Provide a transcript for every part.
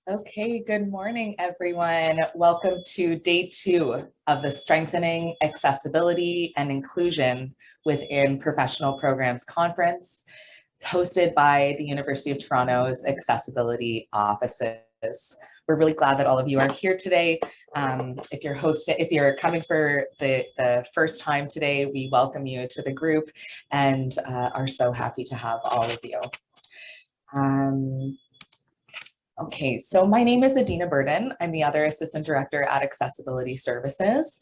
Okay, good morning, everyone. Welcome to day 2 of the Strengthening Accessibility and Inclusion Within Professional Programs Conference, hosted by the University of Toronto's Accessibility Offices. We're really glad that all of you are here today. If you're coming for the first time today, we welcome you to the group and are so happy to have all of you. Okay, so my name is Adina Burden. I'm the other assistant director at Accessibility Services.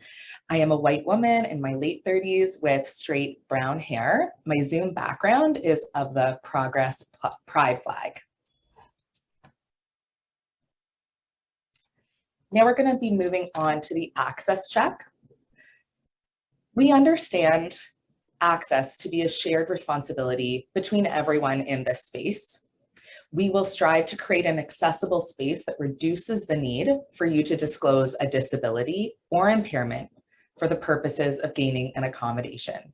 I am a white woman in my late 30s with straight brown hair. My Zoom background is of the Progress Pride flag. Now we're going to be moving on to the access check. We understand access to be a shared responsibility between everyone in this space. We will strive to create an accessible space that reduces the need for you to disclose a disability or impairment for the purposes of gaining an accommodation.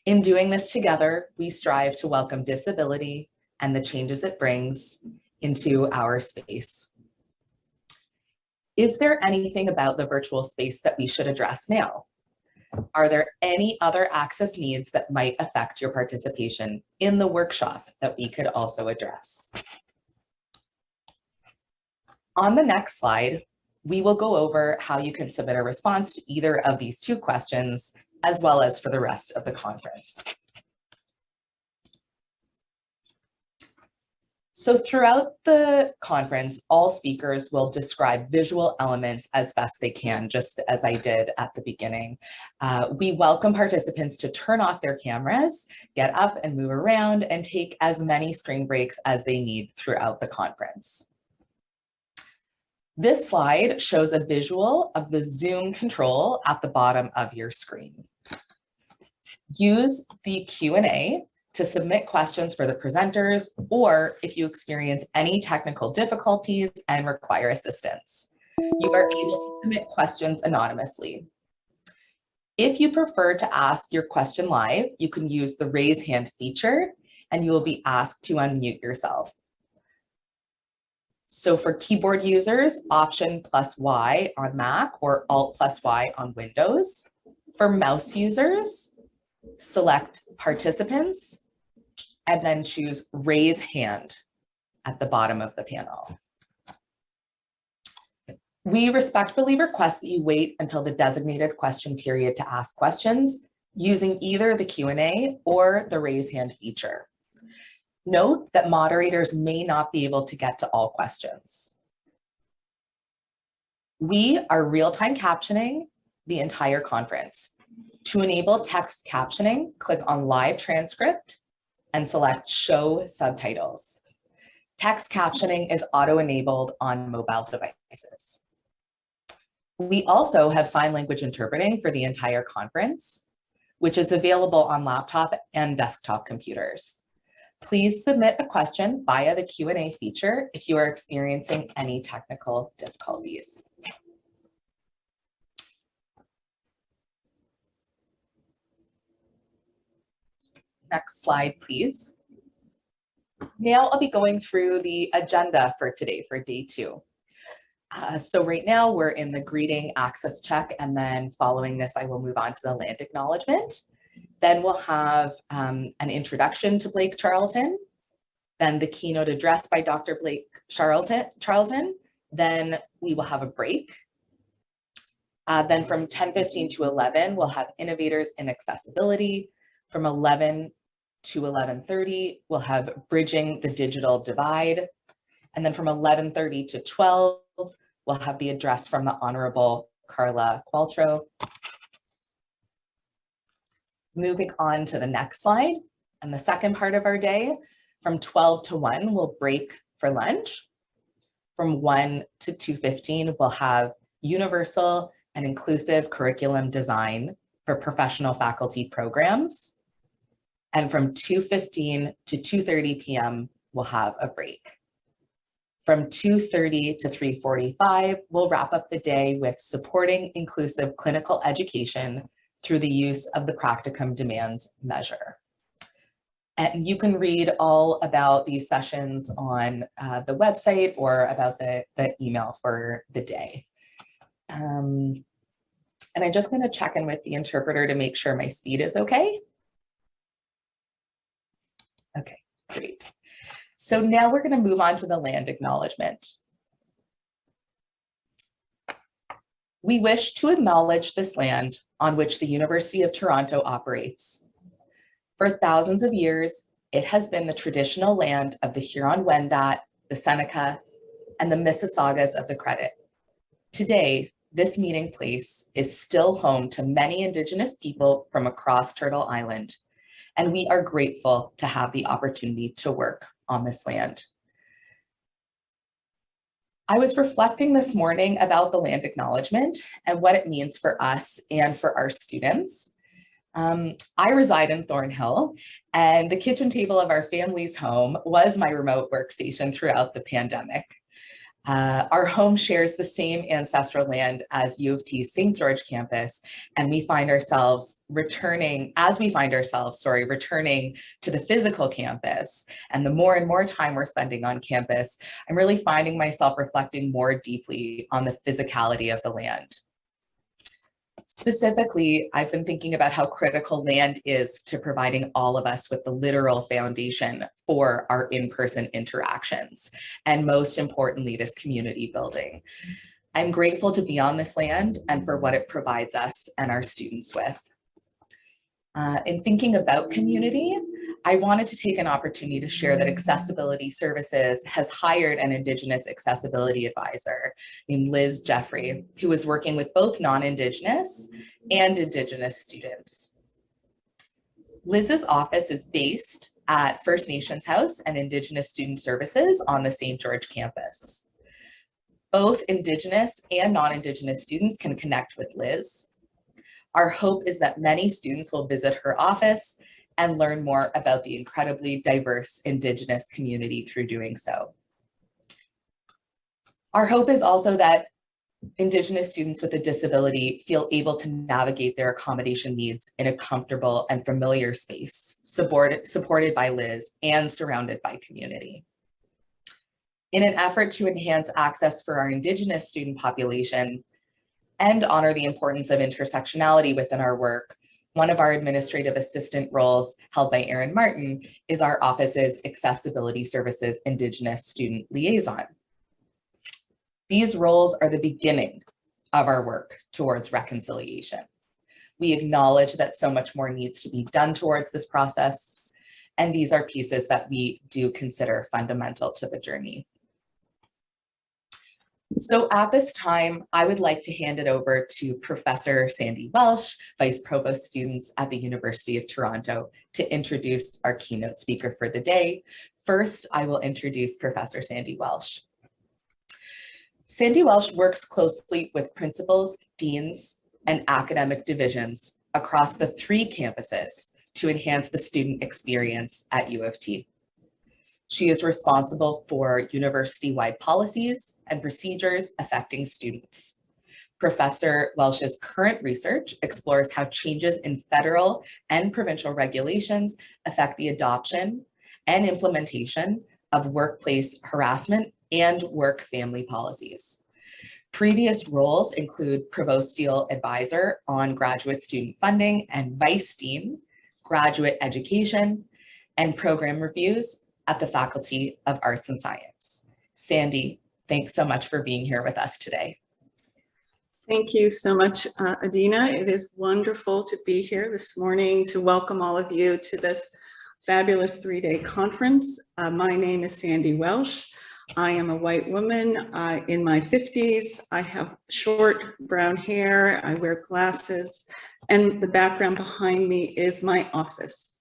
In doing this together, we strive to welcome disability and the changes it brings into our space. Is there anything about the virtual space that we should address now? Are there any other access needs that might affect your participation in the workshop that we could also address? On the next slide, we will go over how you can submit a response to either of these 2 questions, as well as for the rest of the conference. So throughout the conference, all speakers will describe visual elements as best they can, just as I did at the beginning. We welcome participants to turn off their cameras, get up and move around, and take as many screen breaks as they need throughout the conference. This slide shows a visual of the Zoom control at the bottom of your screen. Use the Q&A to submit questions for the presenters, or if you experience any technical difficulties and require assistance. You are able to submit questions anonymously. If you prefer to ask your question live, you can use the raise hand feature and you will be asked to unmute yourself. So for keyboard users, Option plus Y on Mac or Alt plus Y on Windows. For mouse users, select Participants and then choose Raise Hand at the bottom of the panel. We respectfully request that you wait until the designated question period to ask questions using either the Q&A or the Raise Hand feature. Note that moderators may not be able to get to all questions. We are real-time captioning the entire conference. To enable text captioning, click on Live Transcript and select Show Subtitles. Text captioning is auto-enabled on mobile devices. We also have sign language interpreting for the entire conference, which is available on laptop and desktop computers. Please submit a question via the Q&A feature if you are experiencing any technical difficulties. Next slide, please. Now I'll be going through the agenda for today, for day 2. So right now we're in the greeting access check, and then following this, I will move on to the land acknowledgement. Then we'll have an introduction to Blake Charlton, then the keynote address by Dr. Blake Charlton. Then we will have a break. Then from 10:15 to 11, we'll have innovators in accessibility. From 11 to 11:30, we'll have bridging the digital divide. And then from 11:30 to 12, we'll have the address from the Honorable Carla Qualtrough. Moving on to the next slide, and the second part of our day, from 12 to 1, we'll break for lunch. From 1 to 2:15, we'll have universal and inclusive curriculum design for professional faculty programs. And from 2:15 to 2:30 p.m., we'll have a break. From 2:30 to 3:45, we'll wrap up the day with supporting inclusive clinical education through the use of the practicum demands measure. And you can read all about these sessions on the website or about the email for the day. And I'm just going to check in with the interpreter to make sure my speed is okay. Okay, great. So now we're going to move on to the land acknowledgement. We wish to acknowledge this land on which the University of Toronto operates. For thousands of years, it has been the traditional land of the Huron-Wendat, the Seneca, and the Mississaugas of the Credit. Today, this meeting place is still home to many Indigenous people from across Turtle Island, and we are grateful to have the opportunity to work on this land. I was reflecting this morning about the land acknowledgement and what it means for us and for our students. I reside in Thornhill, and the kitchen table of our family's home was my remote workstation throughout the pandemic. Our home shares the same ancestral land as UofT's St. George campus, and we find ourselves returning to the physical campus. And the more and more time we're spending on campus, I'm really finding myself reflecting more deeply on the physicality of the land. Specifically, I've been thinking about how critical land is to providing all of us with the literal foundation for our in-person interactions, and most importantly, this community building. I'm grateful to be on this land and for what it provides us and our students with. In thinking about community, I wanted to take an opportunity to share that Accessibility Services has hired an Indigenous accessibility advisor named Liz Jeffrey, who is working with both non-Indigenous and Indigenous students. Liz's office is based at First Nations House and Indigenous Student Services on the St. George campus. Both Indigenous and non-Indigenous students can connect with Liz. Our hope is that many students will visit her office and learn more about the incredibly diverse Indigenous community through doing so. Our hope is also that Indigenous students with a disability feel able to navigate their accommodation needs in a comfortable and familiar space, supported by Liz and surrounded by community. In an effort to enhance access for our Indigenous student population and honor the importance of intersectionality within our work, one of our administrative assistant roles held by Erin Martin is our office's Accessibility Services Indigenous Student Liaison. These roles are the beginning of our work towards reconciliation. We acknowledge that so much more needs to be done towards this process, and these are pieces that we do consider fundamental to the journey. So at this time, I would like to hand it over to Professor Sandy Welsh, Vice-Provost Students at the University of Toronto, to introduce our keynote speaker for the day. First, I will introduce Professor Sandy Welsh. Sandy Welsh works closely with principals, deans, and academic divisions across the 3 campuses to enhance the student experience at UofT. She is responsible for university-wide policies and procedures affecting students. Professor Welsh's current research explores how changes in federal and provincial regulations affect the adoption and implementation of workplace harassment and work-family policies. Previous roles include Provostial Advisor on Graduate Student Funding and Vice Dean, Graduate Education, and Program Reviews at the Faculty of Arts and Science. Sandy, thanks so much for being here with us today. Thank you so much, Adina. It is wonderful to be here this morning to welcome all of you to this fabulous 3-day conference. My name is Sandy Welsh. I am a white woman in my 50s. I have short brown hair. I wear glasses, and the background behind me is my office.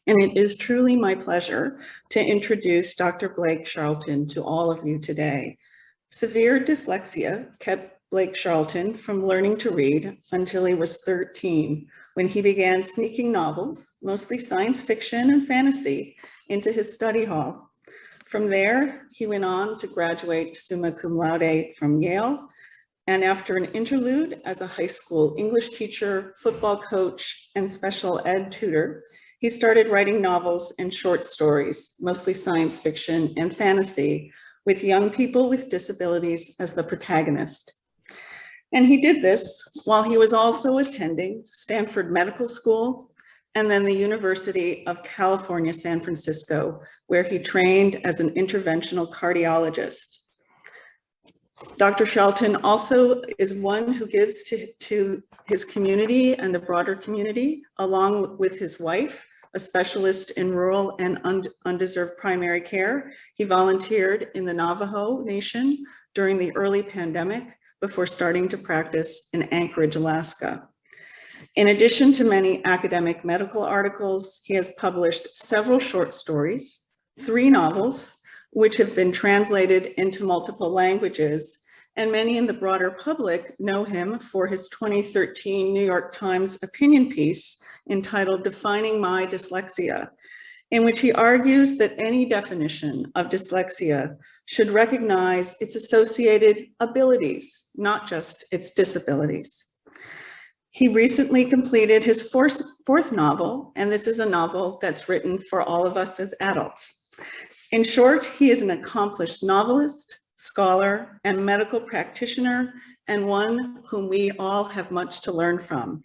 And it is truly my pleasure to introduce Dr. Blake Charlton to all of you today. Severe dyslexia kept Blake Charlton from learning to read until he was 13, when he began sneaking novels, mostly science fiction and fantasy, into his study hall. From there, he went on to graduate summa cum laude from Yale, and after an interlude as a high school English teacher, football coach, and special ed tutor, he started writing novels and short stories, mostly science fiction and fantasy, with young people with disabilities as the protagonist. And he did this while he was also attending Stanford Medical School and then the University of California, San Francisco, where he trained as an interventional cardiologist. Dr. Shelton also is one who gives to his community and the broader community, along with his wife, a specialist in rural and undeserved primary care. He volunteered in the Navajo Nation during the early pandemic before starting to practice in Anchorage, Alaska. In addition to many academic medical articles, he has published several short stories, 3 novels, which have been translated into multiple languages, and many in the broader public know him for his 2013 New York Times opinion piece entitled "Defining My Dyslexia," in which he argues that any definition of dyslexia should recognize its associated abilities, not just its disabilities. He recently completed his fourth novel, and this is a novel that's written for all of us as adults. In short, he is an accomplished novelist, scholar, and medical practitioner, and one whom we all have much to learn from.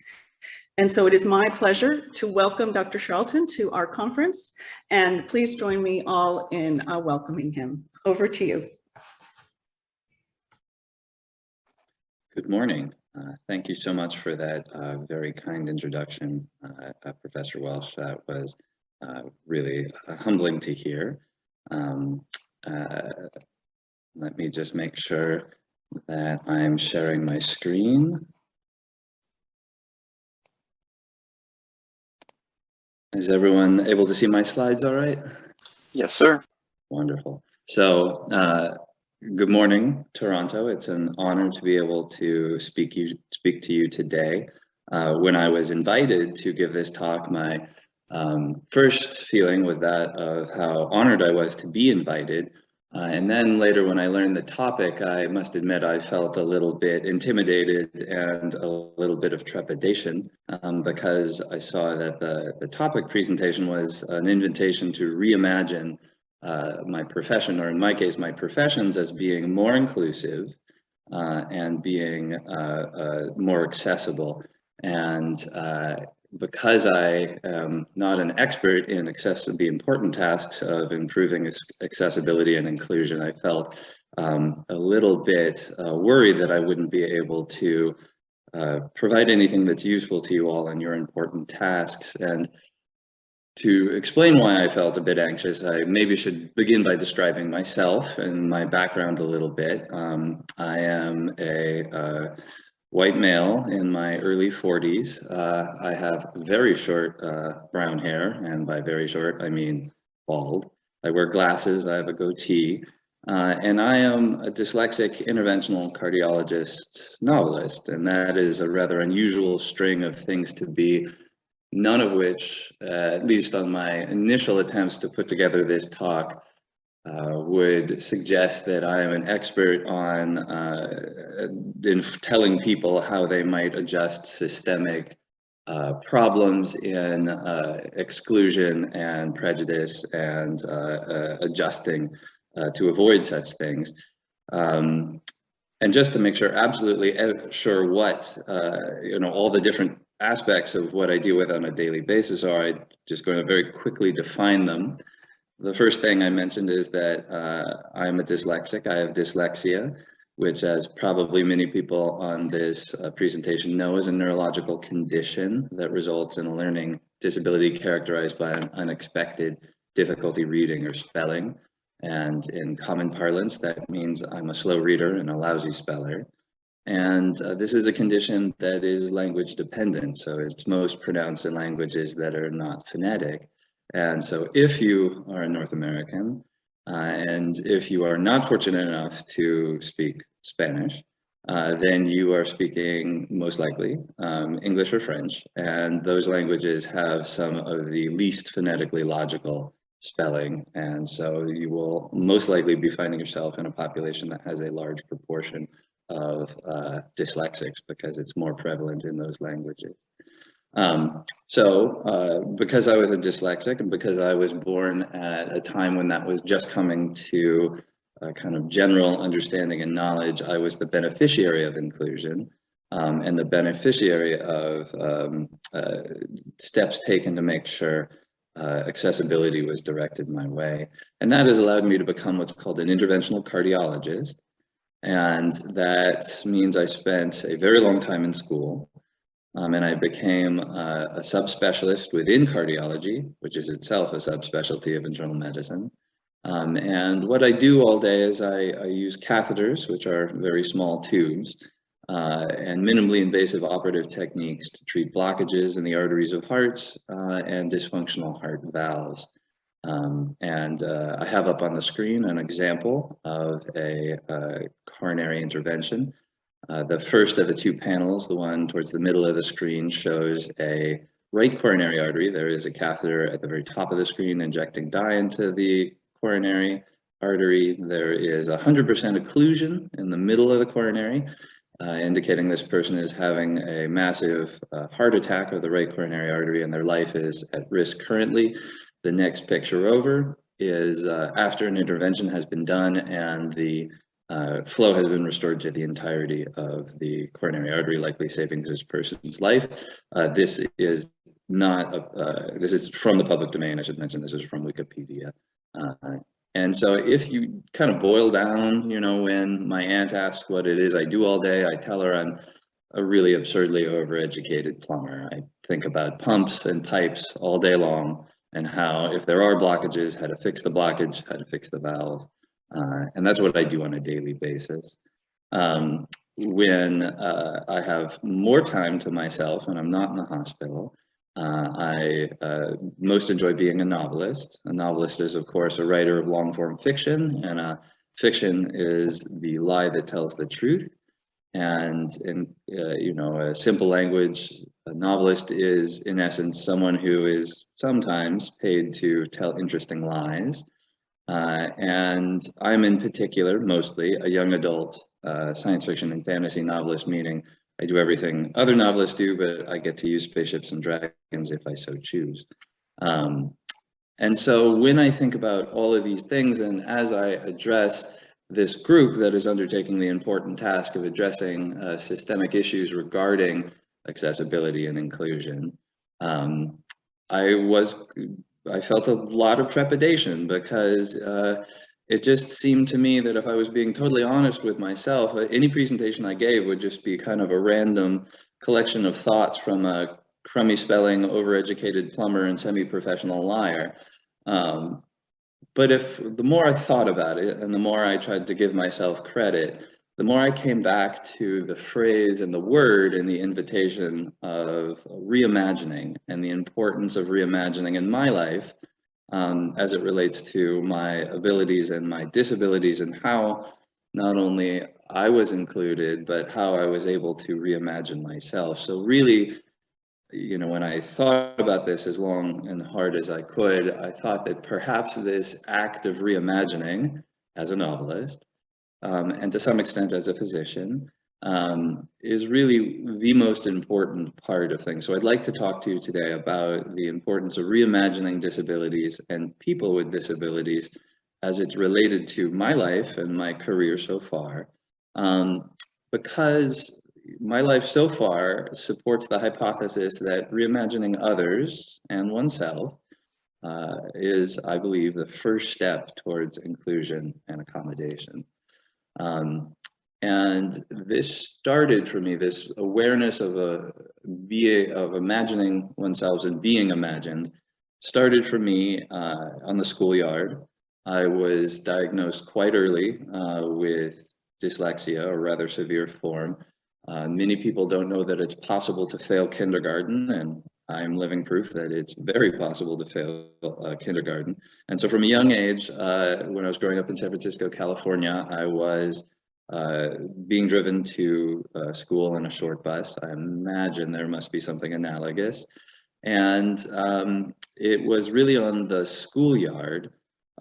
And so it is my pleasure to welcome Dr. Shelton to our conference, and please join me all in welcoming him. Over to you. Good morning. Thank you so much for that very kind introduction, Professor Welsh. That was really humbling to hear. Let me just make sure that I'm sharing my screen. Is everyone able to see my slides all right? Yes, sir. Wonderful. So, good morning, Toronto. It's an honor to be able to speak to you today. When I was invited to give this talk, my first feeling was that of how honored I was to be invited. And then later when I learned the topic, I must admit I felt a little bit intimidated and a little bit of trepidation because I saw that the topic presentation was an invitation to reimagine my profession, or in my case, my professions, as being more inclusive and being more accessible. And because I am not an expert in the important tasks of improving accessibility and inclusion, I felt a little bit worried that I wouldn't be able to provide anything that's useful to you all in your important tasks. And to explain why I felt a bit anxious, I maybe should begin by describing myself and my background a little bit. I am a white male in my early 40s. I have very short brown hair, and by very short, I mean bald. I wear glasses, I have a goatee, and I am a dyslexic interventional cardiologist novelist, and that is a rather unusual string of things to be, none of which, at least on my initial attempts to put together this talk, would suggest that I am an expert on in telling people how they might adjust systemic problems in exclusion and prejudice and adjusting to avoid such things. And just to make sure absolutely sure what all the different aspects of what I deal with on a daily basis are, I'm just going to very quickly define them. The first thing I mentioned is that I'm a dyslexic. I have dyslexia, which, as probably many people on this presentation know, is a neurological condition that results in a learning disability characterized by an unexpected difficulty reading or spelling. And in common parlance, that means I'm a slow reader and a lousy speller. And this is a condition that is language dependent, so it's most pronounced in languages that are not phonetic. And so if you are a North American, and if you are not fortunate enough to speak Spanish, then you are speaking most likely English or French, and those languages have some of the least phonetically logical spelling, and so you will most likely be finding yourself in a population that has a large proportion of dyslexics because it's more prevalent in those languages. Because I was a dyslexic and because I was born at a time when that was just coming to a kind of general understanding and knowledge, I was the beneficiary of inclusion and the beneficiary of steps taken to make sure accessibility was directed my way. And that has allowed me to become what's called an interventional cardiologist. And that means I spent a very long time in school. And I became a subspecialist within cardiology, which is itself a subspecialty of internal medicine. And what I do all day is I use catheters, which are very small tubes, and minimally invasive operative techniques to treat blockages in the arteries of hearts and dysfunctional heart valves. I have up on the screen an example of a coronary intervention. The first of the two panels, the one towards the middle of the screen, shows a right coronary artery. There is a catheter at the very top of the screen injecting dye into the coronary artery. There is 100% occlusion in the middle of the coronary, indicating this person is having a massive heart attack of the right coronary artery and their life is at risk currently. The next picture over is after an intervention has been done and the flow has been restored to the entirety of the coronary artery, likely saving this person's life. This is not, this is from the public domain, I should mention, this is from Wikipedia. And so if you kind of boil down, you know, when my aunt asks what it is I do all day, I tell her I'm a really absurdly overeducated plumber. I think about pumps and pipes all day long and how, if there are blockages, how to fix the blockage, how to fix the valve. And that's what I do on a daily basis. When I have more time to myself and I'm not in the hospital, I most enjoy being a novelist. A novelist is, of course, a writer of long-form fiction, and fiction is the lie that tells the truth. And in you know, a simple language, a novelist is, in essence, someone who is sometimes paid to tell interesting lies. And I'm in particular, mostly, a young adult science fiction and fantasy novelist, meaning I do everything other novelists do, but I get to use spaceships and dragons if I so choose. And so when I think about all of these things, and as I address this group that is undertaking the important task of addressing systemic issues regarding accessibility and inclusion, I felt a lot of trepidation because it just seemed to me that if I was being totally honest with myself, any presentation I gave would just be kind of a random collection of thoughts from a crummy spelling, overeducated plumber and semi-professional liar. But the more I thought about it and the more I tried to give myself credit, the more I came back to the phrase and the word and the invitation of reimagining and the importance of reimagining in my life as it relates to my abilities and my disabilities and how not only I was included, but how I was able to reimagine myself. So really, you know, when I thought about this as long and hard as I could, I thought that perhaps this act of reimagining as a novelist, and to some extent as a physician, is really the most important part of things. So I'd like to talk to you today about the importance of reimagining disabilities and people with disabilities as it's related to my life and my career so far, because my life so far supports the hypothesis that reimagining others and oneself is, I believe, the first step towards inclusion and accommodation. And this started for me, this awareness of imagining oneself and being imagined, started for me on the schoolyard. I was diagnosed quite early with dyslexia, a rather severe form. Many people don't know that it's possible to fail kindergarten, and I'm living proof that it's very possible to fail kindergarten. And so from a young age, when I was growing up in San Francisco, California, I was being driven to school in a short bus. I imagine there must be something analogous. And it was really on the schoolyard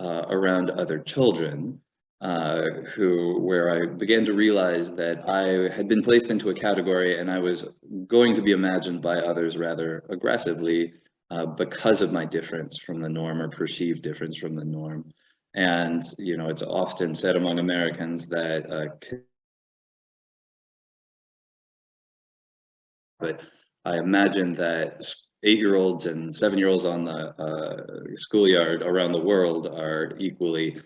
around other children where I began to realize that I had been placed into a category and I was going to be imagined by others rather aggressively because of my difference from the norm, or perceived difference from the norm. And, you know, it's often said among Americans that but I imagine that 8-year-olds and 7-year-olds on the schoolyard around the world are equally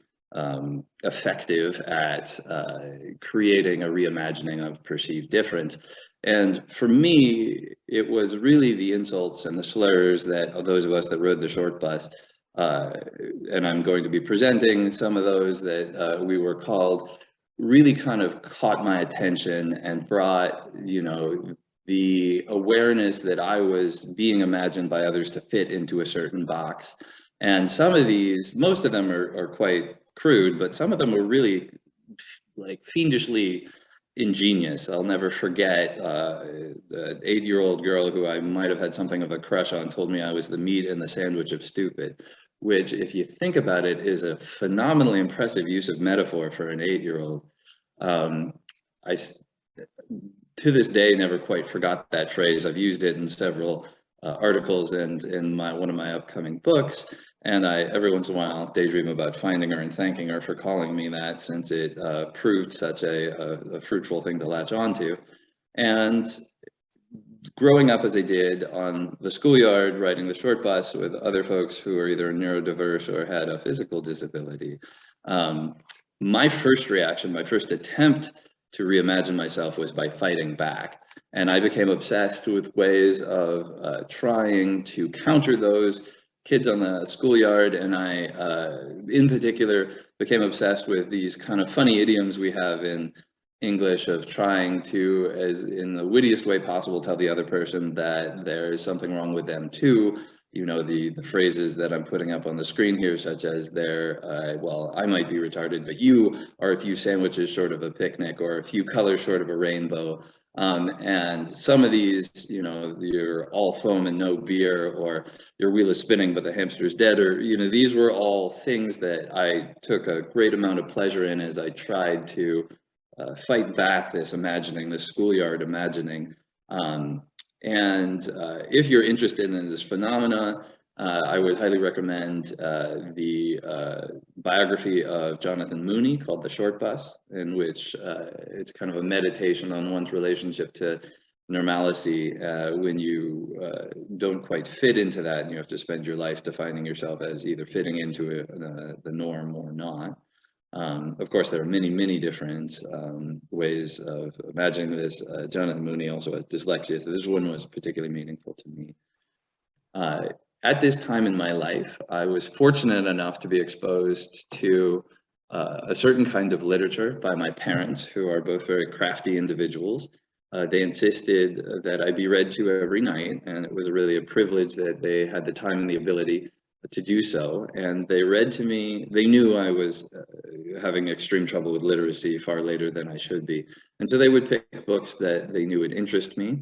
effective at creating a reimagining of perceived difference. And for me, it was really the insults and the slurs that those of us that rode the short bus, and I'm going to be presenting some of those that we were called, really kind of caught my attention and brought, you know, the awareness that I was being imagined by others to fit into a certain box. And some of these, most of them are quite crude, but some of them were really like fiendishly ingenious. I'll never forget the 8-year-old girl who I might have had something of a crush on told me I was the meat in the sandwich of stupid, which, if you think about it, is a phenomenally impressive use of metaphor for an 8-year-old. I, to this day, never quite forgot that phrase. I've used it in several articles and in one of my upcoming books. And I, every once in a while, daydream about finding her and thanking her for calling me that, since it proved such a fruitful thing to latch onto. And growing up as I did on the schoolyard, riding the short bus with other folks who were either neurodiverse or had a physical disability, my first reaction, my first attempt to reimagine myself was by fighting back. And I became obsessed with ways of trying to counter those kids on the schoolyard. And I, in particular, became obsessed with these kind of funny idioms we have in English of trying to, as in the wittiest way possible, tell the other person that there is something wrong with them too. You know, the phrases that I'm putting up on the screen here, such as well, I might be retarded, but you are a few sandwiches short of a picnic, or a few colors short of a rainbow. And some of these, you know, you're all foam and no beer, or your wheel is spinning but the hamster's dead, or, you know, these were all things that I took a great amount of pleasure in as I tried to fight back this imagining, this schoolyard imagining. If you're interested in this phenomena, I would highly recommend the biography of Jonathan Mooney called The Short Bus, in which it's kind of a meditation on one's relationship to normalcy when you don't quite fit into that, and you have to spend your life defining yourself as either fitting into the norm or not. Of course, there are many, many different ways of imagining this. Jonathan Mooney also has dyslexia, so this one was particularly meaningful to me. At this time in my life, I was fortunate enough to be exposed to a certain kind of literature by my parents, who are both very crafty individuals. They insisted that I be read to every night, and it was really a privilege that they had the time and the ability to do so. And they read to me. They knew I was having extreme trouble with literacy far later than I should be. And so they would pick books that they knew would interest me.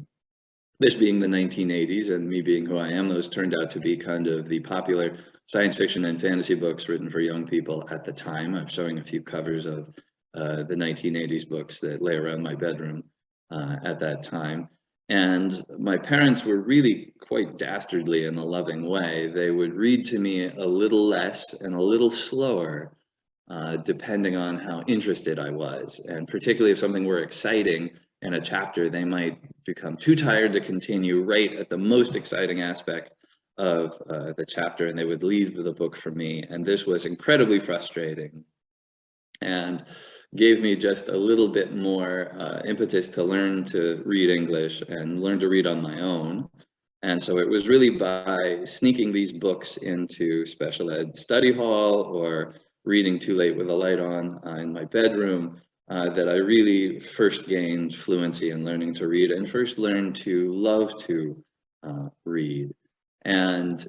This being the 1980s, and me being who I am, those turned out to be kind of the popular science fiction and fantasy books written for young people at the time. I'm showing a few covers of the 1980s books that lay around my bedroom at that time. And my parents were really quite dastardly in a loving way. They would read to me a little less and a little slower, depending on how interested I was. And particularly if something were exciting in a chapter, they might become too tired to continue right at the most exciting aspect of the chapter, and they would leave the book for me. And this was incredibly frustrating, and gave me just a little bit more impetus to learn to read English and learn to read on my own. And so it was really by sneaking these books into special ed study hall, or reading too late with a light on in my bedroom, that I really first gained fluency in learning to read, and first learned to love to read. And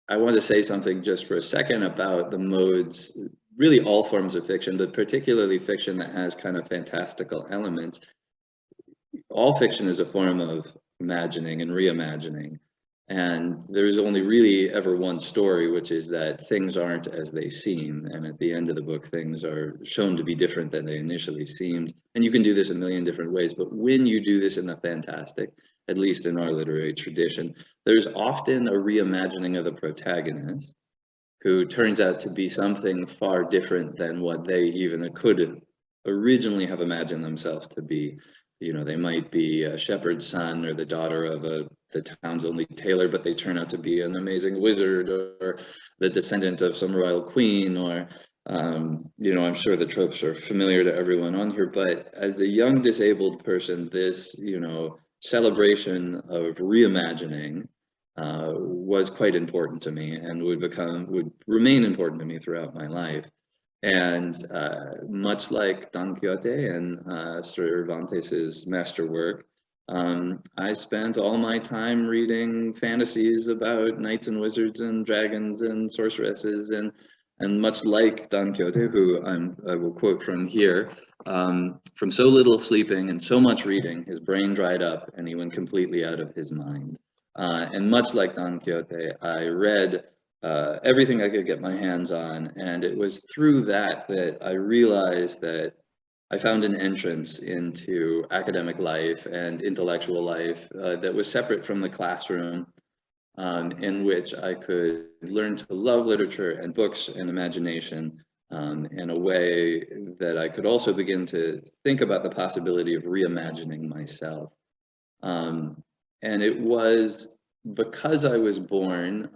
I want to say something just for a second about the modes, really all forms of fiction, but particularly fiction that has kind of fantastical elements. All fiction is a form of imagining and reimagining. And there's only really ever one story, which is that things aren't as they seem. And at the end of the book, things are shown to be different than they initially seemed. And you can do this a million different ways, but when you do this in the fantastic, at least in our literary tradition, there's often a reimagining of the protagonist who turns out to be something far different than what they even could originally have imagined themselves to be. You know, they might be a shepherd's son or the daughter of the town's only tailor, but they turn out to be an amazing wizard, or the descendant of some royal queen, or you know, I'm sure the tropes are familiar to everyone on here, but as a young disabled person, this, you know, celebration of reimagining was quite important to me, and would remain important to me throughout my life. And much like Don Quixote and Cervantes's masterwork, I spent all my time reading fantasies about knights and wizards and dragons and sorceresses, and much like Don Quixote, who I will quote from here, from so little sleeping and so much reading, his brain dried up and he went completely out of his mind. And much like Don Quixote, I read everything I could get my hands on, and it was through that that I realized that I found an entrance into academic life and intellectual life that was separate from the classroom, in which I could learn to love literature and books and imagination in a way that I could also begin to think about the possibility of reimagining myself. And it was because I was born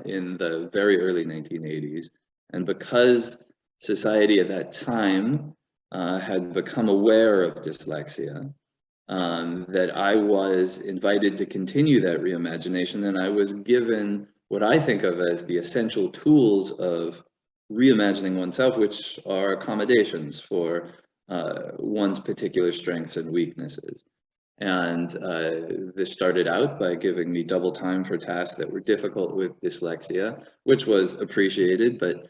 in the very early 1980s, and because society at that time had become aware of dyslexia, that I was invited to continue that reimagination, and I was given what I think of as the essential tools of reimagining oneself, which are accommodations for one's particular strengths and weaknesses. And this started out by giving me double time for tasks that were difficult with dyslexia, which was appreciated, but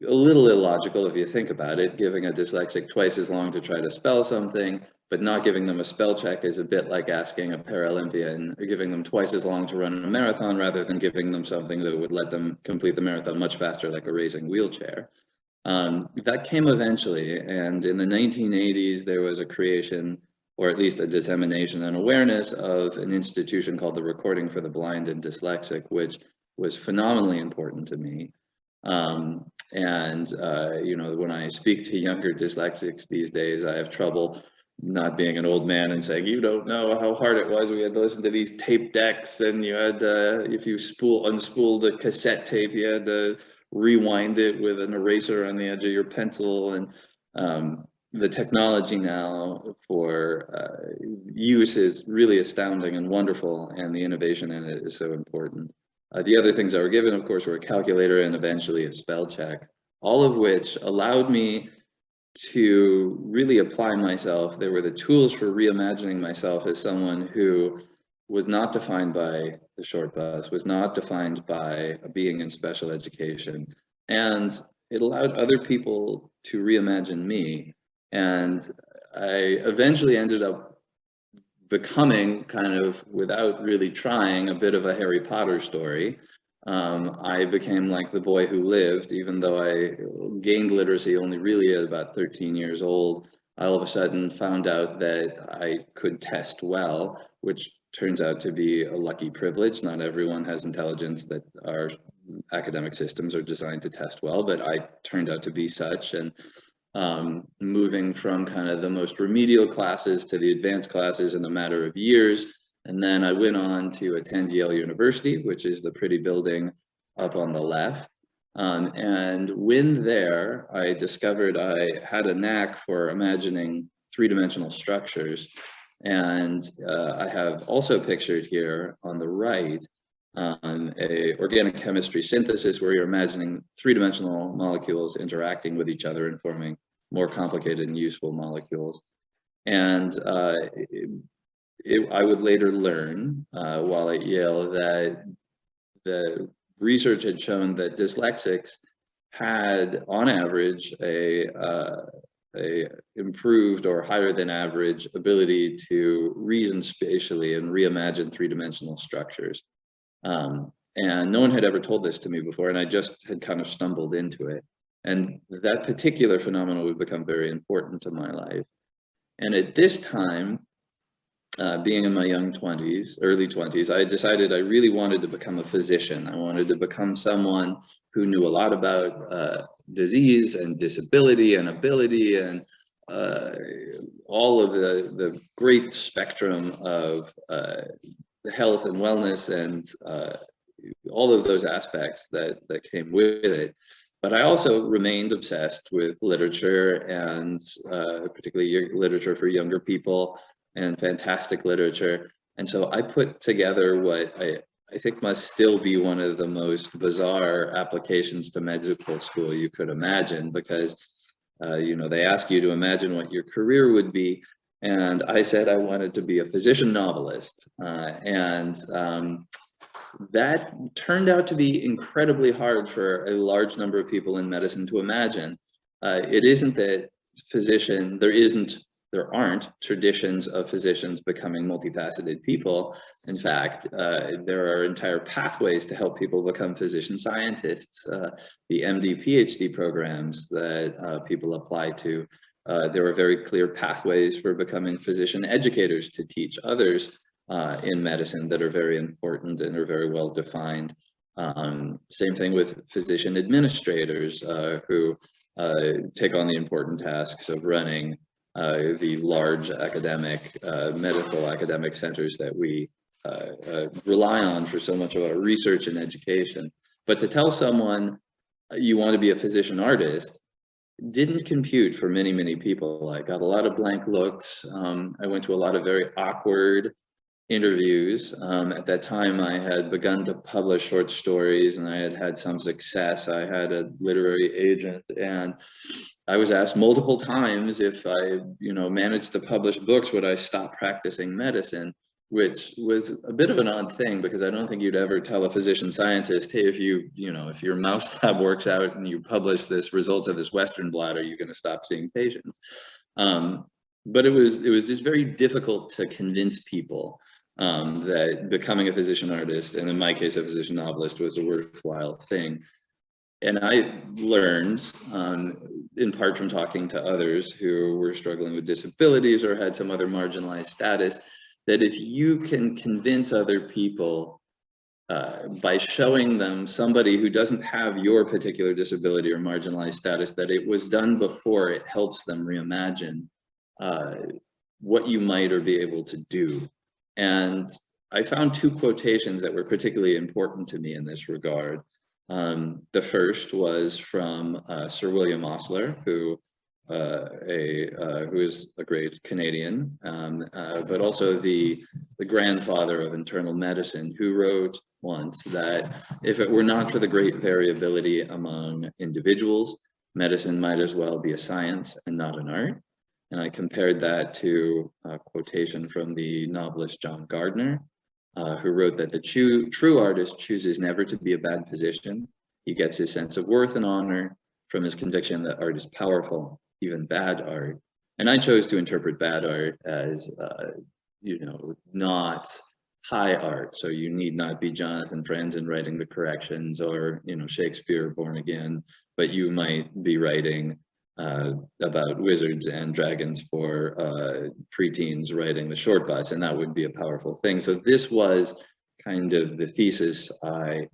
a little illogical if you think about it. Giving a dyslexic twice as long to try to spell something, but not giving them a spell check is a bit like asking a Paralympian, or giving them twice as long to run a marathon rather than giving them something that would let them complete the marathon much faster, like a racing wheelchair. That came eventually, and in the 1980s, there was a creation, or at least a dissemination and awareness of an institution called the Recording for the Blind and Dyslexic, which was phenomenally important to me. You know, when I speak to younger dyslexics these days, I have trouble not being an old man and saying, you don't know how hard it was. We had to listen to these tape decks, and you had if you unspooled a cassette tape, you had to rewind it with an eraser on the edge of your pencil. And the technology now for use is really astounding and wonderful, and the innovation in it is so important. The other things that were given, of course, were a calculator and eventually a spell check, all of which allowed me to really apply myself. There were the tools for reimagining myself as someone who was not defined by the short bus, was not defined by being in special education. And it allowed other people to reimagine me. And I eventually ended up becoming, kind of without really trying, a bit of a Harry Potter story. I became like the boy who lived, even though I gained literacy only really at about 13 years old. I all of a sudden found out that I could test well, which turns out to be a lucky privilege. Not everyone has intelligence that our academic systems are designed to test well, but I turned out to be such. And moving from kind of the most remedial classes to the advanced classes in a matter of years. And then I went on to attend Yale University, which is the pretty building up on the left. And when there, I discovered I had a knack for imagining three-dimensional structures. And I have also pictured here on the right a organic chemistry synthesis where you're imagining three-dimensional molecules interacting with each other and forming more complicated and useful molecules. And I would later learn while at Yale that the research had shown that dyslexics had, on average, a improved or higher than average ability to reason spatially and reimagine three-dimensional structures. And no one had ever told this to me before, and I just had kind of stumbled into it. And that particular phenomenon would become very important to my life. And at this time, being in my early 20s, I decided I really wanted to become a physician. I wanted to become someone who knew a lot about disease and disability and ability and all of the great spectrum of health and wellness and all of those aspects that came with it. But I also remained obsessed with literature, and particularly literature for younger people, and fantastic literature. And so I put together what I think must still be one of the most bizarre applications to medical school you could imagine, because you know, they ask you to imagine what your career would be. And I said I wanted to be a physician novelist. That turned out to be incredibly hard for a large number of people in medicine to imagine. It isn't that there aren't traditions of physicians becoming multifaceted people. In fact, there are entire pathways to help people become physician scientists. The MD, PhD programs that people apply to, there are very clear pathways for becoming physician educators to teach others in medicine that are very important and are very well defined. Same thing with physician administrators who take on the important tasks of running the large medical academic centers that we rely on for so much of our research and education. But to tell someone you want to be a physician artist didn't compute for many, many people. I got a lot of blank looks. I went to a lot of very awkward interviews. At that time, I had begun to publish short stories, and I had had some success. I had a literary agent, and I was asked multiple times if I, managed to publish books, would I stop practicing medicine? Which was a bit of an odd thing, because I don't think you'd ever tell a physician scientist, hey, if if your mouse lab works out and you publish this results of this Western blot, are you going to stop seeing patients? But it was just very difficult to convince people that becoming a physician artist, and in my case, a physician novelist, was a worthwhile thing. And I learned, in part from talking to others who were struggling with disabilities or had some other marginalized status, that if you can convince other people by showing them somebody who doesn't have your particular disability or marginalized status, that it was done before, it helps them reimagine what you might or be able to do. And I found two quotations that were particularly important to me in this regard. The first was from Sir William Osler, who is a great Canadian, but also the grandfather of internal medicine, who wrote once that if it were not for the great variability among individuals, medicine might as well be a science and not an art. And I compared that to a quotation from the novelist John Gardner, who wrote that the true artist chooses never to be a bad physician. He gets his sense of worth and honor from his conviction that art is powerful, even bad art. And I chose to interpret bad art as, not high art. So you need not be Jonathan Franzen writing the corrections, or, Shakespeare born again, but you might be writing about wizards and dragons for preteens writing the short bus, and that would be a powerful thing. So this was kind of the thesis I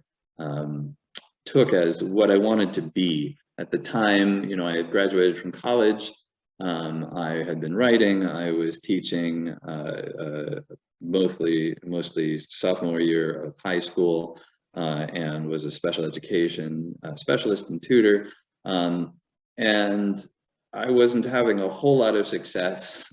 took as what I wanted to be. At the time, I had graduated from college. I had been writing. I was teaching mostly sophomore year of high school, and was a special education specialist and tutor. And I wasn't having a whole lot of success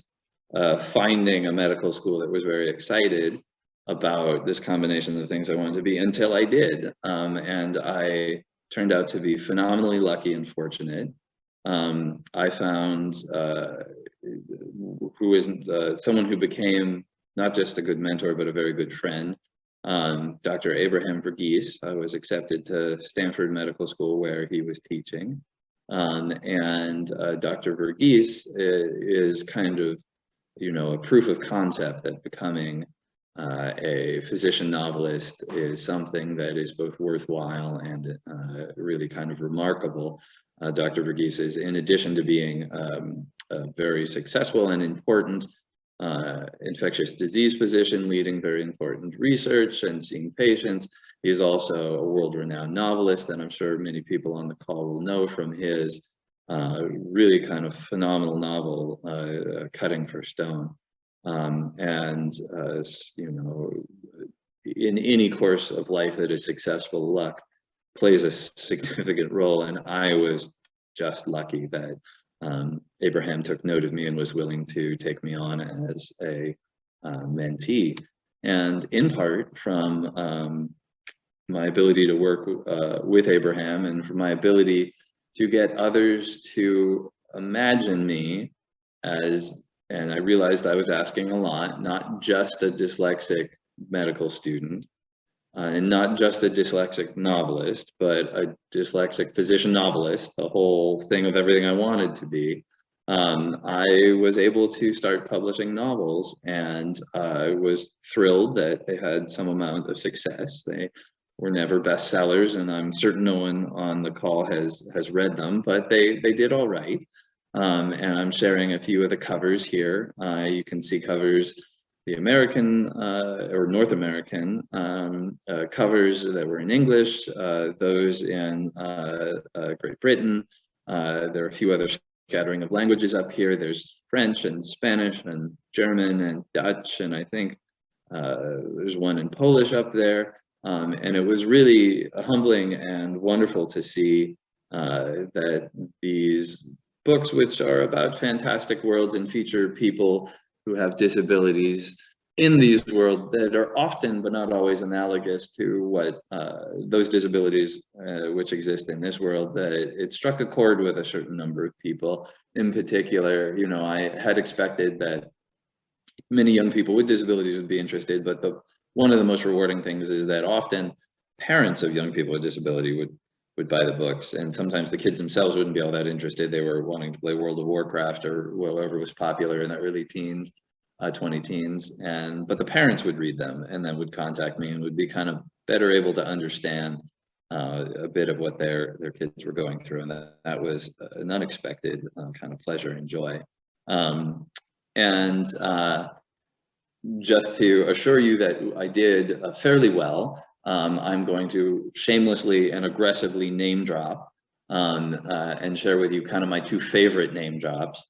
finding a medical school that was very excited about this combination of things I wanted to be, until I did. And I turned out to be phenomenally lucky and fortunate. I found someone who became not just a good mentor, but a very good friend. Dr. Abraham Verghese. I was accepted to Stanford Medical School, where he was teaching. And Dr. Verghese is kind of, a proof of concept that becoming a physician novelist is something that is both worthwhile and really kind of remarkable. Dr. Verghese is, in addition to being a very successful and important infectious disease physician, leading very important research and seeing patients, he's also a world-renowned novelist, and I'm sure many people on the call will know from his really kind of phenomenal novel, Cutting for Stone. You know, in any course of life that is successful, luck plays a significant role, and I was just lucky that Abraham took note of me and was willing to take me on as a mentee. And in part from my ability to work with Abraham, and from my ability to get others to imagine me as, and I realized I was asking a lot, not just a dyslexic medical student, and not just a dyslexic novelist, but a dyslexic physician novelist, the whole thing of everything I wanted to be. I was able to start publishing novels, and I was thrilled that they had some amount of success. They were never bestsellers, and I'm certain no one on the call has read them, but they did all right. And I'm sharing a few of the covers here. You can see covers, the American or North American covers that were in English, those in Great Britain. There are a few other scattering of languages up here. There's French and Spanish and German and Dutch, and I think there's one in Polish up there. And it was really humbling and wonderful to see that these books, which are about fantastic worlds and feature people who have disabilities in these worlds that are often but not always analogous to what those disabilities which exist in this world, that it struck a chord with a certain number of people. In particular, you know, I had expected that many young people with disabilities would be interested, but one of the most rewarding things is that often parents of young people with disability would buy the books, and sometimes the kids themselves wouldn't be all that interested. They were wanting to play World of Warcraft or whatever was popular in the early teens, 20 teens, but the parents would read them and then would contact me and would be kind of better able to understand a bit of what their kids were going through, and that was an unexpected kind of pleasure and joy. Just to assure you that I did fairly well, I'm going to shamelessly and aggressively name drop and share with you kind of my two favorite name drops.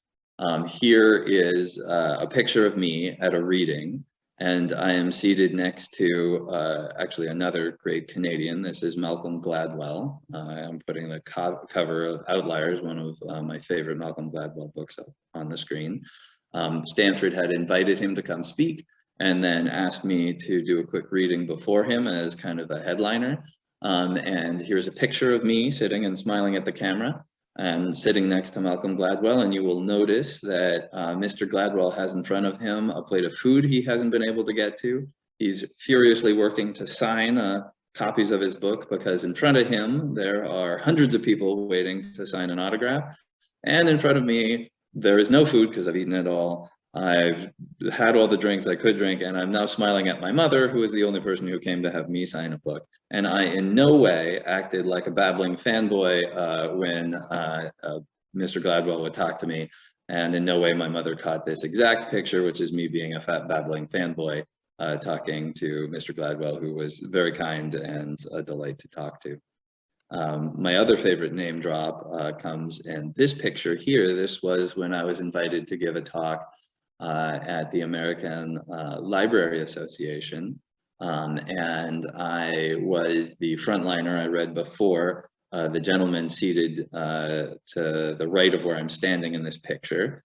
Here is a picture of me at a reading, and I am seated next to actually another great Canadian. This is Malcolm Gladwell. I'm putting the cover of Outliers, one of my favorite Malcolm Gladwell books, up on the screen. Stanford had invited him to come speak and then asked me to do a quick reading before him as kind of a headliner. And here's a picture of me sitting and smiling at the camera and sitting next to Malcolm Gladwell. And you will notice that Mr. Gladwell has in front of him a plate of food he hasn't been able to get to. He's furiously working to sign copies of his book, because in front of him there are hundreds of people waiting to sign an autograph. And in front of me, there is no food because I've eaten it all. I've had all the drinks I could drink, and I'm now smiling at my mother, who is the only person who came to have me sign a book. And I in no way acted like a babbling fanboy when Mr. Gladwell would talk to me. And in no way my mother caught this exact picture, which is me being a fat babbling fanboy talking to Mr. Gladwell, who was very kind and a delight to talk to. My other favorite name drop comes in this picture here. This was when I was invited to give a talk at the American Library Association, and I was the frontliner. I read before the gentleman seated to the right of where I'm standing in this picture.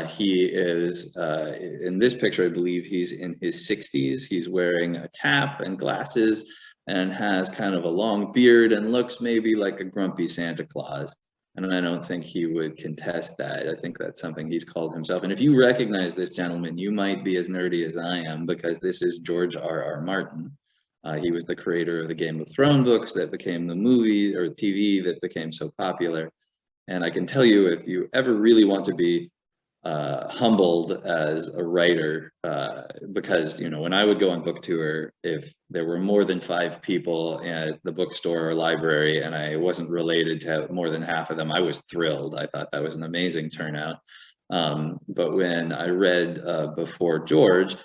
He is, in this picture, I believe he's in his 60s. He's wearing a cap and glasses and has kind of a long beard and looks maybe like a grumpy Santa Claus. And I don't think he would contest that. I think that's something he's called himself. And if you recognize this gentleman, you might be as nerdy as I am, because this is George R.R. Martin. He was the creator of the Game of Thrones books that became the movie or TV that became so popular. And I can tell you, if you ever really want to be humbled as a writer because, you know, when I would go on book tour, if there were more than 5 people at the bookstore or library and I wasn't related to more than half of them, I was thrilled. I thought that was an amazing turnout. But when I read Before George,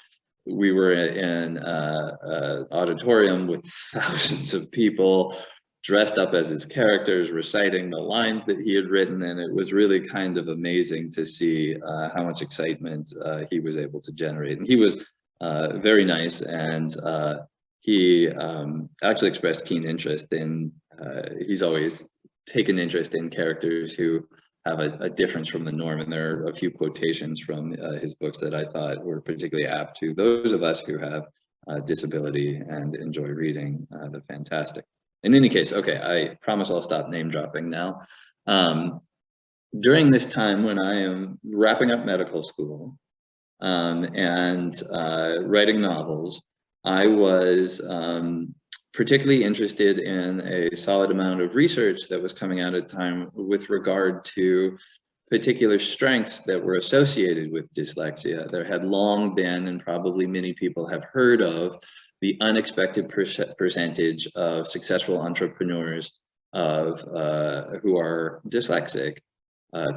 we were in an auditorium with thousands of people dressed up as his characters, reciting the lines that he had written, and it was really kind of amazing to see how much excitement he was able to generate. And he was very nice, and he actually expressed keen interest in, he's always taken interest in characters who have a difference from the norm, and there are a few quotations from his books that I thought were particularly apt to those of us who have disability and enjoy reading the fantastic. In any case, okay, I promise I'll stop name dropping now. During this time when I am wrapping up medical school and writing novels, I was particularly interested in a solid amount of research that was coming out at the time with regard to particular strengths that were associated with dyslexia. There had long been, and probably many people have heard of, the unexpected percentage of successful entrepreneurs who are dyslexic.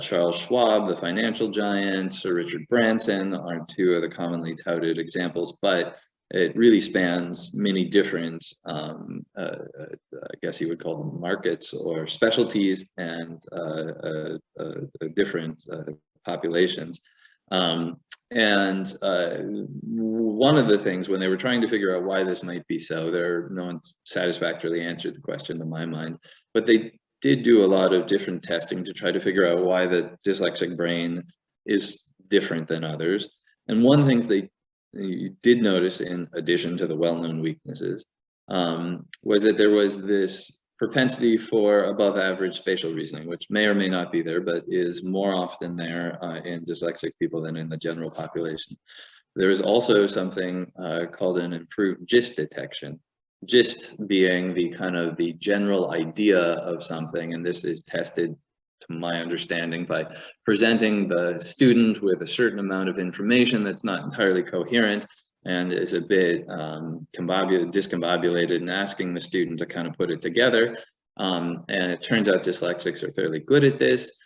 Charles Schwab, the financial giant, Sir Richard Branson are 2 of the commonly touted examples, but it really spans many different, I guess you would call them markets or specialties, and different populations. One of the things when they were trying to figure out why this might be so, no one satisfactorily answered the question to my mind, but they did do a lot of different testing to try to figure out why the dyslexic brain is different than others. And one of the things they did notice, in addition to the well-known weaknesses, was that there was this propensity for above average spatial reasoning, which may or may not be there, but is more often there in dyslexic people than in the general population. There is also something called an improved gist detection. Gist being the kind of the general idea of something, and this is tested, to my understanding, by presenting the student with a certain amount of information that's not entirely coherent and is a bit discombobulated, and asking the student to kind of put it together. And it turns out dyslexics are fairly good at this.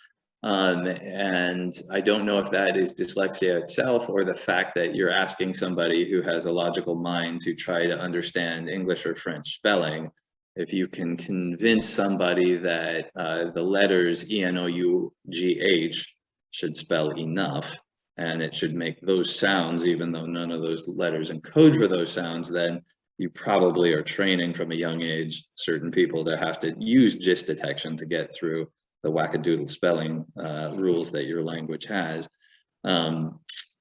And I don't know if that is dyslexia itself or the fact that you're asking somebody who has a logical mind to try to understand English or French spelling. If you can convince somebody that the letters E-N-O-U-G-H should spell enough, and it should make those sounds, even though none of those letters encode for those sounds, then you probably are training from a young age certain people to have to use gist detection to get through the wackadoodle spelling rules that your language has.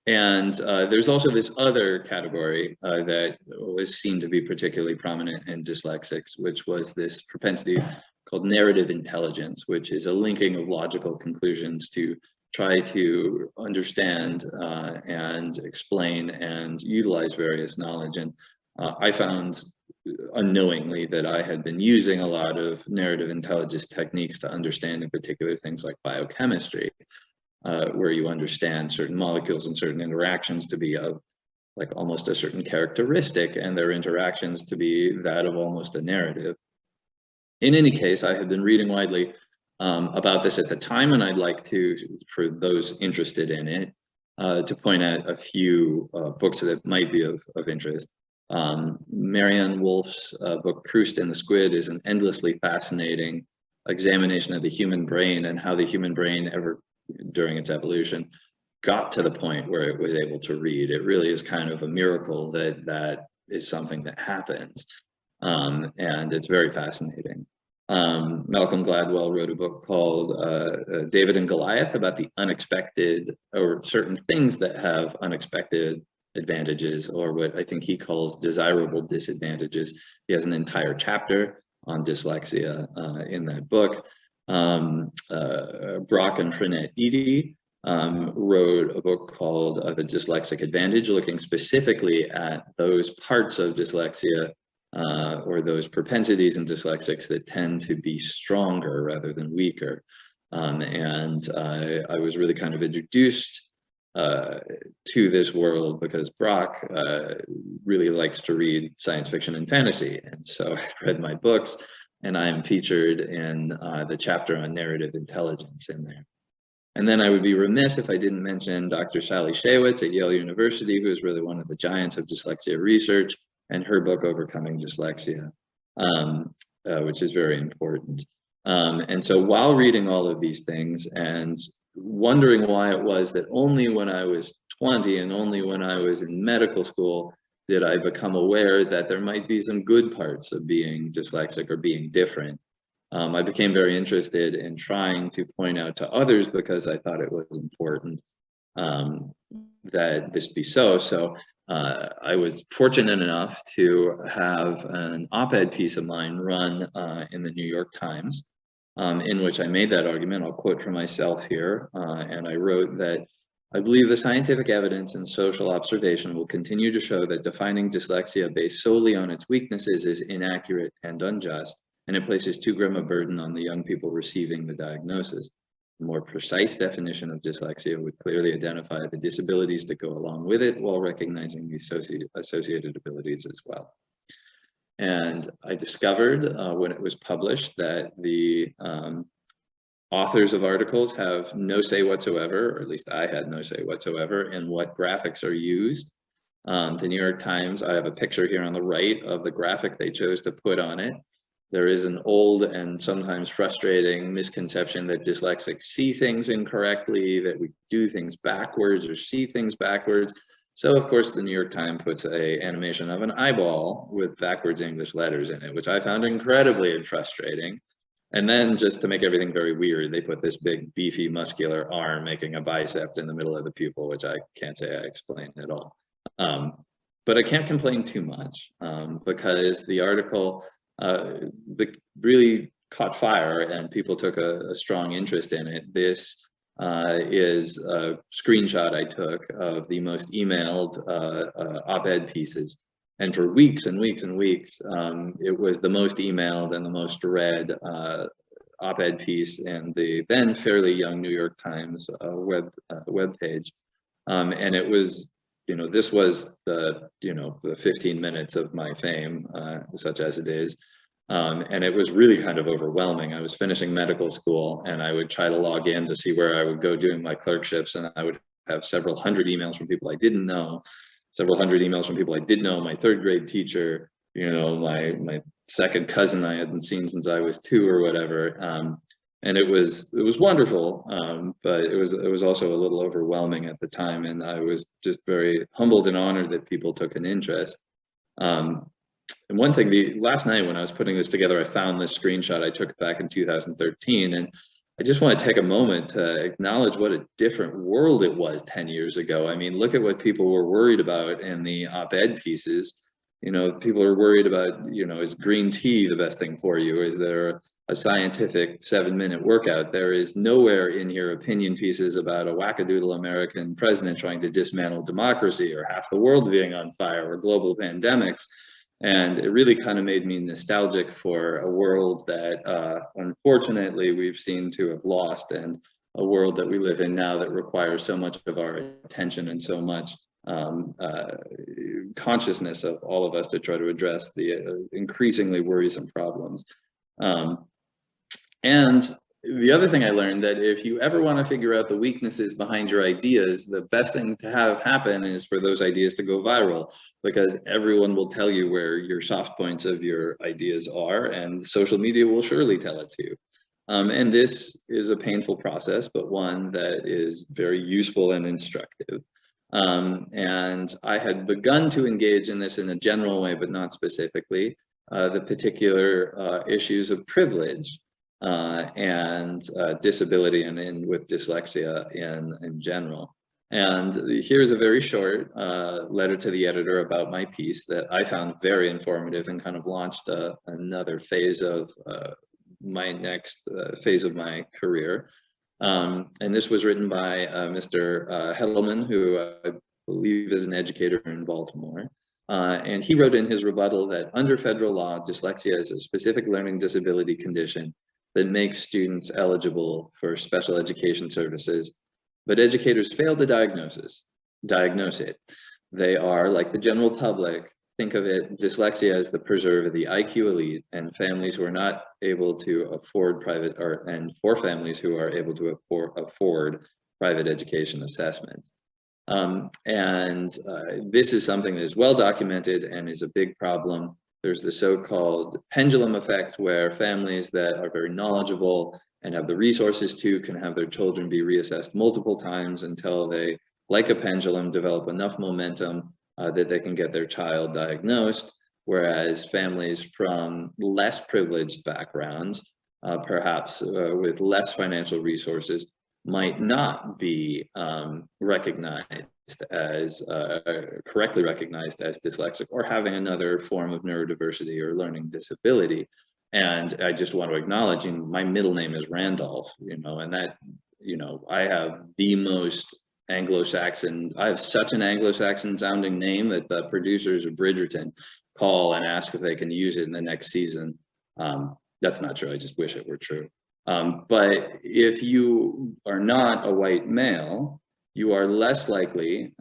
There's also this other category that was seen to be particularly prominent in dyslexics, which was this propensity called narrative intelligence, which is a linking of logical conclusions to try to understand and explain and utilize various knowledge. And I found unknowingly that I had been using a lot of narrative intelligence techniques to understand in particular things like biochemistry, where you understand certain molecules and certain interactions to be of like almost a certain characteristic, and their interactions to be that of almost a narrative. In any case, I had been reading widely about this at the time, and I'd like to, for those interested in it, to point out a few books that might be of interest. Marianne Wolf's book Proust and the Squid is an endlessly fascinating examination of the human brain and how the human brain during its evolution got to the point where it was able to read. It really is kind of a miracle that is something that happens, and it's very fascinating. Malcolm Gladwell wrote a book called David and Goliath, about the unexpected, or certain things that have unexpected advantages, or what I think he calls desirable disadvantages. He has an entire chapter on dyslexia in that book. Brock and Frenette Eady wrote a book called The Dyslexic Advantage, looking specifically at those parts of dyslexia or those propensities in dyslexics that tend to be stronger rather than weaker. I was really kind of introduced to this world because Brock really likes to read science fiction and fantasy. And so I read my books, and I'm featured in the chapter on narrative intelligence in there. And then I would be remiss if I didn't mention Dr. Sally Shaywitz at Yale University, who is really one of the giants of dyslexia research, and her book, Overcoming Dyslexia, which is very important. And so while reading all of these things and wondering why it was that only when I was 20 and only when I was in medical school did I become aware that there might be some good parts of being dyslexic or being different, I became very interested in trying to point out to others because I thought it was important that this be so. So I was fortunate enough to have an op-ed piece of mine run in the New York Times, in which I made that argument. I'll quote from myself here, and I wrote that I believe the scientific evidence and social observation will continue to show that defining dyslexia based solely on its weaknesses is inaccurate and unjust, and it places too grim a burden on the young people receiving the diagnosis. A more precise definition of dyslexia would clearly identify the disabilities that go along with it while recognizing the associated abilities as well. And I discovered when it was published that the authors of articles have no say whatsoever, or at least I had no say whatsoever, in what graphics are used. The New York Times, I have a picture here on the right of the graphic they chose to put on it. There is an old and sometimes frustrating misconception that dyslexics see things incorrectly, that we do things backwards or see things backwards. So of course the New York Times puts an animation of an eyeball with backwards English letters in it, which I found incredibly frustrating. And then just to make everything very weird, they put this big beefy muscular arm making a bicep in the middle of the pupil, which I can't say I explained at all. But I can't complain too much because the article really caught fire and people took a strong interest in it. This is a screenshot I took of the most emailed op-ed pieces. And for weeks and weeks and weeks, it was the most emailed and the most read op-ed piece in the then fairly young New York Times web page. And it was, this was the 15 minutes of my fame, such as it is. And it was really kind of overwhelming. I was finishing medical school and I would try to log in to see where I would go doing my clerkships, and I would have several hundred emails from people I didn't know, several hundred emails from people I did know, my third grade teacher, my second cousin I hadn't seen since I was 2 or whatever. And it was wonderful, but it was also a little overwhelming at the time, and I was just very humbled and honored that people took an interest. And one thing, last night when I was putting this together, I found this screenshot I took back in 2013, and I just want to take a moment to acknowledge what a different world it was 10 years ago. I mean, look at what people were worried about in the op-ed pieces. People are worried about, is green tea the best thing for you? Is there a scientific 7-minute workout? There is nowhere in here opinion pieces about a wackadoodle American president trying to dismantle democracy, or half the world being on fire, or global pandemics. And it really kind of made me nostalgic for a world that unfortunately we've seen to have lost, and a world that we live in now that requires so much of our attention and so much consciousness of all of us to try to address the increasingly worrisome problems. And the other thing I learned, that if you ever want to figure out the weaknesses behind your ideas, the best thing to have happen is for those ideas to go viral, because everyone will tell you where your soft points of your ideas are, and social media will surely tell it to you. And this is a painful process, but one that is very useful and instructive. And I had begun to engage in this in a general way, but not specifically, the particular issues of privilege and disability and with dyslexia in general. And here's a very short letter to the editor about my piece that I found very informative and kind of launched another phase of my next phase of my career. And this was written by Mr. Hedelman, who I believe is an educator in Baltimore. And he wrote in his rebuttal that under federal law, dyslexia is a specific learning disability condition that makes students eligible for special education services but educators fail to diagnose it. They are, like the general public, think of it, dyslexia as the preserve of the IQ elite, and families who are not able to afford private, and for families who are able to afford private education assessment. This is something that is well documented and is a big problem. There's the so-called pendulum effect, where families that are very knowledgeable and have the resources to can have their children be reassessed multiple times until they, like a pendulum, develop enough momentum that they can get their child diagnosed, whereas families from less privileged backgrounds, perhaps with less financial resources, might not be recognized as correctly recognized as dyslexic, or having another form of neurodiversity or learning disability. And I just want to acknowledge, my middle name is Randolph, and that, I have the most Anglo-Saxon, I have such an Anglo-Saxon sounding name that the producers of Bridgerton call and ask if they can use it in the next season. That's not true, I just wish it were true. But if you are not a white male, you are less likely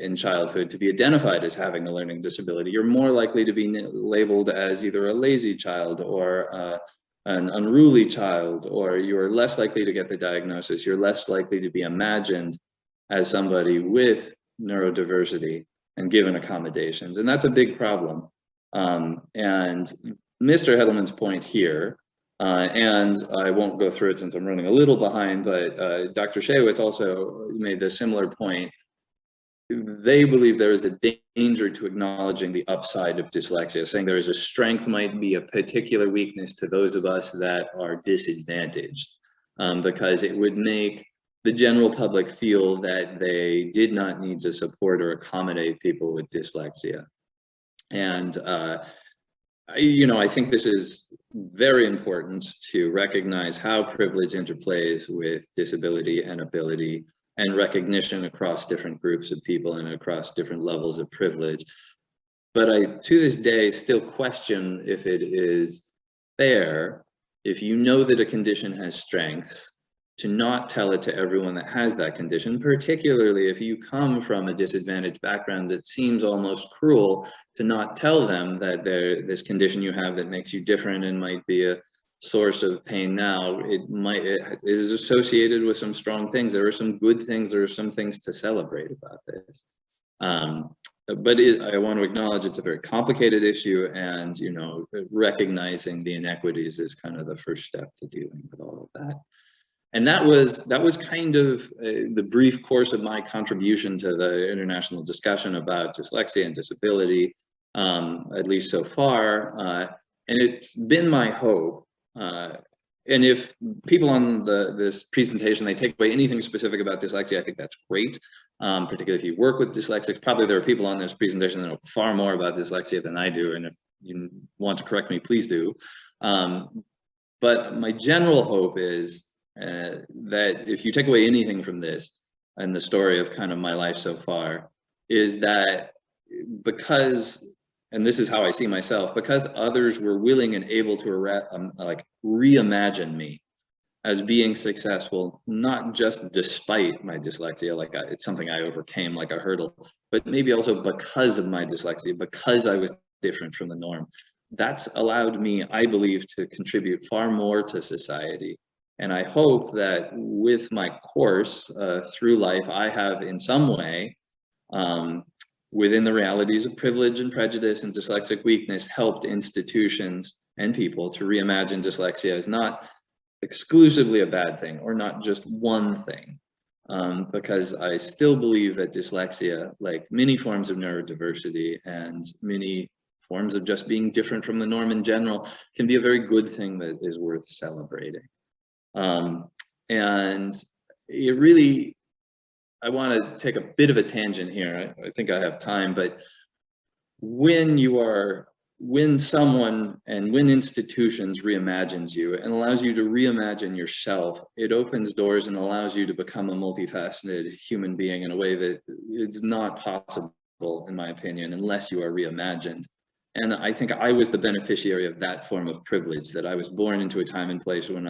in childhood to be identified as having a learning disability. You're more likely to be labeled as either a lazy child or an unruly child, or you're less likely to get the diagnosis. You're less likely to be imagined as somebody with neurodiversity and given accommodations. And that's a big problem. And Mr. Hedelman's point here, and I won't go through it since I'm running a little behind, but Dr. Shaywitz also made a similar point. They believe there is a danger to acknowledging the upside of dyslexia, saying there is a strength might be a particular weakness to those of us that are disadvantaged, because it would make the general public feel that they did not need to support or accommodate people with dyslexia. And I think this is very important to recognize how privilege interplays with disability and ability, and recognition across different groups of people and across different levels of privilege. But I, to this day, still question if it is fair, if you know that a condition has strengths, to not tell it to everyone that has that condition, particularly if you come from a disadvantaged background. It seems almost cruel to not tell them that this condition you have that makes you different and might be a source of pain now, it is associated with some strong things. There are some good things, there are some things to celebrate about this. But I want to acknowledge it's a very complicated issue, and recognizing the inequities is kind of the first step to dealing with all of that. And that was kind of the brief course of my contribution to the international discussion about dyslexia and disability, at least so far. And it's been my hope, and if people on this presentation, they take away anything specific about dyslexia, I think that's great, particularly if you work with dyslexics. Probably there are people on this presentation that know far more about dyslexia than I do, and if you want to correct me, please do. But my general hope is that if you take away anything from this and the story of kind of my life so far, is that because, and this is how I see myself, because others were willing and able to reimagine me as being successful, not just despite my dyslexia, it's something I overcame like a hurdle, but maybe also because of my dyslexia, because I was different from the norm. That's allowed me, I believe, to contribute far more to society. And I hope that with my course through life, I have in some way, within the realities of privilege and prejudice and dyslexic weakness, helped institutions and people to reimagine dyslexia as not exclusively a bad thing, or not just one thing. Because I still believe that dyslexia, like many forms of neurodiversity and many forms of just being different from the norm in general, can be a very good thing that is worth celebrating. And it really, I want to take a bit of a tangent here. I think I have time, but when someone and when institutions reimagines you and allows you to reimagine yourself, it opens doors and allows you to become a multifaceted human being in a way that it's not possible, in my opinion, unless you are reimagined. And I think I was the beneficiary of that form of privilege, that I was born into a time and place when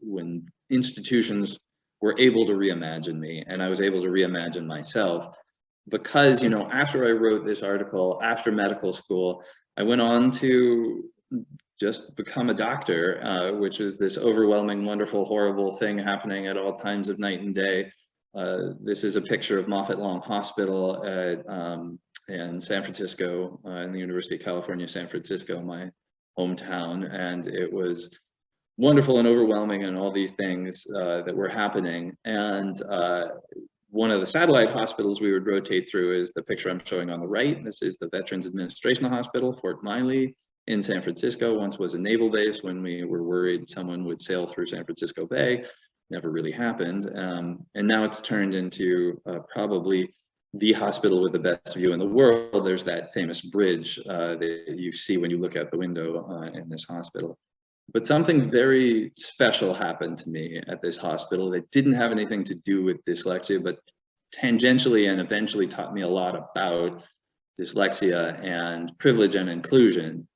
when institutions were able to reimagine me, and I was able to reimagine myself. Because, you know, after I wrote this article, after medical school, I went on to just become a doctor, which is this overwhelming, wonderful, horrible thing happening at all times of night and day. This is a picture of Moffitt Long Hospital in San Francisco, in the University of California, San Francisco, my hometown, and it was wonderful and overwhelming and all these things that were happening. And one of the satellite hospitals we would rotate through is the picture I'm showing on the right. This is the Veterans Administration Hospital, Fort Miley in San Francisco. Once was a naval base when we were worried someone would sail through San Francisco Bay. Never really happened. And now it's turned into probably the hospital with the best view in the world. There's that famous bridge that you see when you look out the window in this hospital. But something very special happened to me at this hospital that didn't have anything to do with dyslexia, but tangentially and eventually taught me a lot about dyslexia and privilege and inclusion.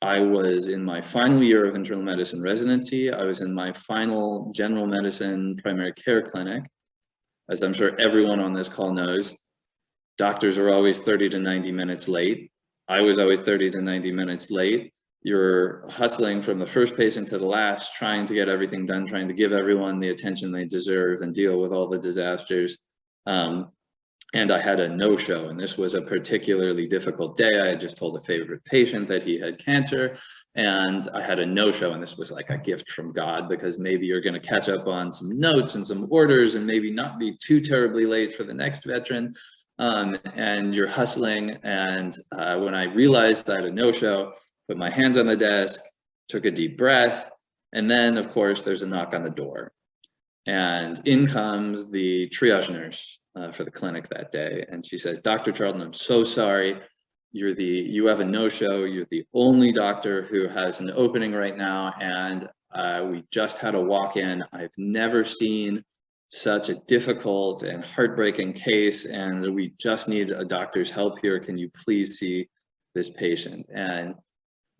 I was in my final year of internal medicine residency. I was in my final general medicine primary care clinic. As I'm sure everyone on this call knows, doctors are always 30 to 90 minutes late. I was always 30 to 90 minutes late. You're hustling from the first patient to the last, trying to get everything done, trying to give everyone the attention they deserve and deal with all the disasters. And I had a no-show, and this was a particularly difficult day. I had just told a favorite patient that he had cancer, and I had a no-show, and this was like a gift from God, because maybe you're going to catch up on some notes and some orders and maybe not be too terribly late for the next veteran. And you're hustling, and when I realized I had a no-show, put my hands on the desk, took a deep breath, and then, of course, there's a knock on the door. And in comes the triage nurse for the clinic that day. And she says, "Dr. Charlton, I'm so sorry. You have a no-show. You're the only doctor who has an opening right now. And we just had a walk-in. I've never seen such a difficult and heartbreaking case. And we just need a doctor's help here. Can you please see this patient?" And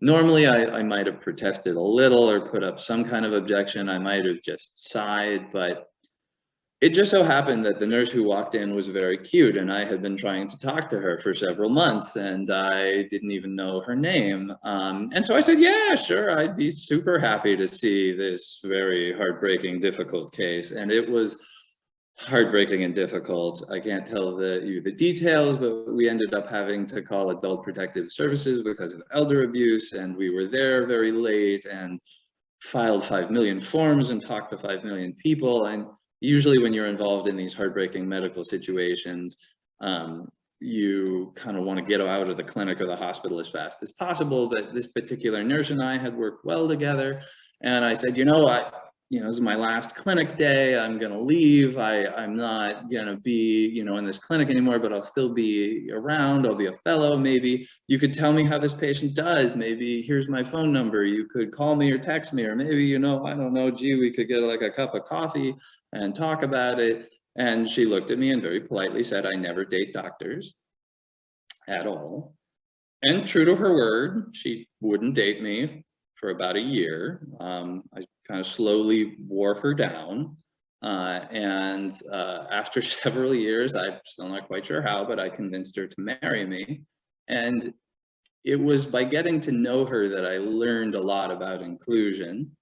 normally I might have protested a little or put up some kind of objection. I might have just sighed, but it just so happened that the nurse who walked in was very cute, and I had been trying to talk to her for several months, and I didn't even know her name. And so I said, "Yeah, sure, I'd be super happy to see this very heartbreaking, difficult case." And it was heartbreaking and difficult. I can't tell you the details, but we ended up having to call Adult Protective Services because of elder abuse, and we were there very late and filed 5 million forms and talked to 5 million people. And usually when you're involved in these heartbreaking medical situations, you kind of want to get out of the clinic or the hospital as fast as possible. But this particular nurse and I had worked well together. And I said, this is my last clinic day. I'm going to leave. I'm not going to be, in this clinic anymore, but I'll still be around. I'll be a fellow. Maybe you could tell me how this patient does. Maybe here's my phone number. You could call me or text me, or maybe, I don't know, gee, we could get like a cup of coffee and talk about it. And she looked at me and very politely said, "I never date doctors at all." And true to her word, she wouldn't date me for about a year. I kind of slowly wore her down. And after several years, I'm still not quite sure how, but I convinced her to marry me. And it was by getting to know her that I learned a lot about inclusion.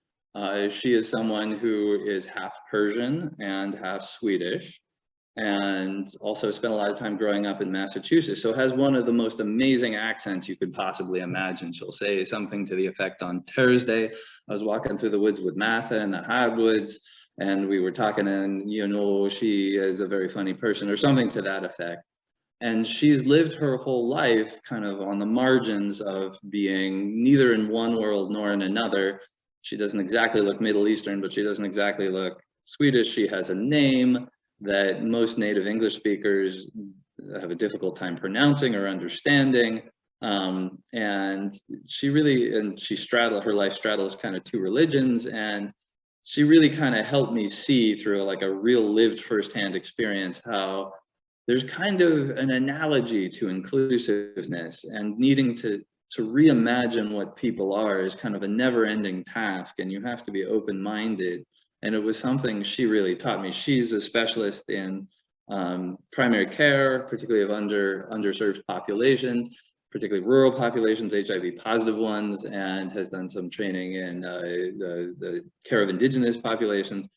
She is someone who is half Persian and half Swedish, and also spent a lot of time growing up in Massachusetts, so has one of the most amazing accents you could possibly imagine. She'll say something to the effect, "On Thursday, I was walking through the woods with Martha in the hardwoods, and we were talking, and she is a very funny person," or something to that effect. And she's lived her whole life kind of on the margins of being neither in one world nor in another. She doesn't exactly look Middle Eastern, but she doesn't exactly look Swedish. She has a name that most native English speakers have a difficult time pronouncing or understanding. And her life straddles kind of two religions. And she really kind of helped me see through like a real lived firsthand experience how there's kind of an analogy to inclusiveness, and needing to reimagine what people are is kind of a never-ending task, and you have to be open-minded And it was something she really taught me. She's a specialist in primary care, particularly of underserved populations, particularly rural populations, HIV positive ones, and has done some training in the care of indigenous populations.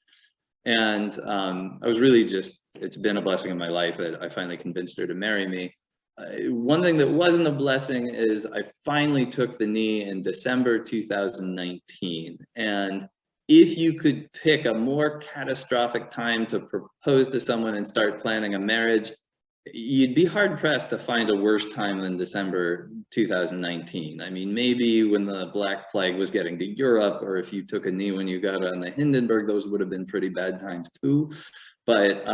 And I was really just, it's been a blessing in my life that I finally convinced her to marry me. One thing that wasn't a blessing is I finally took the knee in December 2019. And if you could pick a more catastrophic time to propose to someone and start planning a marriage, you'd be hard pressed to find a worse time than December 2019. I mean, maybe when the Black Plague was getting to Europe, or if you took a knee when you got on the Hindenburg, those would have been pretty bad times too. But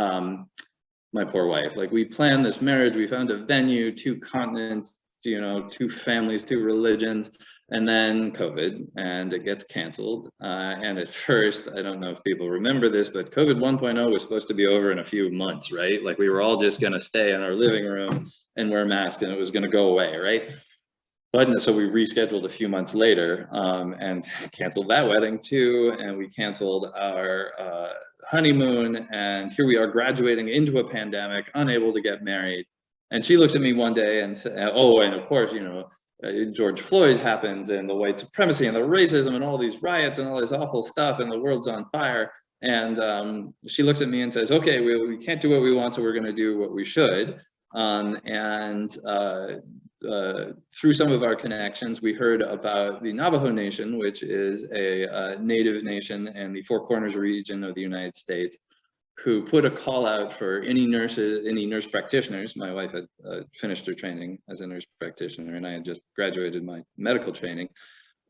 my poor wife, like, we planned this marriage, we found a venue, 2 continents, you know, 2 families, 2 religions, and then COVID, and it gets canceled. And at first, I don't know if people remember this, but COVID 1.0 was supposed to be over in a few months, right? Like, we were all just gonna stay in our living room and wear masks and it was gonna go away, right? But so we rescheduled a few months later and canceled that wedding too. And we canceled our honeymoon, and here we are graduating into a pandemic, unable to get married. And she looks at me one day and said, oh, and of course, you know, George Floyd happens, and the white supremacy and the racism and all these riots and all this awful stuff, and the world's on fire. And she looks at me and says, okay, we can't do what we want, so we're going to do what we should. Through some of our connections, we heard about the Navajo Nation, which is a native nation in the Four Corners region of the United States, who put a call out for any nurses, any nurse practitioners. My wife had finished her training as a nurse practitioner, and I had just graduated my medical training,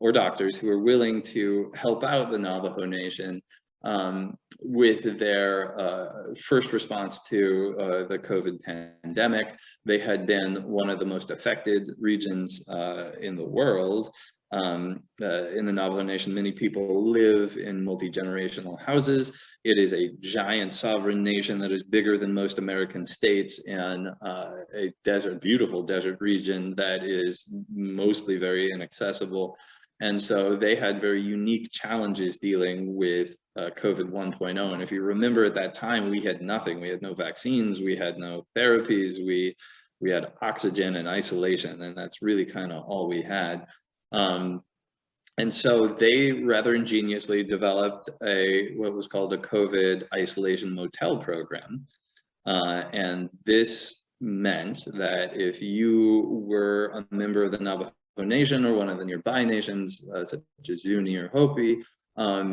or doctors who were willing to help out the Navajo Nation with their first response to the COVID pandemic. They had been one of the most affected regions in the world. In the Navajo Nation, many people live in multi-generational houses. It is a giant sovereign nation that is bigger than most American states, in a desert, beautiful desert region that is mostly very inaccessible. And so they had very unique challenges dealing with COVID 1.0. And if you remember, at that time, we had nothing. We had no vaccines, we had no therapies, we had oxygen and isolation, and that's really kind of all we had. And so they rather ingeniously developed what was called a COVID isolation motel program. And this meant that if you were a member of the Navajo Nation or one of the nearby nations, such as Zuni or Hopi,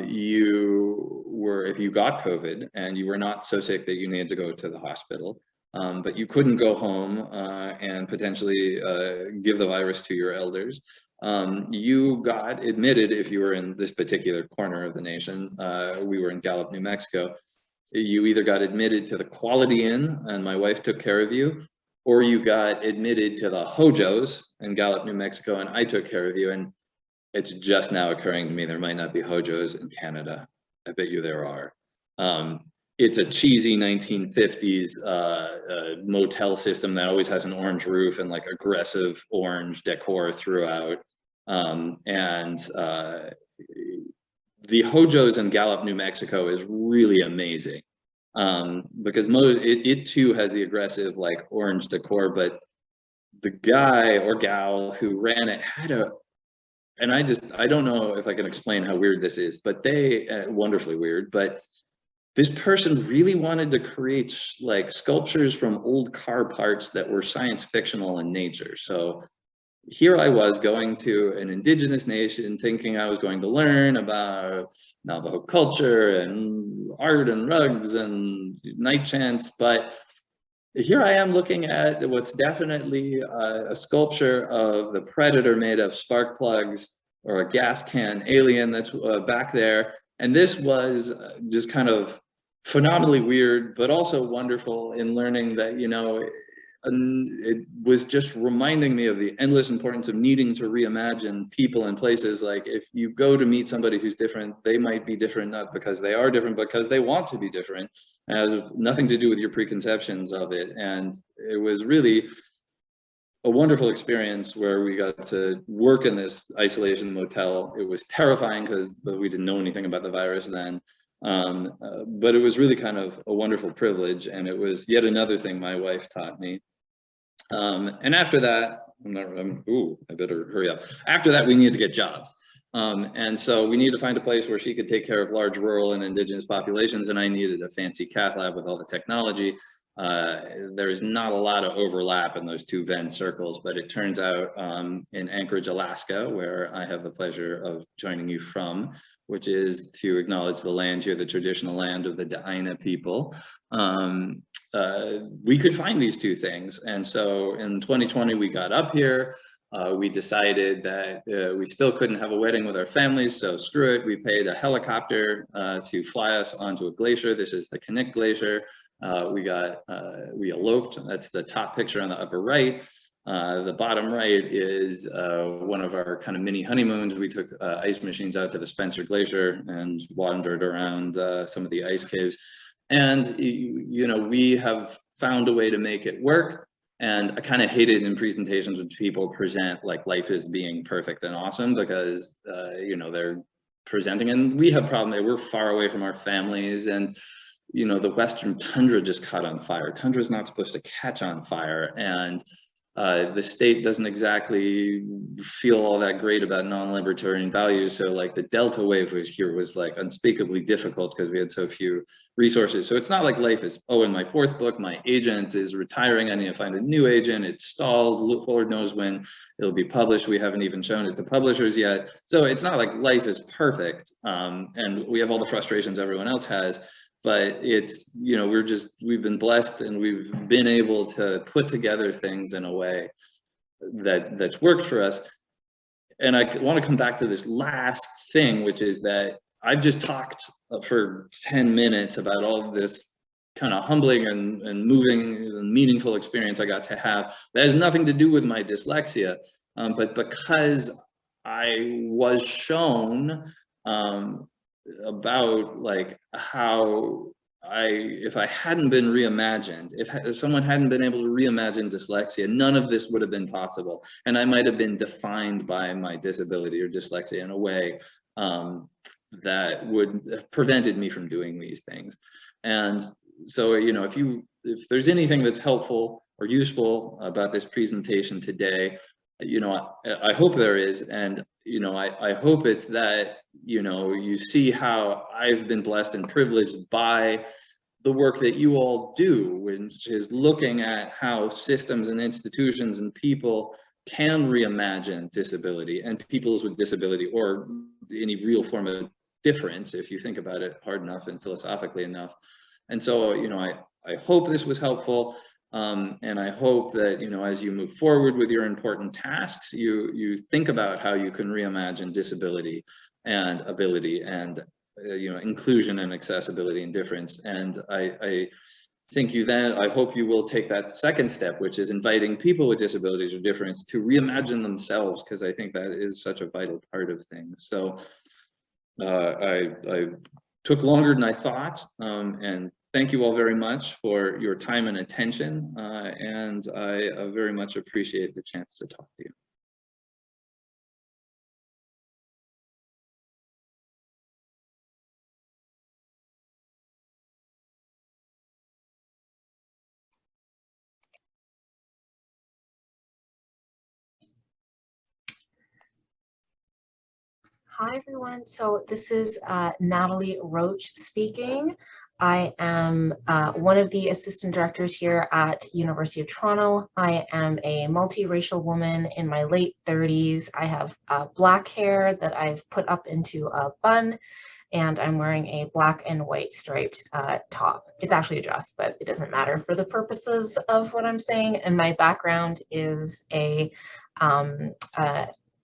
you were, if you got COVID and you were not so sick that you needed to go to the hospital, but you couldn't go home and potentially give the virus to your elders, you got admitted. If you were in this particular corner of the nation, we were in Gallup, New Mexico, you either got admitted to the Quality Inn, and my wife took care of you, or you got admitted to the Hojos in Gallup, New Mexico, and I took care of you. And it's just now occurring to me, there might not be Hojos in Canada. I bet you there are. It's a cheesy 1950s motel system that always has an orange roof and like aggressive orange decor throughout. The Hojos in Gallup, New Mexico is really amazing because it too has the aggressive like orange decor, but the guy or gal who ran it had and I don't know if I can explain how weird this is, but they, wonderfully weird, but this person really wanted to create like sculptures from old car parts that were science fictional in nature. So here I was going to an indigenous nation thinking I was going to learn about Navajo culture and art and rugs and night chants, but here I am looking at what's definitely a sculpture of the predator made of spark plugs or a gas can alien that's back there. And this was just kind of phenomenally weird, but also wonderful in learning that, you know, it was just reminding me of the endless importance of needing to reimagine people and places. Like if you go to meet somebody who's different, they might be different, not because they are different, because they want to be different. It has nothing to do with your preconceptions of it. And it was really a wonderful experience where we got to work in this isolation motel. It was terrifying because we didn't know anything about the virus then. But it was really kind of a wonderful privilege, and it was yet another thing my wife taught me. And after that, I better hurry up. After that, we needed to get jobs. And so we needed to find a place where she could take care of large rural and indigenous populations, and I needed a fancy cath lab with all the technology. There's not a lot of overlap in those two Venn circles, but it turns out in Anchorage, Alaska, where I have the pleasure of joining you from, which is to acknowledge the land here, the traditional land of the Daina people. We could find these two things. And so in 2020, we got up here. We decided that we still couldn't have a wedding with our families, so screw it. We paid a helicopter to fly us onto a glacier. This is the Knik Glacier. We eloped. That's the top picture on the upper right. The bottom right is one of our kind of mini honeymoons. We took ice machines out to the Spencer Glacier and wandered around some of the ice caves. And, you know, we have found a way to make it work. And I kind of hate it in presentations when people present like life is being perfect and awesome, because, you know, they're presenting, and we have problems. We're far away from our families, and, you know, the Western tundra just caught on fire. Tundra is not supposed to catch on fire. And the state doesn't exactly feel all that great about non-libertarian values. So like the Delta wave was like unspeakably difficult because we had so few resources. So it's not like life is, oh, in my fourth book, my agent is retiring. I need to find a new agent. It's stalled. Lord knows when it'll be published. We haven't even shown it to publishers yet. So it's not like life is perfect. And we have all the frustrations everyone else has. But it's, you know, we've been blessed, and we've been able to put together things in a way that's worked for us. And I want to come back to this last thing, which is that I've just talked for 10 minutes about all of this kind of humbling and moving and meaningful experience I got to have. That has nothing to do with my dyslexia, but because I was shown about like how if I hadn't been reimagined, if someone hadn't been able to reimagine dyslexia, none of this would have been possible. And I might have been defined by my disability or dyslexia in a way that would have prevented me from doing these things. And so, you know, if there's anything that's helpful or useful about this presentation today, you know, I hope there is. And, you know, I hope it's that, you know, you see how I've been blessed and privileged by the work that you all do, which is looking at how systems and institutions and people can reimagine disability and peoples with disability, or any real form of difference, if you think about it hard enough and philosophically enough. And so, you know, I hope this was helpful. And I hope that, you know, as you move forward with your important tasks, you think about how you can reimagine disability and ability and, you know, inclusion and accessibility and difference. And I hope you will take that second step, which is inviting people with disabilities or difference to reimagine themselves, because I think that is such a vital part of things. So I took longer than I thought, and thank you all very much for your time and attention, and I very much appreciate the chance to talk to you. Hi, everyone. So this is Natalie Roach speaking. I am one of the assistant directors here at University of Toronto. I am a multiracial woman in my late 30s. I have black hair that I've put up into a bun, and I'm wearing a black and white striped top. It's actually a dress, but it doesn't matter for the purposes of what I'm saying. And my background is a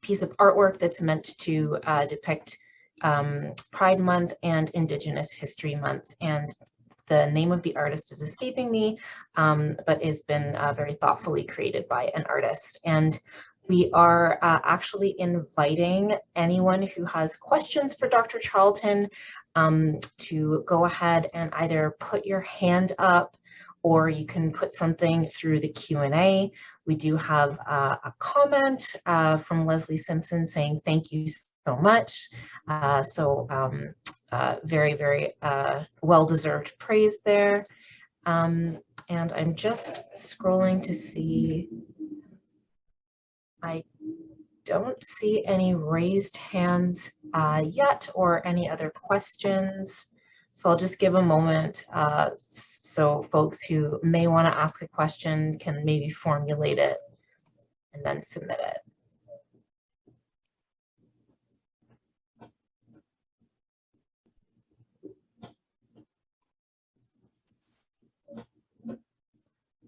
piece of artwork that's meant to depict Pride Month and Indigenous History Month. And the name of the artist is escaping me, but has been very thoughtfully created by an artist. And we are actually inviting anyone who has questions for Dr. Charlton to go ahead and either put your hand up, or you can put something through the Q&A. We do have a comment from Leslie Simpson saying thank you so much. So very, very well-deserved praise there. And I'm just scrolling to see, I don't see any raised hands yet or any other questions. So I'll just give a moment so folks who may want to ask a question can maybe formulate it and then submit it.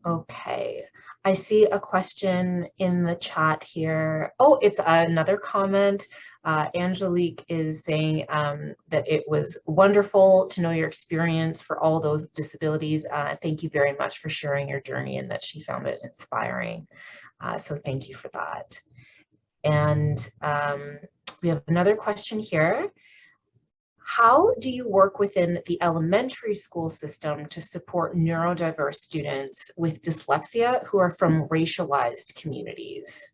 Okay, I see a question in the chat here. Oh, it's another comment. Angelique is saying that it was wonderful to know your experience for all those disabilities. Thank you very much for sharing your journey and that she found it inspiring. So thank you for that. And we have another question here. How do you work within the elementary school system to support neurodiverse students with dyslexia who are from racialized communities?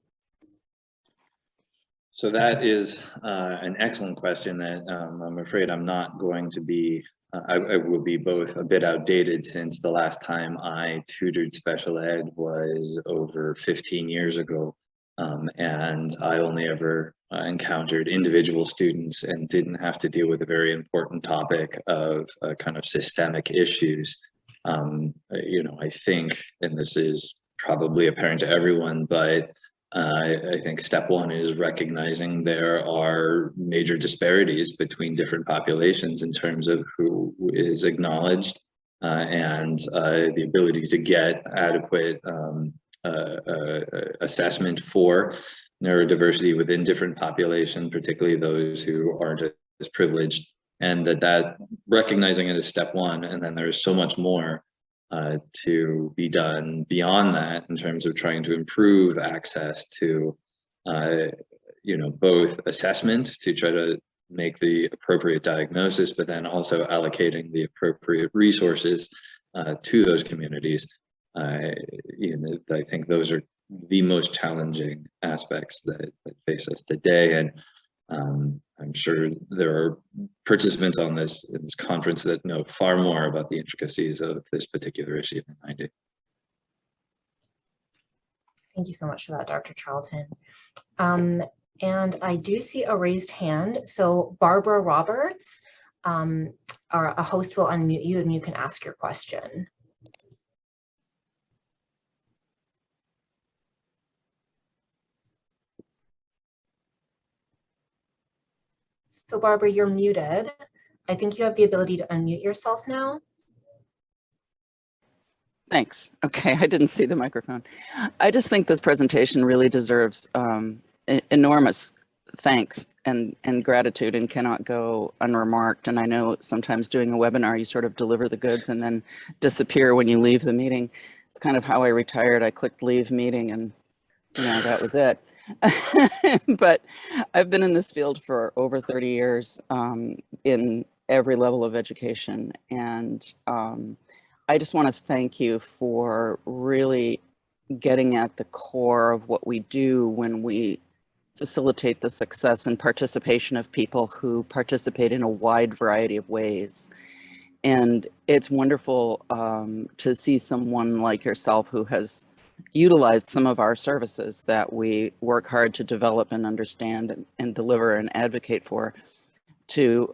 So that is an excellent question that I'm afraid I'm not going to be, I will be both a bit outdated since the last time I tutored special ed was over 15 years ago. And I only ever encountered individual students and didn't have to deal with a very important topic of kind of systemic issues. You know, I think, and this is probably apparent to everyone, but I think step one is recognizing there are major disparities between different populations in terms of who is acknowledged and the ability to get adequate assessment for neurodiversity within different populations, particularly those who aren't as privileged, and that recognizing it is step one, and then there's so much more to be done beyond that in terms of trying to improve access to you know, both assessment to try to make the appropriate diagnosis, but then also allocating the appropriate resources to those communities. You know, I think those are the most challenging aspects that face us today, and I'm sure there are participants on this conference that know far more about the intricacies of this particular issue than I do. Thank you so much for that, Dr. Charlton. And I do see a raised hand. So Barbara Roberts, a host will unmute you and you can ask your question. So Barbara, you're muted. I think you have the ability to unmute yourself now. Thanks. Okay, I didn't see the microphone. I just think this presentation really deserves enormous thanks and gratitude and cannot go unremarked. And I know sometimes doing a webinar, you sort of deliver the goods and then disappear when you leave the meeting. It's kind of how I retired. I clicked leave meeting and, you know, that was it. But I've been in this field for over 30 years in every level of education. And I just want to thank you for really getting at the core of what we do when we facilitate the success and participation of people who participate in a wide variety of ways. And it's wonderful to see someone like yourself who has utilized some of our services that we work hard to develop and understand and deliver and advocate for, to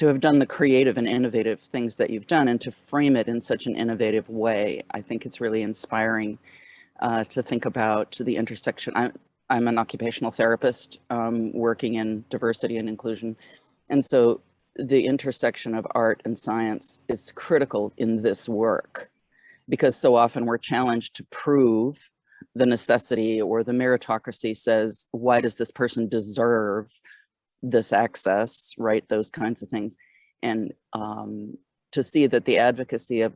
have done the creative and innovative things that you've done and to frame it in such an innovative way. I think it's really inspiring to think about the intersection. I'm an occupational therapist working in diversity and inclusion. And so the intersection of art and science is critical in this work, because so often we're challenged to prove the necessity, or the meritocracy says, why does this person deserve this access, right? Those kinds of things. And to see that the advocacy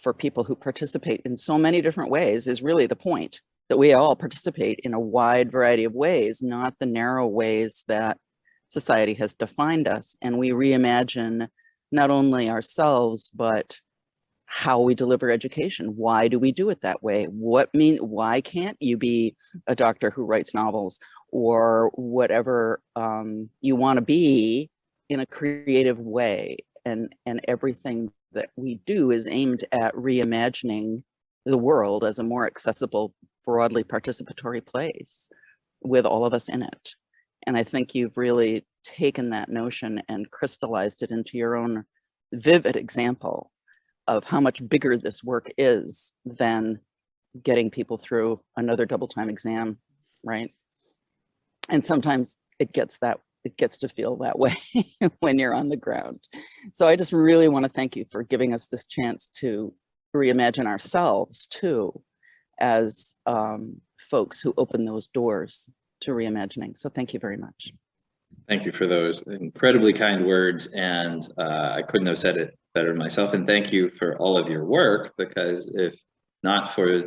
for people who participate in so many different ways is really the point, that we all participate in a wide variety of ways, not the narrow ways that society has defined us. And we reimagine not only ourselves, but how we deliver education. Why do we do it that way? Why can't you be a doctor who writes novels or whatever you want to be in a creative way, and everything that we do is aimed at reimagining the world as a more accessible, broadly participatory place with all of us in it. And I think you've really taken that notion and crystallized it into your own vivid example of how much bigger this work is than getting people through another double time exam, right? And sometimes it gets to feel that way when you're on the ground. So I just really want to thank you for giving us this chance to reimagine ourselves too, as folks who open those doors to reimagining. So thank you very much. Thank you for those incredibly kind words, and I couldn't have said it better myself. And thank you for all of your work, because if not for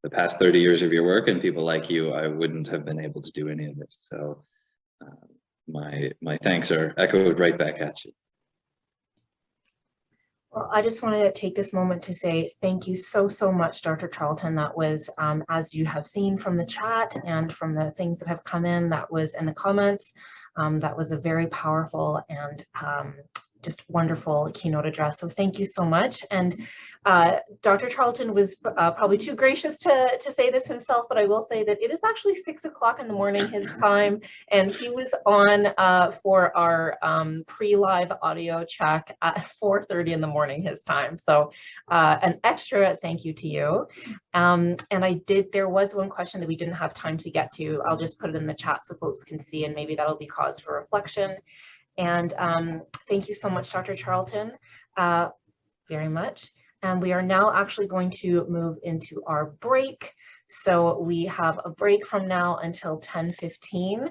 the past 30 years of your work and people like you, I wouldn't have been able to do any of this. So my thanks are echoed right back at you. Well, I just wanted to take this moment to say thank you so much, Dr. Charlton. That was, as you have seen from the chat and from the things that have come in, that was in the comments, that was a very powerful and just wonderful keynote address. So thank you so much. And Dr. Charlton was probably too gracious to say this himself, but I will say that it is actually 6 o'clock in the morning his time, and he was on for our pre-live audio check at 4:30 in the morning his time. So an extra thank you to you. And there was one question that we didn't have time to get to. I'll just put it in the chat so folks can see, and maybe that'll be cause for reflection. And thank you so much, Dr. Charlton, very much. And we are now actually going to move into our break. So we have a break from now until 10:15.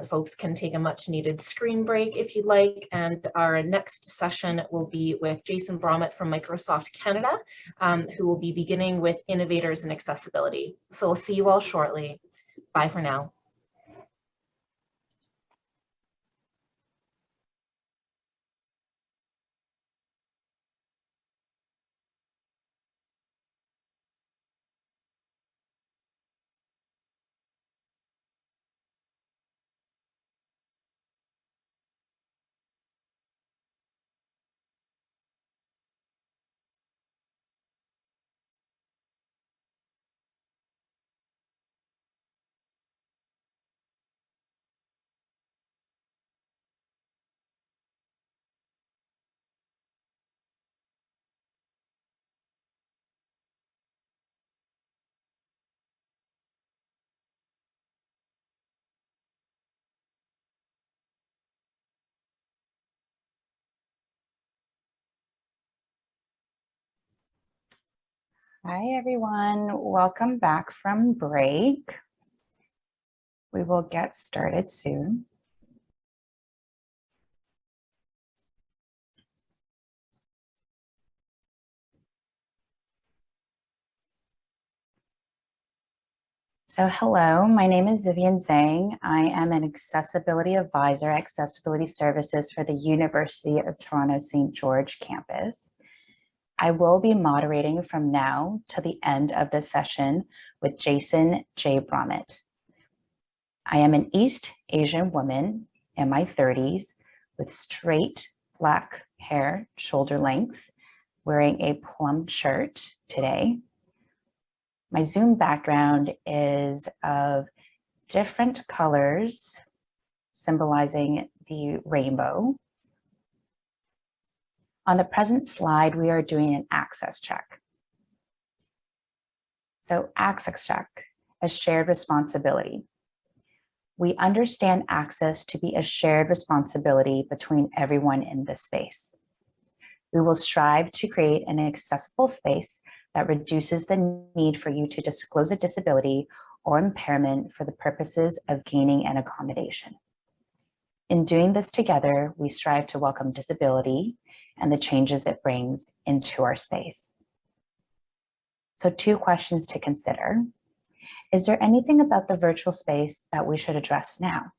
Folks can take a much needed screen break if you'd like. And our next session will be with Jason Bromett from Microsoft Canada, who will be beginning with innovators in accessibility. So we'll see you all shortly. Bye for now. Hi, everyone. Welcome back from break. We will get started soon. So hello, my name is Vivian Zhang. I am an accessibility advisor at Accessibility Services for the University of Toronto St. George campus. I will be moderating from now to the end of the session with Jason J. Bromett. I am an East Asian woman in my 30s with straight black hair, shoulder length, wearing a plum shirt today. My Zoom background is of different colors symbolizing the rainbow. On the present slide, we are doing an access check. So access check, a shared responsibility. We understand access to be a shared responsibility between everyone in this space. We will strive to create an accessible space that reduces the need for you to disclose a disability or impairment for the purposes of gaining an accommodation. In doing this together, we strive to welcome disability and the changes it brings into our space. So 2 questions to consider. Is there anything about the virtual space that we should address now?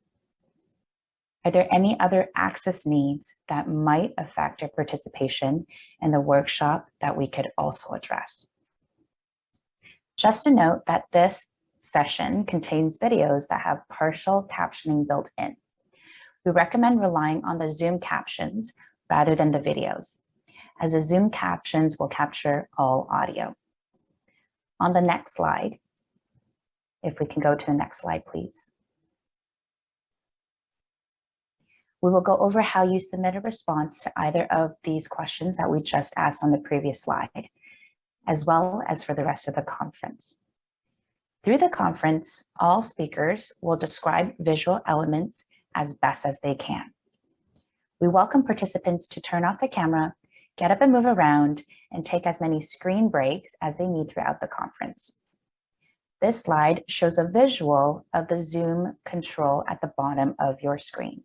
Are there any other access needs that might affect your participation in the workshop that we could also address? Just a note that this session contains videos that have partial captioning built in. We recommend relying on the Zoom captions rather than the videos, as the Zoom captions will capture all audio. On the next slide, if we can go to the next slide, please. We will go over how you submit a response to either of these questions that we just asked on the previous slide, as well as for the rest of the conference. Through the conference, all speakers will describe visual elements as best as they can. We welcome participants to turn off the camera, get up and move around, and take as many screen breaks as they need throughout the conference. This slide shows a visual of the Zoom control at the bottom of your screen.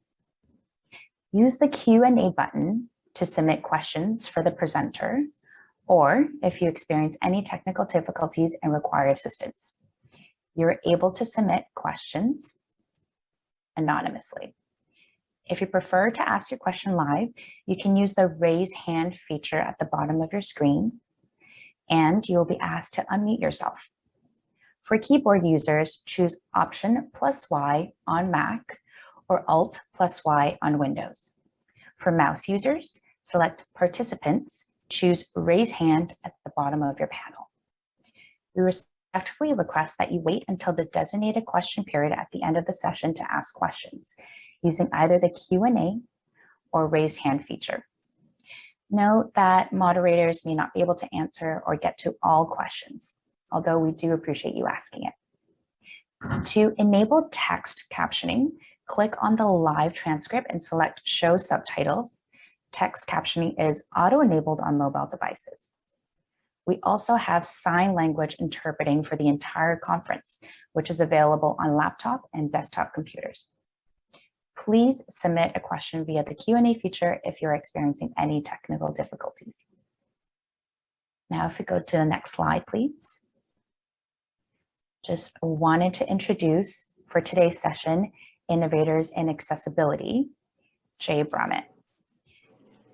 Use the Q&A button to submit questions for the presenter, or if you experience any technical difficulties and require assistance. You're able to submit questions anonymously. If you prefer to ask your question live, you can use the raise hand feature at the bottom of your screen, and you will be asked to unmute yourself. For keyboard users, choose Option plus Y on Mac or Alt plus Y on Windows. For mouse users, select Participants, choose Raise Hand at the bottom of your panel. We respectfully request that you wait until the designated question period at the end of the session to ask questions, using either the Q&A or Raise Hand feature. Note that moderators may not be able to answer or get to all questions, although we do appreciate you asking it. To enable text captioning, click on the live transcript and select Show Subtitles. Text captioning is auto-enabled on mobile devices. We also have sign language interpreting for the entire conference, which is available on laptop and desktop computers. Please submit a question via the Q&A feature if you're experiencing any technical difficulties. Now, if we go to the next slide, please. Just wanted to introduce for today's session, Innovators in Accessibility, Jay Brummett.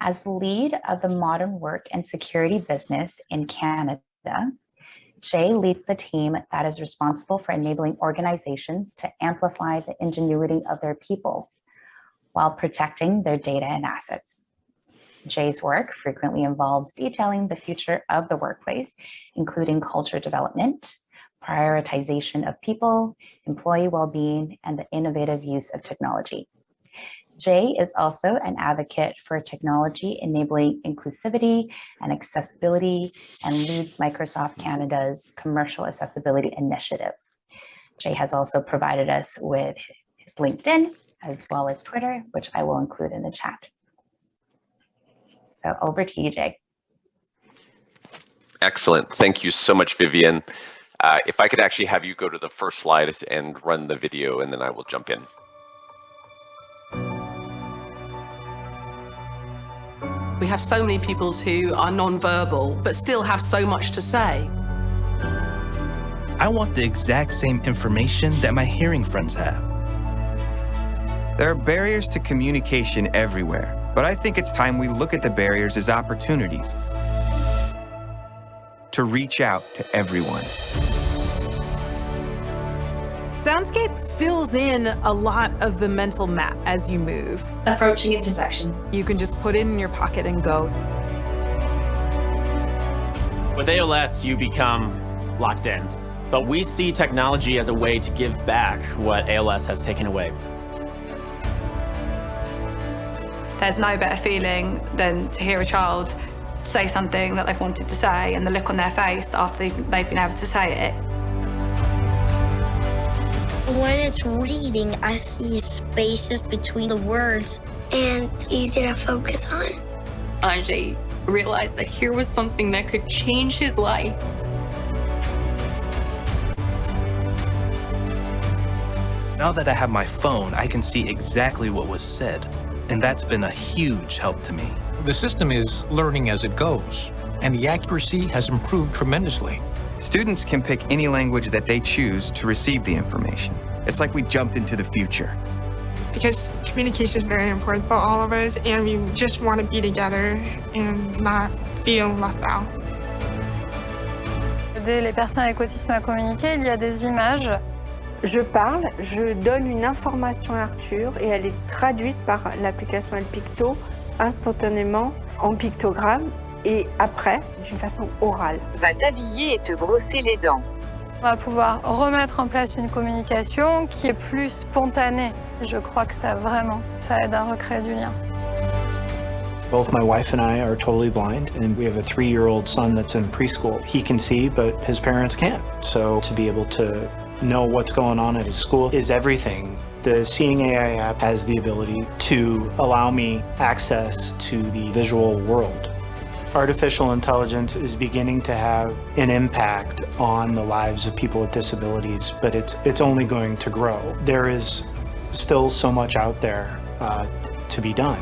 As lead of the modern work and security business in Canada, Jay leads the team that is responsible for enabling organizations to amplify the ingenuity of their people while protecting their data and assets. Jay's work frequently involves detailing the future of the workplace, including culture development, prioritization of people, employee well-being, and the innovative use of technology. Jay is also an advocate for technology enabling inclusivity and accessibility and leads Microsoft Canada's Commercial Accessibility Initiative. Jay has also provided us with his LinkedIn as well as Twitter, which I will include in the chat. So over to you, Jay. Excellent. Thank you so much, Vivian. If I could actually have you go to the first slide and run the video, and then I will jump in. We have so many pupils who are non-verbal, but still have so much to say. I want the exact same information that my hearing friends have. There are barriers to communication everywhere, but I think it's time we look at the barriers as opportunities to reach out to everyone. Soundscape fills in a lot of the mental map as you move. Approaching intersection. You can just put it in your pocket and go. With ALS, you become locked in. But we see technology as a way to give back what ALS has taken away. There's no better feeling than to hear a child say something that they've wanted to say and the look on their face after they've been able to say it. When it's reading, I see spaces between the words, and it's easy to focus on. Anjay realized that here was something that could change his life. Now that I have my phone, I can see exactly what was said, and that's been a huge help to me. The system is learning as it goes, and the accuracy has improved tremendously. Students can pick any language that they choose to receive the information. It's like we jumped into the future. Because communication is very important for all of us, and we just want to be together and not feel left out. Aider les personnes avec autisme à communiquer, il y a des images Je parle, je donne une information à Arthur et elle est traduite par l'application El Picto instantanément en pictogramme et après d'une façon orale. Va t'habiller et te brosser les dents. On va pouvoir remettre en place une communication qui est plus spontanée. Je crois que ça aide à recréer du lien. Both my wife and I are totally blind, and we have a 3-year-old son that's in preschool. He can see, but his parents can't. So to be able to know what's going on at his school is everything. The Seeing AI app has the ability to allow me access to the visual world. Artificial intelligence is beginning to have an impact on the lives of people with disabilities, but it's only going to grow. There is still so much out there to be done.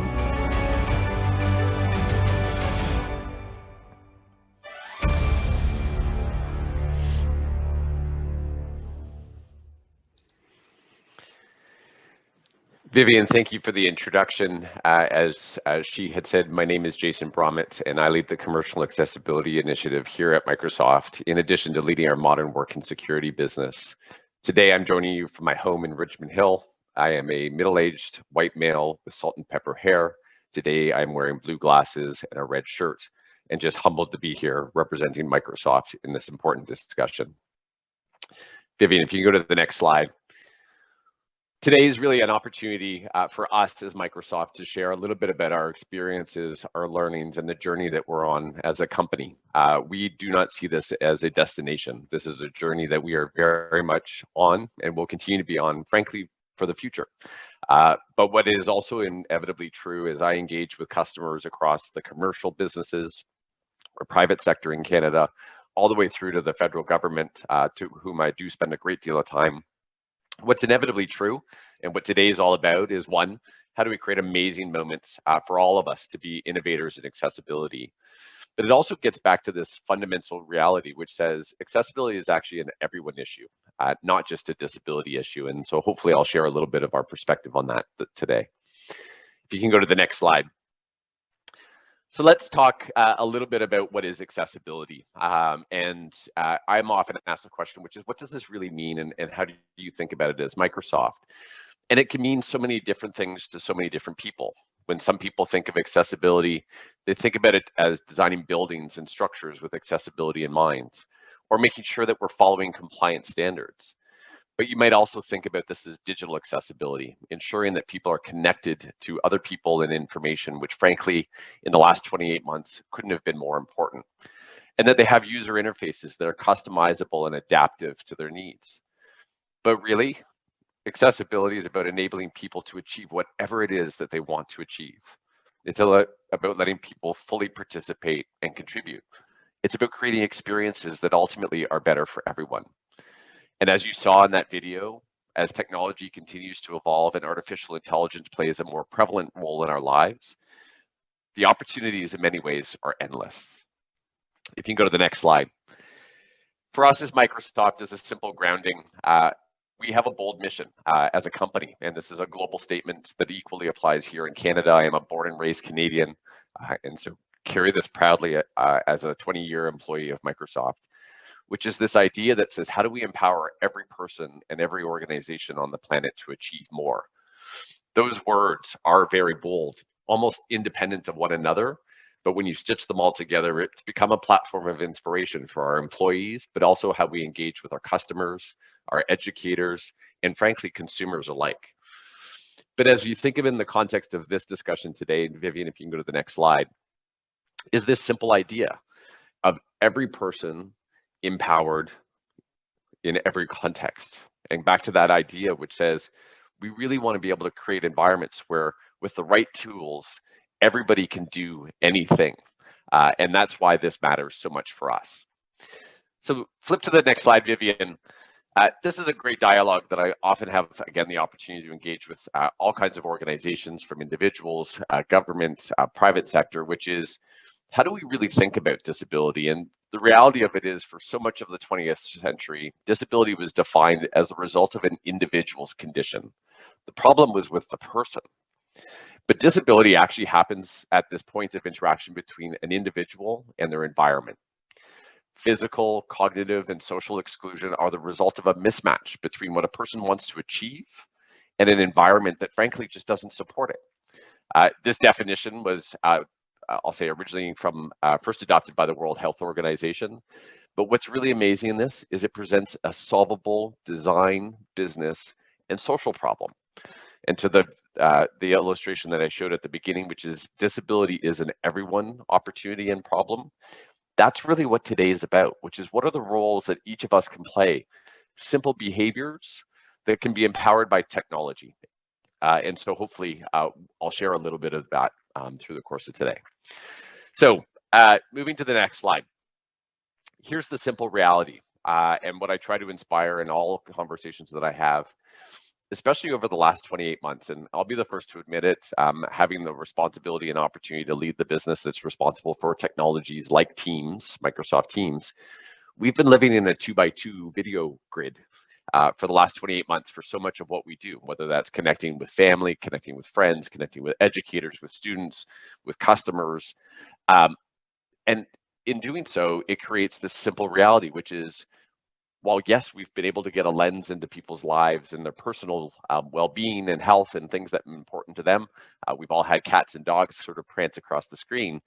Vivian, thank you for the introduction. As she had said, my name is Jason Bromett, and I lead the Commercial Accessibility Initiative here at Microsoft, in addition to leading our modern work and security business. Today, I'm joining you from my home in Richmond Hill. I am a middle-aged white male with salt and pepper hair. Today, I'm wearing blue glasses and a red shirt, and just humbled to be here representing Microsoft in this important discussion. Vivian, if you can go to the next slide. Today is really an opportunity for us as Microsoft to share a little bit about our experiences, our learnings, and the journey that we're on as a company. We do not see this as a destination. This is a journey that we are very much on and will continue to be on, frankly, for the future. But what is also inevitably true is I engage with customers across the commercial businesses or private sector in Canada, all the way through to the federal government, to whom I do spend a great deal of time. What's inevitably true, and what today is all about, is one, how do we create amazing moments for all of us to be innovators in accessibility? But it also gets back to this fundamental reality, which says accessibility is actually an everyone issue, not just a disability issue. And so hopefully I'll share a little bit of our perspective on that today. If you can go to the next slide. So let's talk a little bit about what is accessibility. I'm often asked the question, which is, what does this really mean, and how do you think about it as Microsoft? And it can mean so many different things to so many different people. When some people think of accessibility, they think about it as designing buildings and structures with accessibility in mind, or making sure that we're following compliance standards. But you might also think about this as digital accessibility, ensuring that people are connected to other people and information, which frankly, in the last 28 months, couldn't have been more important. And that they have user interfaces that are customizable and adaptive to their needs. But really, accessibility is about enabling people to achieve whatever it is that they want to achieve. It's about letting people fully participate and contribute. It's about creating experiences that ultimately are better for everyone. And as you saw in that video, as technology continues to evolve and artificial intelligence plays a more prevalent role in our lives, the opportunities in many ways are endless. If you can go to the next slide. For us as Microsoft, as a simple grounding, we have a bold mission as a company, and this is a global statement that equally applies here in Canada. I am a born and raised Canadian, and so carry this proudly as a 20-year employee of Microsoft, which is this idea that says, how do we empower every person and every organization on the planet to achieve more? Those words are very bold, almost independent of one another, but when you stitch them all together, it's become a platform of inspiration for our employees, but also how we engage with our customers, our educators, and frankly, consumers alike. But as you think of it in the context of this discussion today, and Vivian, if you can go to the next slide, is this simple idea of every person empowered in every context. And back to that idea, which says we really want to be able to create environments where with the right tools, everybody can do anything. And that's why this matters so much for us. So flip to the next slide, Vivian. This is a great dialogue that I often have, again, the opportunity to engage with all kinds of organizations, from individuals, governments, private sector, which is, how do we really think about disability? And the reality of it is, for so much of the 20th century, disability was defined as a result of an individual's condition. The problem was with the person. But disability actually happens at this point of interaction between an individual and their environment. physical, cognitive, and social exclusion are the result of a mismatch between what a person wants to achieve and an environment that frankly just doesn't support it. This definition was, I'll say, originally from first adopted by the World Health Organization. But what's really amazing in this is it presents a solvable design, business, and social problem. And to the illustration that I showed at the beginning, which is disability is an everyone opportunity and problem, that's really what today is about, which is what are the roles that each of us can play, simple behaviors that can be empowered by technology. And so hopefully I'll share a little bit of that through the course of today. So moving to the next slide. Here's the simple reality and what I try to inspire in all conversations that I have, especially over the last 28 months. And I'll be the first to admit it, having the responsibility and opportunity to lead the business that's responsible for technologies like Teams, Microsoft Teams. We've been living in a 2x2 video grid for the last 28 months for so much of what we do, whether that's connecting with family, connecting with friends, connecting with educators, with students, with customers. And in doing so, it creates this simple reality, which is, while yes, we've been able to get a lens into people's lives and their personal well-being and health and things that are important to them, we've all had cats and dogs sort of prance across the screen,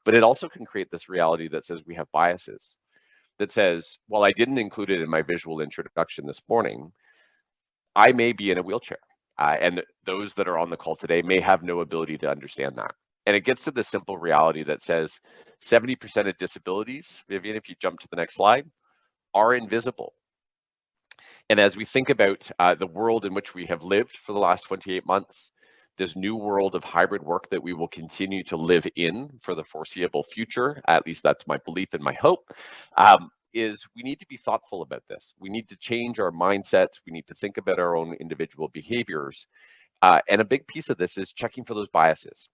but it also can create this reality that says we have biases, that says, well, I didn't include it in my visual introduction this morning, I may be in a wheelchair, and those that are on the call today may have no ability to understand that. And it gets to the simple reality that says 70% of disabilities, Vivian, if you jump to the next slide, are invisible. And as we think about the world in which we have lived for the last 28 months, this new world of hybrid work that we will continue to live in for the foreseeable future, at least that's my belief and my hope, is we need to be thoughtful about this. We need to change our mindsets. We need to think about our own individual behaviors. And a big piece of this is checking for those biases.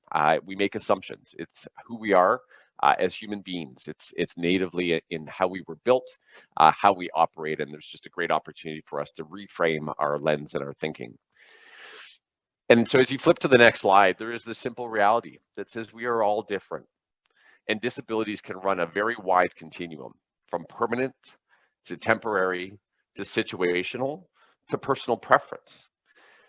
We make assumptions. It's who we are as human beings. It's natively in how we were built, how we operate, and there's just a great opportunity for us to reframe our lens and our thinking. And so as you flip to the next slide, there is this simple reality that says we are all different. And disabilities can run a very wide continuum, from permanent to temporary to situational to personal preference.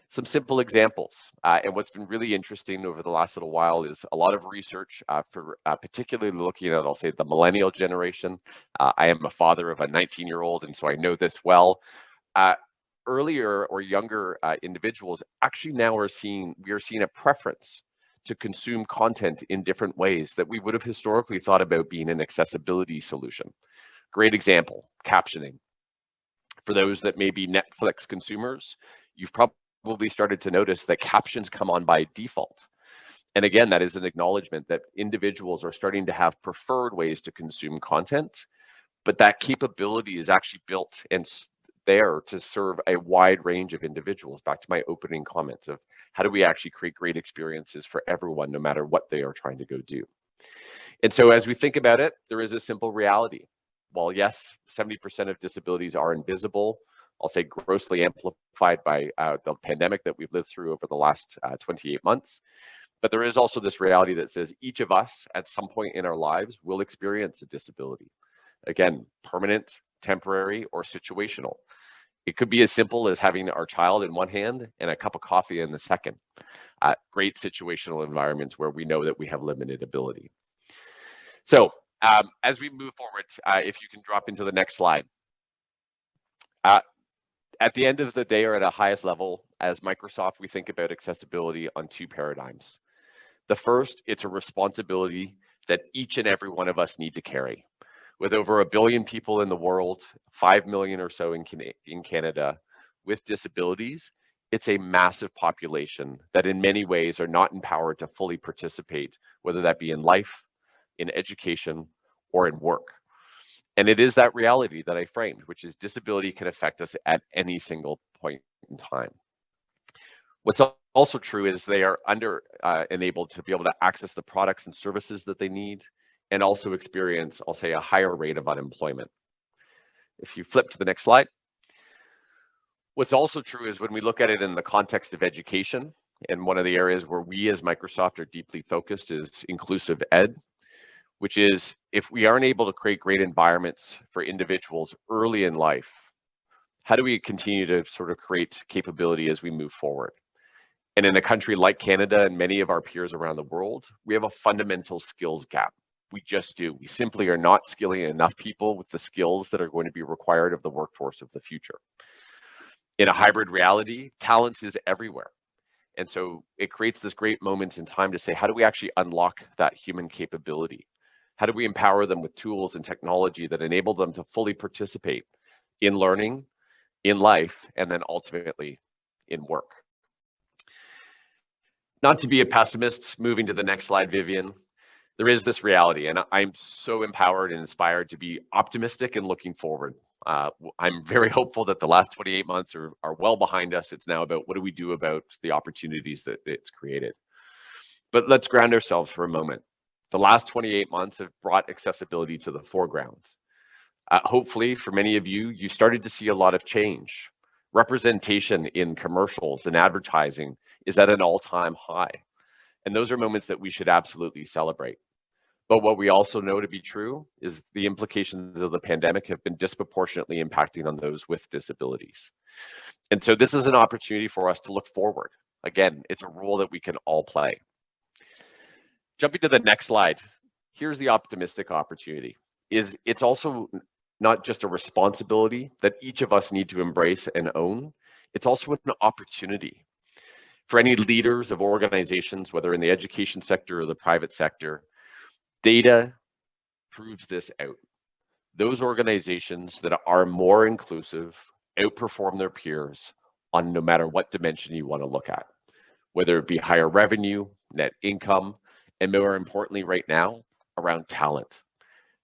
Some simple examples, and what's been really interesting over the last little while is a lot of research for particularly looking at, I'll say, the millennial generation. I am a father of a 19-year-old, and so I know this well. Earlier or younger individuals actually now we are seeing a preference to consume content in different ways that we would have historically thought about being an accessibility solution. Great example, captioning. For those that may be Netflix consumers, you've probably started to notice that captions come on by default. And again, that is an acknowledgement that individuals are starting to have preferred ways to consume content, but that capability is actually built and there to serve a wide range of individuals. Back to my opening comment of how do we actually create great experiences for everyone, no matter what they are trying to go do. And so as we think about it, there is a simple reality. While yes, 70% of disabilities are invisible, I'll say grossly amplified by the pandemic that we've lived through over the last 28 months. But there is also this reality that says each of us at some point in our lives will experience a disability. Again, permanent, temporary, or situational. It could be as simple as having our child in one hand and a cup of coffee in the second. Great situational environments where we know that we have limited ability. So as we move forward, if you can drop into the next slide. At the end of the day, or at a highest level, as Microsoft, we think about accessibility on two paradigms. The first, it's a responsibility that each and every one of us need to carry. With over 1 billion people in the world, 5 million or so in Canada with disabilities, it's a massive population that in many ways are not empowered to fully participate, whether that be in life, in education, or in work. And it is that reality that I framed, which is disability can affect us at any single point in time. What's also true is they are enabled to be able to access the products and services that they need, and also experience, I'll say, a higher rate of unemployment. If you flip to the next slide. What's also true is when we look at it in the context of education, and one of the areas where we as Microsoft are deeply focused is inclusive ed. which is if we aren't able to create great environments for individuals early in life, how do we continue to sort of create capability as we move forward? And in a country like Canada and many of our peers around the world, we have a fundamental skills gap. We just do. We simply are not skilling enough people with the skills that are going to be required of the workforce of the future. In a hybrid reality, talent is everywhere. And so it creates this great moment in time to say, how do we actually unlock that human capability? How do we empower them with tools and technology that enable them to fully participate in learning, in life, and then ultimately in work? Not to be a pessimist, moving to the next slide, Vivian, there is this reality, and I'm so empowered and inspired to be optimistic and looking forward. I'm very hopeful that the last 28 months are well behind us. It's now about what do we do about the opportunities that it's created. But let's ground ourselves for a moment. The last 28 months have brought accessibility to the foreground. Hopefully, for many of you, you started to see a lot of change. Representation in commercials and advertising is at an all-time high. And those are moments that we should absolutely celebrate. But what we also know to be true is the implications of the pandemic have been disproportionately impacting on those with disabilities. And so this is an opportunity for us to look forward. Again, it's a role that we can all play. Jumping to the next slide, here's the optimistic opportunity. It's also not just a responsibility that each of us need to embrace and own, it's also an opportunity. For any leaders of organizations, whether in the education sector or the private sector, data proves this out. Those organizations that are more inclusive outperform their peers on no matter what dimension you want to look at, whether it be higher revenue, net income, and more importantly right now, around talent.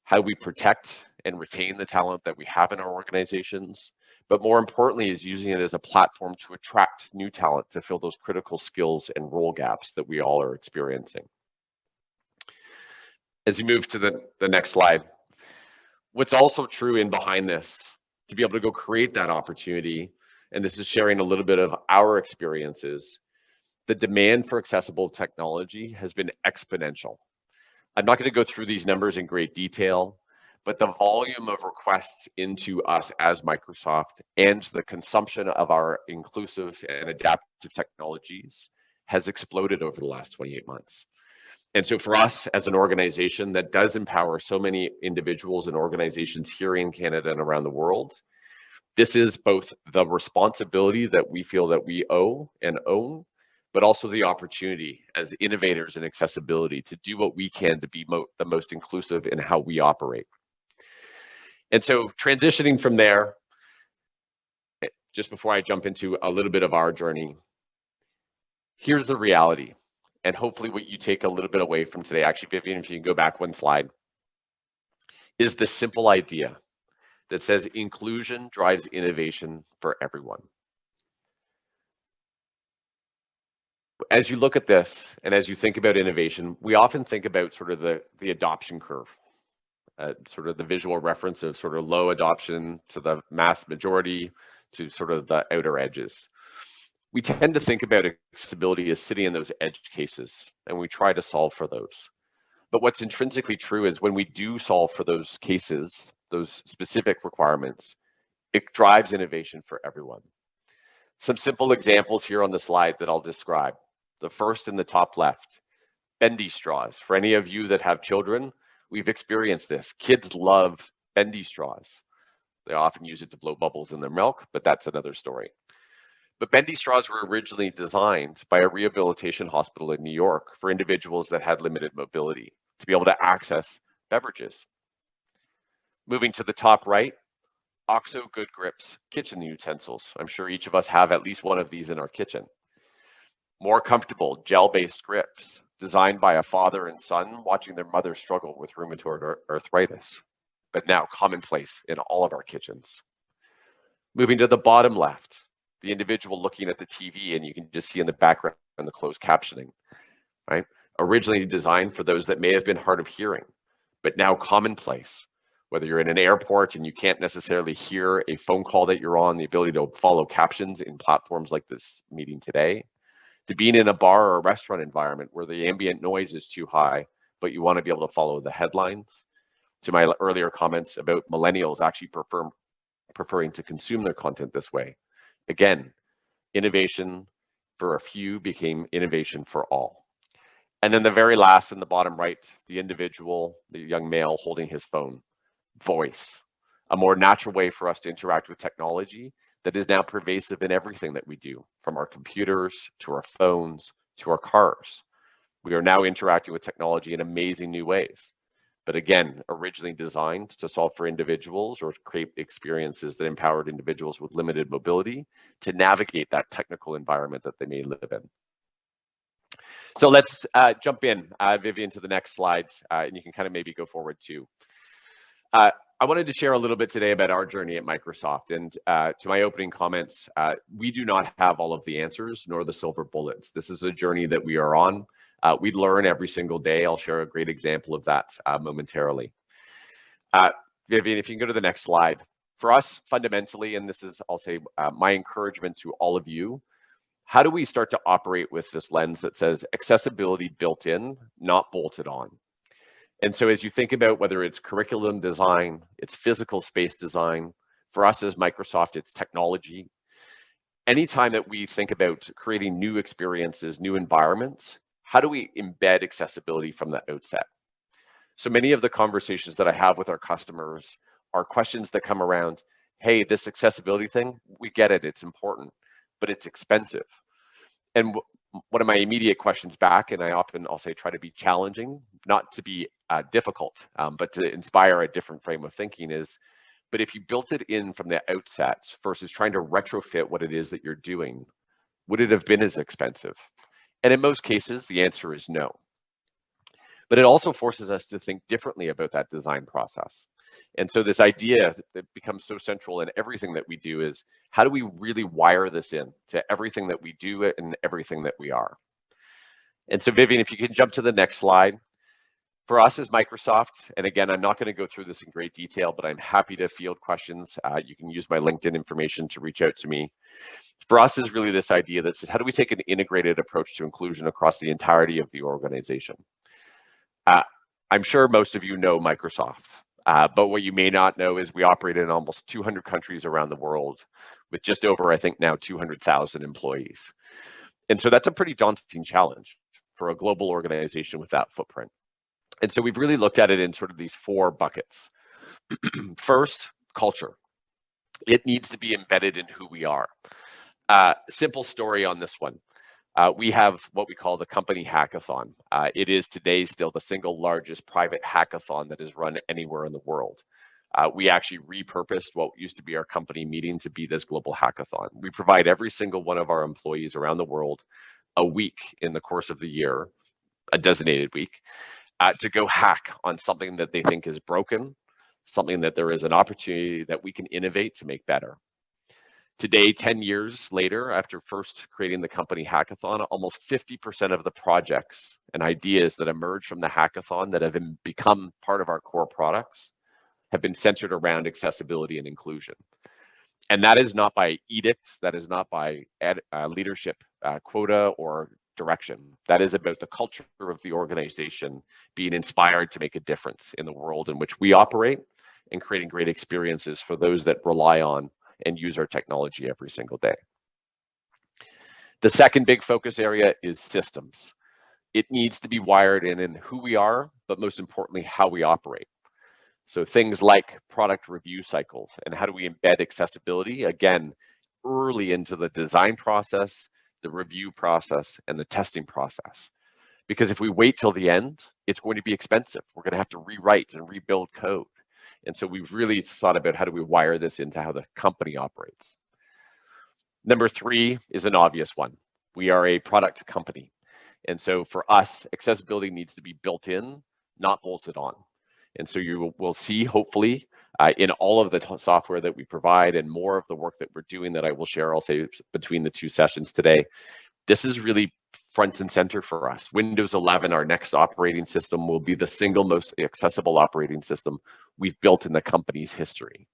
How we protect and retain the talent that we have in our organizations, but more importantly is using it as a platform to attract new talent to fill those critical skills and role gaps that we all are experiencing. As you move to the next slide, what's also true in behind this, to be able to go create that opportunity, and this is sharing a little bit of our experiences, the demand for accessible technology has been exponential. I'm not going to go through these numbers in great detail, but the volume of requests into us as Microsoft and the consumption of our inclusive and adaptive technologies has exploded over the last 28 months. And so for us as an organization that does empower so many individuals and organizations here in Canada and around the world, this is both the responsibility that we feel that we owe and own, but also the opportunity as innovators in accessibility to do what we can to be the most inclusive in how we operate. And so transitioning from there, just before I jump into a little bit of our journey, here's the reality. And hopefully what you take a little bit away from today, actually, Vivian, if you can go back one slide, is the simple idea that says inclusion drives innovation for everyone. As you look at this and as you think about innovation, we often think about sort of the adoption curve, sort of the visual reference of sort of low adoption to the mass majority to sort of the outer edges. We tend to think about accessibility as sitting in those edge cases, and we try to solve for those. But what's intrinsically true is when we do solve for those cases, those specific requirements, it drives innovation for everyone. Some simple examples here on the slide that I'll describe. The first in the top left, bendy straws. For any of you that have children, we've experienced this. Kids love bendy straws. They often use it to blow bubbles in their milk, but that's another story. But bendy straws were originally designed by a rehabilitation hospital in New York for individuals that had limited mobility to be able to access beverages. Moving to the top right, OXO Good Grips kitchen utensils. I'm sure each of us have at least one of these in our kitchen. More comfortable gel-based grips designed by a father and son watching their mother struggle with rheumatoid arthritis, but now commonplace in all of our kitchens. Moving to the bottom left, the individual looking at the TV, and you can just see in the background the closed captioning, right? Originally designed for those that may have been hard of hearing, but now commonplace. Whether you're in an airport and you can't necessarily hear a phone call that you're on, the ability to follow captions in platforms like this meeting today, to being in a bar or a restaurant environment where the ambient noise is too high, but you want to be able to follow the headlines. To my earlier comments about millennials actually preferring to consume their content this way. Again, innovation for a few became innovation for all. And then the very last in the bottom right, the individual, the young male holding his phone, voice, a more natural way for us to interact with technology that is now pervasive in everything that we do, from our computers to our phones to our cars. We are now interacting with technology in amazing new ways, but again, originally designed to solve for individuals or create experiences that empowered individuals with limited mobility to navigate that technical environment that they may live in. So let's jump in, Vivian, to the next slides, and you can kind of maybe go forward too. I wanted to share a little bit today about our journey at Microsoft, and to my opening comments, we do not have all of the answers nor the silver bullets. This is a journey that we are on. We learn every single day. I'll share a great example of that momentarily. Vivian, if you can go to the next slide. For us, fundamentally, and this is, I'll say, my encouragement to all of you, how do we start to operate with this lens that says accessibility built in, not bolted on? And so as you think about whether it's curriculum design, it's physical space design, for us as Microsoft, it's technology. Anytime that we think about creating new experiences, new environments, how do we embed accessibility from the outset? So many of the conversations that I have with our customers are questions that come around, hey, this accessibility thing, we get it, it's important, but it's expensive. And one of my immediate questions back, and I'll say try to be challenging, not to be difficult, but to inspire a different frame of thinking is, but if you built it in from the outset versus trying to retrofit what it is that you're doing, would it have been as expensive? And in most cases, the answer is no. But it also forces us to think differently about that design process. And so this idea that becomes so central in everything that we do is, how do we really wire this in to everything that we do and everything that we are? And so Vivian, if you can jump to the next slide. For us as Microsoft, and again, I'm not going to go through this in great detail, but I'm happy to field questions. You can use my LinkedIn information to reach out to me. For us is really this idea that says, how do we take an integrated approach to inclusion across the entirety of the organization? I'm sure most of you know Microsoft, but what you may not know is we operate in almost 200 countries around the world with just over, I think now, 200,000 employees. And so that's a pretty daunting challenge for a global organization with that footprint. And so we've really looked at it in sort of these four buckets. First, culture. It needs to be embedded in who we are. Simple story on this one. We have what we call the company hackathon. It is today still the single largest private hackathon that is run anywhere in the world. We actually repurposed what used to be our company meeting to be this global hackathon. We provide every single one of our employees around the world a week in the course of the year, a designated week, to go hack on something that they think is broken, something that there is an opportunity that we can innovate to make better. Today, 10 years later, after first creating the company hackathon, almost 50% of the projects and ideas that emerge from the hackathon that have become part of our core products have been centered around accessibility and inclusion. And that is not by edict, that is not by leadership quota or direction. That is about the culture of the organization being inspired to make a difference in the world in which we operate and creating great experiences for those that rely on and use our technology every single day. The second big focus area is systems. It needs to be wired in who we are, but most importantly, how we operate. So things like product review cycles and how do we embed accessibility, again, early into the design process, the review process, and the testing process. Because if we wait till the end, it's going to be expensive. We're going to have to rewrite and rebuild code. And so we've really thought about how do we wire this into how the company operates. Number three is an obvious one. We are a product company. And so for us, accessibility needs to be built in, not bolted on. And so you will see, hopefully, in all of the software that we provide and more of the work that we're doing that I will share, I'll say, between the two sessions today, this is really front and center for us. Windows 11, our next operating system, will be the single most accessible operating system we've built in the company's history.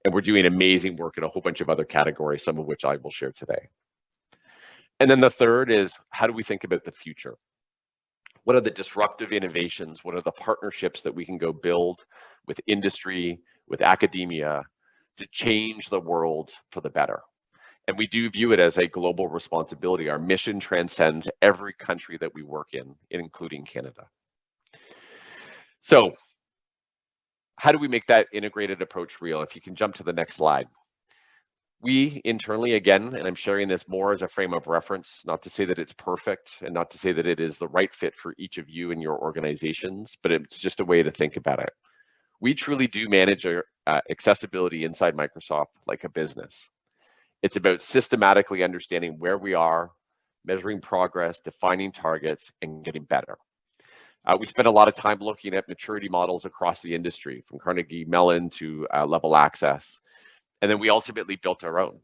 And we're doing amazing work in a whole bunch of other categories, some of which I will share today. And then the third is, how do we think about the future? What are the disruptive innovations? What are the partnerships that we can go build with industry, with academia, to change the world for the better? And we do view it as a global responsibility. Our mission transcends every country that we work in, including Canada. So how do we make that integrated approach real? If you can jump to the next slide. We internally, again, and I'm sharing this more as a frame of reference, not to say that it's perfect and not to say that it is the right fit for each of you and your organizations, but it's just a way to think about it. We truly do manage our accessibility inside Microsoft like a business. It's about systematically understanding where we are, measuring progress, defining targets, and getting better. We spent a lot of time looking at maturity models across the industry, from Carnegie Mellon to Level Access, and then we ultimately built our own.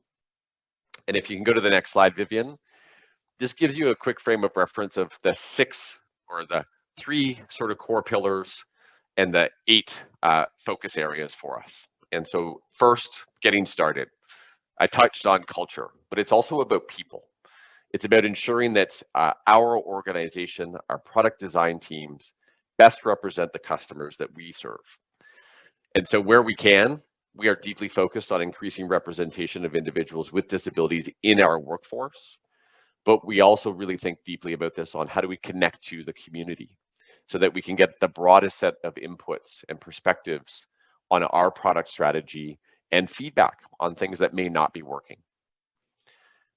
And if you can go to the next slide, Vivian, this gives you a quick frame of reference of the 6 or the 3 sort of core pillars and the 8 focus areas for us. And so first, getting started. I touched on culture, but it's also about people. It's about ensuring that our organization, our product design teams, best represent the customers that we serve. And so where we can, we are deeply focused on increasing representation of individuals with disabilities in our workforce, but we also really think deeply about this on how do we connect to the community so that we can get the broadest set of inputs and perspectives on our product strategy and feedback on things that may not be working.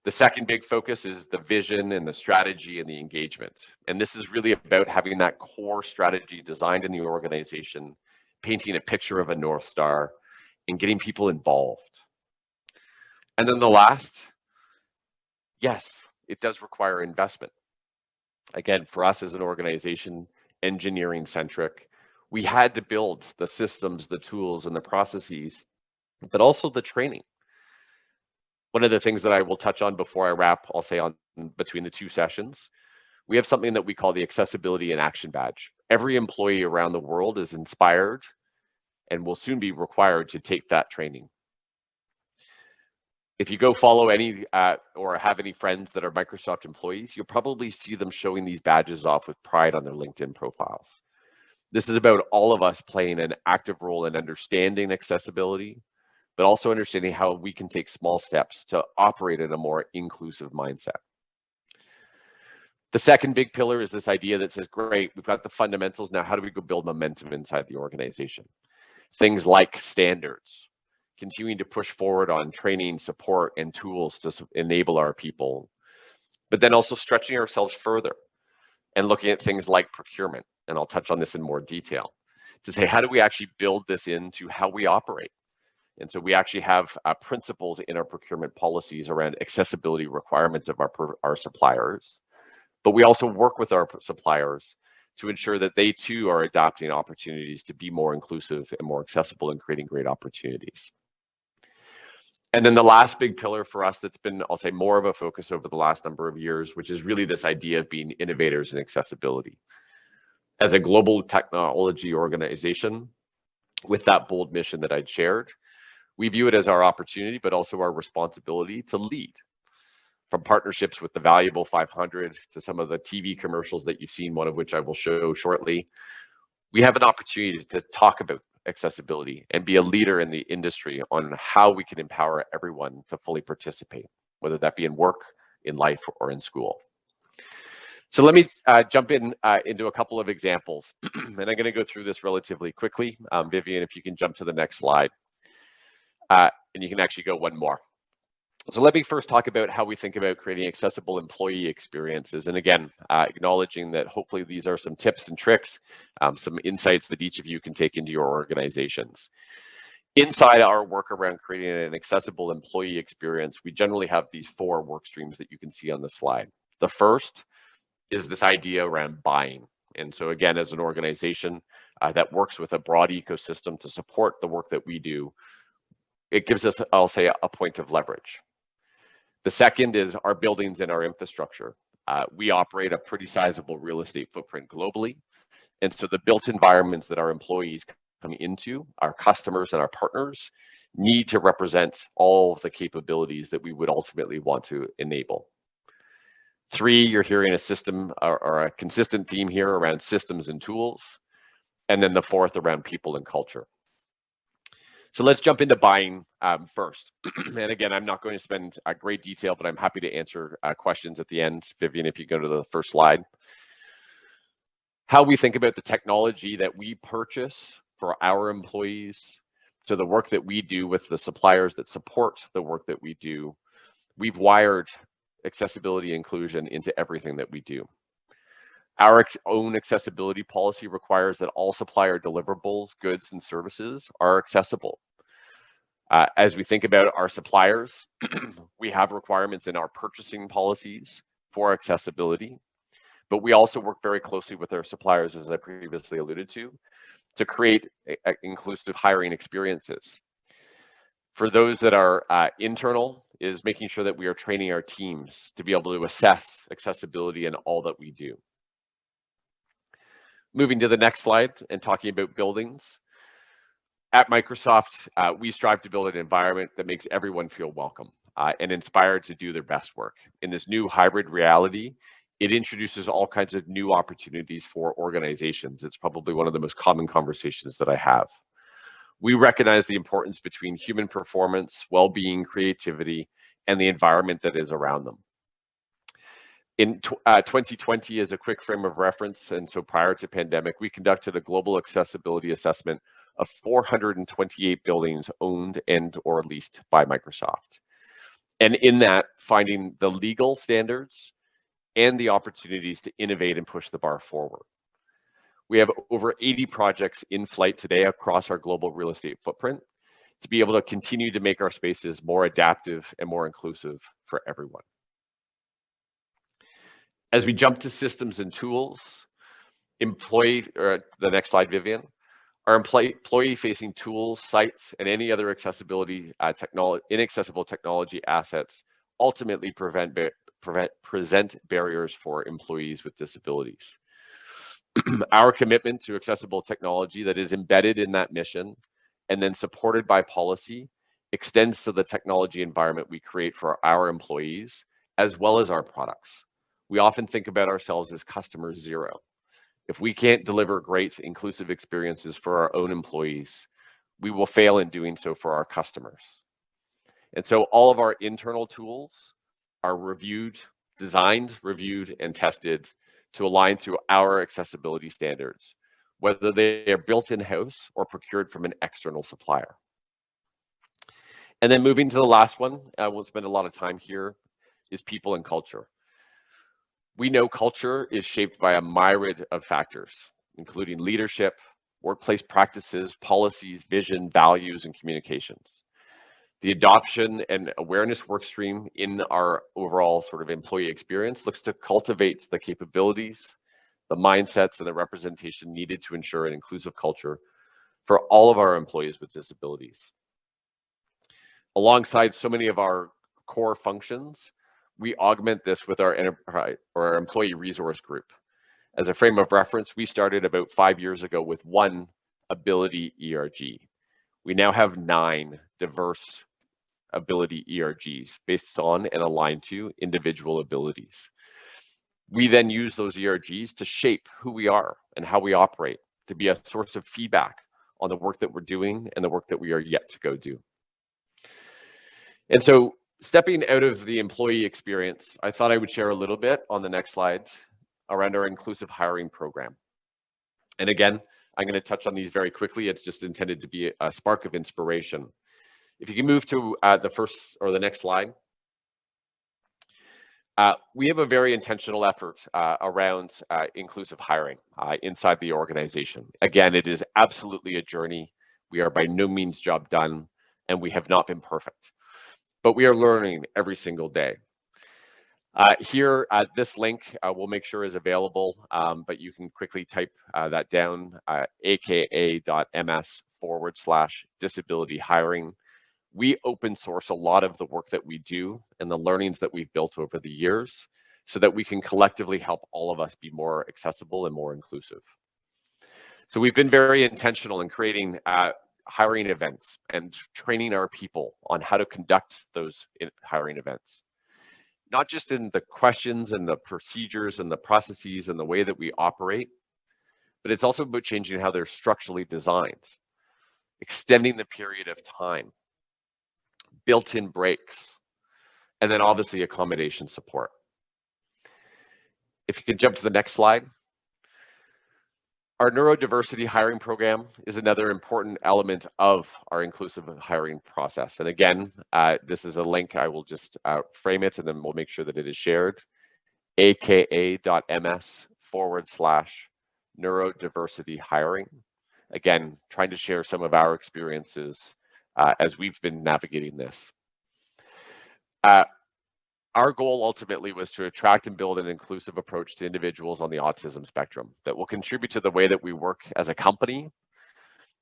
The second big focus is the vision and the strategy and the engagement. And this is really about having that core strategy designed in the organization, painting a picture of a North Star, and getting people involved. And then the last, yes, it does require investment. Again, for us as an organization, engineering centric, we had to build the systems, the tools, and the processes, but also the training. One of the things that I will touch on before I wrap, I'll say on between the 2 sessions, we have something that we call the Accessibility in Action Badge. Every employee around the world is inspired and will soon be required to take that training. If you go follow any or have any friends that are Microsoft employees, you'll probably see them showing these badges off with pride on their LinkedIn profiles. This is about all of us playing an active role in understanding accessibility, but also understanding how we can take small steps to operate in a more inclusive mindset. The second big pillar is this idea that says, great, we've got the fundamentals, now how do we go build momentum inside the organization? Things like standards, continuing to push forward on training, support, and tools to enable our people, but then also stretching ourselves further and looking at things like procurement, and I'll touch on this in more detail, to say, how do we actually build this into how we operate? And so we actually have principles in our procurement policies around accessibility requirements of our suppliers, but we also work with our suppliers to ensure that they too are adopting opportunities to be more inclusive and more accessible and creating great opportunities. And then the last big pillar for us that's been, I'll say, more of a focus over the last number of years, which is really this idea of being innovators in accessibility. As a global technology organization, with that bold mission that I'd shared, we view it as our opportunity, but also our responsibility to lead. From partnerships with the Valuable 500 to some of the TV commercials that you've seen, one of which I will show shortly, we have an opportunity to talk about accessibility and be a leader in the industry on how we can empower everyone to fully participate, whether that be in work, in life, or in school. So let me jump into a couple of examples, and I'm going to go through this relatively quickly. Vivian, if you can jump to the next slide, and you can actually go one more. So let me first talk about how we think about creating accessible employee experiences. And again, acknowledging that hopefully these are some tips and tricks, some insights that each of you can take into your organizations. Inside our work around creating an accessible employee experience, we generally have these 4 work streams that you can see on the slide. The first is this idea around buying. And so again, as an organization that works with a broad ecosystem to support the work that we do, it gives us, I'll say, a point of leverage. The second is our buildings and our infrastructure. We operate a pretty sizable real estate footprint globally. And so the built environments that our employees come into, our customers and our partners, need to represent all of the capabilities that we would ultimately want to enable. 3, you're hearing a system or a consistent theme here around systems and tools. And then the 4th around people and culture. So let's jump into buying first. And again, I'm not going to spend great detail, but I'm happy to answer questions at the end. Vivian, if you go to the first slide. How we think about the technology that we purchase for our employees, to the work that we do with the suppliers that support the work that we do. We've wired accessibility inclusion into everything that we do. Our own accessibility policy requires that all supplier deliverables, goods, and services are accessible. As we think about our suppliers, we have requirements in our purchasing policies for accessibility, but we also work very closely with our suppliers, as I previously alluded to create inclusive hiring experiences. For those that are internal, is making sure that we are training our teams to be able to assess accessibility in all that we do. Moving to the next slide and talking about buildings. At Microsoft, we strive to build an environment that makes everyone feel welcome and inspired to do their best work. In this new hybrid reality, it introduces all kinds of new opportunities for organizations. It's probably one of the most common conversations that I have. We recognize the importance between human performance, well-being, creativity, and the environment that is around them. In 2020, as a quick frame of reference, and so prior to pandemic, we conducted a global accessibility assessment of 428 buildings owned and or leased by Microsoft. And in that, finding the legal standards and the opportunities to innovate and push the bar forward. We have over 80 projects in flight today across our global real estate footprint to be able to continue to make our spaces more adaptive and more inclusive for everyone. As we jump to systems and tools, the next slide, Vivian, our employee-facing tools, sites, and any other accessibility inaccessible technology assets ultimately present barriers for employees with disabilities. Our commitment to accessible technology that is embedded in that mission and then supported by policy extends to the technology environment we create for our employees as well as our products. We often think about ourselves as customer zero. If we can't deliver great inclusive experiences for our own employees, we will fail in doing so for our customers. And so all of our internal tools are designed, reviewed, and tested to align to our accessibility standards, whether they are built in-house or procured from an external supplier. And then moving to the last one, I won't spend a lot of time here, is people and culture. We know culture is shaped by a myriad of factors, including leadership, workplace practices, policies, vision, values, and communications. The adoption and awareness workstream in our overall sort of employee experience looks to cultivate the capabilities, the mindsets, and the representation needed to ensure an inclusive culture for all of our employees with disabilities. Alongside so many of our core functions, we augment this with our enterprise or our employee resource group. As a frame of reference, we started about 5 years ago with 1 ability ERG. We now have 9 diverse ability ERGs based on and aligned to individual abilities. We then use those ERGs to shape who we are and how we operate, to be a source of feedback on the work that we're doing and the work that we are yet to go do. And so stepping out of the employee experience, I thought I would share a little bit on the next slide around our inclusive hiring program. And again, I'm going to touch on these very quickly. It's just intended to be a spark of inspiration. If you can move to the first or the next slide. We have a very intentional effort around inclusive hiring inside the organization. Again, it is absolutely a journey. We are by no means job done, and we have not been perfect. But we are learning every single day. Here, this link we'll make sure is available, but you can quickly type that down, aka.ms/disability hiring. We open source a lot of the work that we do and the learnings that we've built over the years so that we can collectively help all of us be more accessible and more inclusive. So we've been very intentional in creating hiring events and training our people on how to conduct those hiring events. not just in the questions and the procedures and the processes and the way that we operate, but it's also about changing how they're structurally designed, extending the period of time, built-in breaks, and then obviously accommodation support. If you could jump to the next slide. Our neurodiversity hiring program is another important element of our inclusive hiring process. And again, this is a link. I will just frame it and then we'll make sure that it is shared. aka.ms/neurodiversity hiring. Again, trying to share some of our experiences as we've been navigating this. Our goal ultimately was to attract and build an inclusive approach to individuals on the autism spectrum that will contribute to the way that we work as a company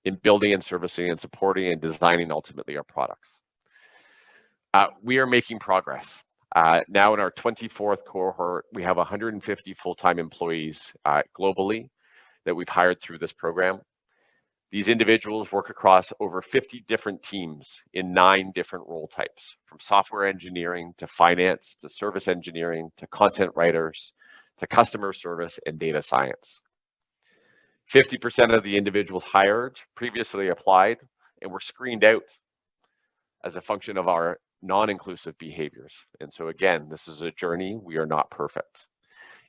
in building and servicing and supporting and designing ultimately our products. We are making progress. Now in our 24th cohort, we have 150 full-time employees globally that we've hired through this program. These individuals work across over 50 different teams in 9 different role types, from software engineering to finance to service engineering to content writers to customer service and data science. 50% of the individuals hired previously applied and were screened out as a function of our non-inclusive behaviors. And so again, this is a journey. We are not perfect.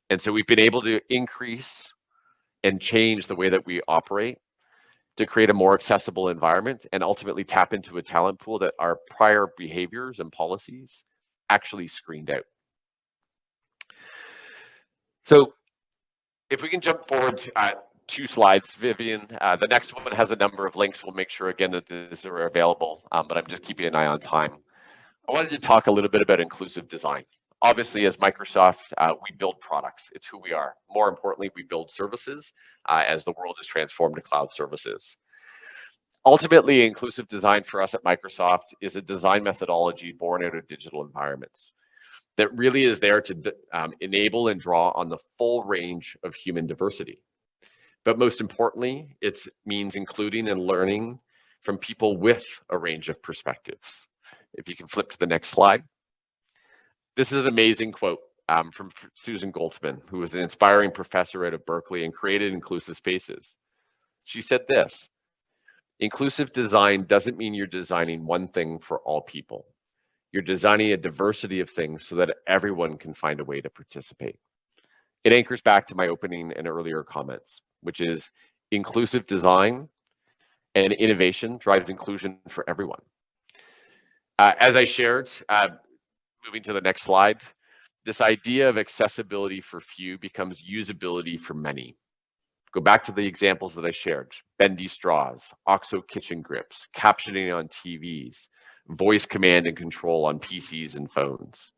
And so we've been able to increase and change the way that we operate to create a more accessible environment and ultimately tap into a talent pool that our prior behaviors and policies actually screened out. So if we can jump forward to 2 slides, Vivian, the next one has a number of links. We'll make sure again that these are available, but I'm just keeping an eye on time. I wanted to talk a little bit about inclusive design. Obviously, as Microsoft, we build products. It's who we are. More importantly, we build services as the world is transformed to cloud services. Ultimately, inclusive design for us at Microsoft is a design methodology born out of digital environments that really is there to enable and draw on the full range of human diversity. But most importantly, it means including and learning from people with a range of perspectives. If you can flip to the next slide. This is an amazing quote from Susan Goldsman, who was an inspiring professor out of Berkeley and created inclusive spaces. She said this: inclusive design doesn't mean you're designing one thing for all people. You're designing a diversity of things so that everyone can find a way to participate. It anchors back to my opening and earlier comments, which is inclusive design and innovation drives inclusion for everyone. As I shared, moving to the next slide, this idea of accessibility for few becomes usability for many. Go back to the examples that I shared: bendy straws, OXO kitchen grips, captioning on TVs, voice command and control on PCs and phones.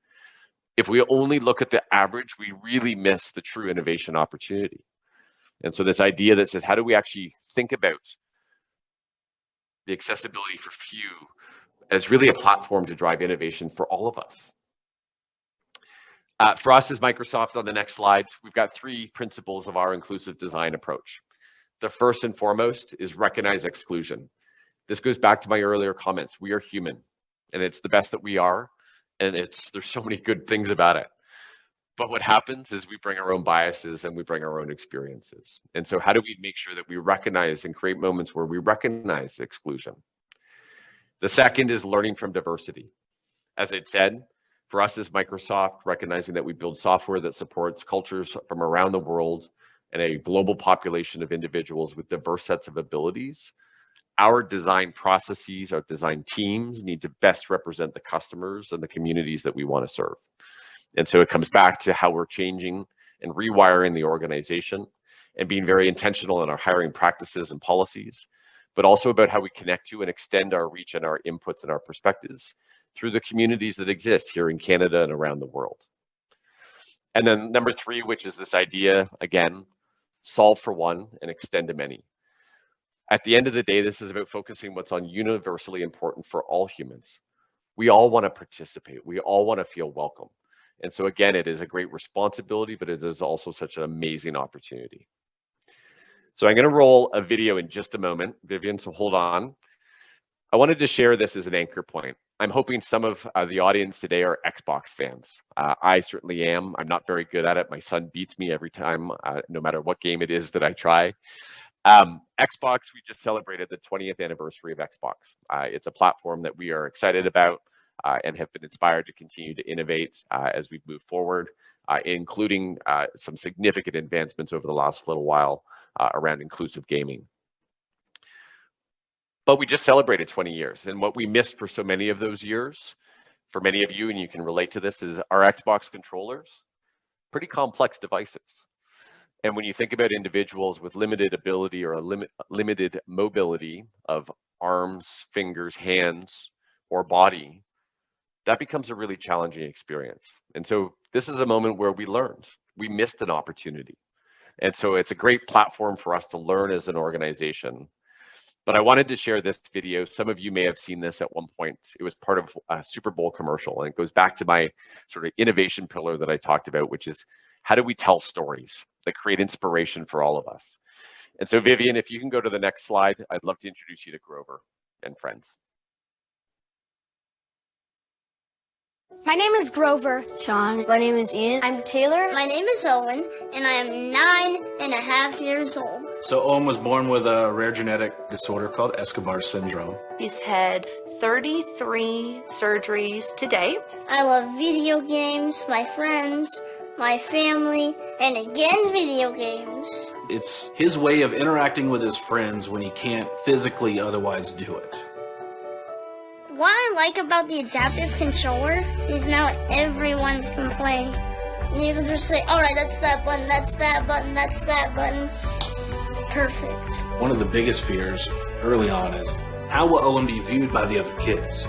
If we only look at the average, we really miss the true innovation opportunity. And so this idea that says, how do we actually think about the accessibility for few as really a platform to drive innovation for all of us? For us as Microsoft, on the next slide, we've got 3 principles of our inclusive design approach. The first and foremost is recognize exclusion. This goes back to my earlier comments. We are human, and it's the best that we are, and there's so many good things about it. But what happens is we bring our own biases and we bring our own experiences. And so how do we make sure that we recognize and create moments where we recognize exclusion? The second is learning from diversity. As I said, for us as Microsoft, recognizing that we build software that supports cultures from around the world and a global population of individuals with diverse sets of abilities, our design processes, our design teams need to best represent the customers and the communities that we want to serve. And so it comes back to how we're changing and rewiring the organization and being very intentional in our hiring practices and policies, but also about how we connect to and extend our reach and our inputs and our perspectives through the communities that exist here in Canada and around the world. And then number 3, which is this idea, again, solve for one and extend to many. At the end of the day, this is about focusing what's on universally important for all humans. We all want to participate. We all want to feel welcome. And so again, it is a great responsibility, but it is also such an amazing opportunity. So I'm going to roll a video in just a moment, Vivian, so hold on. I wanted to share this as an anchor point. I'm hoping some of the audience today are Xbox fans. I certainly am. I'm not very good at it. My son beats me every time, no matter what game it is that I try. Xbox, we just celebrated the 20th anniversary of Xbox. It's a platform that we are excited about and have been inspired to continue to innovate as we move forward, including some significant advancements over the last little while around inclusive gaming. But we just celebrated 20 years, and what we missed for so many of those years, for many of you, and you can relate to this, is our Xbox controllers, pretty complex devices. And when you think about individuals with limited ability or limited mobility of arms, fingers, hands, or body, that becomes a really challenging experience. And so this is a moment where we learned, we missed an opportunity. And so it's a great platform for us to learn as an organization. But I wanted to share this video. Some of you may have seen this at one point. It was part of a Super Bowl commercial, and it goes back to my sort of innovation pillar that I talked about, which is how do we tell stories that create inspiration for all of us? And so Vivian, if you can go to the next slide, I'd love to introduce you to Grover and friends. My name is Grover. Sean. My name is Ian. I'm Taylor. My name is Owen, and I am 9.5 years old. So Owen was born with a rare genetic disorder called Escobar syndrome. He's had 33 surgeries to date. I love video games, my friends, my family, and again video games. It's his way of interacting with his friends when he can't physically otherwise do it. What I like about the adaptive controller is now everyone can play. You can just say, all right, that's that button, that's that button, that's that button. Perfect. One of the biggest fears early on is, how will Owen be viewed by the other kids?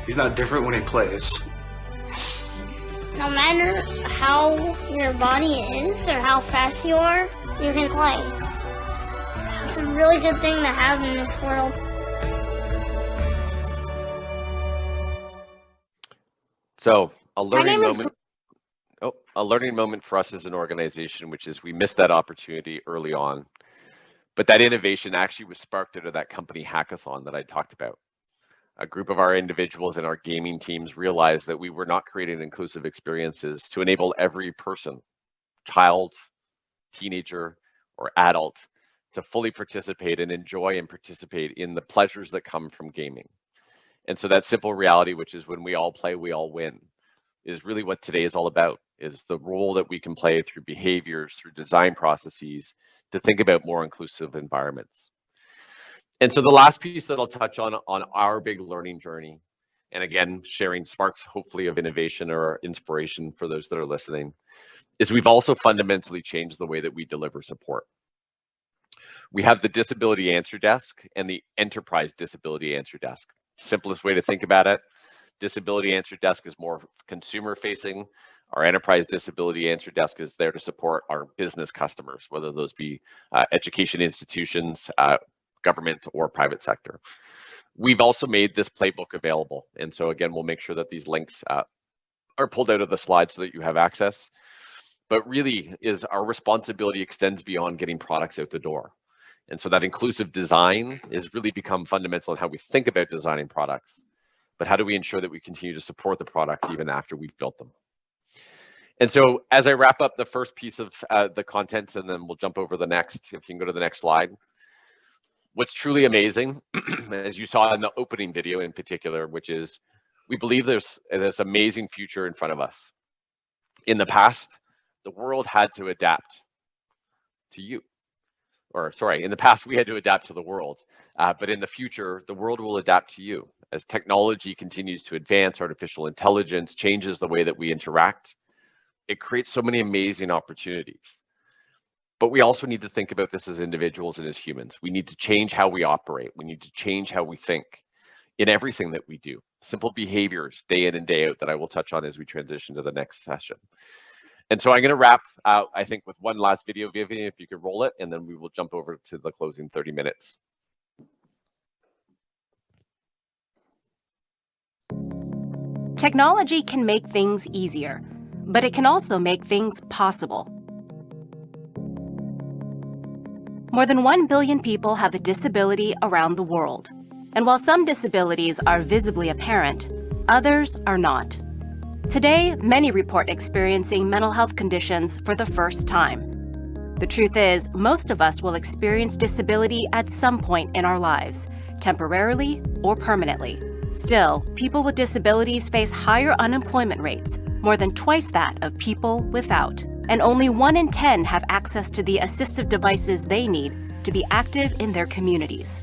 He's not different when he plays. No matter how your body is or how fast you are, you can play. It's a really good thing to have in this world. So a learning moment for us as an organization, which is we missed that opportunity early on, but that innovation actually was sparked out of that company hackathon that I talked about. A group of our individuals in our gaming teams realized that we were not creating inclusive experiences to enable every person, child, teenager, or adult, to fully participate and enjoy and participate in the pleasures that come from gaming. And so that simple reality, which is when we all play, we all win, is really what today is all about, is the role that we can play through behaviors, through design processes, to think about more inclusive environments. And so the last piece that I'll touch on our big learning journey, and again, sharing sparks, hopefully, of innovation or inspiration for those that are listening, is we've also fundamentally changed the way that we deliver support. We have the Disability Answer Desk and the Enterprise Disability Answer Desk. Simplest way to think about it, Disability Answer Desk is more consumer facing. Our Enterprise Disability Answer Desk is there to support our business customers, whether those be education institutions, government, or private sector. We've also made this playbook available. And so again, we'll make sure that these links are pulled out of the slide so that you have access. But really, is our responsibility extends beyond getting products out the door. And so that inclusive design has really become fundamental in how we think about designing products. But how do we ensure that we continue to support the products even after we've built them? And so as I wrap up the first piece of the contents, and then we'll jump over the next, if you can go to the next slide. What's truly amazing, as you saw in the opening video in particular, which is we believe there's this amazing future in front of us. In the past, the world had to adapt to you. Or sorry, in the past, we had to adapt to the world. But in the future, the world will adapt to you. As technology continues to advance, artificial intelligence changes the way that we interact, it creates so many amazing opportunities. But we also need to think about this as individuals and as humans. We need to change how we operate. We need to change how we think in everything that we do. Simple behaviors, day in and day out, that I will touch on as we transition to the next session. And so I'm going to wrap out, I think, with one last video, Vivian, if you could roll it, and then we will jump over to the closing 30 minutes. Technology can make things easier, but it can also make things possible. More than 1 billion people have a disability around the world. And while some disabilities are visibly apparent, others are not. Today, many report experiencing mental health conditions for the first time. The truth is, most of us will experience disability at some point in our lives, temporarily or permanently. Still, people with disabilities face higher unemployment rates, more than twice that of people without. And only 1 in 10 have access to the assistive devices they need to be active in their communities.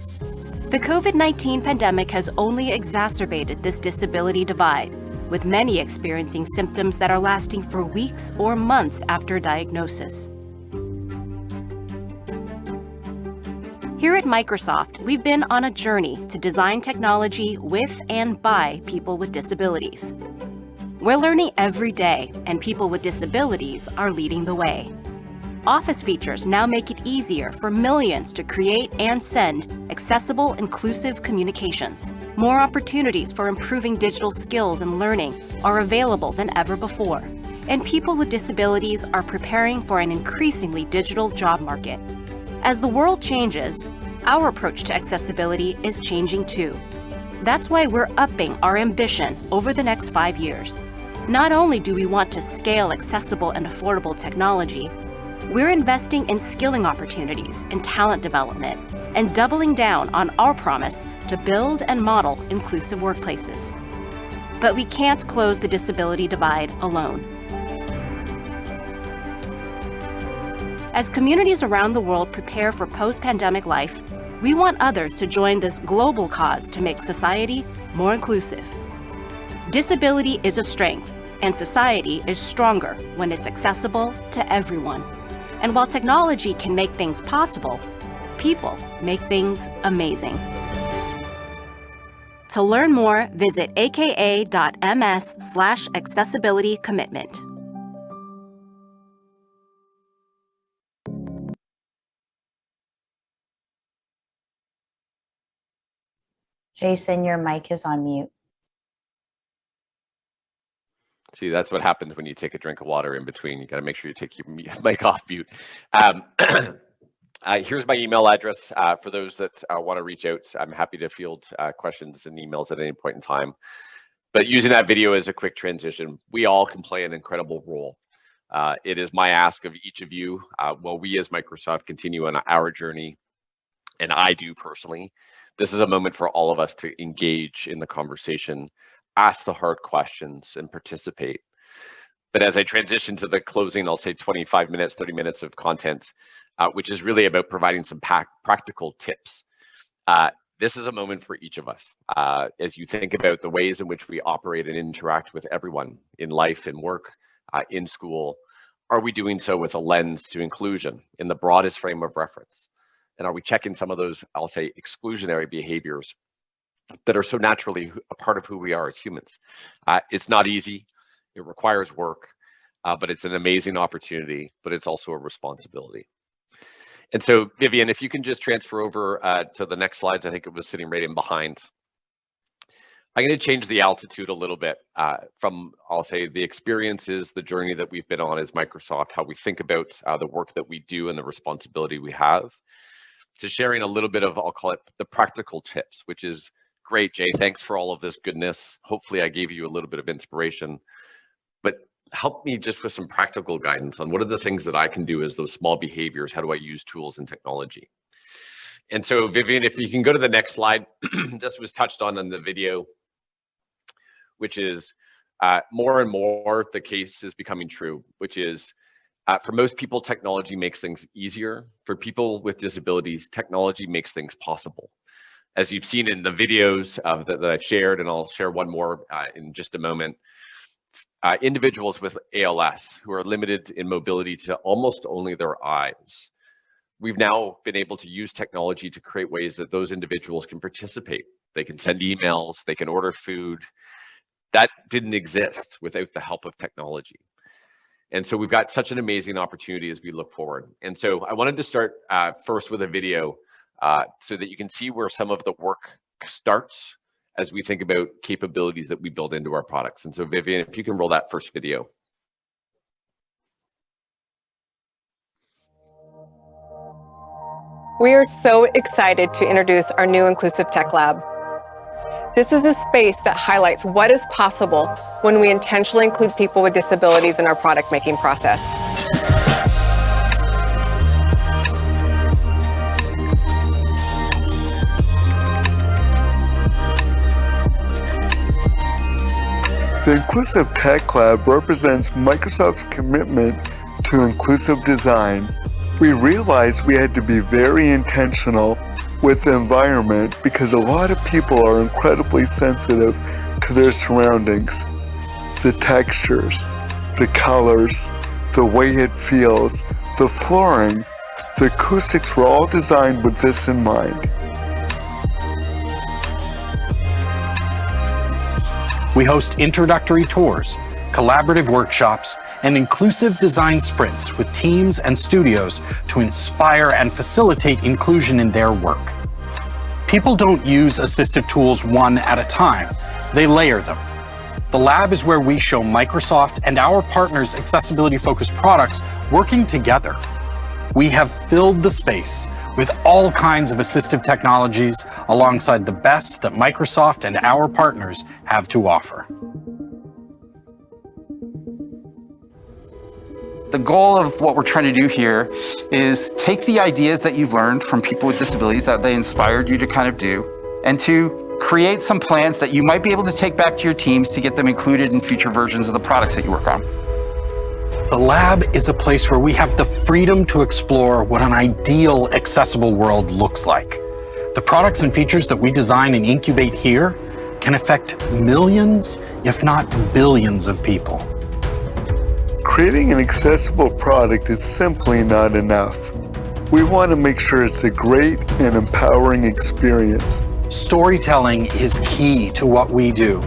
The COVID-19 pandemic has only exacerbated this disability divide, with many experiencing symptoms that are lasting for weeks or months after diagnosis. Here at Microsoft, we've been on a journey to design technology with and by people with disabilities. We're learning every day, and people with disabilities are leading the way. Office features now make it easier for millions to create and send accessible, inclusive communications. More opportunities for improving digital skills and learning are available than ever before, and people with disabilities are preparing for an increasingly digital job market. As the world changes, our approach to accessibility is changing too. That's why we're upping our ambition over the next 5 years. Not only do we want to scale accessible and affordable technology, we're investing in skilling opportunities and talent development and doubling down on our promise to build and model inclusive workplaces. But we can't close the disability divide alone. As communities around the world prepare for post-pandemic life, we want others to join this global cause to make society more inclusive. Disability is a strength, and society is stronger when it's accessible to everyone. And while technology can make things possible, people make things amazing. To learn more, visit aka.ms/accessibility-commitment. Jason, your mic is on mute. See, that's what happens when you take a drink of water in between. You got to make sure you take your mic off mute. Here's my email address for those that want to reach out. I'm happy to field questions and emails at any point in time. But using that video as a quick transition, we all can play an incredible role. It is my ask of each of you, while we as Microsoft continue on our journey, and I do personally, this is a moment for all of us to engage in the conversation, ask the hard questions, and participate. But as I transition to the closing, I'll say 25 minutes, 30 minutes of content, which is really about providing some practical tips. This is a moment for each of us. As you think about the ways in which we operate and interact with everyone in life and work, in school, are we doing so with a lens to inclusion in the broadest frame of reference? And are we checking some of those, I'll say, exclusionary behaviors that are so naturally a part of who we are as humans? It's not easy, it requires work, but it's an amazing opportunity, but it's also a responsibility. And so, Vivian, if you can just transfer over to the next slides, I think it was sitting right in behind. I'm going to change the altitude a little bit from, I'll say, the experiences, the journey that we've been on as Microsoft, how we think about the work that we do and the responsibility we have, to sharing a little bit of, I'll call it the practical tips, which is great, Jay. Thanks for all of this goodness. Hopefully I gave you a little bit of inspiration, but help me just with some practical guidance on what are the things that I can do as those small behaviors. How do I use tools and technology? And so, Vivian, if you can go to the next slide, this was touched on in the video, which is more and more the case is becoming true, which is for most people, technology makes things easier. For people with disabilities, technology makes things possible. As you've seen in the videos that I've shared, and I'll share one more in just a moment, individuals with ALS who are limited in mobility to almost only their eyes, we've now been able to use technology to create ways that those individuals can participate. They can send emails, they can order food. That didn't exist without the help of technology. And so we've got such an amazing opportunity as we look forward. And so I wanted to start first with a video so that you can see where some of the work starts as we think about capabilities that we build into our products. And so Vivian, if you can roll that first video. We are so excited to introduce our new Inclusive Tech Lab. This is a space that highlights what is possible when we intentionally include people with disabilities in our product making process. The Inclusive Tech Lab represents Microsoft's commitment to inclusive design. We realized we had to be very intentional with the environment because a lot of people are incredibly sensitive to their surroundings. The textures, the colors, the way it feels, the flooring, the acoustics were all designed with this in mind. We host introductory tours, collaborative workshops, and inclusive design sprints with teams and studios to inspire and facilitate inclusion in their work. People don't use assistive tools one at a time, they layer them. The lab is where we show Microsoft and our partners' accessibility-focused products working together. We have filled the space with all kinds of assistive technologies alongside the best that Microsoft and our partners have to offer. The goal of what we're trying to do here is take the ideas that you've learned from people with disabilities that they inspired you to kind of do, and to create some plans that you might be able to take back to your teams to get them included in future versions of the products that you work on. The lab is a place where we have the freedom to explore what an ideal accessible world looks like. The products and features that we design and incubate here can affect millions, if not billions of people. Creating an accessible product is simply not enough. We want to make sure it's a great and empowering experience. Storytelling is key to what we do.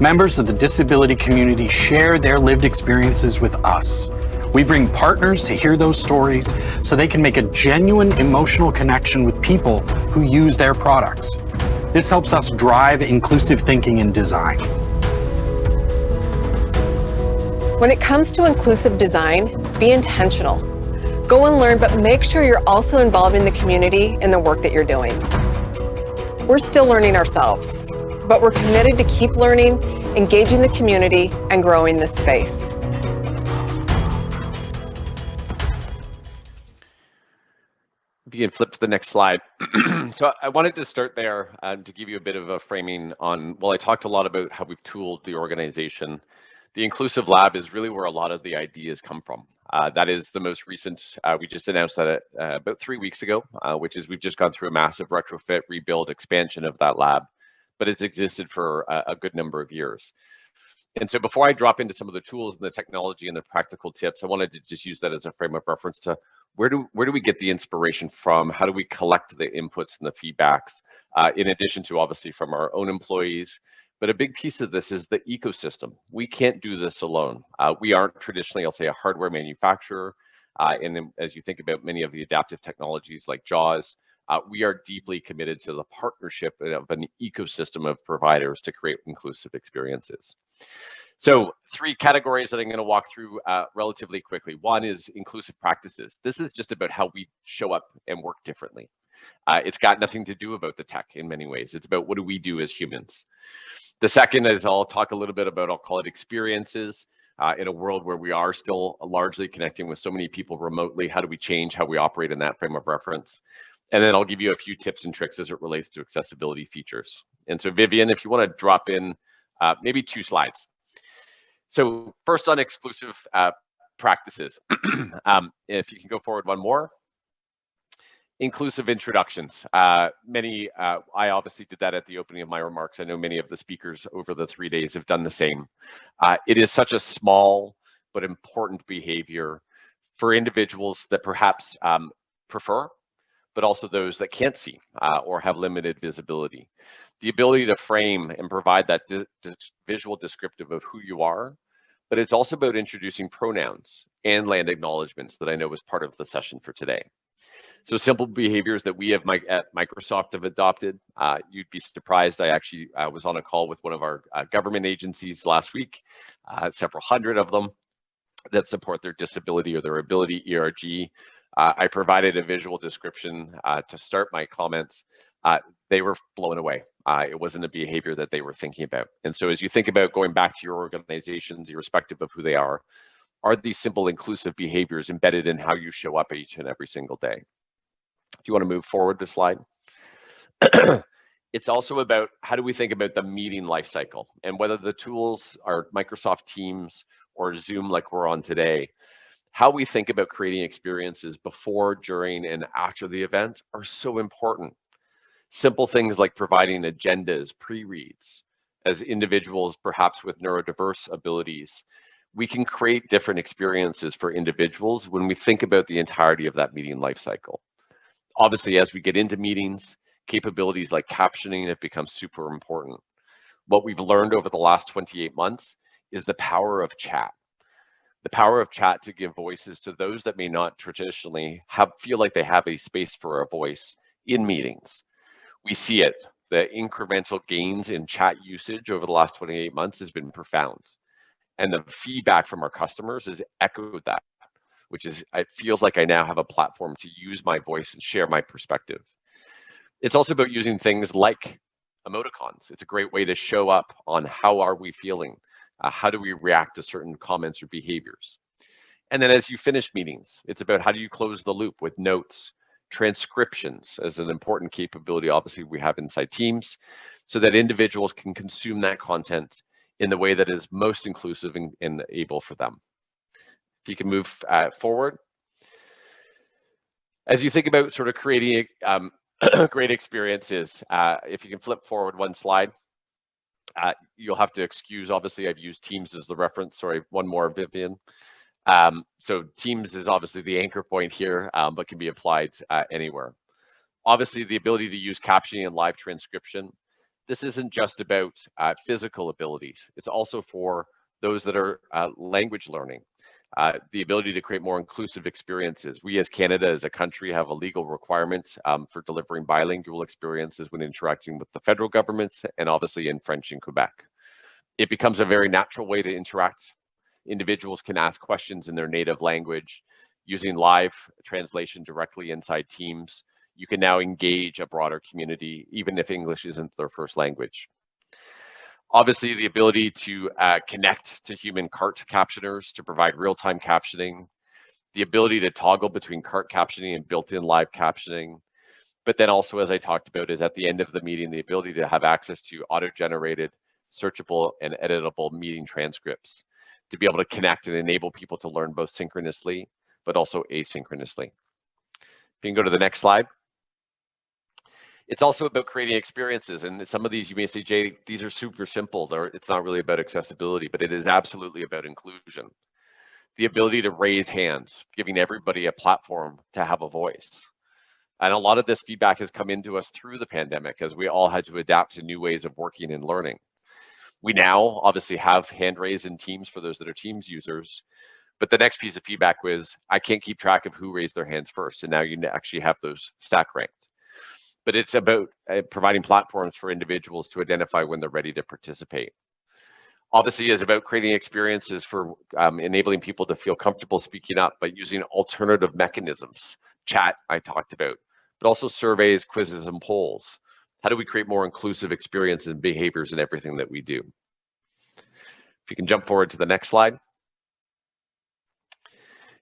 Members of the disability community share their lived experiences with us. We bring partners to hear those stories so they can make a genuine emotional connection with people who use their products. This helps us drive inclusive thinking in design. When it comes to inclusive design, be intentional. Go and learn, but make sure you're also involving the community in the work that you're doing. We're still learning ourselves, but we're committed to keep learning, engaging the community, and growing this space. You can flip to the next slide. So I wanted to start there to give you a bit of a framing on, well, I talked a lot about how we've tooled the organization. The Inclusive Lab is really where a lot of the ideas come from. That is the most recent, we just announced that about 3 weeks ago, which is we've just gone through a massive retrofit, rebuild, expansion of that lab, but it's existed for a good number of years. And so before I drop into some of the tools and the technology and the practical tips, I wanted to just use that as a frame of reference to where do we get the inspiration from? How do we collect the inputs and the feedbacks, in addition to obviously from our own employees? But a big piece of this is the ecosystem. We can't do this alone. We aren't traditionally, I'll say, a hardware manufacturer. And then as you think about many of the adaptive technologies like JAWS, we are deeply committed to the partnership of an ecosystem of providers to create inclusive experiences. So 3 categories that I'm going to walk through relatively quickly. One is inclusive practices. This is just about how we show up and work differently. It's got nothing to do about the tech in many ways. It's about what do we do as humans. The second is I'll talk a little bit about, I'll call it experiences. In a world where we are still largely connecting with so many people remotely, how do we change how we operate in that frame of reference? And then I'll give you a few tips and tricks as it relates to accessibility features. And so Vivian, if you want to drop in maybe 2 slides. So first on exclusive practices, if you can go forward one more. Inclusive introductions. I obviously did that at the opening of my remarks. I know many of the speakers over the 3 days have done the same. It is such a small but important behavior for individuals that perhaps prefer, but also those that can't see or have limited visibility. The ability to frame and provide that visual descriptive of who you are, but it's also about introducing pronouns and land acknowledgements that I know was part of the session for today. So simple behaviors that we at Microsoft have adopted. You'd be surprised. I actually was on a call with one of our government agencies last week, several hundred of them that support their disability or their ability ERG. I provided a visual description to start my comments. they were blown away. It wasn't a behavior that they were thinking about. And so as you think about going back to your organizations, irrespective of who they are these simple inclusive behaviors embedded in how you show up each and every single day? If you want to move forward the slide. It's also about how do we think about the meeting life cycle, and whether the tools are Microsoft Teams or Zoom like we're on today, how we think about creating experiences before, during, and after the event are so important. Simple things like providing agendas, pre-reads. As individuals, perhaps with neurodiverse abilities, we can create different experiences for individuals when we think about the entirety of that meeting life cycle. Obviously, as we get into meetings, capabilities like captioning have become super important. What we've learned over the last 28 months is the power of chat. The power of chat to give voices to those that may not traditionally feel like they have a space for a voice in meetings. We see it. The incremental gains in chat usage over the last 28 months has been profound. And the feedback from our customers has echoed that, which is, it feels like I now have a platform to use my voice and share my perspective. It's also about using things like emoticons. It's a great way to show up on how are we feeling? How do we react to certain comments or behaviors? And then as you finish meetings, it's about how do you close the loop with notes, transcriptions as an important capability, obviously we have inside Teams, so that individuals can consume that content in the way that is most inclusive and able for them. If you can move forward. As you think about sort of creating great experiences, if you can flip forward one slide, you'll have to excuse, obviously I've used Teams as the reference. Sorry, one more, Vivian. So Teams is obviously the anchor point here, but can be applied anywhere. Obviously, the ability to use captioning and live transcription. This isn't just about physical abilities. It's also for those that are language learning. The ability to create more inclusive experiences. We as Canada, as a country, have a legal requirements for delivering bilingual experiences when interacting with the federal governments, and obviously in French in Quebec. It becomes a very natural way to interact. Individuals can ask questions in their native language. Using live translation directly inside Teams, you can now engage a broader community, even if English isn't their first language. Obviously, the ability to connect to human cart captioners to provide real-time captioning, the ability to toggle between cart captioning and built-in live captioning, but then also, as I talked about, is at the end of the meeting, the ability to have access to auto-generated, searchable, and editable meeting transcripts to be able to connect and enable people to learn both synchronously, but also asynchronously. If you can go to the next slide. It's also about creating experiences, and some of these you may say, Jay, these are super simple. It's not really about accessibility, but it is absolutely about inclusion. The ability to raise hands, giving everybody a platform to have a voice. And a lot of this feedback has come into us through the pandemic as we all had to adapt to new ways of working and learning. We now obviously have hand raise in Teams for those that are Teams users, but the next piece of feedback was, I can't keep track of who raised their hands first, and now you actually have those stack ranked. But it's about providing platforms for individuals to identify when they're ready to participate. Obviously, it's about creating experiences for enabling people to feel comfortable speaking up, but using alternative mechanisms. Chat, I talked about, but also surveys, quizzes, and polls. How do we create more inclusive experiences and behaviors in everything that we do? If you can jump forward to the next slide.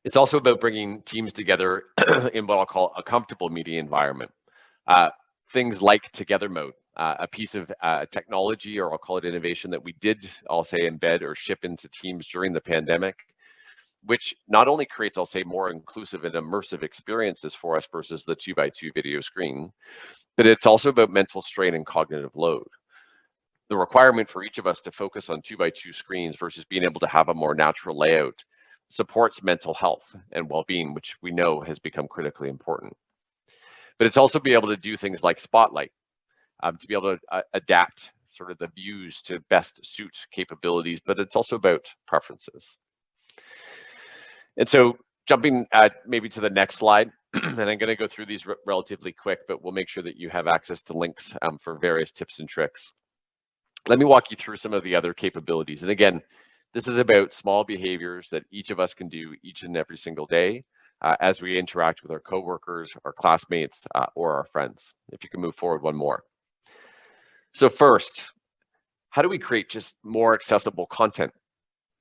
It's also about bringing teams together in what I'll call a comfortable meeting environment. Things like Together Mode, a piece of technology, or I'll call it innovation, that we did, I'll say, embed or ship into Teams during the pandemic, which not only creates, I'll say, more inclusive and immersive experiences for us versus the 2x2 video screen, but it's also about mental strain and cognitive load. The requirement for each of us to focus on 2x2 screens versus being able to have a more natural layout supports mental health and well-being, which we know has become critically important. But it's also be able to do things like Spotlight, to be able to adapt sort of the views to best suit capabilities, but it's also about preferences. And so jumping maybe to the next slide, and I'm going to go through these relatively quick, but we'll make sure that you have access to links for various tips and tricks. Let me walk you through some of the other capabilities. And again, this is about small behaviors that each of us can do each and every single day as we interact with our coworkers, our classmates, or our friends. If you can move forward one more. So first, how do we create just more accessible content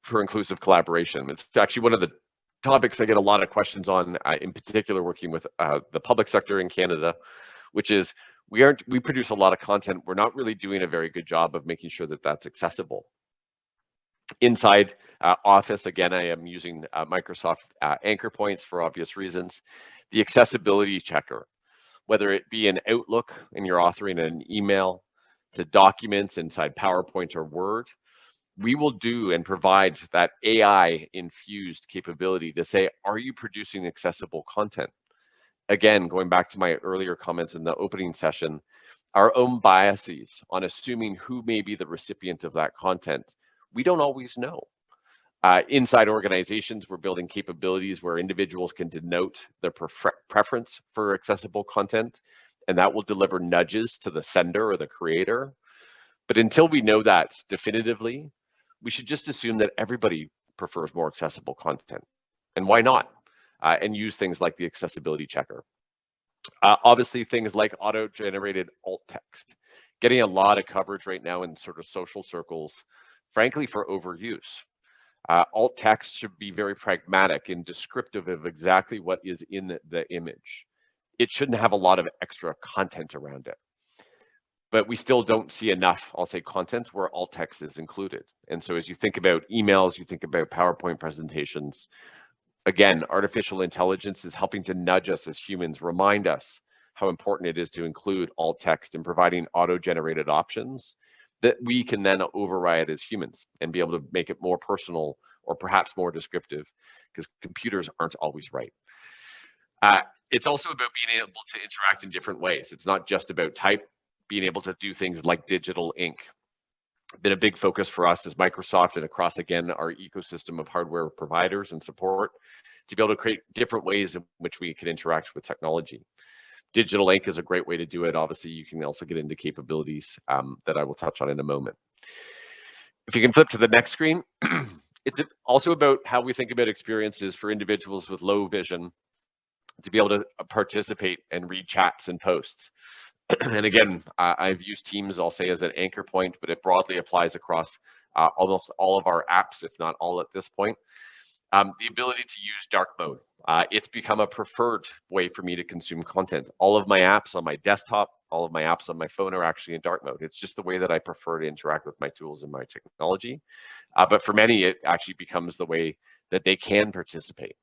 for inclusive collaboration? It's actually one of the topics I get a lot of questions on, in particular working with the public sector in Canada, which is we produce a lot of content. We're not really doing a very good job of making sure that that's accessible. Inside Office, again, I am using Microsoft anchor points for obvious reasons. The accessibility checker, whether it be an Outlook and you're authoring an email, to documents inside PowerPoint or Word, we will do and provide that AI infused capability to say, are you producing accessible content? Again, going back to my earlier comments in the opening session, our own biases on assuming who may be the recipient of that content, we don't always know. Inside organizations, we're building capabilities where individuals can denote their preference for accessible content, and that will deliver nudges to the sender or the creator. But until we know that definitively, we should just assume that everybody prefers more accessible content. And why not? And use things like the accessibility checker. Obviously, things like auto-generated alt text, getting a lot of coverage right now in sort of social circles, frankly, for overuse. Alt text should be very pragmatic and descriptive of exactly what is in the image. It shouldn't have a lot of extra content around it. But we still don't see enough, I'll say, content where alt text is included. And so as you think about emails, you think about PowerPoint presentations, again, artificial intelligence is helping to nudge us as humans, remind us how important it is to include alt text and providing auto-generated options that we can then override as humans and be able to make it more personal or perhaps more descriptive, because computers aren't always right. It's also about being able to interact in different ways. It's not just about type, being able to do things like digital ink. Been a big focus for us as Microsoft and across, again, our ecosystem of hardware providers and support to be able to create different ways in which we can interact with technology. Digital ink is a great way to do it. Obviously, you can also get into capabilities that I will touch on in a moment. If you can flip to the next screen, it's also about how we think about experiences for individuals with low vision to be able to participate and read chats and posts. And again, I've used Teams, I'll say, as an anchor point, but it broadly applies across almost all of our apps, if not all at this point. The ability to use dark mode. It's become a preferred way for me to consume content. All of my apps on my desktop, all of my apps on my phone are actually in dark mode. It's just the way that I prefer to interact with my tools and my technology. But for many, it actually becomes the way that they can participate.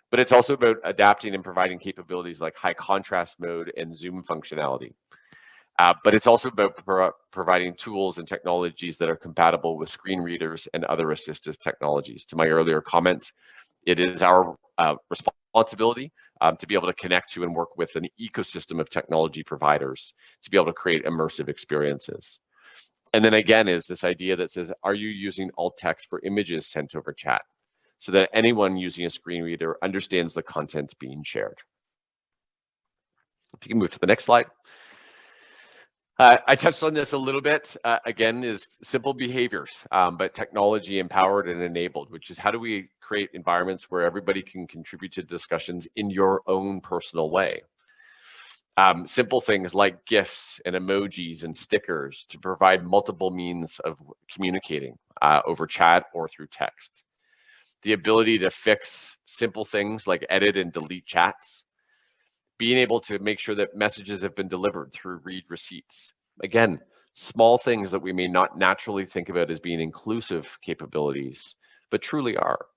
But it's also about adapting and providing capabilities like high contrast mode and zoom functionality. But it's also about providing tools and technologies that are compatible with screen readers and other assistive technologies. To my earlier comments, it is our responsibility to be able to connect to and work with an ecosystem of technology providers to be able to create immersive experiences. And then again is this idea that says, are you using alt text for images sent over chat, so that anyone using a screen reader understands the content being shared? If you can move to the next slide. I touched on this a little bit, again, is simple behaviors, but technology empowered and enabled, which is how do we create environments where everybody can contribute to discussions in your own personal way? Simple things like GIFs and emojis and stickers to provide multiple means of communicating over chat or through text. The ability to fix simple things like edit and delete chats, being able to make sure that messages have been delivered through read receipts. Again, small things that we may not naturally think about as being inclusive capabilities, but truly are.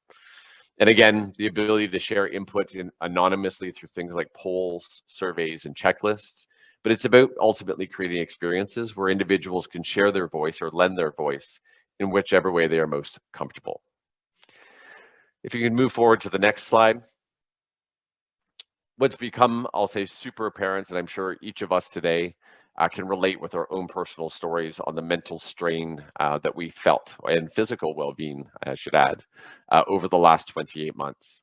And again, the ability to share inputs anonymously through things like polls, surveys, and checklists. But it's about ultimately creating experiences where individuals can share their voice or lend their voice in whichever way they are most comfortable. If you can move forward to the next slide. What's become, I'll say, super apparent, and I'm sure each of us today can relate with our own personal stories on the mental strain that we felt, and physical well-being, I should add, over the last 28 months.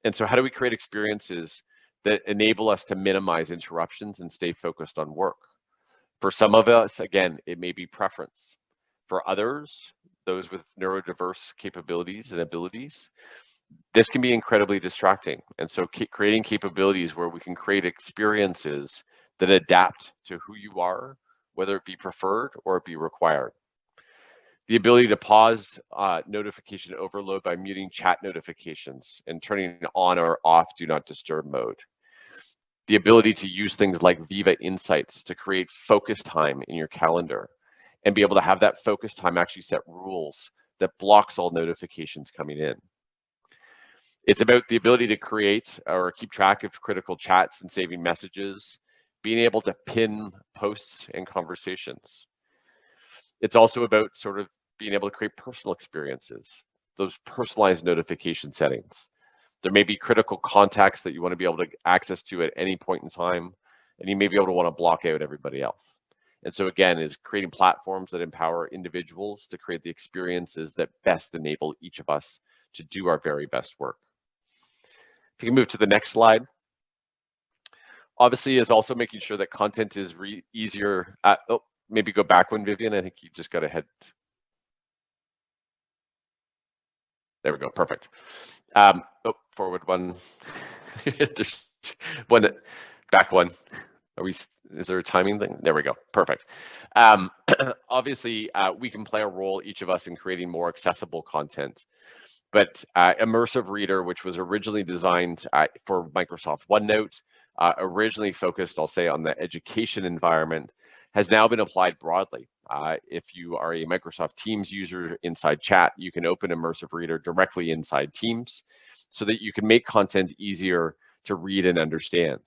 And so how do we create experiences that enable us to minimize interruptions and stay focused on work? For some of us, again, it may be preference. For others, those with neurodiverse capabilities and abilities, this can be incredibly distracting. And so creating capabilities where we can create experiences that adapt to who you are, whether it be preferred or it be required. The ability to pause notification overload by muting chat notifications and turning on or off do not disturb mode. The ability to use things like Viva Insights to create focus time in your calendar and be able to have that focus time actually set rules that blocks all notifications coming in. It's about the ability to create or keep track of critical chats and saving messages, being able to pin posts and conversations. It's also about sort of being able to create personal experiences, those personalized notification settings. There may be critical contacts that you want to be able to access to at any point in time, and you may be able to want to block out everybody else. And so again, is creating platforms that empower individuals to create the experiences that best enable each of us to do our very best work. If you can move to the next slide. Obviously is also making sure that content is easier. Oh, maybe go back one, Vivian. I think you just got ahead. There we go, perfect. Oh, forward one. There's one that, back one. Are we, is there a timing thing? There we go, perfect. Obviously, we can play a role, each of us, in creating more accessible content. But Immersive Reader, which was originally designed for Microsoft OneNote, originally focused, I'll say, on the education environment, has now been applied broadly. If you are a Microsoft Teams user inside chat, you can open Immersive Reader directly inside Teams so that you can make content easier to read and understand.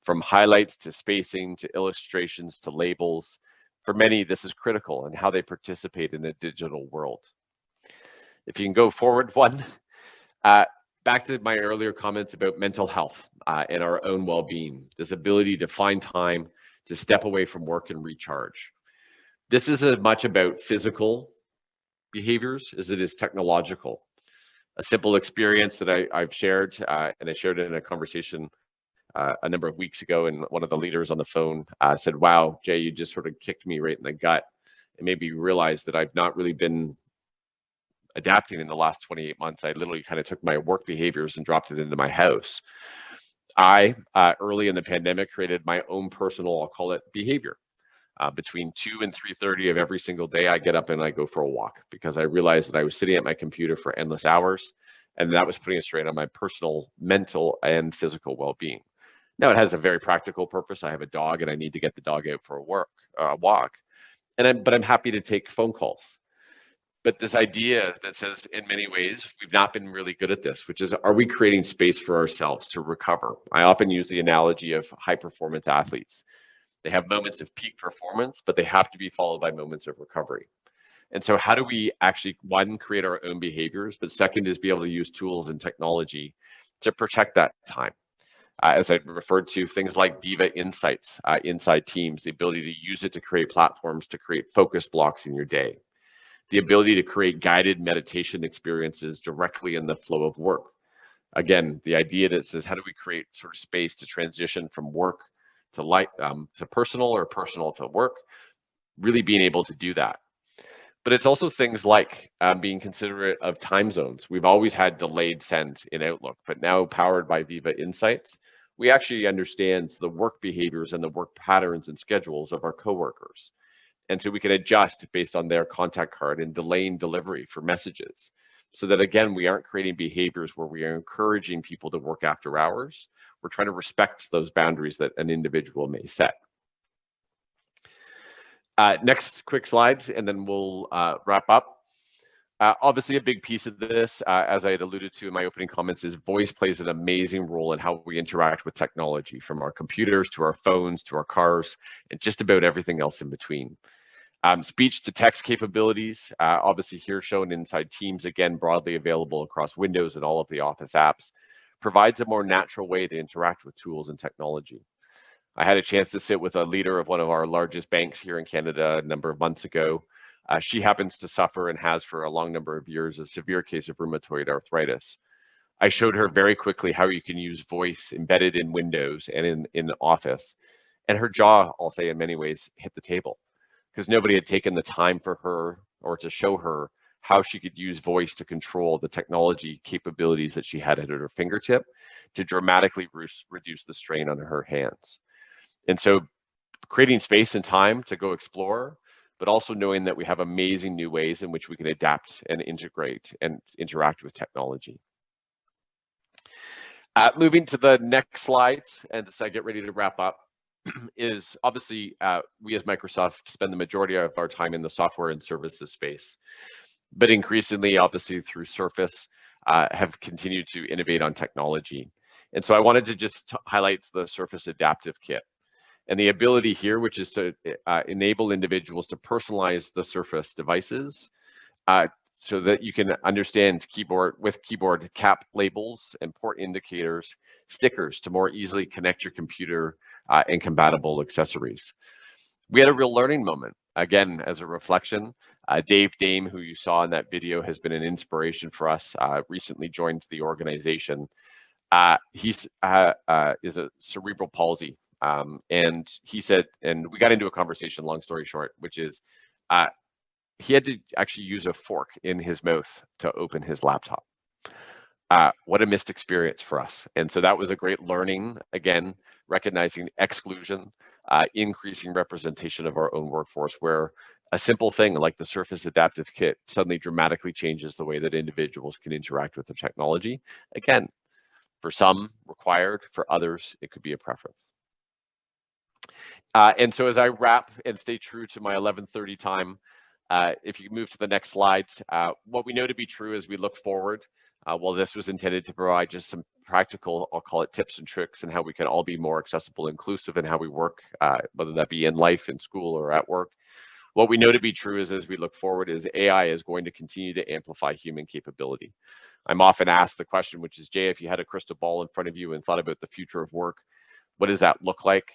From highlights to spacing to illustrations to labels, for many, this is critical in how they participate in the digital world. If you can go forward one, back to my earlier comments about mental health and our own well-being, this ability to find time to step away from work and recharge. This is as much about physical behaviors as it is technological. A simple experience that I've shared, and I shared it in a conversation a number of weeks ago, and one of the leaders on the phone said, wow, Jay, you just sort of kicked me right in the gut and made me realize that I've not really been adapting in the last 28 months. I literally kind of took my work behaviors and dropped it into my house. I, early in the pandemic, created my own personal, I'll call it, behavior. Between 2 and 3:30 of every single day, I get up and I go for a walk because I realized that I was sitting at my computer for endless hours, and that was putting a strain on my personal, mental, and physical well-being. Now, it has a very practical purpose. I have a dog, and I need to get the dog out for a walk. But I'm happy to take phone calls. But this idea that says, in many ways, we've not been really good at this, which is, are we creating space for ourselves to recover? I often use the analogy of high-performance athletes. They have moments of peak performance, but they have to be followed by moments of recovery. And so how do we actually, one, create our own behaviors, but second is be able to use tools and technology to protect that time? As I referred to, things like Viva Insights inside Teams, the ability to use it to create platforms to create focus blocks in your day. The ability to create guided meditation experiences directly in the flow of work. Again, the idea that says, how do we create sort of space to transition from work to to personal or personal to work, really being able to do that. But it's also things like being considerate of time zones. We've always had delayed send in Outlook, but now powered by Viva Insights, we actually understand the work behaviors and the work patterns and schedules of our coworkers. And so we can adjust based on their contact card and delaying delivery for messages. So that, again, we aren't creating behaviors where we are encouraging people to work after hours. We're trying to respect those boundaries that an individual may set. Next quick slide, and then we'll wrap up. Obviously, a big piece of this, as I had alluded to in my opening comments, is voice plays an amazing role in how we interact with technology, from our computers to our phones to our cars, and just about everything else in between. Speech to text capabilities, obviously here shown inside Teams, again, broadly available across Windows and all of the Office apps, provides a more natural way to interact with tools and technology. I had a chance to sit with a leader of one of our largest banks here in Canada a number of months ago. She happens to suffer and has for a long number of years a severe case of rheumatoid arthritis. I showed her very quickly how you can use voice embedded in Windows and in Office. And her jaw, I'll say in many ways, hit the table, because nobody had taken the time for her or to show her how she could use voice to control the technology capabilities that she had at her fingertip to dramatically reduce the strain on her hands. And so creating space and time to go explore, but also knowing that we have amazing new ways in which we can adapt and integrate and interact with technology. Moving to the next slides, and as I get ready to wrap up, is obviously we as Microsoft spend the majority of our time in the software and services space, but increasingly, obviously through Surface, have continued to innovate on technology. And so I wanted to just highlight the Surface Adaptive Kit and the ability here, which is to enable individuals to personalize the Surface devices so that you can understand keyboard cap labels and port indicators, stickers to more easily connect your computer and compatible accessories. We had a real learning moment. Again, as a reflection, Dave Dame, who you saw in that video, has been an inspiration for us, recently joined the organization. He's is a cerebral palsy. And he said, and we got into a conversation, long story short, which is he had to actually use a fork in his mouth to open his laptop. What a missed experience for us. And so that was a great learning, again, recognizing exclusion, increasing representation of our own workforce, where a simple thing like the Surface Adaptive Kit suddenly dramatically changes the way that individuals can interact with the technology. Again, for some required, for others, it could be a preference. And so as I wrap and stay true to my 11:30 time, if you move to the next slides, what we know to be true as we look forward, well, this was intended to provide just some practical, I'll call it tips and tricks, and how we can all be more accessible, inclusive in how we work, whether that be in life, in school, or at work. What we know to be true is as we look forward is AI is going to continue to amplify human capability. I'm often asked the question, which is, Jay, if you had a crystal ball in front of you and thought about the future of work, what does that look like?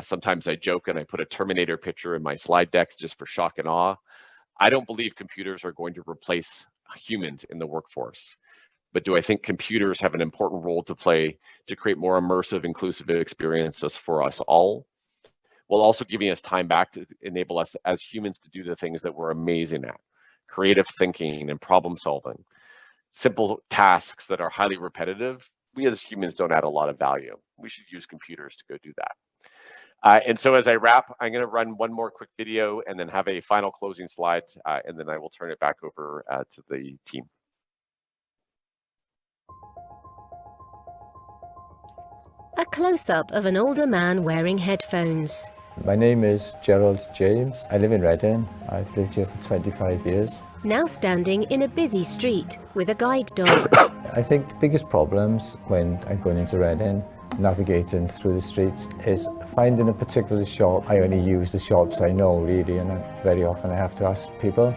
Sometimes I joke and I put a Terminator picture in my slide decks just for shock and awe. I don't believe computers are going to replace humans in the workforce. But do I think computers have an important role to play to create more immersive, inclusive experiences for us all, while also giving us time back to enable us as humans to do the things that we're amazing at, creative thinking and problem solving, simple tasks that are highly repetitive. We as humans don't add a lot of value. We should use computers to go do that. And so as I wrap, I'm going to run one more quick video and then have a final closing slide, and then I will turn it back over to the team. A close-up of an older man wearing headphones. My name is Gerald James. I live in Reading. I've lived here for 25 years. Now standing in a busy street with a guide dog. I think the biggest problems when I'm going into Reading, navigating through the streets, is finding a particular shop. I only use the shops I know, really, and very often I have to ask people.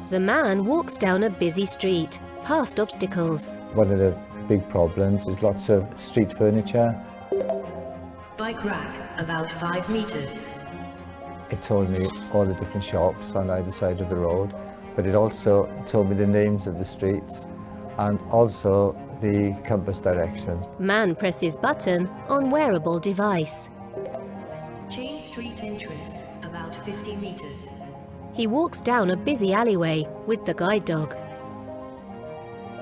The man walks down a busy street, past obstacles. One of the big problems is lots of street furniture. Bike rack, about 5 meters. It told me all the different shops on either side of the road, but it also told me the names of the streets and also the compass directions. Man presses button on wearable device. Chain Street entrance, about 50 meters. He walks down a busy alleyway with the guide dog.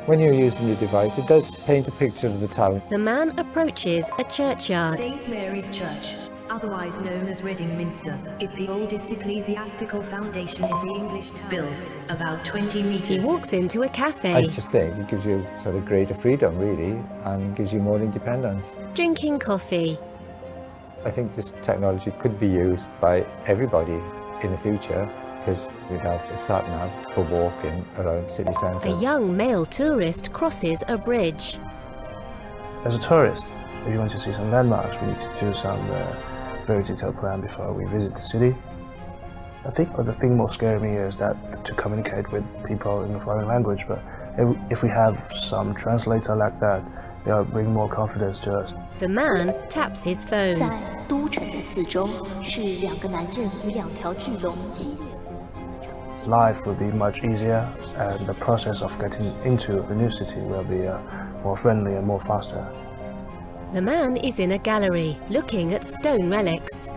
When you're using your device, it does paint a picture of the town. The man approaches a churchyard. St. Mary's Church, otherwise known as Reading Minster, is the oldest ecclesiastical foundation in the English Bills, about 20 meters. He walks into a cafe. I just think it gives you sort of greater freedom, really, and gives you more independence. Drinking coffee. I think this technology could be used by everybody in the future, because we'd have a sat-nav for walking around city centre. A young male tourist crosses a bridge. As a tourist, if you want to see some landmarks, we need to do some very detailed plan before we visit the city. I think the thing most scaring me is that to communicate with people in a foreign language, but if we have some translator like that, they'll bring more confidence to us. The man taps his phone. 在都城的四周是2个男人与2条巨龙激烈。 Life will be much easier, and the process of getting into the new city will be more friendly and more faster. The man is in a gallery, looking at stone relics.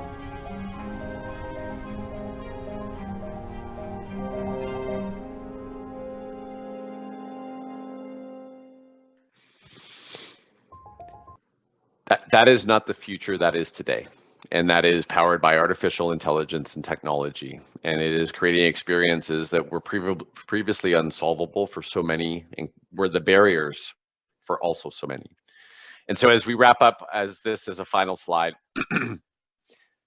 that is not the future, that is today. And that is powered by artificial intelligence and technology. And it is creating experiences that were previously unsolvable for so many, and were the barriers for also so many. And so as we wrap up, as this is a final slide,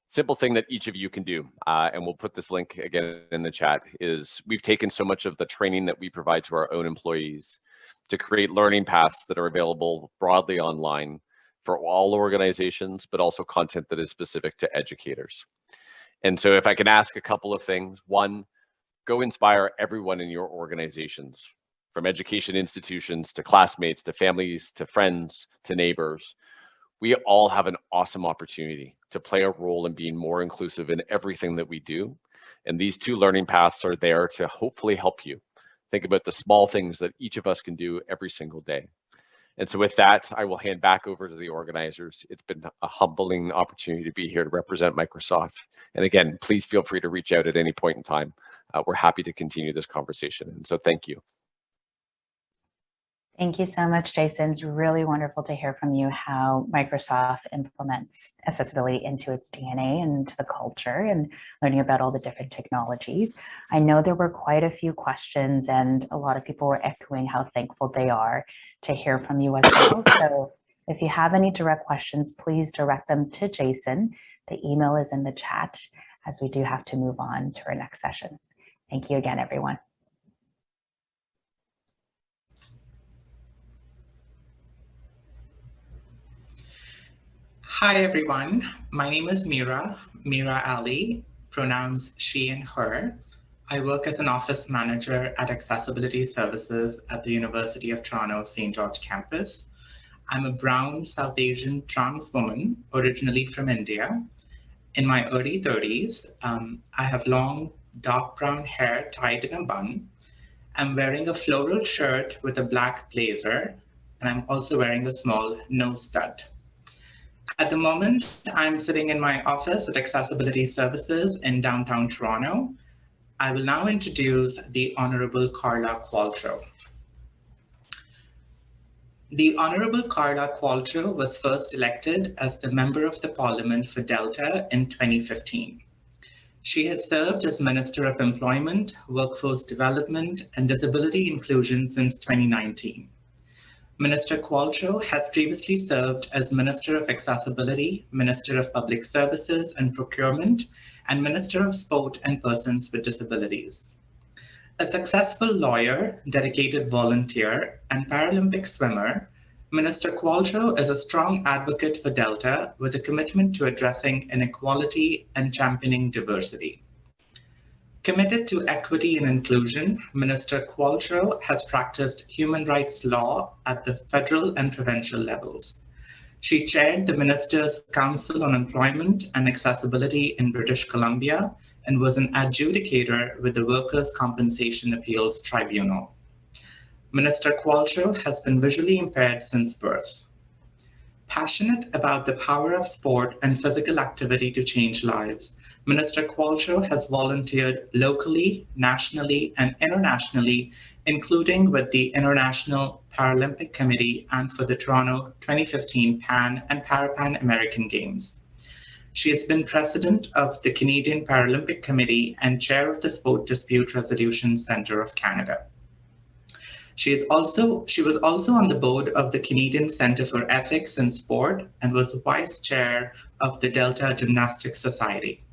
simple thing that each of you can do, and we'll put this link again in the chat, is we've taken so much of the training that we provide to our own employees to create learning paths that are available broadly online for all organizations, but also content that is specific to educators. And so if I can ask a couple of things, one, go inspire everyone in your organizations, from education institutions to classmates, to families, to friends, to neighbors. We all have an awesome opportunity to play a role in being more inclusive in everything that we do. And these 2 learning paths are there to hopefully help you think about the small things that each of us can do every single day. And so with that, I will hand back over to the organizers. It's been a humbling opportunity to be here to represent Microsoft. And again, please feel free to reach out at any point in time. We're happy to continue this conversation. And so thank you. Thank you so much, Jason. It's really wonderful to hear from you how Microsoft implements accessibility into its DNA and into the culture, and learning about all the different technologies. I know there were quite a few questions, and a lot of people were echoing how thankful they are to hear from you as well. So if you have any direct questions, please direct them to Jason. The email is in the chat, as we do have to move on to our next session. Thank you again, everyone. Hi everyone, my name is Mira Ali, pronouns she and her. I work as an office manager at Accessibility Services at the University of Toronto St. George campus. I'm a brown South Asian trans woman, originally from India. In my early 30s, I have long dark brown hair tied in a bun. I'm wearing a floral shirt with a black blazer, and I'm also wearing a small nose stud. At the moment, I'm sitting in my office at Accessibility Services in downtown Toronto. I will now introduce the Honorable Carla Qualtrough. The Honorable Carla Qualtrough was first elected as the Member of the Parliament for Delta in 2015. She has served as Minister of Employment, Workforce Development, and Disability Inclusion since 2019. Minister Qualtrough has previously served as Minister of Accessibility, Minister of Public Services and Procurement, and Minister of Sport and Persons with Disabilities. A successful lawyer, dedicated volunteer, and Paralympic swimmer, Minister Qualtrough is a strong advocate for Delta with a commitment to addressing inequality and championing diversity. Committed to equity and inclusion, Minister Qualtrough has practiced human rights law at the federal and provincial levels. She chaired the Ministers' Council on Employment and Accessibility in British Columbia and was an adjudicator with the Workers' Compensation Appeals Tribunal. Minister Qualtrough has been visually impaired since birth. Passionate about the power of sport and physical activity to change lives, Minister Qualtrough has volunteered locally, nationally, and internationally, including with the International Paralympic Committee and for the Toronto 2015 Pan and Parapan American Games. She has been president of the Canadian Paralympic Committee and chair of the Sport Dispute Resolution Centre of Canada. She was also on the board of the Canadian Centre for Ethics in Sport and was vice chair of the Delta Gymnastics Society.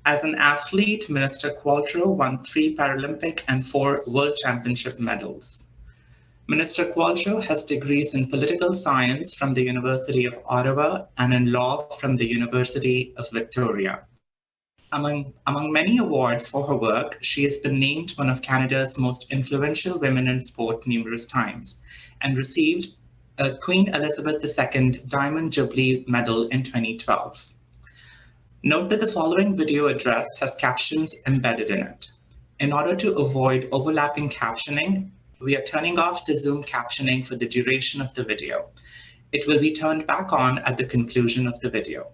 As an athlete, Minister Qualtrough won 3 Paralympic and 4 World Championship medals. Minister Qualtrough has degrees in political science from the University of Ottawa and in law from the University of Victoria. Among many awards for her work, she has been named one of Canada's most influential women in sport numerous times and received a Queen Elizabeth II Diamond Jubilee Medal in 2012. Note that the following video address has captions embedded in it. In order to avoid overlapping captioning, we are turning off the Zoom captioning for the duration of the video. It will be turned back on at the conclusion of the video.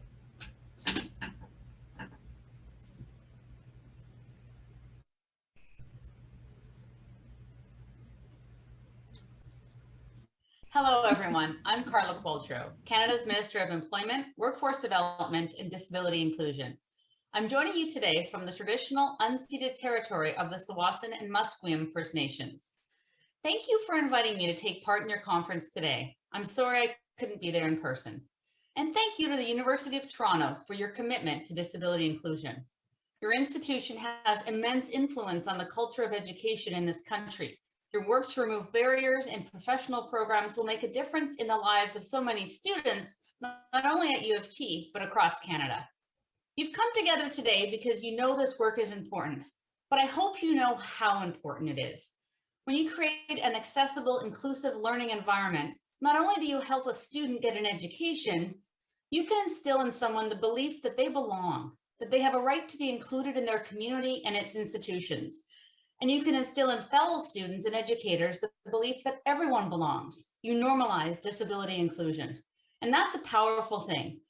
Hello, everyone. I'm Carla Qualtrough, Canada's Minister of Employment, Workforce Development, and Disability Inclusion. I'm joining you today from the traditional unceded territory of the Tsawwassen and Musqueam First Nations. Thank you for inviting me to take part in your conference today. I'm sorry I couldn't be there in person. And thank you to the University of Toronto for your commitment to disability inclusion. Your institution has immense influence on the culture of education in this country. Your work to remove barriers and professional programs will make a difference in the lives of so many students, not only at UofT, but across Canada. You've come together today because you know this work is important, but I hope you know how important it is. When you create an accessible, inclusive learning environment, not only do you help a student get an education, you can instill in someone the belief that they belong, that they have a right to be included in their community and its institutions. And you can instill in fellow students and educators the belief that everyone belongs. You normalize disability inclusion. And that's a powerful thing.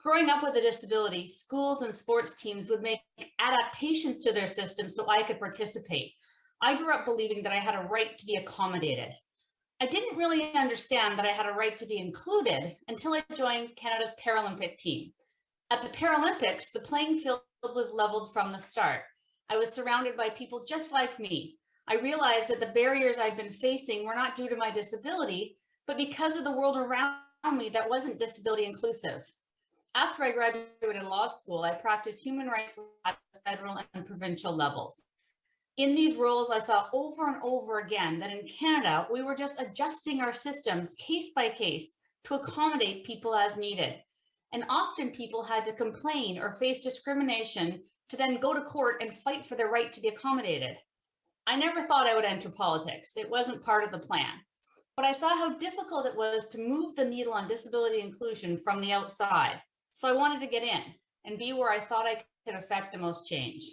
Growing up with a disability, schools and sports teams would make adaptations to their system so I could participate. I grew up believing that I had a right to be accommodated. I didn't really understand that I had a right to be included until I joined Canada's Paralympic team. At the Paralympics, the playing field was leveled from the start. I was surrounded by people just like me. I realized that the barriers I'd been facing were not due to my disability, but because of the world around me that wasn't disability inclusive. After I graduated law school, I practiced human rights at the federal and provincial levels. In these roles, I saw over and over again that in Canada, we were just adjusting our systems case by case to accommodate people as needed. And often people had to complain or face discrimination to then go to court and fight for their right to be accommodated. I never thought I would enter politics. It wasn't part of the plan. But I saw how difficult it was to move the needle on disability inclusion from the outside. So I wanted to get in and be where I thought I could affect the most change.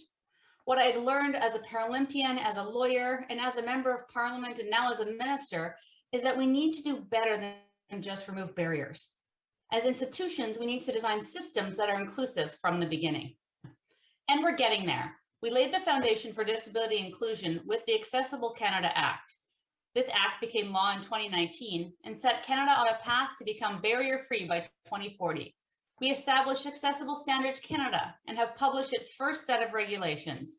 What I'd learned as a Paralympian, as a lawyer, and as a member of parliament, and now as a minister, is that we need to do better than just remove barriers. As institutions, we need to design systems that are inclusive from the beginning. And we're getting there. We laid the foundation for disability inclusion with the Accessible Canada Act. This act became law in 2019 and set Canada on a path to become barrier-free by 2040. We established Accessible Standards Canada and have published its first set of regulations.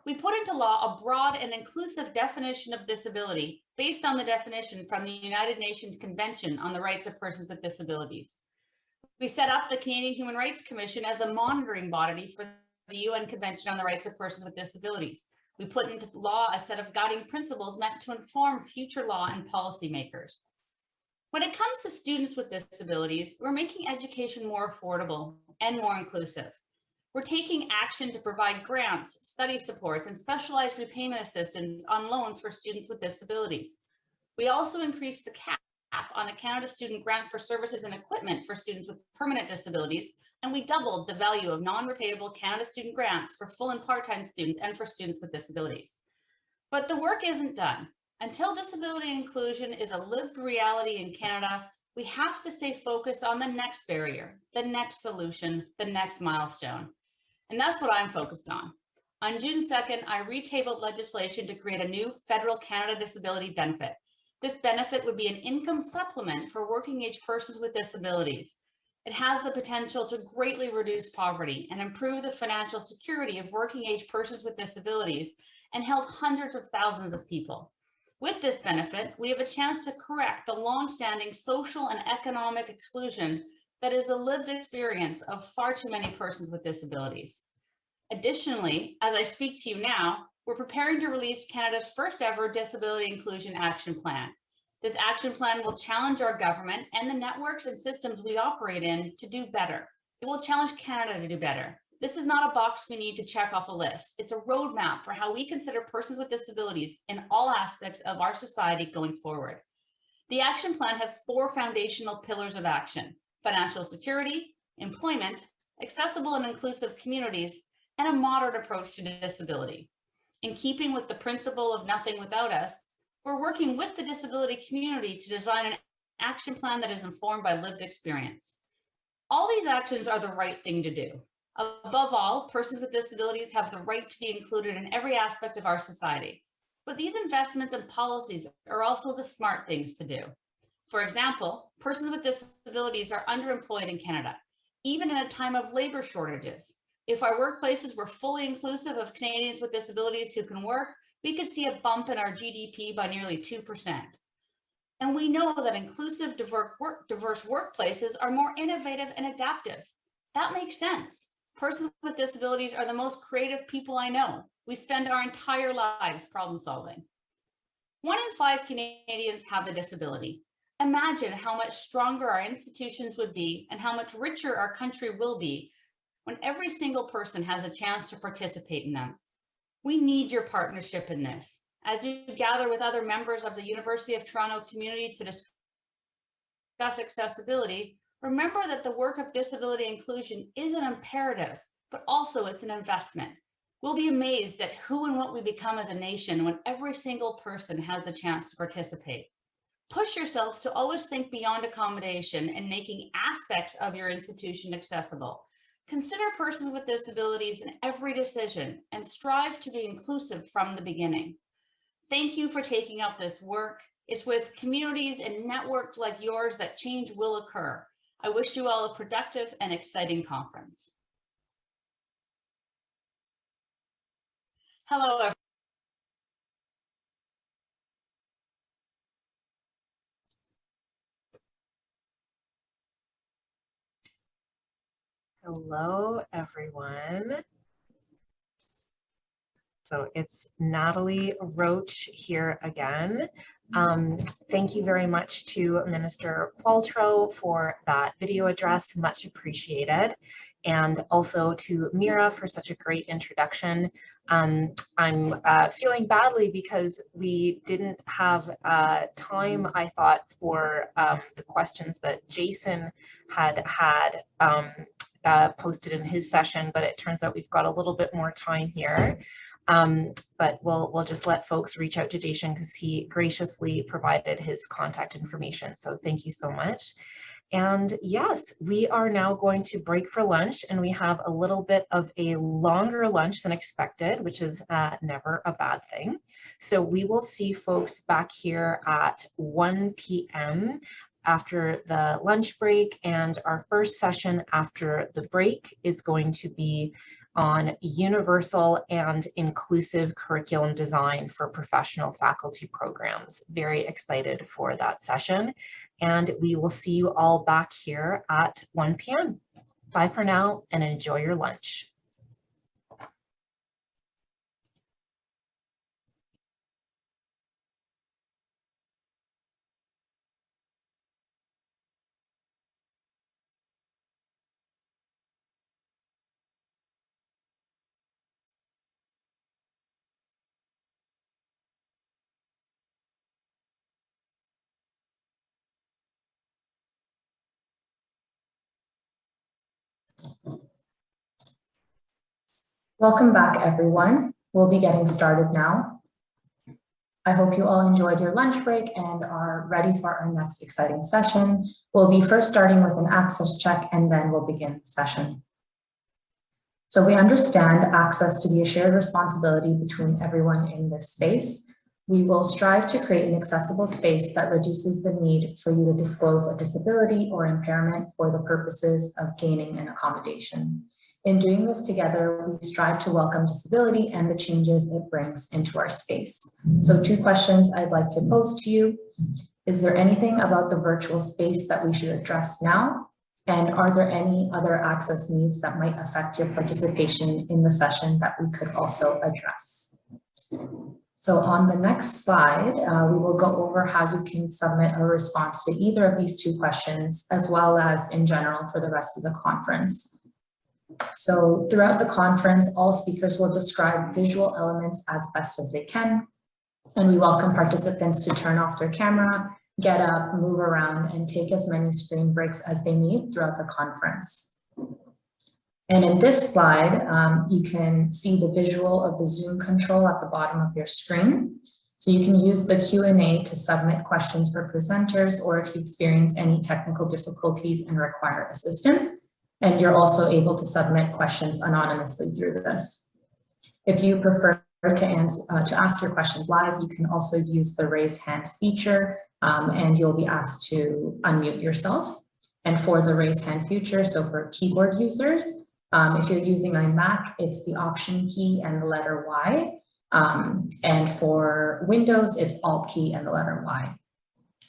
We put into law a broad and inclusive definition of disability based on the definition from the United Nations Convention on the Rights of Persons with Disabilities. We set up the Canadian Human Rights Commission as a monitoring body for the UN Convention on the Rights of Persons with Disabilities. We put into law a set of guiding principles meant to inform future law and policymakers. When it comes to students with disabilities, we're making education more affordable and more inclusive. We're taking action to provide grants, study supports, and specialized repayment assistance on loans for students with disabilities. We also increased the cap on the Canada Student Grant for Services and Equipment for students with permanent disabilities, and we doubled the value of non-repayable Canada Student Grants for full and part-time students and for students with disabilities. But the work isn't done. Until disability inclusion is a lived reality in Canada, we have to stay focused on the next barrier, the next solution, the next milestone. And that's what I'm focused on. On June 2nd, I retabled legislation to create a new federal Canada Disability Benefit. This benefit would be an income supplement for working age persons with disabilities. It has the potential to greatly reduce poverty and improve the financial security of working age persons with disabilities and help hundreds of thousands of people. With this benefit, we have a chance to correct the long-standing social and economic exclusion that is a lived experience of far too many persons with disabilities. Additionally, as I speak to you now, we're preparing to release Canada's first ever Disability Inclusion Action Plan. This action plan will challenge our government and the networks and systems we operate in to do better. It will challenge Canada to do better. This is not a box we need to check off a list. It's a roadmap for how we consider persons with disabilities in all aspects of our society going forward. The action plan has 4 foundational pillars of action: financial security, employment, accessible and inclusive communities, and a modern approach to disability. In keeping with the principle of nothing without us, we're working with the disability community to design an action plan that is informed by lived experience. All these actions are the right thing to do. Above all, persons with disabilities have the right to be included in every aspect of our society. But these investments and policies are also the smart things to do. For example, persons with disabilities are underemployed in Canada, even in a time of labor shortages. If our workplaces were fully inclusive of Canadians with disabilities who can work, we could see a bump in our GDP by nearly 2%. And we know that inclusive, diverse workplaces are more innovative and adaptive. That makes sense. Persons with disabilities are the most creative people I know. We spend our entire lives problem solving. 1 in 5 Canadians have a disability. Imagine how much stronger our institutions would be and how much richer our country will be when every single person has a chance to participate in them. We need your partnership in this. As you gather with other members of the University of Toronto community to discuss accessibility, remember that the work of disability inclusion is an imperative, but also it's an investment. We'll be amazed at who and what we become as a nation when every single person has a chance to participate. Push yourselves to always think beyond accommodation and making aspects of your institution accessible. Consider persons with disabilities in every decision and strive to be inclusive from the beginning. Thank you for taking up this work. It's with communities and networks like yours that change will occur. I wish you all a productive and exciting conference. Hello, everyone. Hello, everyone. So it's Natalie Roach here again. Thank you very much to Minister Qualtrough for that video address, much appreciated. And also to Mira for such a great introduction. I'm feeling badly because we didn't have time, I thought, for the questions that Jason had posted in his session, but it turns out we've got a little bit more time here. But we'll just let folks reach out to Jason because he graciously provided his contact information. So thank you so much. And yes, we are now going to break for lunch, and we have a little bit of a longer lunch than expected, which is never a bad thing. So we will see folks back here at 1 p.m. after the lunch break, and our first session after the break is going to be on universal and inclusive curriculum design for professional faculty programs. Very excited for that session. And we will see you all back here at 1 p.m. Bye for now and enjoy your lunch. Welcome back, everyone. We'll be getting started now. I hope you all enjoyed your lunch break and are ready for our next exciting session. We'll be first starting with an access check, and then we'll begin the session. So we understand access to be a shared responsibility between everyone in this space. We will strive to create an accessible space that reduces the need for you to disclose a disability or impairment for the purposes of gaining an accommodation. In doing this together, we strive to welcome disability and the changes it brings into our space. So 2 questions I'd like to pose to you. Is there anything about the virtual space that we should address now? And are there any other access needs that might affect your participation in the session that we could also address? So on the next slide, we will go over how you can submit a response to either of these 2 questions, as well as in general for the rest of the conference. So throughout the conference, all speakers will describe visual elements as best as they can. And we welcome participants to turn off their camera, get up, move around, and take as many screen breaks as they need throughout the conference. And in this slide, you can see the visual of the Zoom control at the bottom of your screen. So you can use the Q&A to submit questions for presenters, or if you experience any technical difficulties and require assistance. And you're also able to submit questions anonymously through this. If you prefer to ask your questions live, you can also use the raise hand feature and you'll be asked to unmute yourself. And for the raise hand feature, so for keyboard users, if you're using a Mac, it's the Option key and the letter Y. And for Windows, it's Alt key and the letter Y.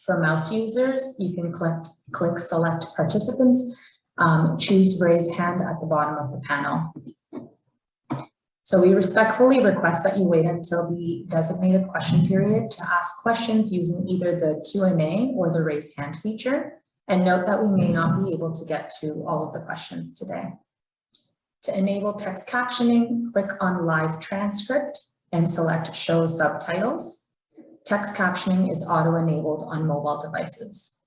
For mouse users, you can click Select Participants, choose Raise Hand at the bottom of the panel. So we respectfully request that you wait until the designated question period to ask questions using either the Q&A or the Raise Hand feature. And note that we may not be able to get to all of the questions today. To enable text captioning, click on Live Transcript and select Show Subtitles. Text captioning is auto-enabled on mobile devices.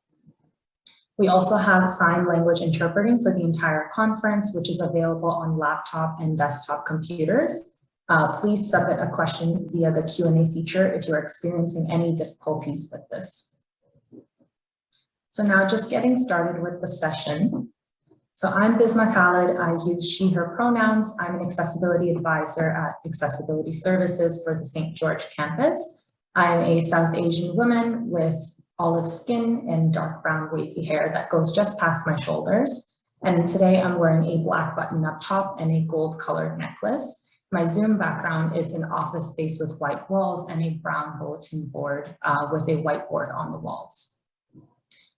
We also have sign language interpreting for the entire conference, which is available on laptop and desktop computers. Please submit a question via the Q&A feature if you're experiencing any difficulties with this. So now just getting started with the session. So I'm Bisma Khalid. I use she, her pronouns. I'm an accessibility advisor at Accessibility Services for the St. George campus. I am a South Asian woman with olive skin and dark brown wavy hair that goes just past my shoulders. And today I'm wearing a black button up top and a gold colored necklace. My Zoom background is an office space with white walls and a brown bulletin board with a whiteboard on the walls.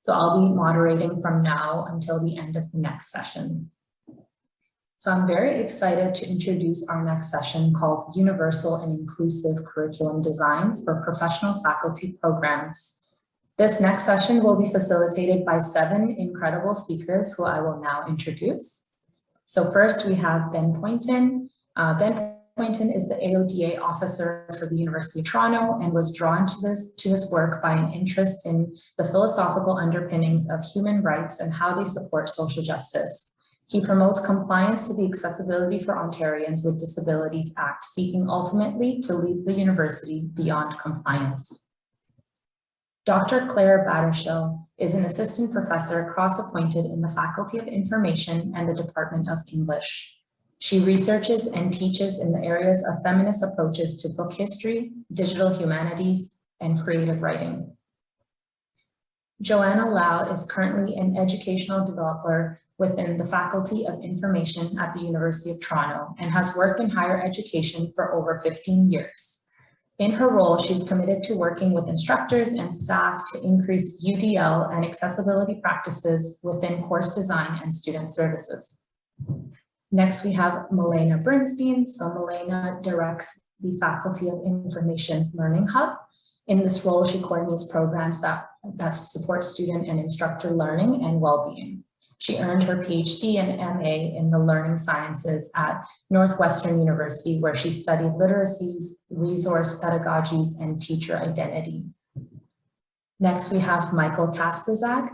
So I'll be moderating from now until the end of the next session. So I'm very excited to introduce our next session called Universal and Inclusive Curriculum Design for Professional Faculty Programs. This next session will be facilitated by 7 incredible speakers who I will now introduce. So first we have Ben Poynton. Ben Poynton is the AODA officer for the University of Toronto and was drawn to his work by an interest in the philosophical underpinnings of human rights and how they support social justice. He promotes compliance to the Accessibility for Ontarians with Disabilities Act, seeking ultimately to lead the university beyond compliance. Dr. Claire Battershill is an assistant professor cross-appointed in the Faculty of Information and the Department of English. She researches and teaches in the areas of feminist approaches to book history, digital humanities, and creative writing. Joanna Lau is currently an educational developer within the Faculty of Information at the University of Toronto and has worked in higher education for over 15 years. In her role, she's committed to working with instructors and staff to increase UDL and accessibility practices within course design and student services. Next, we have Milena Bernstein. So Milena directs the Faculty of Information's Learning Hub. In this role, she coordinates programs that support student and instructor learning and well-being. She earned her PhD and MA in the Learning Sciences at Northwestern University, where she studied literacies, resource pedagogies, and teacher identity. Next, we have Michael Kasperzak.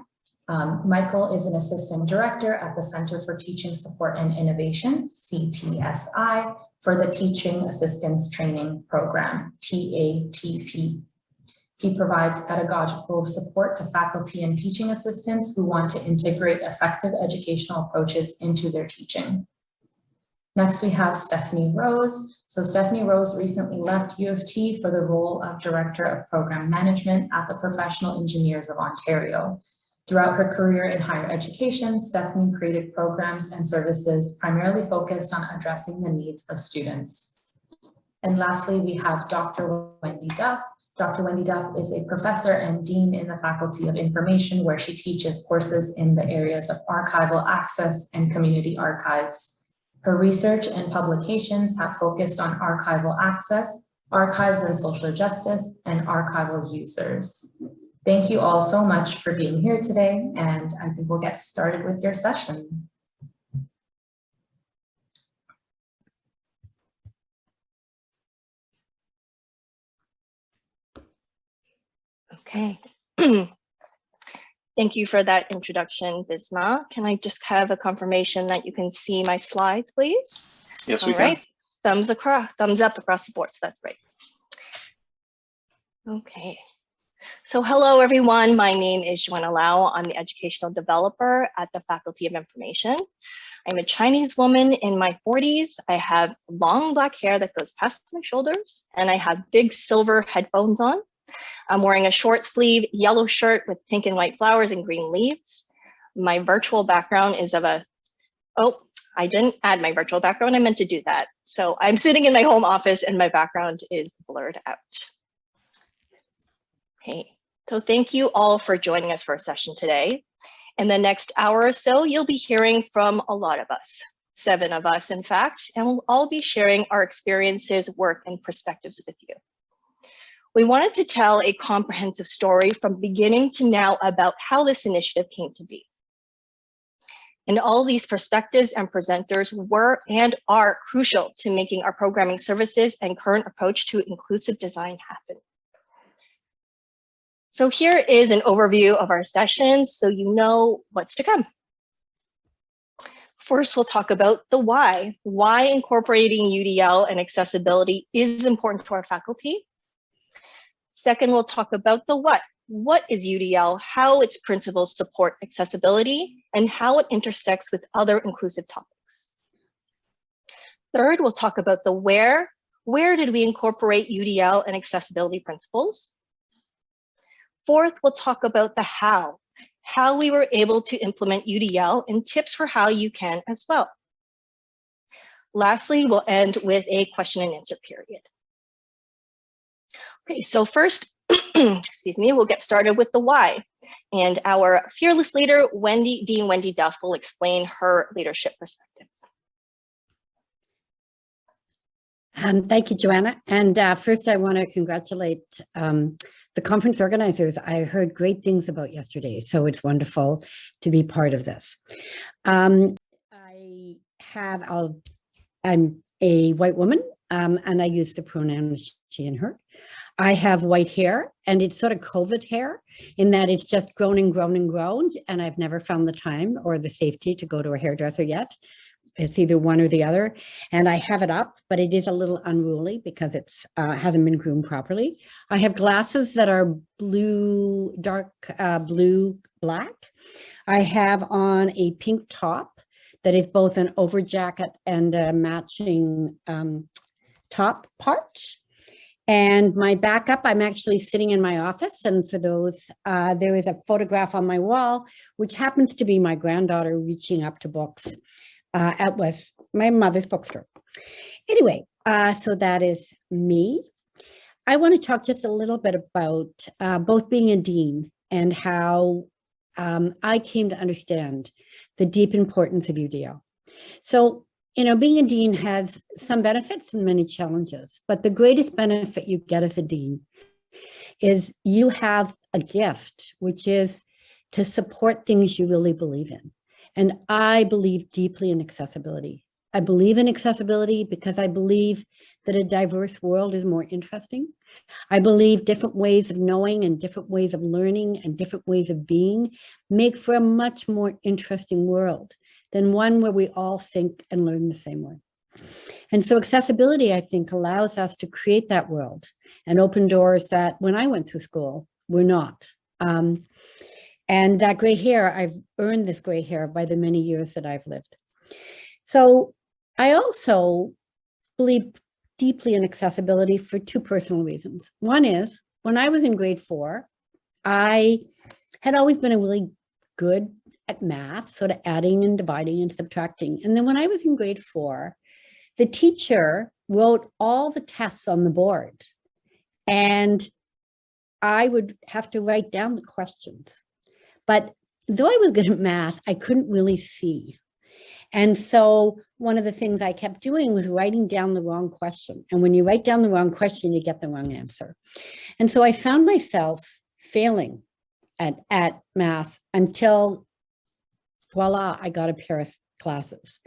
Michael is an assistant director at the Center for Teaching Support and Innovation, CTSI, for the Teaching Assistance Training Program, TATP. He provides pedagogical support to faculty and teaching assistants who want to integrate effective educational approaches into their teaching. Next, we have Stephanie Rose. So Stephanie Rose recently left UofT for the role of Director of Program Management at the Professional Engineers of Ontario. Throughout her career in higher education, Stephanie created programs and services primarily focused on addressing the needs of students. And lastly, we have Dr. Wendy Duff. Dr. Wendy Duff is a professor and dean in the Faculty of Information, where she teaches courses in the areas of archival access and community archives. Her research and publications have focused on archival access, archives and social justice, and archival users. Thank you all so much for being here today, and I think we'll get started with your session. Okay. Thank you for that introduction, Bisma. Can I just have a confirmation that you can see my slides, please? Yes, we All right. can. Thumbs up across the board, so that's great. Okay. So hello, everyone. My name is Joanna Lau. I'm the educational developer at the Faculty of Information. I'm a Chinese woman in my 40s. I have long black hair that goes past my shoulders, and I have big silver headphones on. I'm wearing a short sleeve yellow shirt with pink and white flowers and green leaves. My virtual background is of a, oh, I didn't add my virtual background. I meant to do that. So I'm sitting in my home office and my background is blurred out. Okay, so thank you all for joining us for our session today. In the next hour or so, you'll be hearing from a lot of us, 7 of us, in fact, and we'll all be sharing our experiences, work, and perspectives with you. We wanted to tell a comprehensive story from beginning to now about how this initiative came to be. And all these perspectives and presenters were and are crucial to making our programming services and current approach to inclusive design happen. So here is an overview of our sessions so you know what's to come. First, we'll talk about the why incorporating UDL and accessibility is important to our faculty. Second, we'll talk about the what. What is UDL, how its principles support accessibility, and how it intersects with other inclusive topics. Third, we'll talk about the where. Where did we incorporate UDL and accessibility principles? Fourth, we'll talk about the how we were able to implement UDL and tips for how you can as well. Lastly, we'll end with a question and answer period. Okay, so first, excuse me, we'll get started with the why. And our fearless leader, Dean Wendy Duff, will explain her leadership perspective. Thank you, Joanna. And first, I want to congratulate the conference organizers. I heard great things about yesterday, so it's wonderful to be part of this. I'm a white woman, and I use the pronouns she and her. I have white hair, and it's sort of COVID hair in that it's just grown and grown and grown, and I've never found the time or the safety to go to a hairdresser yet. It's either one or the other, and I have it up, but it is a little unruly because it's hasn't been groomed properly. I have glasses that are blue, dark blue, black. I have on a pink top that is both an over jacket and a matching top part. And my backup, I'm actually sitting in my office. And for those, there is a photograph on my wall, which happens to be my granddaughter reaching up to books at my mother's bookstore. Anyway, so that is me. I want to talk just a little bit about both being a dean and how I came to understand the deep importance of UDL. So, you know, being a dean has some benefits and many challenges, but the greatest benefit you get as a dean is you have a gift, which is to support things you really believe in. And I believe deeply in accessibility. I believe in accessibility because I believe that a diverse world is more interesting. I believe different ways of knowing and different ways of learning and different ways of being make for a much more interesting world than one where we all think and learn the same way. And so accessibility, I think, allows us to create that world and open doors that when I went through school were not. And that gray hair, I've earned this gray hair by the many years that I've lived. So I also believe deeply in accessibility for 2 personal reasons. One is when I was in grade 4, I had always been a really good at math, sort of adding and dividing and subtracting. And then when I was in grade 4, the teacher wrote all the tests on the board and I would have to write down the questions. But though I was good at math, I couldn't really see. And so one of the things I kept doing was writing down the wrong question. And when you write down the wrong question, you get the wrong answer. And so I found myself failing at math until, voila, I got a pair of glasses.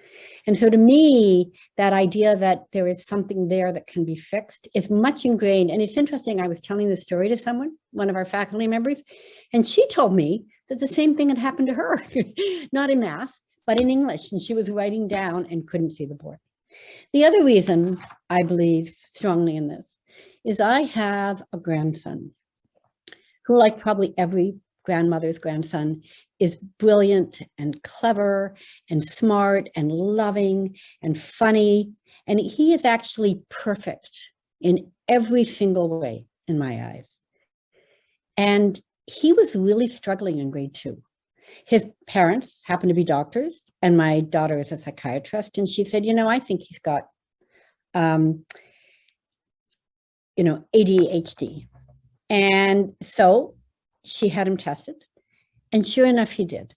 And so to me, that idea that there is something there that can be fixed is much ingrained. And it's interesting, I was telling the story to someone, one of our faculty members, and she told me that the same thing had happened to her, not in math, but in English. And she was writing down and couldn't see the board. The other reason I believe strongly in this is I have a grandson who, like probably every grandmother's grandson, is brilliant and clever and smart and loving and funny. And he is actually perfect in every single way in my eyes. And he was really struggling in grade 2. His parents happened to be doctors, and my daughter is a psychiatrist. And she said, I think he's got, ADHD. And so she had him tested, and sure enough, he did.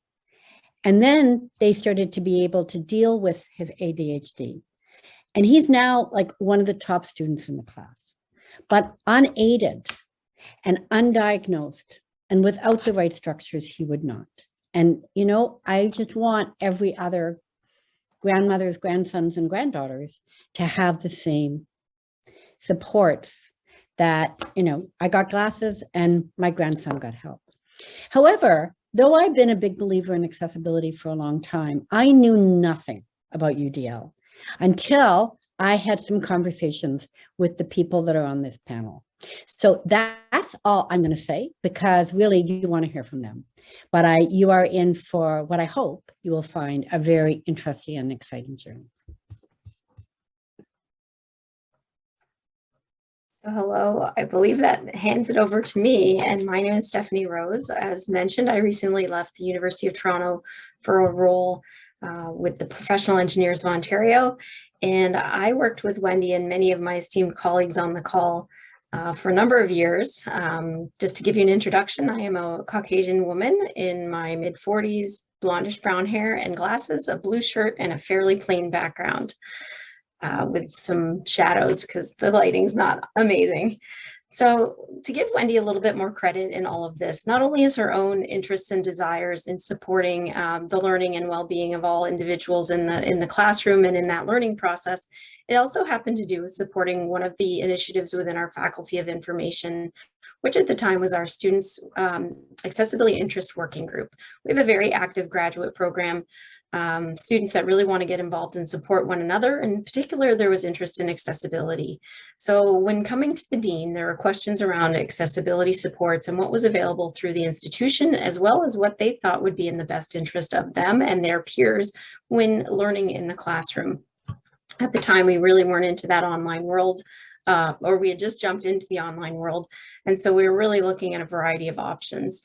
And then they started to be able to deal with his ADHD. And he's now like one of the top students in the class, but unaided and undiagnosed and without the right structures, he would not. And, I just want every other grandmothers, grandsons, and granddaughters to have the same supports that, I got glasses and my grandson got help. However, though I've been a big believer in accessibility for a long time, I knew nothing about UDL until I had some conversations with the people that are on this panel. So that's all I'm going to say, because really you want to hear from them. But you are in for what I hope you will find a very interesting and exciting journey. So hello, I believe that hands it over to me, and my name is Stephanie Rose. As mentioned, I recently left the University of Toronto for a role with the Professional Engineers of Ontario, and I worked with Wendy and many of my esteemed colleagues on the call for a number of years. Just to give you an introduction, I am a Caucasian woman in my mid-40s, blondish brown hair and glasses, a blue shirt, and a fairly plain background. With some shadows because the lighting's not amazing. So to give Wendy a little bit more credit in all of this, not only is her own interests and desires in supporting the learning and well-being of all individuals in the classroom and in that learning process, it also happened to do with supporting one of the initiatives within our Faculty of Information, which at the time was our Students Accessibility Interest Working Group. We have a very active graduate program. Students that really want to get involved and support one another. In particular, there was interest in accessibility. So when coming to the dean, there were questions around accessibility supports and what was available through the institution, as well as what they thought would be in the best interest of them and their peers when learning in the classroom. At the time, we really weren't into that online world, or we had just jumped into the online world. And so we were really looking at a variety of options.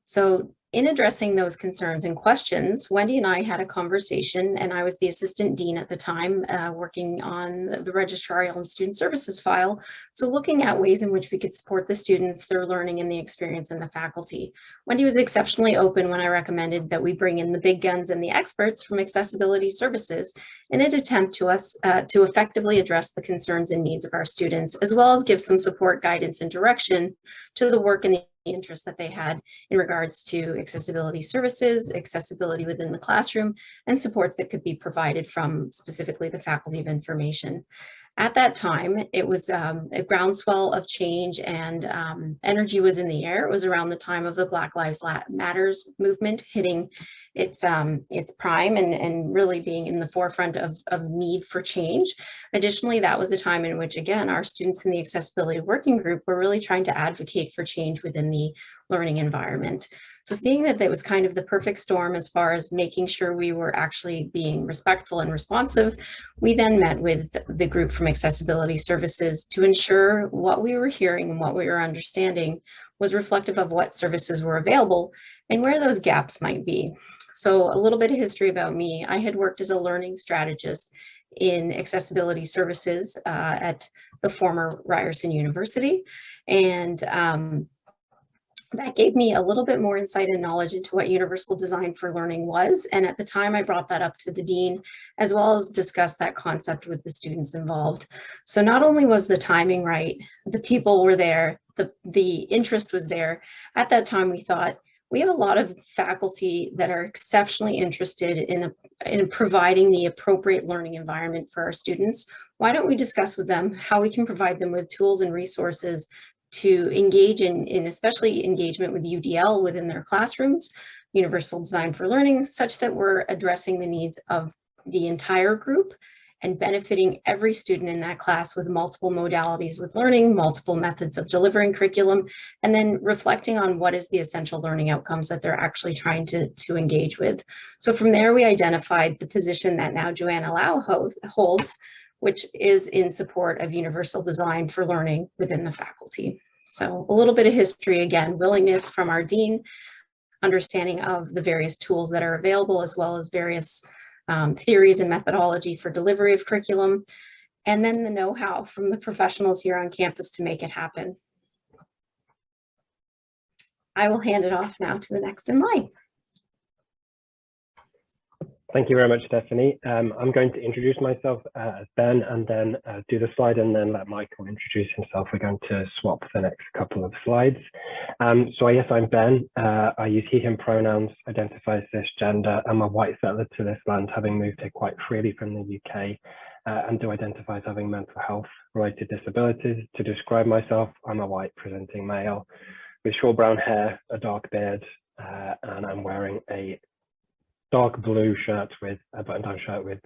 So in addressing those concerns and questions, Wendy and I had a conversation, and I was the assistant dean at the time, working on the registrarial and student services file. So looking at ways in which we could support the students, their learning, and the experience in the faculty. Wendy was exceptionally open when I recommended that we bring in the big guns and the experts from accessibility services in an attempt to effectively address the concerns and needs of our students, as well as give some support, guidance, and direction to the work and the interests that they had in regards to accessibility services, accessibility within the classroom, and supports that could be provided from specifically the Faculty of Information. At that time, it was a groundswell of change, and energy was in the air. It was around the time of the Black Lives Matters movement hitting its prime and really being in the forefront of need for change. Additionally, that was a time in which, again, our students in the Accessibility Working Group were really trying to advocate for change within the learning environment. So seeing that that was kind of the perfect storm as far as making sure we were actually being respectful and responsive, we then met with the group from Accessibility Services to ensure what we were hearing and what we were understanding was reflective of what services were available and where those gaps might be. So a little bit of history about me. I had worked as a learning strategist in accessibility services at the former Ryerson University, and that gave me a little bit more insight and knowledge into what universal design for learning was. And at the time, I brought that up to the dean, as well as discussed that concept with the students involved. So not only was the timing right, the people were there, the interest was there. At that time, we thought, we have a lot of faculty that are exceptionally interested in providing the appropriate learning environment for our students. Why don't we discuss with them how we can provide them with tools and resources to engage in especially engagement with UDL within their classrooms, universal design for learning, such that we're addressing the needs of the entire group and benefiting every student in that class with multiple modalities with learning, multiple methods of delivering curriculum, and then reflecting on what is the essential learning outcomes that they're actually trying to engage with. So from there, we identified the position that now Joanna Lau holds, which is in support of universal design for learning within the faculty. So a little bit of history again, willingness from our dean, understanding of the various tools that are available, as well as various theories and methodology for delivery of curriculum, and then the know-how from the professionals here on campus to make it happen. I will hand it off now to the next in line. Thank you very much, Stephanie. I'm going to introduce myself as Ben, and then do the slide, and then let Michael introduce himself. We're going to swap the next couple of slides. So yes, I'm Ben. I use he, him pronouns, identify as cisgender. I'm a white settler to this land, having moved here quite freely from the UK, and do identify as having mental health related disabilities. To describe myself, I'm a white presenting male with short brown hair, a dark beard, and I'm wearing a dark blue shirt with a button-down shirt with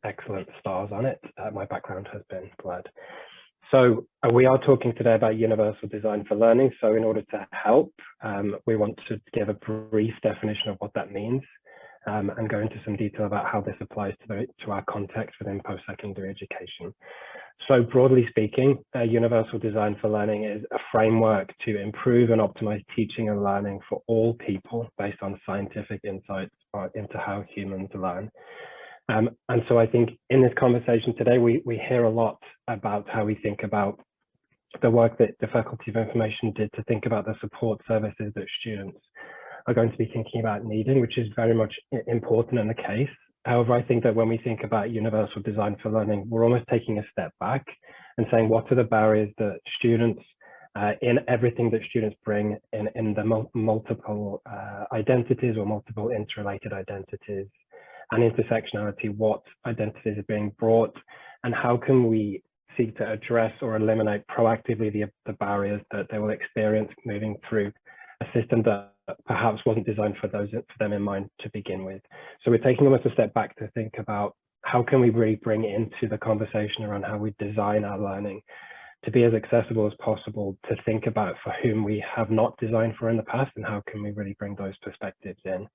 excellent stars on it. My background has been blurred. So we are talking today about universal design for learning. So in order to help, we want to give a brief definition of what that means, and go into some detail about how this applies to our context within post-secondary education. So broadly speaking, universal design for learning is a framework to improve and optimize teaching and learning for all people based on scientific insights into how humans learn. And so I think in this conversation today, we hear a lot about how we think about the work that the Faculty of Information did to think about the support services that students are going to be thinking about needing, which is very much important in the case. However, I think that when we think about universal design for learning, we're almost taking a step back and saying, what are the barriers that students, in everything that students bring in the multiple identities or multiple interrelated identities and intersectionality, what identities are being brought, and how can we seek to address or eliminate proactively the barriers that they will experience moving through a system that perhaps wasn't designed for them in mind to begin with. So we're taking almost a step back to think about how can we really bring into the conversation around how we design our learning to be as accessible as possible, to think about for whom we have not designed for in the past, and how can we really bring those perspectives in.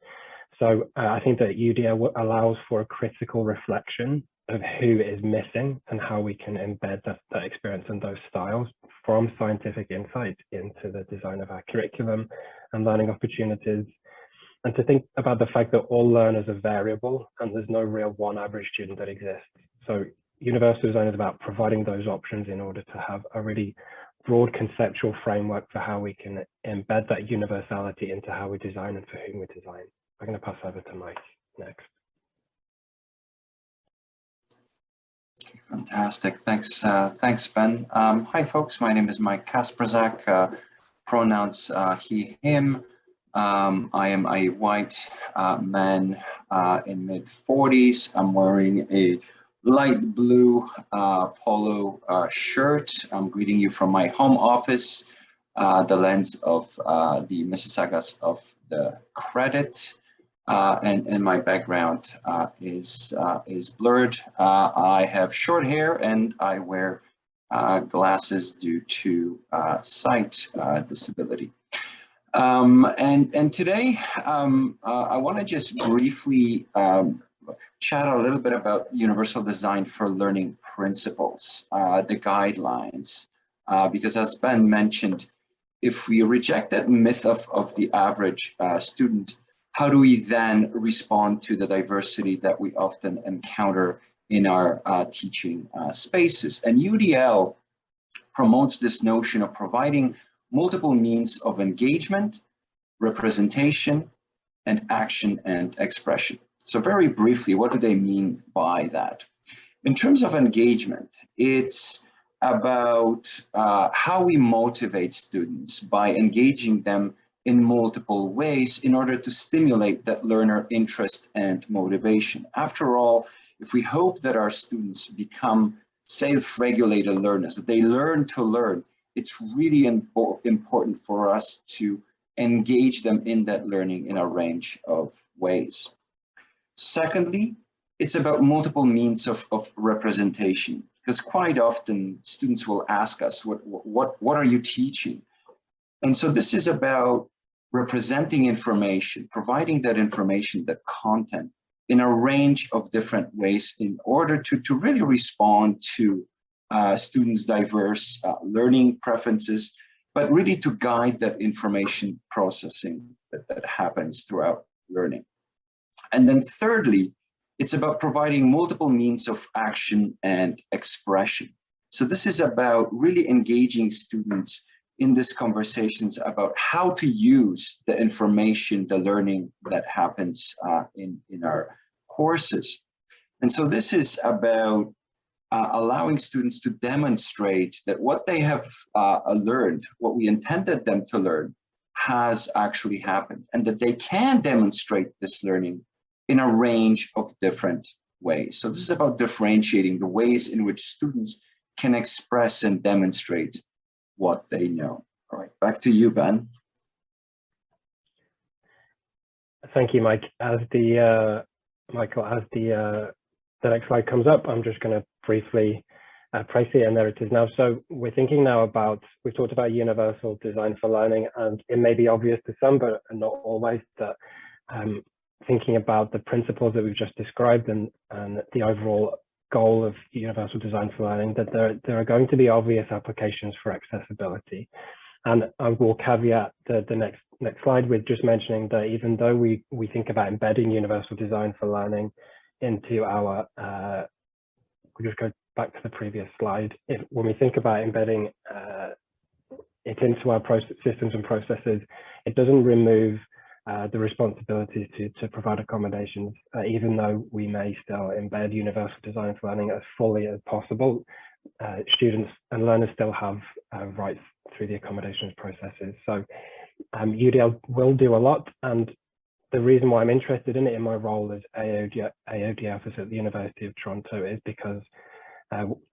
So I think that UDL allows for a critical reflection of who is missing and how we can embed that experience and those styles from scientific insight into the design of our curriculum and learning opportunities, and to think about the fact that all learners are variable and there's no real one average student that exists. So universal design is about providing those options in order to have a really broad conceptual framework for how we can embed that universality into how we design and for whom we design. I'm going to pass over to Mike next. Fantastic. Thanks, Ben. Hi, folks. My name is Mike Kasperzak. Pronouns he, him. I am a white man in mid-40s. I'm wearing a light blue polo shirt. I'm greeting you from my home office, the lens of the Mississaugas of the credit. And my background is blurred. I have short hair and I wear glasses due to sight disability. And today I want to just briefly chat a little bit about universal design for learning principles, the guidelines, because as Ben mentioned, if we reject that myth of the average student, how do we then respond to the diversity that we often encounter in our teaching spaces? And UDL promotes this notion of providing multiple means of engagement, representation, and action and expression. So very briefly, what do they mean by that? In terms of engagement, it's about how we motivate students by engaging them in multiple ways in order to stimulate that learner interest and motivation. After all, if we hope that our students become self-regulated learners, that they learn to learn, it's really important for us to engage them in that learning in a range of ways. Secondly, it's about multiple means of representation, because quite often students will ask us, what are you teaching? And so this is about representing information, providing that information, that content in a range of different ways in order to really respond to students' diverse learning preferences but really to guide that information processing that happens throughout learning. And then thirdly, it's about providing multiple means of action and expression. So this is about really engaging students in these conversations about how to use the information, the learning that happens in our courses. And so this is about allowing students to demonstrate that what they have learned, what we intended them to learn, has actually happened, and that they can demonstrate this learning in a range of different ways. So this is about differentiating the ways in which students can express and demonstrate what they know. All right, back to you, Ben. Thank you, Mike. As the Michael, as the next slide comes up, I'm just going to briefly place it, and there it is now. So we're thinking now about, we've talked about universal design for learning, and it may be obvious to some, but not always, that thinking about the principles that we've just described and the overall goal of universal design for learning, that there are going to be obvious applications for accessibility. And I will caveat the next slide with just mentioning that even though we think about embedding universal design for learning into our, we'll just go back to the previous slide. When we think about embedding it into our systems and processes, it doesn't remove the responsibility to provide accommodations, even though we may still embed universal design for learning as fully as possible. Students and learners still have rights through the accommodations processes. So UDL will do a lot, and the reason why I'm interested in it in my role as AOD officer at the University of Toronto is because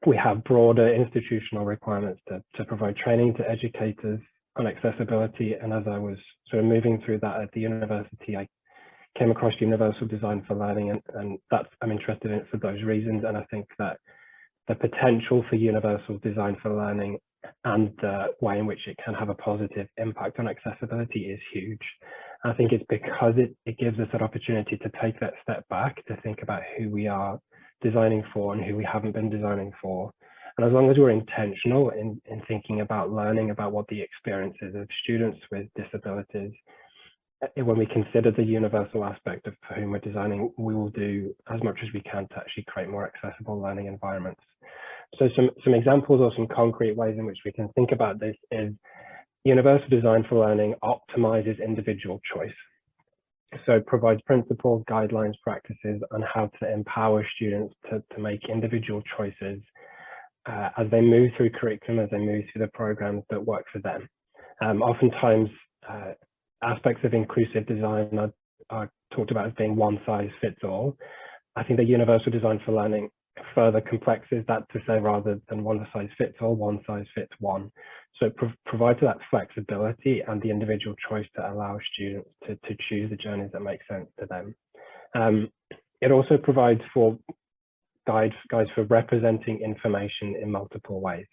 we have broader institutional requirements to provide training to educators on accessibility. And as I was sort of moving through that at the university, I came across universal design for learning, and I'm interested in it for those reasons. And I think that the potential for universal design for learning and the way in which it can have a positive impact on accessibility is huge. I think it's because it gives us that opportunity to take that step back, to think about who we are designing for and who we haven't been designing for. And as long as we're intentional in thinking about learning about what the experiences of students with disabilities, when we consider the universal aspect of for whom we're designing, we will do as much as we can to actually create more accessible learning environments. So some examples or some concrete ways in which we can think about this is universal design for learning optimizes individual choice. So it provides principles, guidelines, practices on how to empower students to make individual choices as they move through curriculum, as they move through the programs that work for them. Oftentimes, aspects of inclusive design are talked about as being one size fits all. I think that universal design for learning further complexes that to say, rather than one size fits all, one size fits one. So it provides that flexibility and the individual choice to allow students to choose the journeys that make sense to them. It also provides for guides for representing information in multiple ways.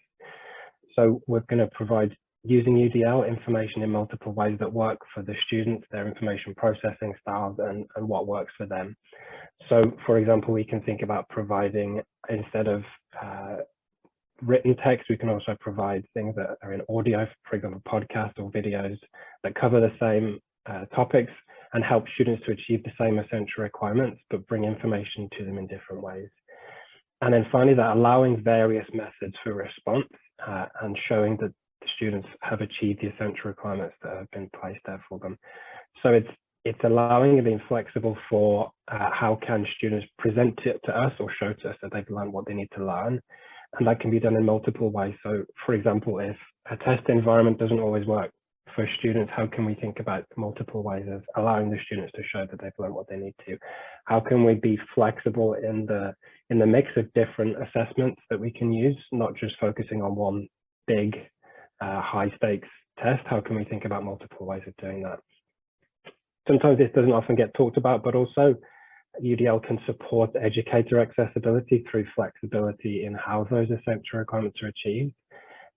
So we're going to provide, using UDL, information in multiple ways that work for the students, their information processing styles, and what works for them. So for example, we can think about providing, instead of written text, we can also provide things that are in audio, for example, podcasts or videos that cover the same topics and help students to achieve the same essential requirements, but bring information to them in different ways. And then finally, that allowing various methods for response and showing that the students have achieved the essential requirements that have been placed there for them. So it's allowing and being flexible for how can students present it to us or show to us that they've learned what they need to learn. And that can be done in multiple ways. So for example, if a test environment doesn't always work for students, how can we think about multiple ways of allowing the students to show that they've learned what they need to? How can we be flexible in the mix of different assessments that we can use, not just focusing on one big high stakes test? How can we think about multiple ways of doing that? Sometimes this doesn't often get talked about, but also UDL can support educator accessibility through flexibility in how those essential requirements are achieved.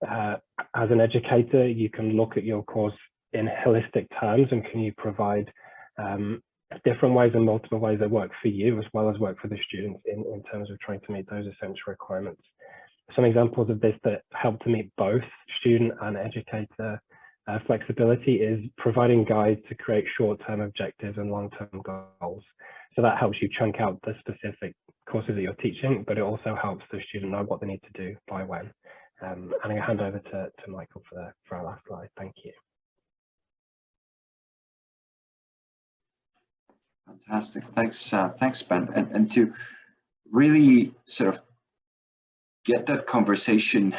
As an educator, you can look at your course in holistic terms, and can you provide different ways and multiple ways that work for you as well as work for the students in terms of trying to meet those essential requirements. some examples of this that help to meet both student and educator flexibility is providing guides to create short-term objectives and long-term goals. So that helps you chunk out the specific courses that you're teaching, but it also helps the student know what they need to do by when. And I'm going to hand over to Michael for our last slide. Thank you. Fantastic. Thanks, Ben. And to really sort of get that conversation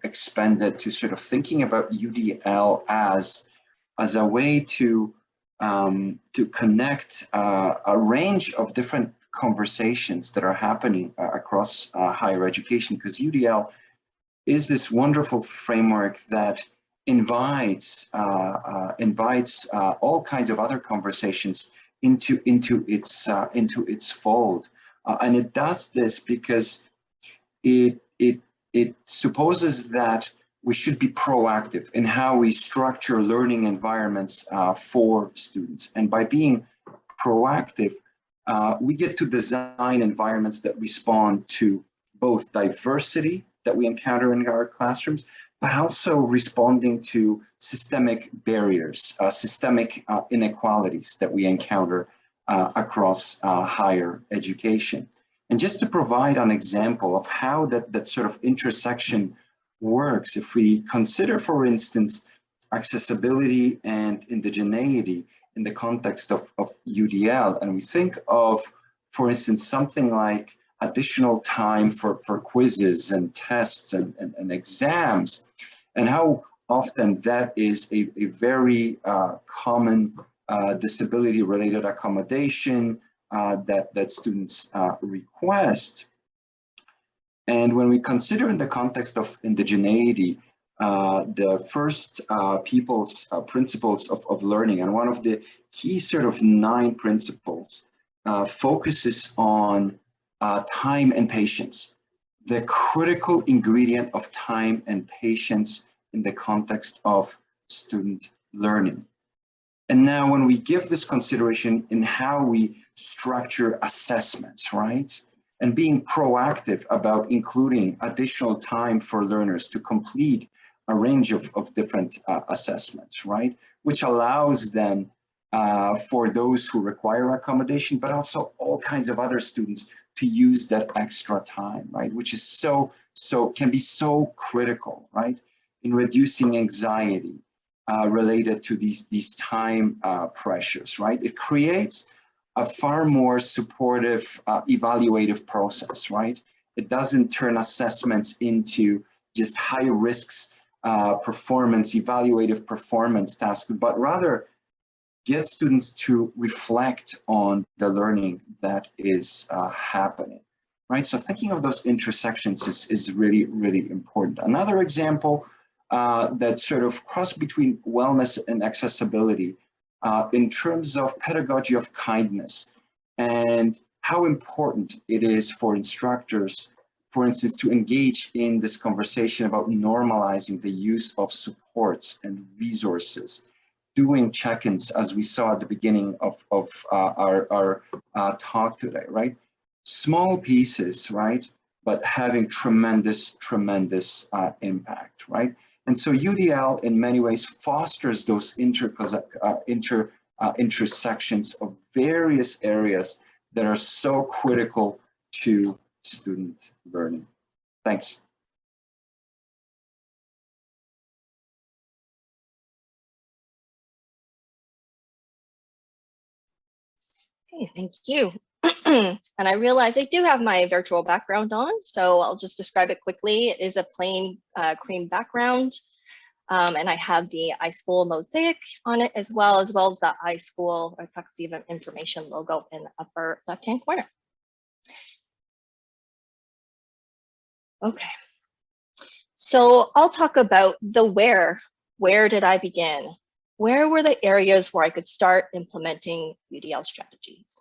expanded to sort of thinking about UDL as a way to connect a range of different conversations that are happening across higher education, because UDL is this wonderful framework that invites all kinds of other conversations into its fold, and it does this because it supposes that we should be proactive in how we structure learning environments for students, and by being proactive, we get to design environments that respond to both diversity that we encounter in our classrooms, but also responding to systemic barriers, systemic inequalities that we encounter across higher education. And just to provide an example of how that sort of intersection works, if we consider, for instance, accessibility and indigeneity in the context of UDL, and we think of, for instance, something like additional time for quizzes and tests and exams, and how often that is a very common disability-related accommodation that students request. And when we consider in the context of indigeneity, the first principles of learning, and one of the key sort of 9 principles focuses on time and patience, the critical ingredient of time and patience in the context of student learning. And now when we give this consideration in how we structure assessments, right? And being proactive about including additional time for learners to complete a range of different assessments, right? Which allows then for those who require accommodation, but also all kinds of other students to use that extra time, right? Which is can be so critical, right? In reducing anxiety related to these time pressures, right? It creates a far more supportive evaluative process, right? It doesn't turn assessments into just high risks evaluative performance tasks, but rather get students to reflect on the learning that is happening, right? So thinking of those intersections is really, really important. Another example that sort of cross between wellness and accessibility in terms of pedagogy of kindness and how important it is for instructors, for instance, to engage in this conversation about normalizing the use of supports and resources, doing check-ins as we saw at the beginning of our talk today, right? Small pieces, right? But having tremendous impact, right? And so UDL in many ways fosters those intersections of various areas that are so critical to student learning. Thanks. Okay, thank you. And I realize I do have my virtual background on, so I'll just describe it quickly. It is a plain cream background, and I have the iSchool mosaic on it as well as the iSchool or Faculty of Information logo in the upper left-hand corner. Okay, so I'll talk about the where. Where did I begin? Where were the areas where I could start implementing UDL strategies?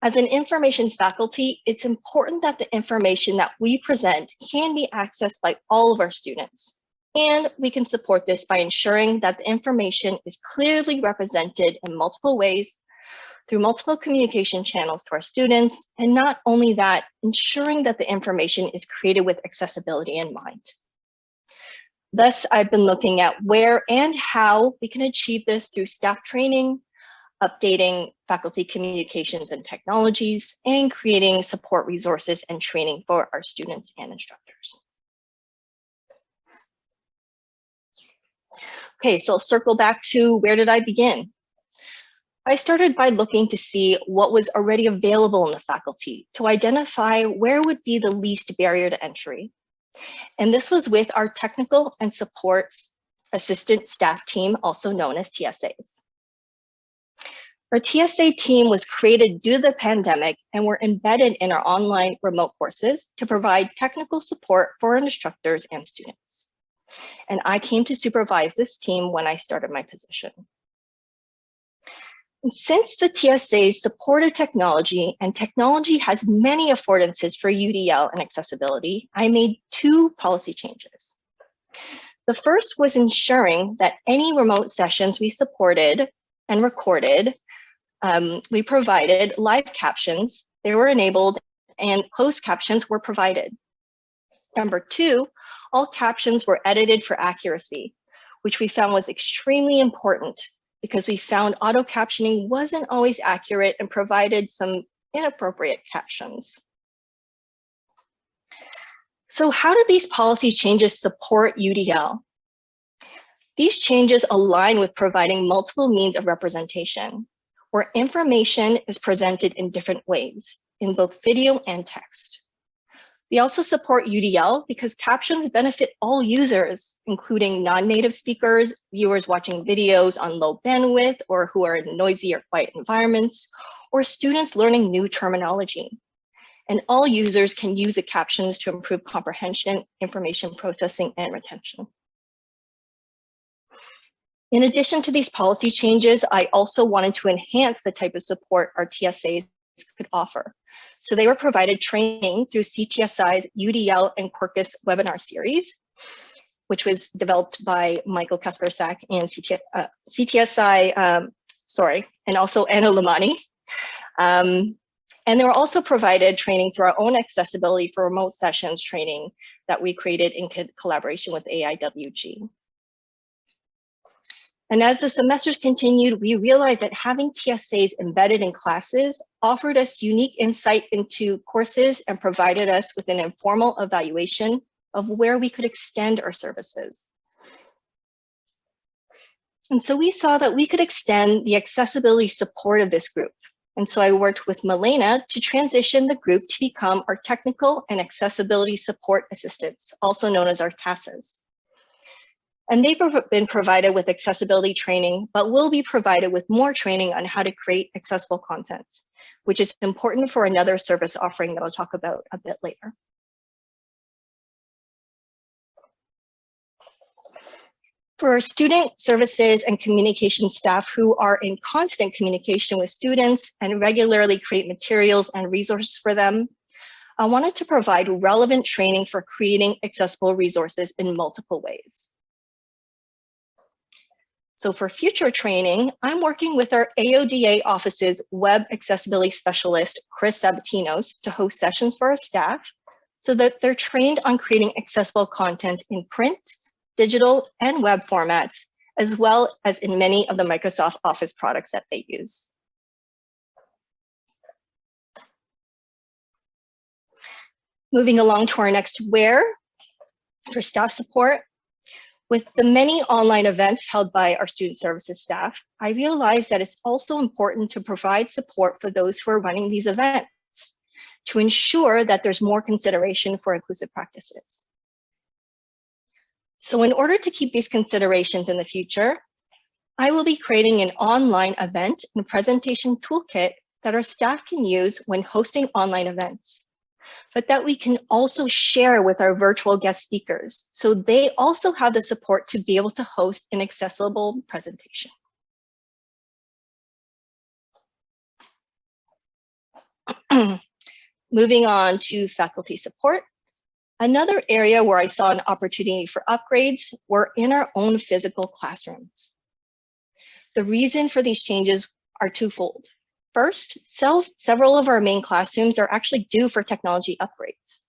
As an information faculty, it's important that the information that we present can be accessed by all of our students. And we can support this by ensuring that the information is clearly represented in multiple ways through multiple communication channels to our students, and not only that, ensuring that the information is created with accessibility in mind. Thus, I've been looking at where and how we can achieve this through staff training, updating faculty communications and technologies, and creating support resources and training for our students and instructors. Okay, so I'll circle back to where did I begin? I started by looking to see what was already available in the faculty to identify where would be the least barrier to entry. And this was with our technical and support assistant staff team, also known as TSAs. Our TSA team was created due to the pandemic and were embedded in our online remote courses to provide technical support for our instructors and students. And I came to supervise this team when I started my position. And since the TSA supported technology and technology has many affordances for UDL and accessibility, I made 2 policy changes. The first was ensuring that any remote sessions we supported and recorded, we provided live captions, they were enabled, and closed captions were provided. Number 2, all captions were edited for accuracy, which we found was extremely important because we found auto captioning wasn't always accurate and provided some inappropriate captions. So how do these policy changes support UDL? These changes align with providing multiple means of representation, where information is presented in different ways, in both video and text. They also support UDL because captions benefit all users, including non-native speakers, viewers watching videos on low bandwidth or who are in noisy or quiet environments, or students learning new terminology. And all users can use the captions to improve comprehension, information processing, and retention. In addition to these policy changes, I also wanted to enhance the type of support our TSAs could offer. So they were provided training through CTSI's UDL and Quirkus webinar series, which was developed by Michael Kaspersak and CTSI, and also Anna Lamani. And they were also provided training through our own accessibility for remote sessions training that we created in collaboration with AIWG. And as the semesters continued, we realized that having TSAs embedded in classes offered us unique insight into courses and provided us with an informal evaluation of where we could extend our services. And so we saw that we could extend the accessibility support of this group. And so I worked with Milena to transition the group to become our technical and accessibility support assistants, also known as our TASAs. And they've been provided with accessibility training, but will be provided with more training on how to create accessible content, which is important for another service offering that I'll talk about a bit later. For our student services and communication staff who are in constant communication with students and regularly create materials and resources for them, I wanted to provide relevant training for creating accessible resources in multiple ways. So for future training, I'm working with our AODA office's web accessibility specialist, Chris Sabatinos, to host sessions for our staff so that they're trained on creating accessible content in print, digital, and web formats, as well as in many of the Microsoft Office products that they use. Moving along to our next where for staff support. With the many online events held by our student services staff, I realized that it's also important to provide support for those who are running these events to ensure that there's more consideration for inclusive practices. So in order to keep these considerations in the future, I will be creating an online event and presentation toolkit that our staff can use when hosting online events, but that we can also share with our virtual guest speakers, so they also have the support to be able to host an accessible presentation. Moving on to faculty support. Another area where I saw an opportunity for upgrades were in our own physical classrooms. The reason for these changes are twofold. First, several of our main classrooms are actually due for technology upgrades.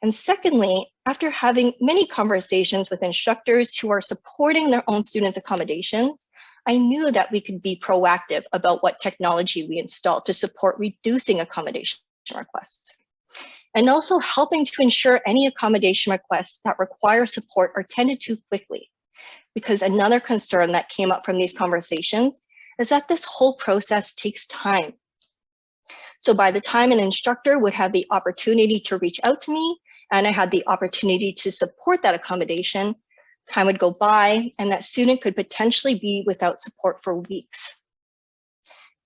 And secondly, after having many conversations with instructors who are supporting their own students' accommodations, I knew that we could be proactive about what technology we install to support reducing accommodation requests, and also helping to ensure any accommodation requests that require support are tended to quickly. Because another concern that came up from these conversations is that this whole process takes time. So by the time an instructor would have the opportunity to reach out to me, and I had the opportunity to support that accommodation, time would go by and that student could potentially be without support for weeks.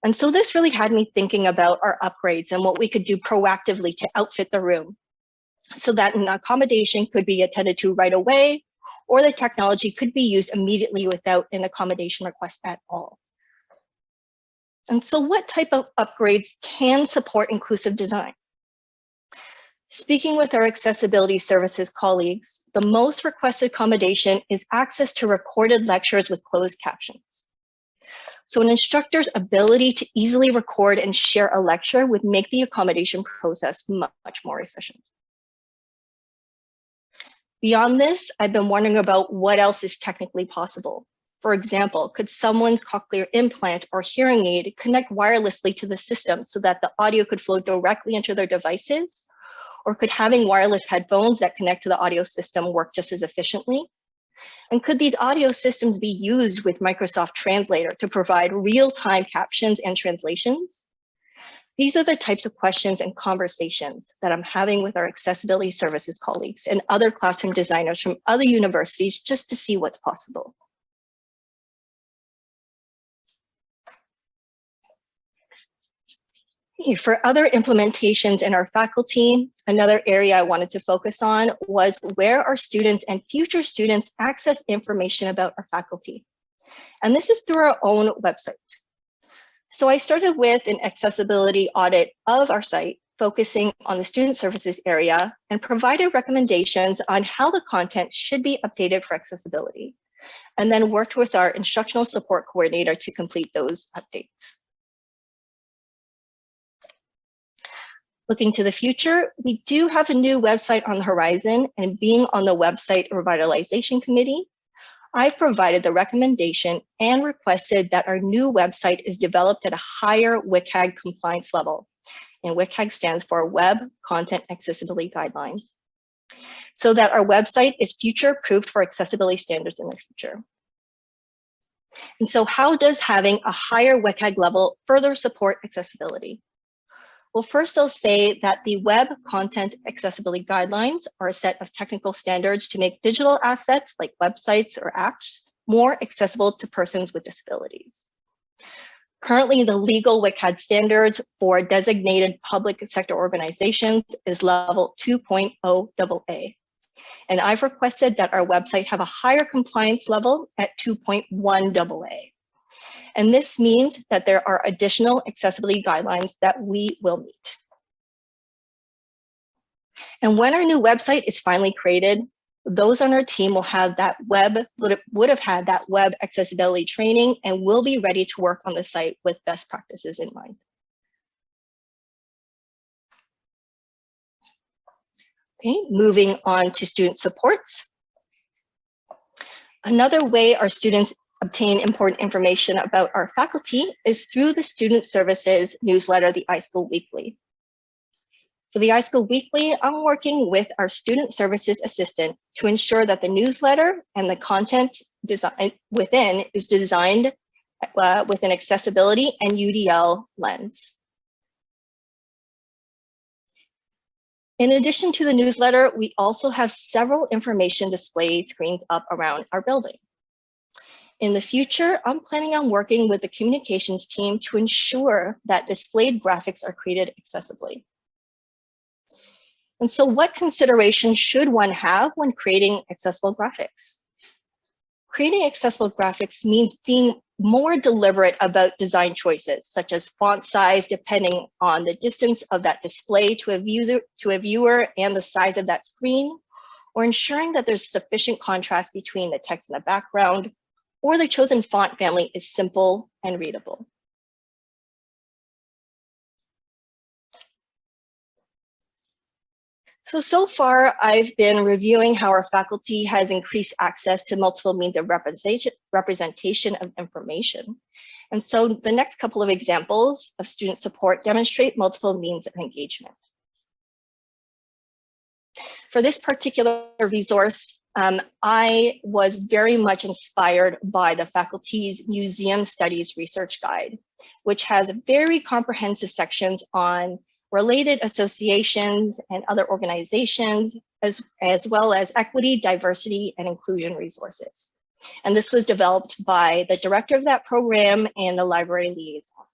And so this really had me thinking about our upgrades and what we could do proactively to outfit the room so that an accommodation could be attended to right away, or the technology could be used immediately without an accommodation request at all. And so what type of upgrades can support inclusive design? Speaking with our accessibility services colleagues, the most requested accommodation is access to recorded lectures with closed captions. So an instructor's ability to easily record and share a lecture would make the accommodation process much more efficient. Beyond this, I've been wondering about what else is technically possible. For example, could someone's cochlear implant or hearing aid connect wirelessly to the system so that the audio could flow directly into their devices? Or could having wireless headphones that connect to the audio system work just as efficiently? And could these audio systems be used with Microsoft Translator to provide real-time captions and translations? These are the types of questions and conversations that I'm having with our accessibility services colleagues and other classroom designers from other universities just to see what's possible. For other implementations in our faculty, another area I wanted to focus on was where our students and future students access information about our faculty. And this is through our own website. So I started with an accessibility audit of our site, focusing on the student services area, and provided recommendations on how the content should be updated for accessibility, and then worked with our instructional support coordinator to complete those updates. Looking to the future, we do have a new website on the horizon, and being on the website revitalization committee, I've provided the recommendation and requested that our new website is developed at a higher WCAG compliance level. And WCAG stands for Web Content Accessibility Guidelines, so that our website is future-proofed for accessibility standards in the future. And so how does having a higher WCAG level further support accessibility? Well, first I'll say that the Web Content Accessibility Guidelines are a set of technical standards to make digital assets like websites or apps more accessible to persons with disabilities. Currently, the legal WCAG standards for designated public sector organizations is level 2.0 AA. And I've requested that our website have a higher compliance level at 2.1 AA. And this means that there are additional accessibility guidelines that we will meet. And when our new website is finally created, those on our team will have that would have had that web accessibility training and will be ready to work on the site with best practices in mind. Okay, moving on to student supports. Another way our students obtain important information about our faculty is through the student services newsletter, the iSchool Weekly. For the iSchool Weekly, I'm working with our student services assistant to ensure that the newsletter and the content design within is designed with an accessibility and UDL lens. In addition to the newsletter, we also have several information display screens up around our building. In the future, I'm planning on working with the communications team to ensure that displayed graphics are created accessibly. And so what considerations should one have when creating accessible graphics? Creating accessible graphics means being more deliberate about design choices, such as font size, depending on the distance of that display to a viewer and the size of that screen, or ensuring that there's sufficient contrast between the text in the background, or the chosen font family is simple and readable. So far, I've been reviewing how our faculty has increased access to multiple means of representation of information. And so the next couple of examples of student support demonstrate multiple means of engagement. For this particular resource, I was very much inspired by the faculty's Museum Studies Research Guide, which has very comprehensive sections on related associations and other organizations, as well as equity, diversity, and inclusion resources. And this was developed by the director of that program and the library liaison.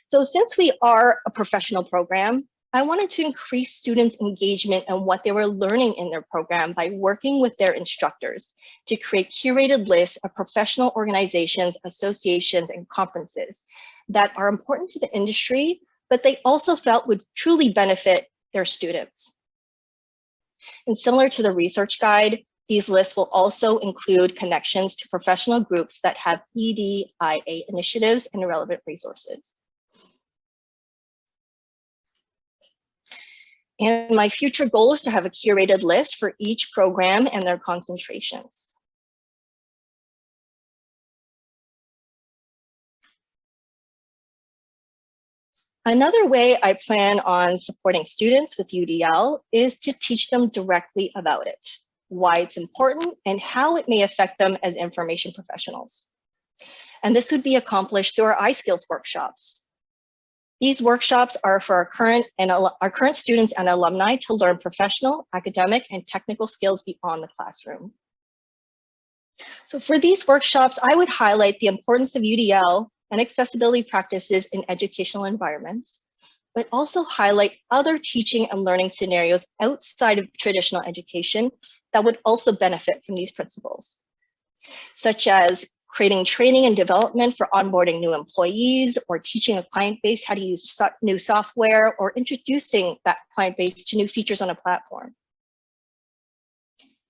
So since we are a professional program, I wanted to increase students' engagement and what they were learning in their program by working with their instructors to create curated lists of professional organizations, associations, and conferences that are important to the industry, but they also felt would truly benefit their students. And similar to the research guide, these lists will also include connections to professional groups that have EDIA initiatives and relevant resources. And my future goal is to have a curated list for each program and their concentrations. Another way I plan on supporting students with UDL is to teach them directly about it, why it's important, and how it may affect them as information professionals. And this would be accomplished through our iSkills workshops. These workshops are for our current students and alumni to learn professional, academic, and technical skills beyond the classroom. So for these workshops, I would highlight the importance of UDL and accessibility practices in educational environments, but also highlight other teaching and learning scenarios outside of traditional education that would also benefit from these principles, such as creating training and development for onboarding new employees, or teaching a client base how to use new software, or introducing that client base to new features on a platform.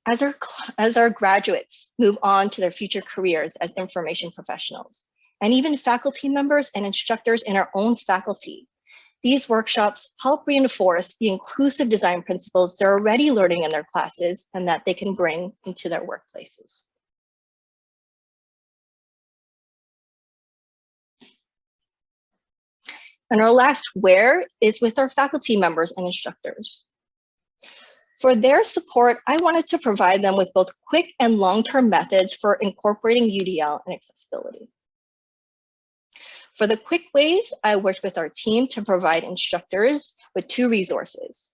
As our graduates move on to their future careers as information professionals, and even faculty members and instructors in our own faculty, these workshops help reinforce the inclusive design principles they're already learning in their classes and that they can bring into their workplaces. And our last where is with our faculty members and instructors. For their support, I wanted to provide them with both quick and long-term methods for incorporating UDL and accessibility. For the quick ways, I worked with our team to provide instructors with 2 resources.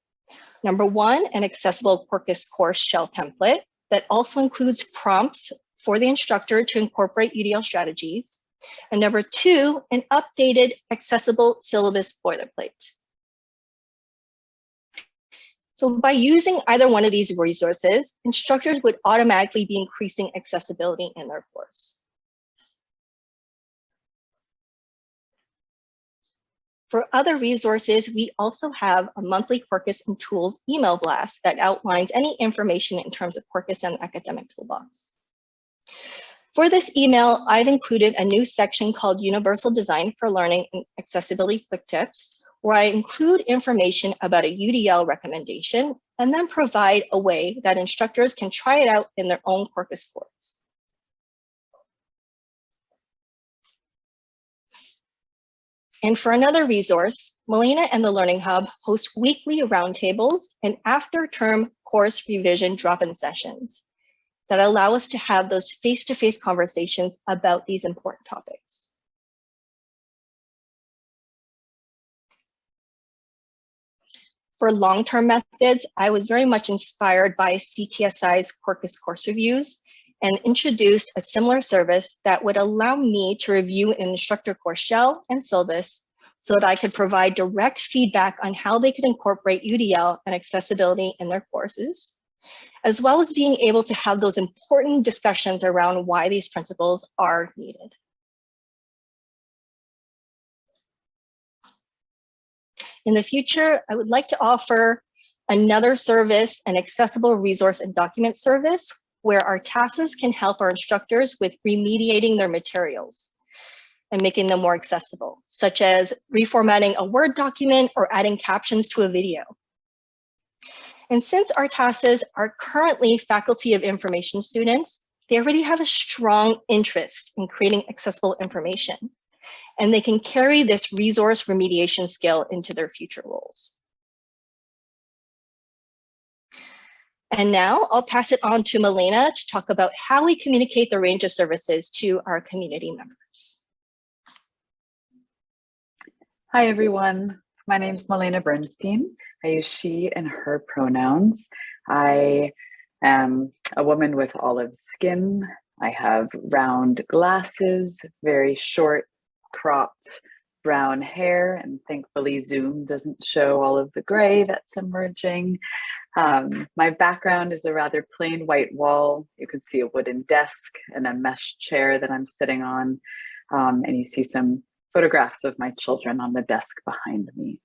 Number 1, an accessible Quarkus course shell template that also includes prompts for the instructor to incorporate UDL strategies. And number 2, an updated accessible syllabus boilerplate. So by using either one of these resources, instructors would automatically be increasing accessibility in their course. For other resources, we also have a monthly Quarkus and Tools email blast that outlines any information in terms of Quarkus and the academic toolbox. For this email, I've included a new section called Universal Design for Learning and Accessibility Quick Tips, where I include information about a UDL recommendation and then provide a way that instructors can try it out in their own Quarkus course. And for another resource, Melina and the Learning Hub host weekly roundtables and after-term course revision drop-in sessions that allow us to have those face-to-face conversations about these important topics. For long-term methods, I was very much inspired by CTSI's Quarkus course reviews and introduced a similar service that would allow me to review an instructor course shell and syllabus so that I could provide direct feedback on how they could incorporate UDL and accessibility in their courses, as well as being able to have those important discussions around why these principles are needed. In the future, I would like to offer another service, an accessible resource and document service, where our TASs can help our instructors with remediating their materials. and making them more accessible, such as reformatting a Word document or adding captions to a video. And since our TASs are currently Faculty of Information students, they already have a strong interest in creating accessible information, and they can carry this resource remediation skill into their future roles. And now I'll pass it on to Milena to talk about how we communicate the range of services to our community members. Hi, everyone. My name is Milena Bernstein. I use she and her pronouns. I am a woman with olive skin. I have round glasses, very short, cropped brown hair, and thankfully Zoom doesn't show all of the gray that's emerging. My background is a rather plain white wall. You can see a wooden desk and a mesh chair that I'm sitting on, and you see some photographs of my children on the desk behind me.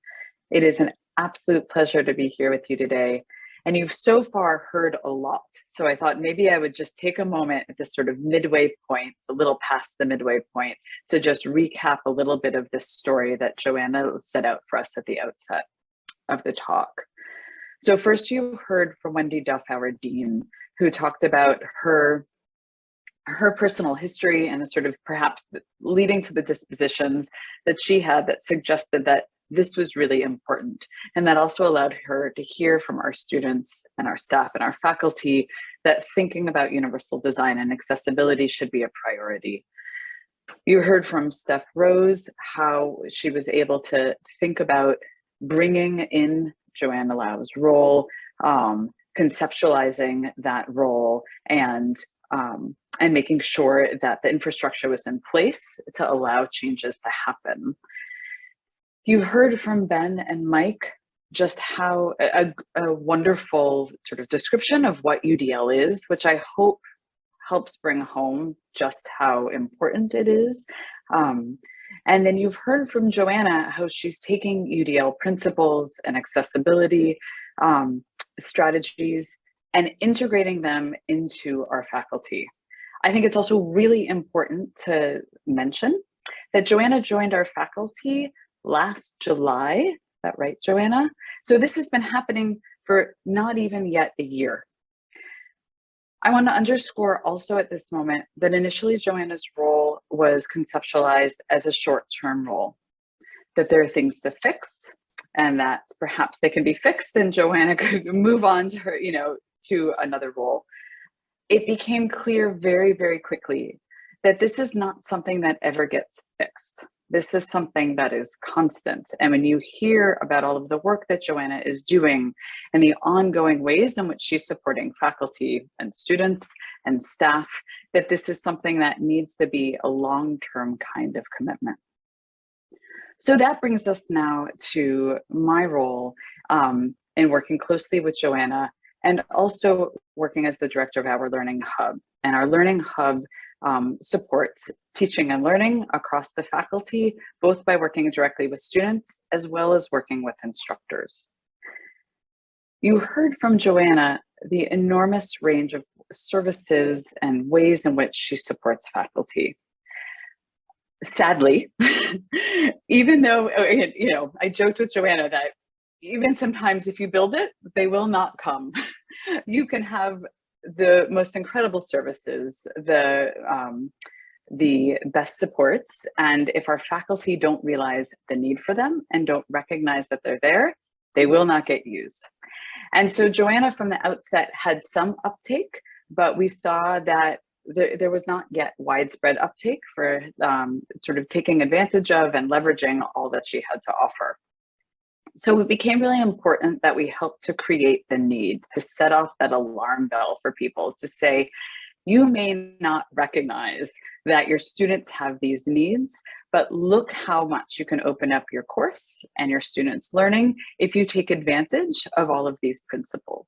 It is an absolute pleasure to be here with you today. And you've so far heard a lot. So I thought maybe I would just take a moment at this sort of midway point, a little past the midway point, to just recap a little bit of this story that Joanna set out for us at the outset of the talk. So first you heard from Wendy Duff, our dean, who talked about her personal history and sort of perhaps leading to the dispositions that she had that suggested that this was really important. And that also allowed her to hear from our students and our staff and our faculty that thinking about universal design and accessibility should be a priority. You heard from Steph Rose how she was able to think about bringing in Joanna Lau's role, conceptualizing that role, and making sure that the infrastructure was in place to allow changes to happen. You heard from Ben and Mike just how a wonderful sort of description of what UDL is, which I hope helps bring home just how important it is. And then you've heard from Joanna how she's taking UDL principles and accessibility strategies and integrating them into our faculty. I think it's also really important to mention that Joanna joined our faculty last July. Is that right, Joanna? So this has been happening for not even yet a year. I want to underscore also at this moment that initially Joanna's role was conceptualized as a short-term role, that there are things to fix and that perhaps they can be fixed and Joanna could move on to her, to another role. It became clear very, very quickly that this is not something that ever gets fixed. This is something that is constant. And when you hear about all of the work that Joanna is doing and the ongoing ways in which she's supporting faculty and students and staff, that this is something that needs to be a long-term kind of commitment. So that brings us now to my role in working closely with Joanna and also working as the director of our Learning Hub. And our Learning Hub supports teaching and learning across the faculty, both by working directly with students as well as working with instructors. You heard from Joanna the enormous range of services and ways in which she supports faculty. Sadly, even though, I joked with Joanna that even sometimes if you build it, they will not come. You can have the most incredible services, the best supports, and if our faculty don't realize the need for them and don't recognize that they're there, they will not get used. And so Joanna from the outset had some uptake, but we saw that there was not yet widespread uptake for sort of taking advantage of and leveraging all that she had to offer. So it became really important that we helped to create the need, to set off that alarm bell for people to say, you may not recognize that your students have these needs, but look how much you can open up your course and your students' learning if you take advantage of all of these principles.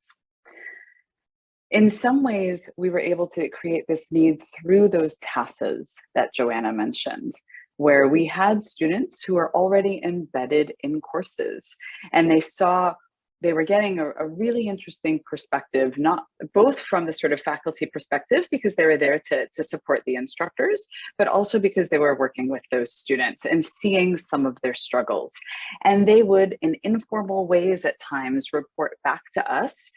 In some ways, we were able to create this need through those TASs that Joanna mentioned, where we had students who are already embedded in courses and they saw they were getting a really interesting perspective, not both from the sort of faculty perspective, because they were there to support the instructors, but also because they were working with those students and seeing some of their struggles. And they would, in informal ways at times, report back to us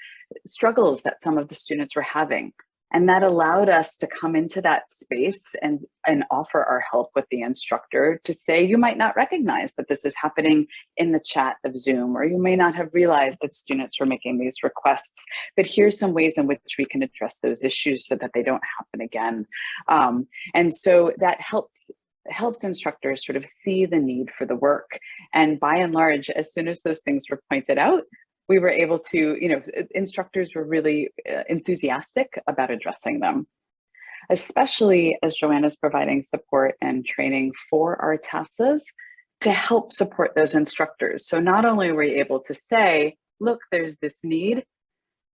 struggles that some of the students were having. And that allowed us to come into that space and offer our help with the instructor to say, you might not recognize that this is happening in the chat of Zoom, or you may not have realized that students were making these requests, but here's some ways in which we can address those issues so that they don't happen again. And so that helped instructors sort of see the need for the work. And by and large, as soon as those things were pointed out, we were able to, instructors were really enthusiastic about addressing them, especially as Joanna's providing support and training for our TASAs to help support those instructors. So not only were we able to say, look, there's this need,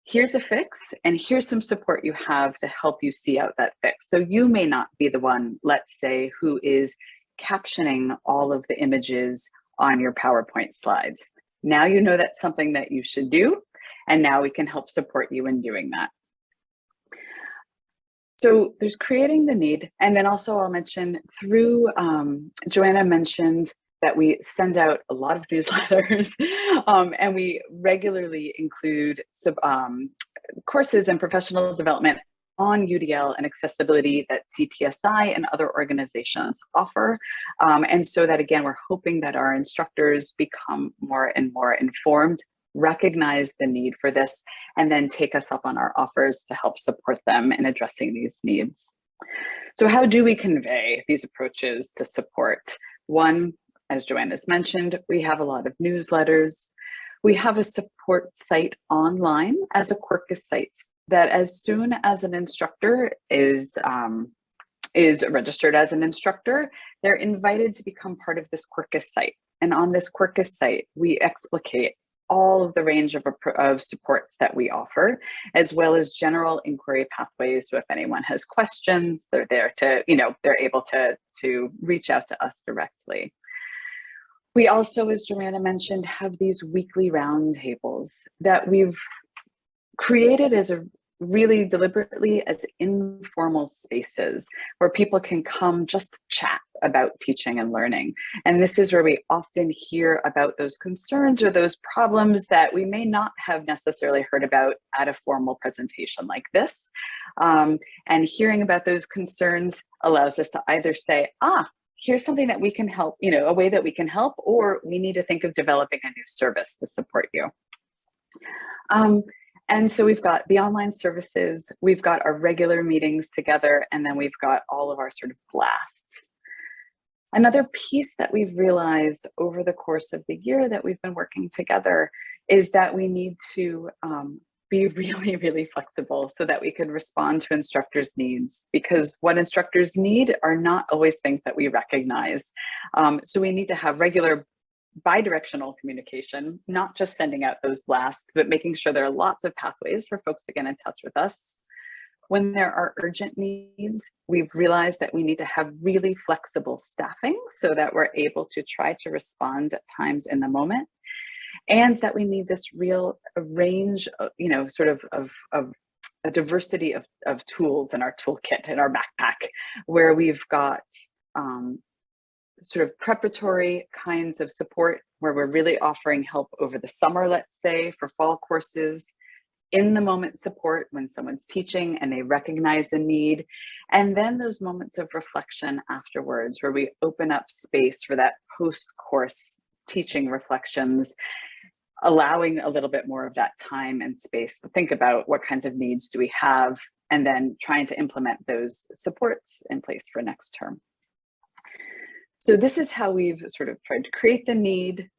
here's a fix, and here's some support you have to help you see out that fix. So you may not be the one, let's say, who is captioning all of the images on your PowerPoint slides. Now you know that's something that you should do, and now we can help support you in doing that. So there's creating the need, and then also I'll mention through, Joanna mentioned that we send out a lot of newsletters, and we regularly include courses and professional development on UDL and accessibility that CTSI and other organizations offer. And so that, again, we're hoping that our instructors become more and more informed, recognize the need for this, and then take us up on our offers to help support them in addressing these needs. So how do we convey these approaches to support? One, as Joanna's mentioned, we have a lot of newsletters. We have a support site online as a Quirkus site, that as soon as an instructor is registered as an instructor, they're invited to become part of this Quirkus site. And on this Quirkus site, we explicate all of the range of supports that we offer, as well as general inquiry pathways. So if anyone has questions, they're there to, they're able to reach out to us directly. We also, as Joanna mentioned, have these weekly roundtables that we've created as really deliberately as informal spaces where people can come just chat about teaching and learning. And this is where we often hear about those concerns or those problems that we may not have necessarily heard about at a formal presentation like this. And hearing about those concerns allows us to either say, here's something that we can help, a way that we can help, or we need to think of developing a new service to support you. And so we've got the online services, we've got our regular meetings together, and then we've got all of our sort of blasts. Another piece that we've realized over the course of the year that we've been working together is that we need to be really, really flexible so that we can respond to instructors' needs, because what instructors need are not always things that we recognize. So we need to have regular bi-directional communication, not just sending out those blasts, but making sure there are lots of pathways for folks to get in touch with us. When there are urgent needs, we've realized that we need to have really flexible staffing so that we're able to try to respond at times in the moment, and that we need this real range, sort of a diversity of tools in our toolkit, in our backpack, where we've got sort of preparatory kinds of support where we're really offering help over the summer, let's say, for fall courses, in the moment support when someone's teaching and they recognize a need, and then those moments of reflection afterwards where we open up space for that post-course teaching reflections, allowing a little bit more of that time and space to think about what kinds of needs do we have, and then trying to implement those supports in place for next term. So this is how we've sort of tried to create the need,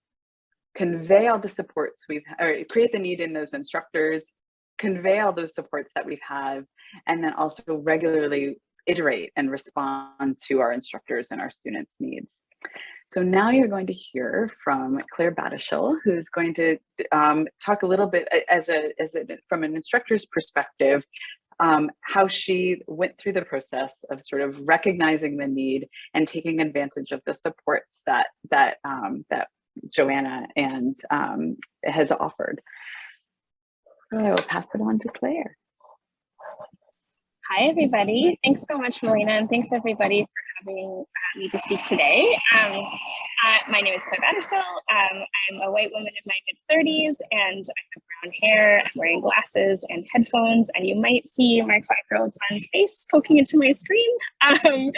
convey all the supports create the need in those instructors, convey all those supports that we've had, and then also regularly iterate and respond to our instructors and our students' needs. So now you're going to hear from Claire Batishall, who's going to talk a little bit from an instructor's perspective, how she went through the process of sort of recognizing the need and taking advantage of the supports that Joanna and has offered. So I will pass it on to Claire. Hi, everybody. Thanks so much, Melina, and thanks everybody for having me to speak today. My name is Claire Battersill. I'm a white woman in my mid-30s, and I have brown hair. I'm wearing glasses and headphones, and you might see my 5-year-old son's face poking into my screen. And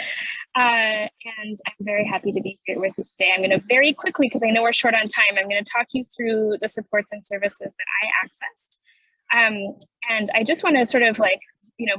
I'm very happy to be here with you today. I'm going to very quickly, because I know we're short on time, I'm going to talk you through the supports and services that I accessed. And I just want to sort of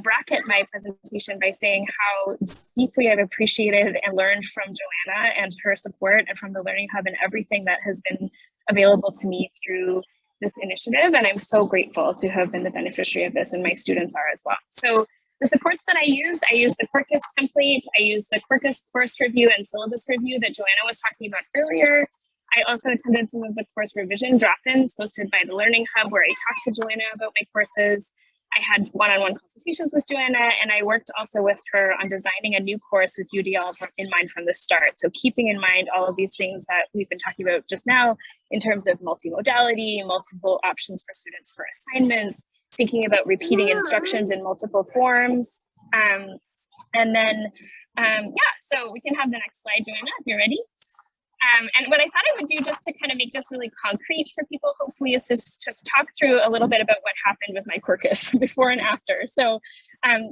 bracket my presentation by saying how deeply I've appreciated and learned from Joanna and her support and from the Learning Hub and everything that has been available to me through this initiative. And I'm so grateful to have been the beneficiary of this, and my students are as well. So the supports that I used the Quirkus template, I used the Quirkus course review and syllabus review that Joanna was talking about earlier. I also attended some of the course revision drop-ins hosted by the Learning Hub, where I talked to Joanna about my courses. I had one-on-one consultations with Joanna, and I worked also with her on designing a new course with UDL in mind from the start. So keeping in mind all of these things that we've been talking about just now in terms of multimodality, multiple options for students for assignments, thinking about repeating instructions in multiple forms. So we can have the next slide, Joanna, if you're ready. And what I thought I would do, just to kind of make this really concrete for people, hopefully, is to just talk through a little bit about what happened with my Quirkus before and after. So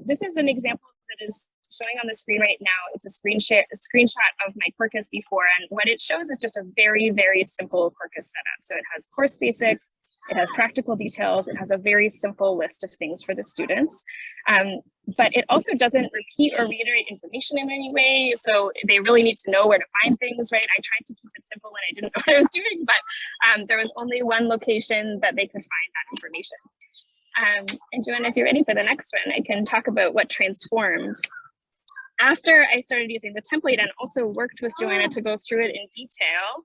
this is an example that is showing on the screen right now. It's a screenshot of my Quirkus before, and what it shows is just a very, very simple Quirkus setup. So it has course basics, it has practical details, it has a very simple list of things for the students. But it also doesn't repeat or reiterate information in any way. So they really need to know where to find things, right? I tried to keep it simple when I didn't know what I was doing, but there was only one location that they could find that information. And Joanna, if you're ready for the next one, I can talk about what transformed. After I started using the template and also worked with Joanna to go through it in detail,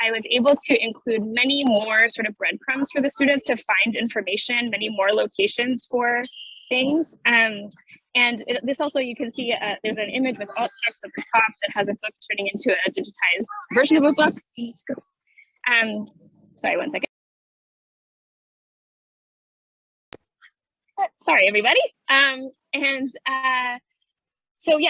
I was able to include many more sort of breadcrumbs for the students to find information, many more locations for things. This also, you can see there's an image with alt text at the top that has a book turning into a digitized version of a book. Sorry, one second. Sorry, everybody.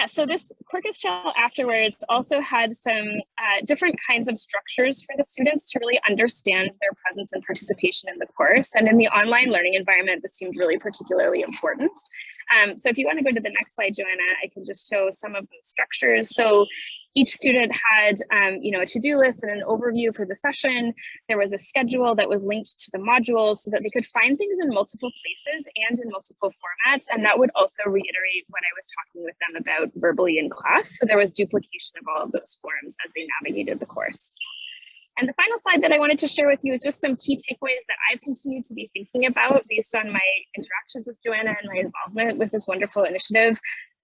So this Quirkus shell afterwards also had some different kinds of structures for the students to really understand their presence and participation in the course. And in the online learning environment, this seemed really particularly important. So if you want to go to the next slide, Joanna, I can just show some of those structures. So each student had a to-do list and an overview for the session. There was a schedule that was linked to the modules so that they could find things in multiple places and in multiple formats. And that would also reiterate what I was talking with them about verbally in class. So there was duplication of all of those forms as they navigated the course. And the final slide that I wanted to share with you is just some key takeaways that I've continued to be thinking about based on my interactions with Joanna and my involvement with this wonderful initiative.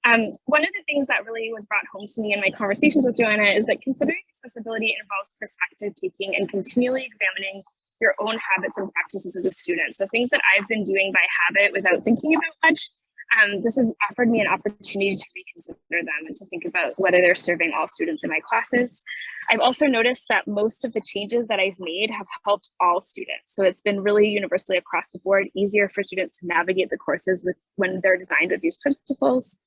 One of the things that really was brought home to me in my conversations with Joanna is that considering accessibility involves perspective taking and continually examining your own habits and practices as a student. So things that I've been doing by habit without thinking about much, this has offered me an opportunity to reconsider them and to think about whether they're serving all students in my classes. I've also noticed that most of the changes that I've made have helped all students. So it's been really universally across the board easier for students to navigate the courses when they're designed with these principles.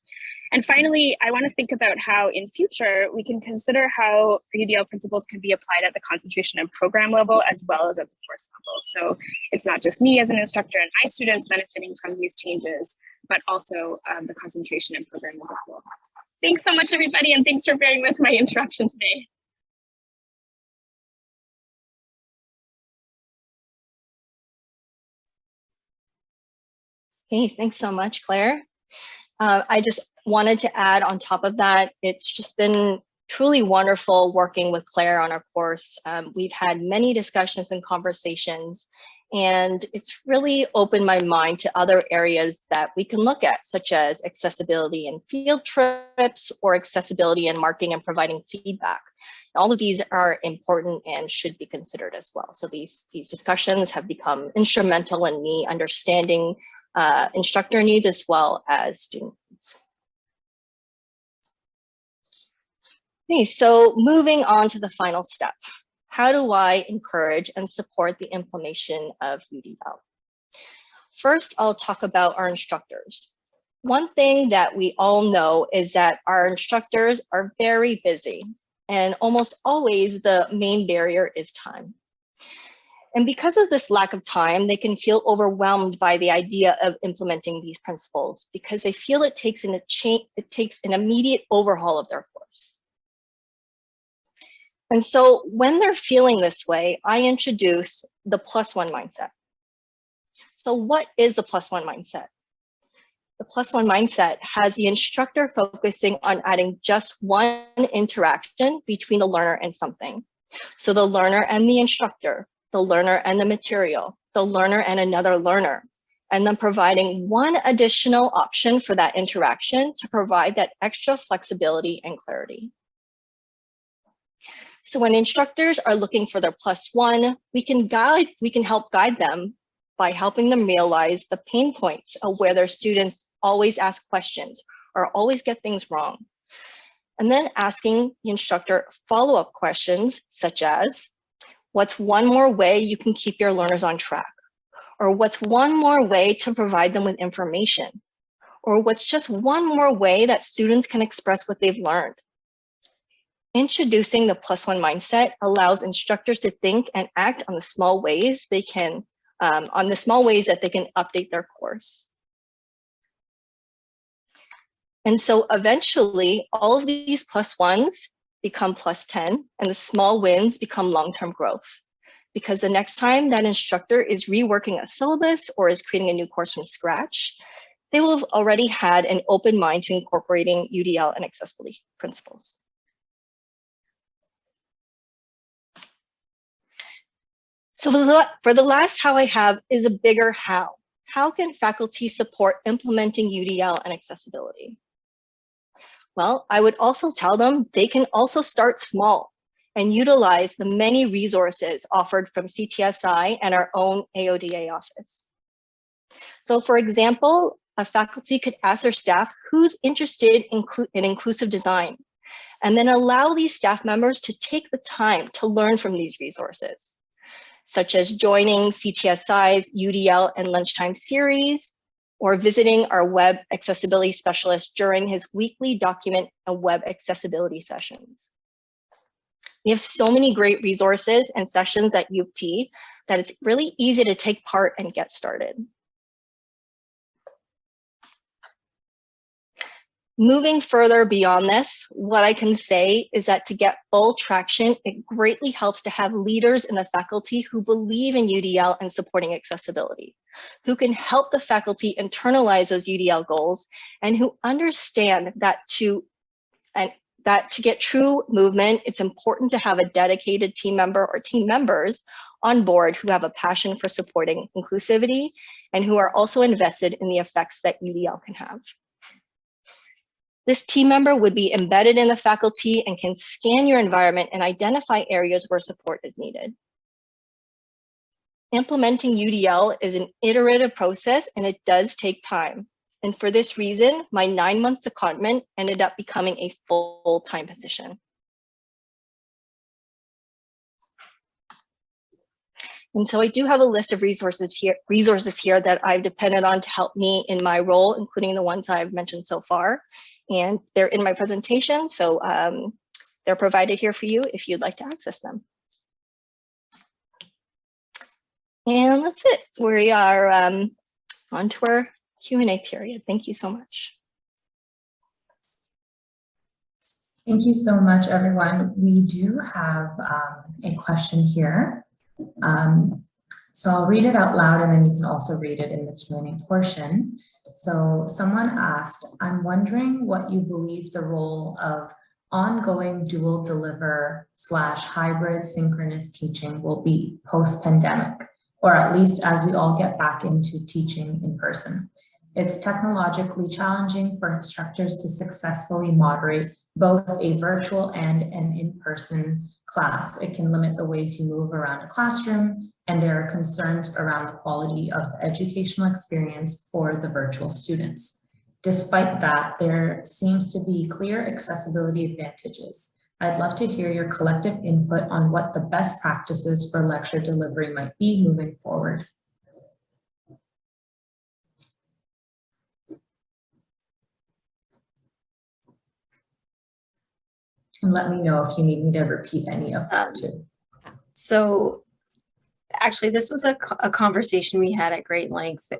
And finally, I want to think about how in future we can consider how UDL principles can be applied at the concentration and program level as well as at the course level. So it's not just me as an instructor and my students benefiting from these changes, but also the concentration and program as a whole. Thanks so much, everybody, and thanks for bearing with my interruption today. Okay, thanks so much, Claire. I just wanted to add on top of that, it's just been truly wonderful working with Claire on our course. We've had many discussions and conversations, and it's really opened my mind to other areas that we can look at, such as accessibility in field trips or accessibility in marking and providing feedback. All of these are important and should be considered as well. So these discussions have become instrumental in me understanding instructor needs as well as student needs. Okay, so moving on to the final step. How do I encourage and support the implementation of UDL? First, I'll talk about our instructors. One thing that we all know is that our instructors are very busy, and almost always the main barrier is time. And because of this lack of time, they can feel overwhelmed by the idea of implementing these principles because they feel it takes an immediate overhaul of their course. And so when they're feeling this way, I introduce the +1 mindset. So what is the +1 mindset? The +1 mindset has the instructor focusing on adding just one interaction between the learner and something. So the learner and the instructor, the learner and the material, the learner and another learner, and then providing one additional option for that interaction to provide that extra flexibility and clarity. So when instructors are looking for their +1, we can help guide them by helping them realize the pain points of where their students always ask questions or always get things wrong. And then asking the instructor follow-up questions such as, what's one more way you can keep your learners on track? Or what's one more way to provide them with information? Or what's just one more way that students can express what they've learned? Introducing the +1 mindset allows instructors to think and act on the small ways they can that they can update their course. And so eventually, all of these +1s become +10, and the small wins become long-term growth. Because the next time that instructor is reworking a syllabus or is creating a new course from scratch, they will have already had an open mind to incorporating UDL and accessibility principles. So for the last how I have is a bigger how. How can faculty support implementing UDL and accessibility? Well, I would also tell them they can also start small and utilize the many resources offered from CTSI and our own AODA office. So for example, a faculty could ask their staff who's interested in inclusive design, and then allow these staff members to take the time to learn from these resources, such as joining CTSI's UDL and lunchtime series, or visiting our web accessibility specialist during his weekly document and web accessibility sessions. We have so many great resources and sessions at UofT that it's really easy to take part and get started. Moving further beyond this, what I can say is that to get full traction, it greatly helps to have leaders in the faculty who believe in UDL and supporting accessibility, who can help the faculty internalize those UDL goals, and who understand that to get true movement, it's important to have a dedicated team member or team members on board who have a passion for supporting inclusivity and who are also invested in the effects that UDL can have. This team member would be embedded in the faculty and can scan your environment and identify areas where support is needed. Implementing UDL is an iterative process and it does take time. And for this reason, my 9-month secondment ended up becoming a full-time position. And so I do have a list of resources here that I've depended on to help me in my role, including the ones I've mentioned so far. And they're in my presentation, so they're provided here for you if you'd like to access them. And that's it. We are on to our Q&A period. Thank you so much. Thank you so much, everyone. We do have a question here. So I'll read it out loud and then you can also read it in the Q&A portion. So someone asked, I'm wondering what you believe the role of ongoing dual deliver / hybrid synchronous teaching will be post-pandemic, or at least as we all get back into teaching in person. It's technologically challenging for instructors to successfully moderate both a virtual and an in-person class. It can limit the ways you move around a classroom, and there are concerns around the quality of the educational experience for the virtual students. Despite that, there seems to be clear accessibility advantages. I'd love to hear your collective input on what the best practices for lecture delivery might be moving forward. And let me know if you need me to repeat any of that too. So actually, this was a conversation we had at great length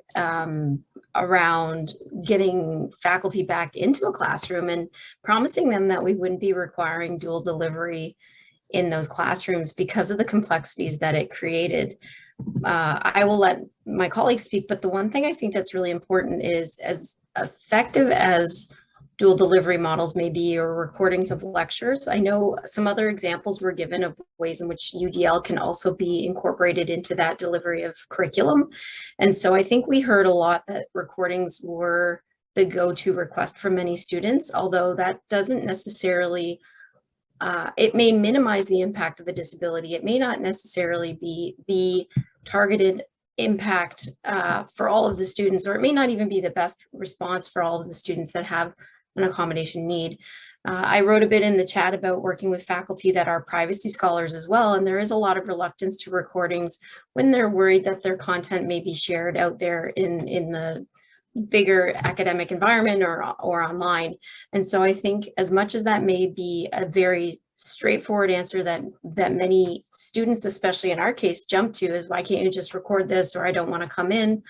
around getting faculty back into a classroom and promising them that we wouldn't be requiring dual delivery in those classrooms because of the complexities that it created. I will let my colleagues speak, but the one thing I think that's really important is, as effective as dual delivery models may be, or recordings of lectures, I know some other examples were given of ways in which UDL can also be incorporated into that delivery of curriculum. And so I think we heard a lot that recordings were the go-to request for many students, although that doesn't necessarily, it may minimize the impact of a disability. It may not necessarily be the targeted impact for all of the students, or it may not even be the best response for all of the students that have an accommodation need. I wrote a bit in the chat about working with faculty that are privacy scholars as well, and there is a lot of reluctance to recordings when they're worried that their content may be shared out there in the bigger academic environment or online. And so I think, as much as that may be a very straightforward answer that many students, especially in our case, jump to, is why can't you just record this, or I don't want to come in.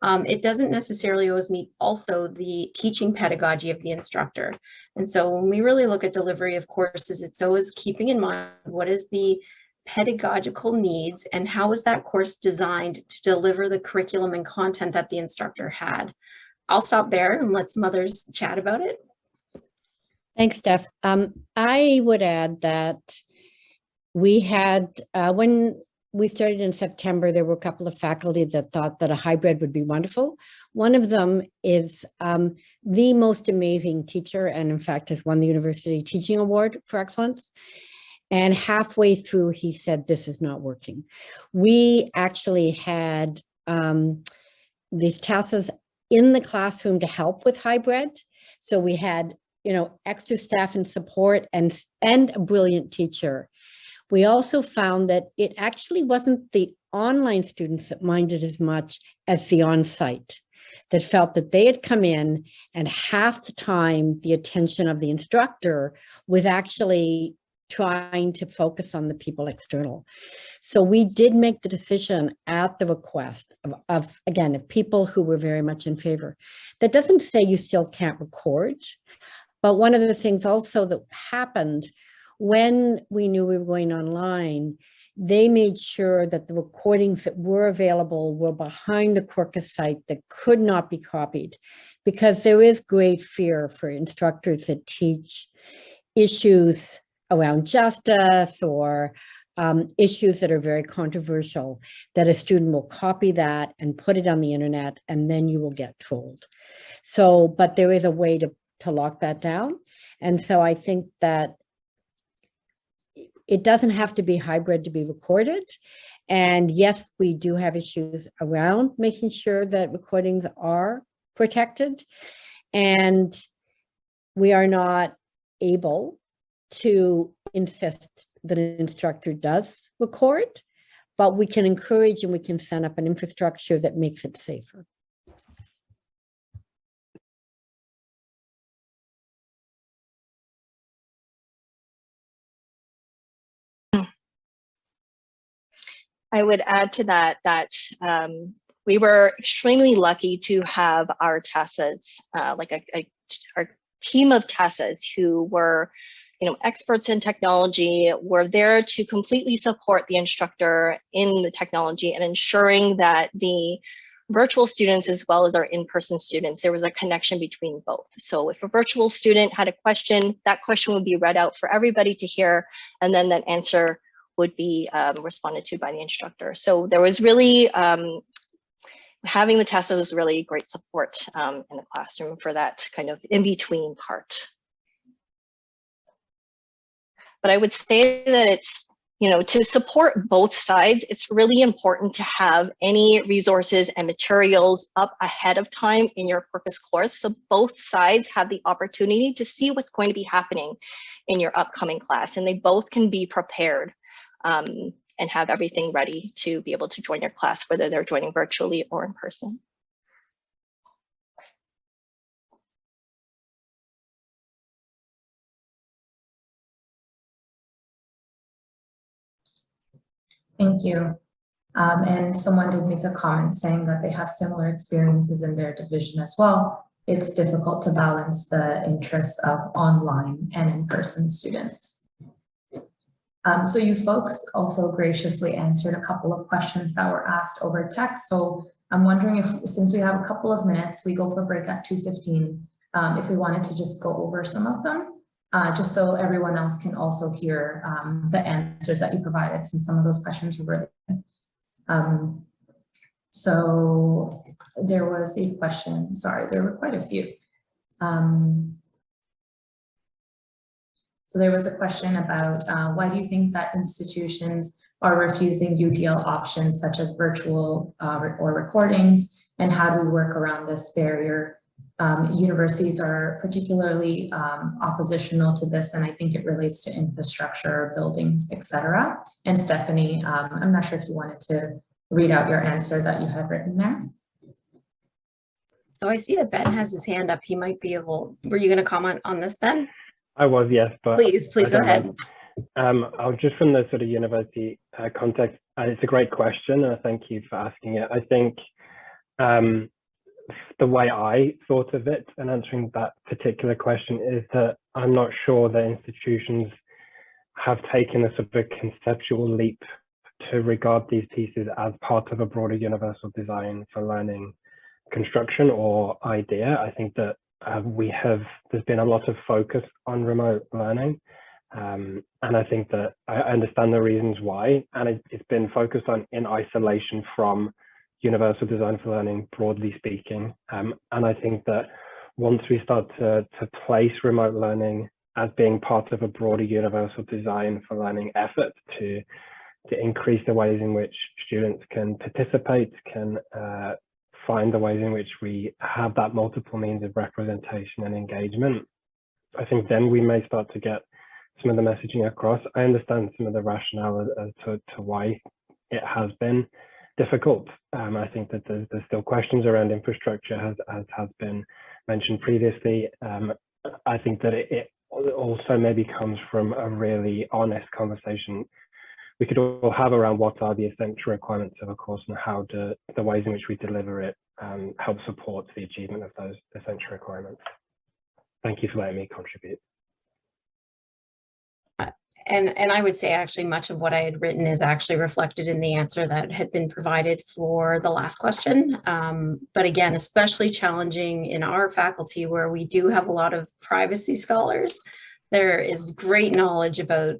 It doesn't necessarily always meet also the teaching pedagogy of the instructor. And so when we really look at delivery of courses, it's always keeping in mind what is the pedagogical needs and how is that course designed to deliver the curriculum and content that the instructor had. I'll stop there and let some others chat about it. Thanks, Steph. I would add that we had, when we started in September, there were a couple of faculty that thought that a hybrid would be wonderful. One of them is the most amazing teacher, and in fact has won the University Teaching Award for Excellence. And halfway through, he said, this is not working. We actually had these tasks in the classroom to help with hybrid. So we had, extra staff and support and a brilliant teacher. We also found that it actually wasn't the online students that minded as much as the on-site, that felt that they had come in and half the time the attention of the instructor was actually trying to focus on the people external. So we did make the decision at the request of people who were very much in favor. That doesn't say you still can't record, but one of the things also that happened when we knew we were going online, they made sure that the recordings that were available were behind the Quirkus site that could not be copied, because there is great fear for instructors that teach issues around justice or issues that are very controversial, that a student will copy that and put it on the internet, and then you will get trolled. So, but there is a way to lock that down. And so I think that it doesn't have to be hybrid to be recorded. And yes, we do have issues around making sure that recordings are protected. And we are not able to insist that an instructor does record, but we can encourage and we can set up an infrastructure that makes it safer. I would add to that we were extremely lucky to have our TASAs, our team of TASAs who were, experts in technology, were there to completely support the instructor in the technology and ensuring that the virtual students as well as our in-person students, there was a connection between both. So if a virtual student had a question, that question would be read out for everybody to hear, and then that answer would be responded to by the instructor. So there was really, having the TASA was really great support in the classroom for that kind of in-between part. But I would say that it's to support both sides, it's really important to have any resources and materials up ahead of time in your purpose course, so both sides have the opportunity to see what's going to be happening in your upcoming class, and they both can be prepared and have everything ready to be able to join your class, whether they're joining virtually or in person. Thank you. And someone did make a comment saying that they have similar experiences in their division as well. It's difficult to balance the interests of online and in-person students. So you folks also graciously answered a couple of questions that were asked over text. So I'm wondering if, since we have a couple of minutes, we go for break at 2:15, if we wanted to just go over some of them. Just so everyone else can also hear the answers that you provided, since some of those questions were really good. So there was a question, sorry, there were quite a few. So there was a question about why do you think that institutions are refusing UDL options such as virtual or recordings, and how do we work around this barrier? Universities are particularly oppositional to this, and I think it relates to infrastructure, buildings, etc. And Stephanie, I'm not sure if you wanted to read out your answer that you had written there. So I see that Ben has his hand up. He might be able, were you going to comment on this, Ben? I was, yes, but please go ahead. I'll just from the sort of university context, it's a great question, and thank you for asking it. I think the way I thought of it and answering that particular question is that I'm not sure that institutions have taken a sort of conceptual leap to regard these pieces as part of a broader universal design for learning construction or idea. I think that there's been a lot of focus on remote learning. And I think that I understand the reasons why, and it's been focused on in isolation from universal design for learning, broadly speaking. And I think that once we start to place remote learning as being part of a broader universal design for learning effort to increase the ways in which students can participate, can find the ways in which we have that multiple means of representation and engagement, I think then we may start to get some of the messaging across. I understand some of the rationale as to why it has been difficult. I think that there's still questions around infrastructure, as has been mentioned previously. I think that it also maybe comes from a really honest conversation we could all have around what are the essential requirements of a course and how do the ways in which we deliver it help support the achievement of those essential requirements. Thank you for letting me contribute. And I would say actually much of what I had written is actually reflected in the answer that had been provided for the last question. But again, especially challenging in our faculty where we do have a lot of privacy scholars. There is great knowledge about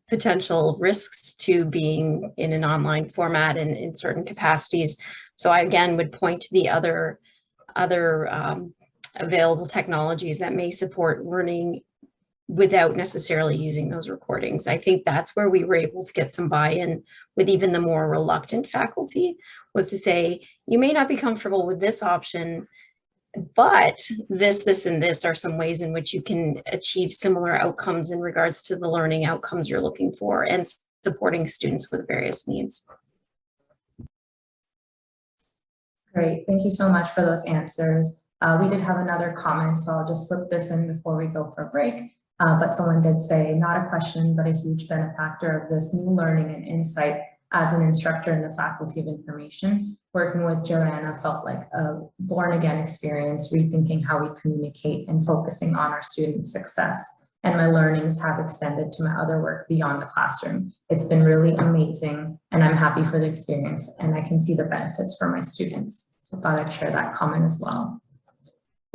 potential risks to being in an online format and in certain capacities. So I again would point to the other available technologies that may support learning without necessarily using those recordings. I think that's where we were able to get some buy-in with even the more reluctant faculty, was to say, you may not be comfortable with this option, but this, and this are some ways in which you can achieve similar outcomes in regards to the learning outcomes you're looking for and supporting students with various needs. Great, thank you so much for those answers. We did have another comment, so I'll just slip this in before we go for a break. But someone did say, not a question, but a huge benefactor of this new learning and insight as an instructor in the Faculty of Information. Working with Joanna felt like a born-again experience, rethinking how we communicate and focusing on our students' success. And my learnings have extended to my other work beyond the classroom. It's been really amazing, and I'm happy for the experience, and I can see the benefits for my students. So I thought I'd share that comment as well.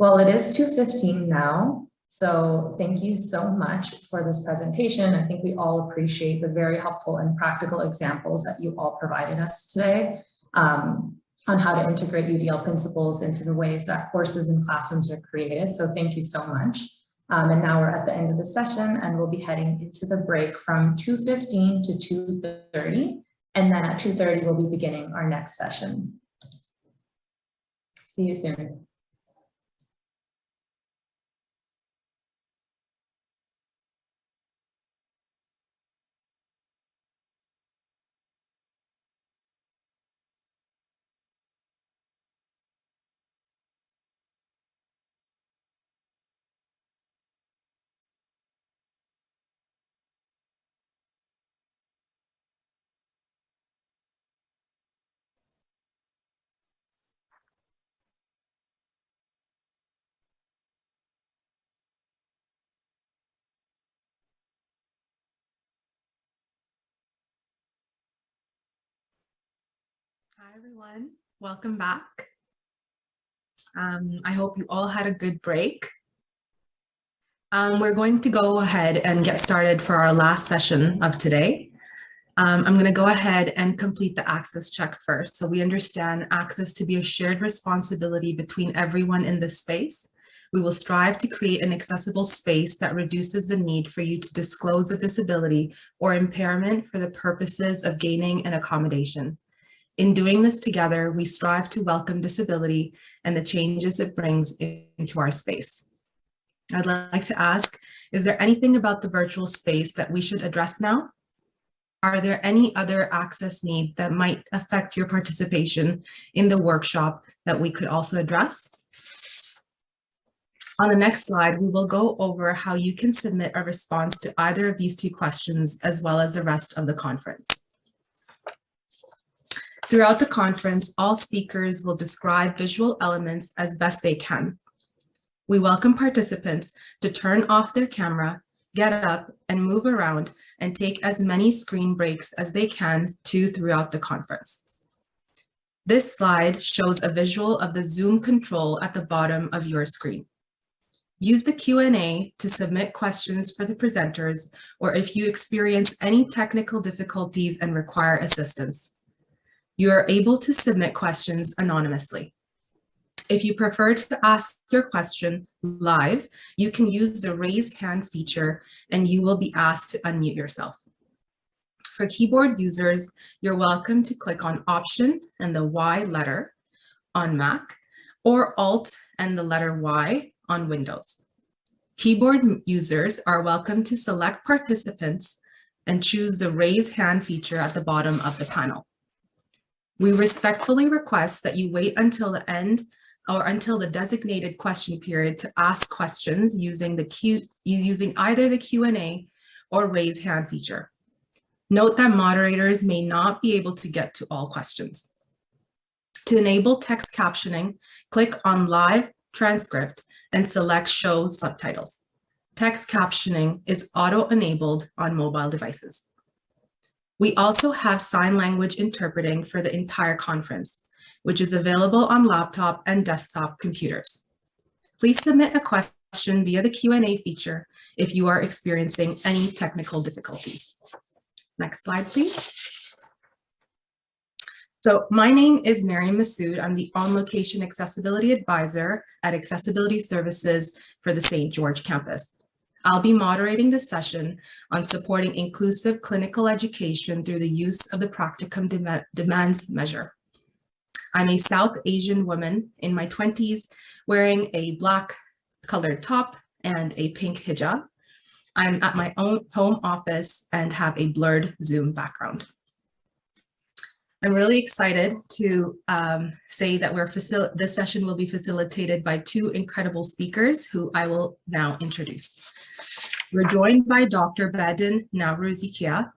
Well, it is 2:15 now. So thank you so much for this presentation. I think we all appreciate the very helpful and practical examples that you all provided us today on how to integrate UDL principles into the ways that courses and classrooms are created. So thank you so much. And now we're at the end of the session and we'll be heading into the break from 2:15 to 2:30. And then at 2:30, we'll be beginning our next session. See you soon. Hi, everyone. Welcome back. I hope you all had a good break. We're going to go ahead and get started for our last session of today. I'm going to go ahead and complete the access check first. So we understand access to be a shared responsibility between everyone in this space. We will strive to create an accessible space that reduces the need for you to disclose a disability or impairment for the purposes of gaining an accommodation. In doing this together, we strive to welcome disability and the changes it brings into our space. I'd like to ask, is there anything about the virtual space that we should address now? Are there any other access needs that might affect your participation in the workshop that we could also address? On the next slide, we will go over how you can submit a response to either of these two questions, as well as the rest of the conference. Throughout the conference, all speakers will describe visual elements as best they can. We welcome participants to turn off their camera, get up and move around, and take as many screen breaks as they can throughout the conference. This slide shows a visual of the Zoom control at the bottom of your screen. Use the Q&A to submit questions for the presenters, or if you experience any technical difficulties and require assistance. You are able to submit questions anonymously. If you prefer to ask your question live, you can use the raise hand feature and you will be asked to unmute yourself. For keyboard users, you're welcome to click on Option and the Y letter on Mac, or Alt and the letter Y on Windows. Keyboard users are welcome to select participants and choose the raise hand feature at the bottom of the panel. We respectfully request that you wait until the end or until the designated question period to ask questions using either the Q&A or raise hand feature. Note that moderators may not be able to get to all questions. To enable text captioning, click on Live Transcript and select Show Subtitles. Text captioning is auto-enabled on mobile devices. We also have sign language interpreting for the entire conference, which is available on laptop and desktop computers. Please submit a question via the Q&A feature if you are experiencing any technical difficulties. Next slide, please. So my name is Miriam Massoud. I'm the On-Location Accessibility Advisor at Accessibility Services for the St. George campus. I'll be moderating this session on supporting inclusive clinical education through the use of the practicum demands measure. I'm a South Asian woman in my 20s wearing a black colored top and a pink hijab. I'm at my own home office and have a blurred Zoom background. I'm really excited to say that this session will be facilitated by two incredible speakers who I will now introduce. We're joined by Dr. Badin Nawruzikia,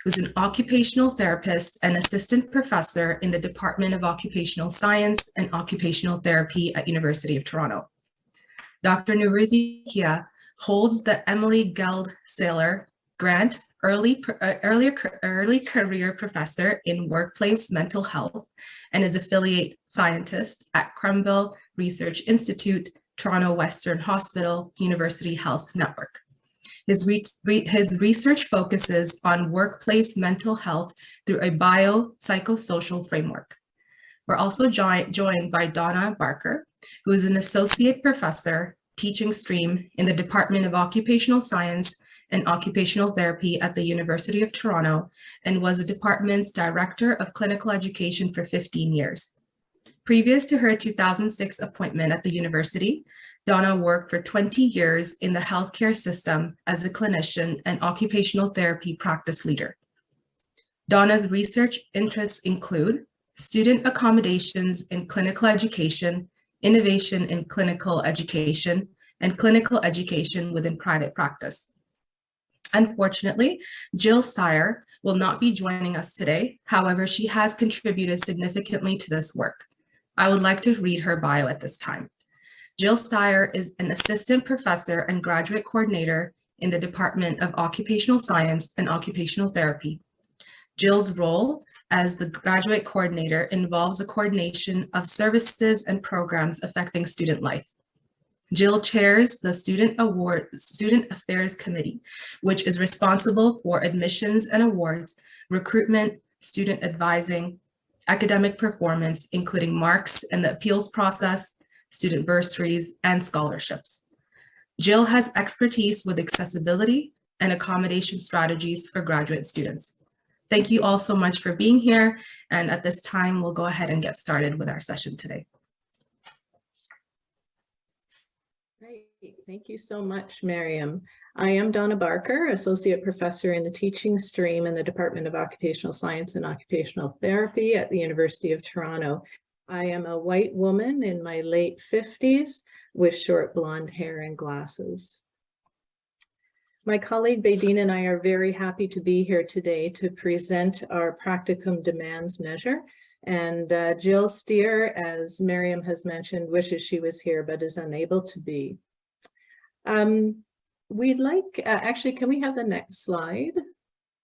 who's an occupational therapist and assistant professor in the Department of Occupational Science and Occupational Therapy at University of Toronto. Dr. Nawruzikia holds the Emily Geld-Saylor Grant Early Career Professor in Workplace Mental Health and is affiliate scientist at Crumbill Research Institute, Toronto Western Hospital, University Health Network. His research focuses on workplace mental health through a biopsychosocial framework. We're also joined by Donna Barker, who is an associate professor teaching stream in the Department of Occupational Science and Occupational Therapy at the University of Toronto and was the department's Director of Clinical Education for 15 years. Previous to her 2006 appointment at the university, Donna worked for 20 years in the healthcare system as a clinician and occupational therapy practice leader. Donna's research interests include student accommodations in clinical education, innovation in clinical education, and clinical education within private practice. Unfortunately, Jill Steyer will not be joining us today. However, she has contributed significantly to this work. I would like to read her bio at this time. Jill Steyer is an assistant professor and graduate coordinator in the Department of Occupational Science and Occupational Therapy. Jill's role as the graduate coordinator involves the coordination of services and programs affecting student life. Jill chairs the Student Affairs Committee, which is responsible for admissions and awards, recruitment, student advising, academic performance, including marks and the appeals process, student bursaries, and scholarships. Jill has expertise with accessibility and accommodation strategies for graduate students. Thank you all so much for being here. And at this time, we'll go ahead and get started with our session today. Great. Thank you so much, Miriam. I am Donna Barker, Associate Professor in the Teaching Stream in the Department of Occupational Science and Occupational Therapy at the University of Toronto. I am a white woman in my late 50s with short blonde hair and glasses. My colleague Baideen and I are very happy to be here today to present our practicum demands measure. And Jill Steyer, as Miriam has mentioned, wishes she was here but is unable to be. We'd like, actually, can we have the next slide,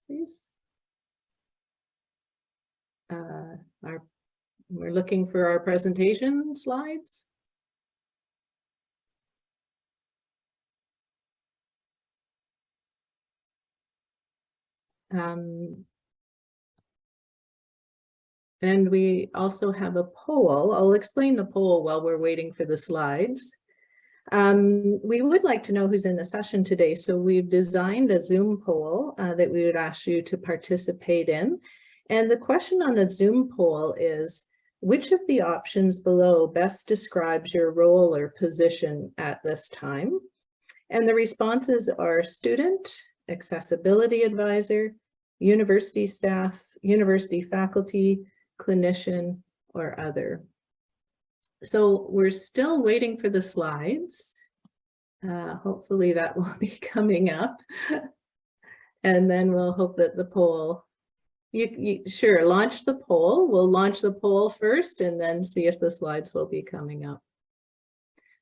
please? We're looking for our presentation slides. And we also have a poll. I'll explain the poll while we're waiting for the slides. We would like to know who's in the session today, so we've designed a Zoom poll that we would ask you to participate in. And the question on the Zoom poll is, which of the options below best describes your role or position at this time? And the responses are student, accessibility advisor, university staff, university faculty, clinician, or other. So we're still waiting for the slides. Hopefully that will be coming up. And then we'll hope that the poll, sure, launch the poll. We'll launch the poll first and then see if the slides will be coming up.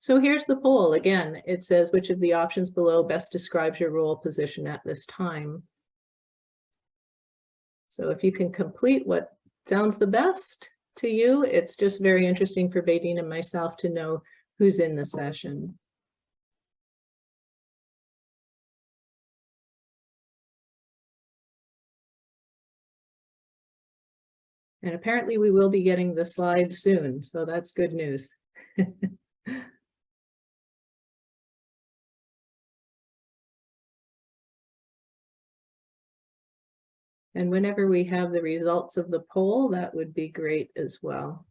So here's the poll. Again, it says, which of the options below best describes your role position at this time? So if you can complete what sounds the best to you, it's just very interesting for Baideen and myself to know who's in the session. And apparently we will be getting the slides soon, so that's good news. And whenever we have the results of the poll, that would be great as well.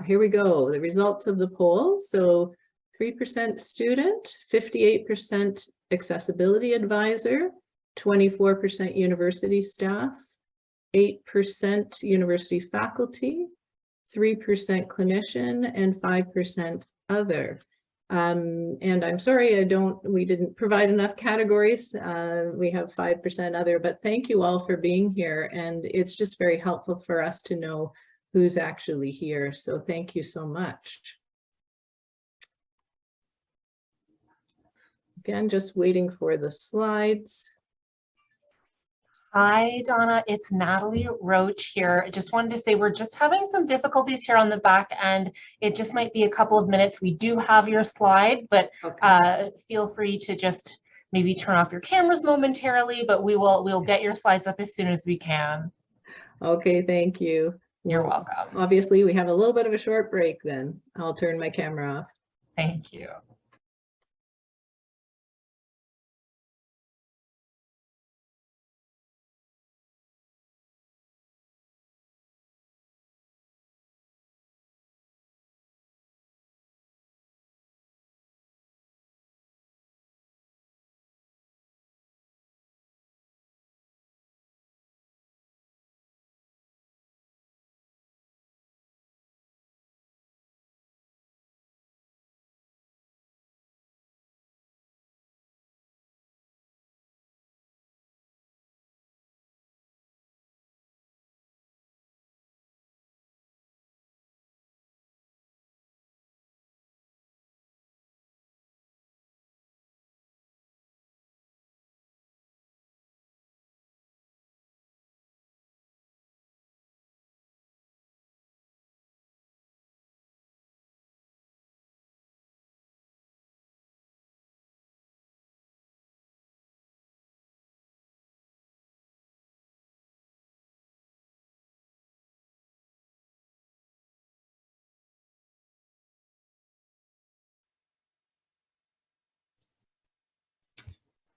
Here we go, the results of the poll. So 3% student, 58% accessibility advisor, 24% university staff, 8% university faculty, 3% clinician, and 5% other. And I'm sorry, we didn't provide enough categories. We have 5% other, but thank you all for being here. And it's just very helpful for us to know who's actually here. So thank you so much. Again, just waiting for the slides. Hi, Donna, it's Natalie Roach here. I just wanted to say we're just having some difficulties here on the back end. It just might be a couple of minutes. We do have your slide, but feel free to just maybe turn off your cameras momentarily, but we'll get your slides up as soon as we can. Okay, thank you. You're welcome. Obviously, we have a little bit of a short break then. I'll turn my camera off. Thank you.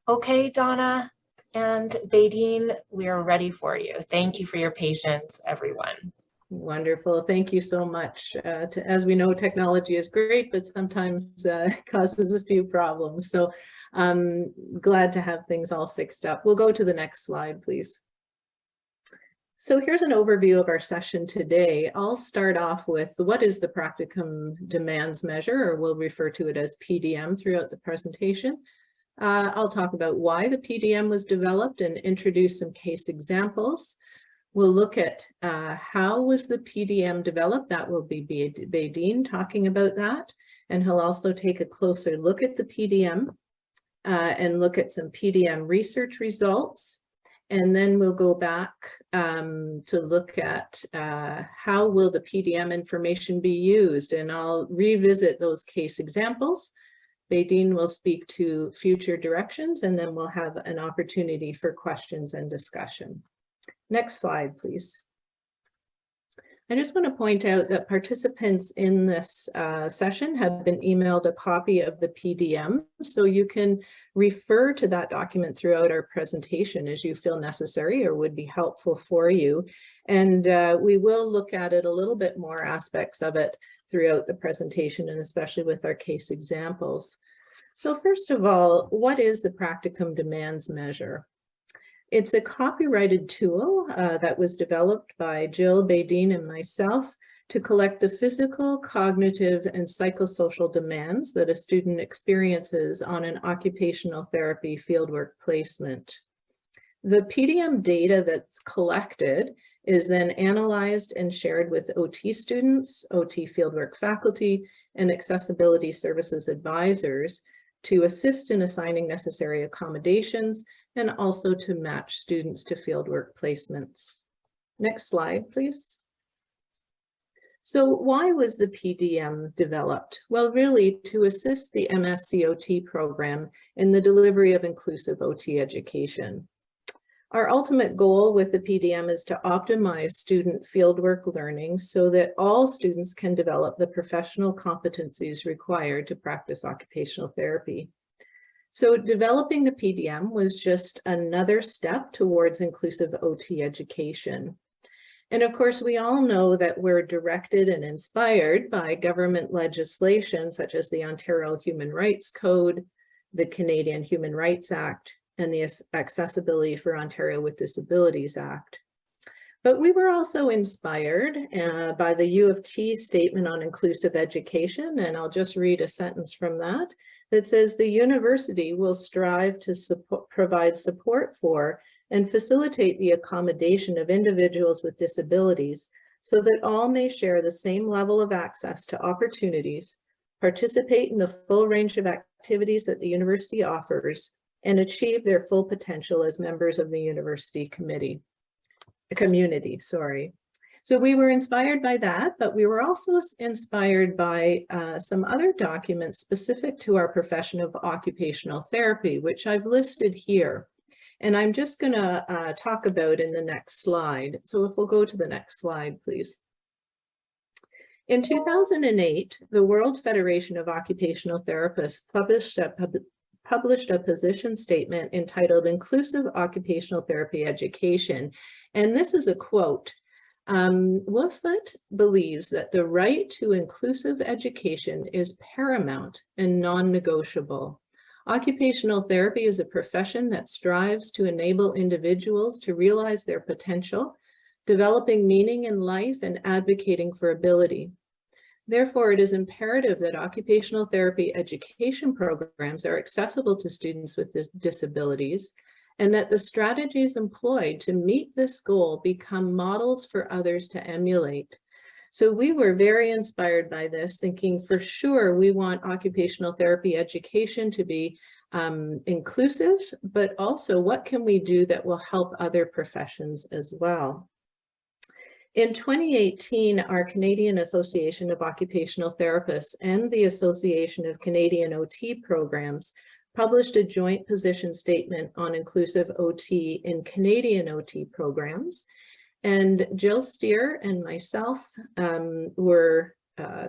Okay, Donna and Badine, we are ready for you. Thank you for your patience, everyone. Wonderful. Thank you so much. As we know, technology is great, but sometimes causes a few problems. So I'm glad to have things all fixed up. We'll go to the next slide, please. So here's an overview of our session today. I'll start off with what is the practicum demands measure, or we'll refer to it as PDM throughout the presentation. I'll talk about why the PDM was developed and introduce some case examples. We'll look at how was the PDM developed. That will be Badine talking about that. And he'll also take a closer look at the PDM and look at some PDM research results. And then we'll go back to look at how will the PDM information be used. And I'll revisit those case examples. Badine will speak to future directions, and then we'll have an opportunity for questions and discussion. Next slide, please. I just want to point out that participants in this session have been emailed a copy of the PDM, so you can refer to that document throughout our presentation as you feel necessary or would be helpful for you. And we will look at it a little bit more aspects of it throughout the presentation, and especially with our case examples. So first of all, what is the practicum demands measure? It's a copyrighted tool that was developed by Jill, Badine, and myself to collect the physical, cognitive, and psychosocial demands that a student experiences on an occupational therapy fieldwork placement. The PDM data that's collected is then analyzed and shared with OT students, OT fieldwork faculty, and accessibility services advisors to assist in assigning necessary accommodations and also to match students to fieldwork placements. Next slide, please. So why was the PDM developed? Well, really to assist the MSc-OT program in the delivery of inclusive OT education. Our ultimate goal with the PDM is to optimize student fieldwork learning so that all students can develop the professional competencies required to practice occupational therapy. So developing the PDM was just another step towards inclusive OT education. And of course, we all know that we're directed and inspired by government legislation such as the Ontario Human Rights Code, the Canadian Human Rights Act, and the Accessibility for Ontario with Disabilities Act. But we were also inspired by the UofT statement on inclusive education, and I'll just read a sentence from that says the university will strive to provide support for and facilitate the accommodation of individuals with disabilities so that all may share the same level of access to opportunities, participate in the full range of activities that the university offers, and achieve their full potential as members of the university community. So we were inspired by that, but we were also inspired by some other documents specific to our profession of occupational therapy, which I've listed here. And I'm just going to talk about in the next slide. So if we'll go to the next slide, please. In 2008, the World Federation of Occupational Therapists published a position statement entitled Inclusive Occupational Therapy Education. And this is a quote. UofT believes that the right to inclusive education is paramount and non-negotiable. Occupational therapy is a profession that strives to enable individuals to realize their potential, developing meaning in life and advocating for ability. Therefore, it is imperative that occupational therapy education programs are accessible to students with disabilities, and that the strategies employed to meet this goal become models for others to emulate. So we were very inspired by this, thinking for sure we want occupational therapy education to be inclusive, but also what can we do that will help other professions as well. In 2018, our Canadian Association of Occupational Therapists and the Association of Canadian OT Programs published a joint position statement on inclusive OT in Canadian OT programs. And Jill Steer and myself were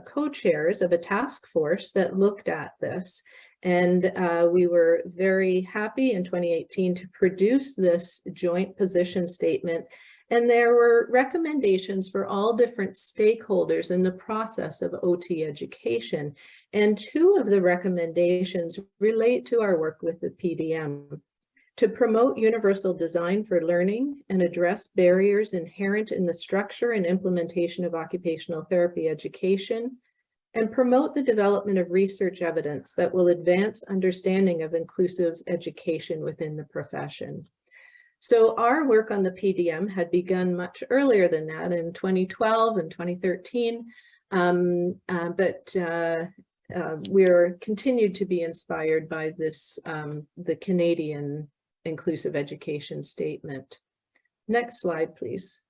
co-chairs of a task force that looked at this. And we were very happy in 2018 to produce this joint position statement. And there were recommendations for all different stakeholders in the process of OT education. And two of the recommendations relate to our work with the PDM. To promote universal design for learning and address barriers inherent in the structure and implementation of occupational therapy education, and promote the development of research evidence that will advance understanding of inclusive education within the profession. So our work on the PDM had begun much earlier than that in 2012 and 2013, but we're continued to be inspired by this, the Canadian Inclusive Education Statement. Next slide, please.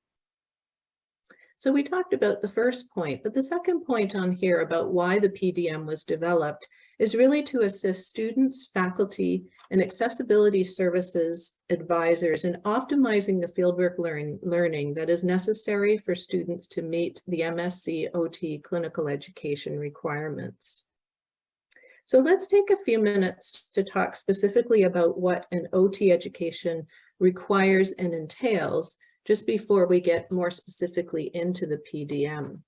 So we talked about the first point, but the second point on here about why the PDM was developed is really to assist students, faculty, and accessibility services advisors in optimizing the fieldwork learning that is necessary for students to meet the MSc OT clinical education requirements. So let's take a few minutes to talk specifically about what an OT education requires and entails, just before we get more specifically into the PDM.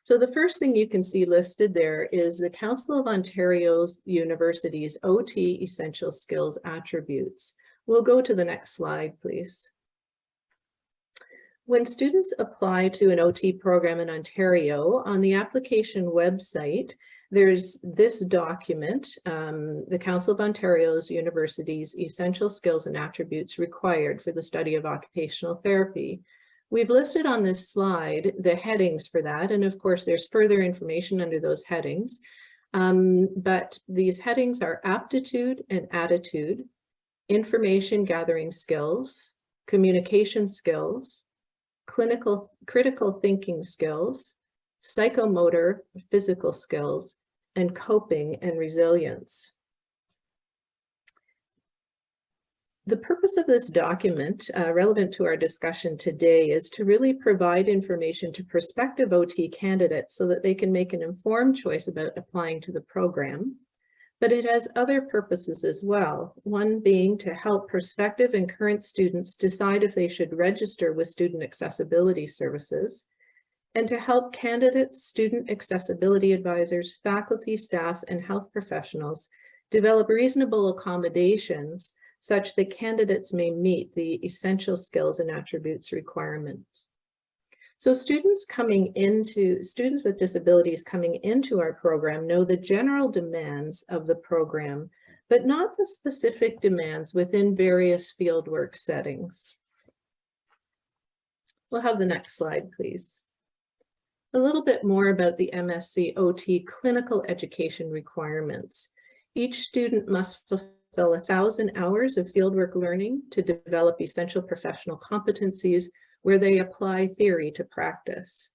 So the first thing you can see listed there is the Council of Ontario's University's OT Essential Skills Attributes. We'll go to the next slide, please. When students apply to an OT program in Ontario, on the application website, there's this document, the Council of Ontario's University's Essential Skills and Attributes Required for the Study of Occupational Therapy. We've listed on this slide the headings for that, and of course there's further information under those headings, but these headings are aptitude and attitude, information gathering skills, communication skills, critical thinking skills, psychomotor physical skills, and coping and resilience. The purpose of this document, relevant to our discussion today, is to really provide information to prospective OT candidates so that they can make an informed choice about applying to the program. But it has other purposes as well, one being to help prospective and current students decide if they should register with student accessibility services, and to help candidates, student accessibility advisors, faculty, staff, and health professionals develop reasonable accommodations such that candidates may meet the essential skills and attributes requirements. So students with disabilities coming into our program know the general demands of the program, but not the specific demands within various fieldwork settings. We'll have the next slide, please. A little bit more about the MSc OT clinical education requirements. Each student must fulfill 1,000 hours of fieldwork learning to develop essential professional competencies where they apply theory to practice.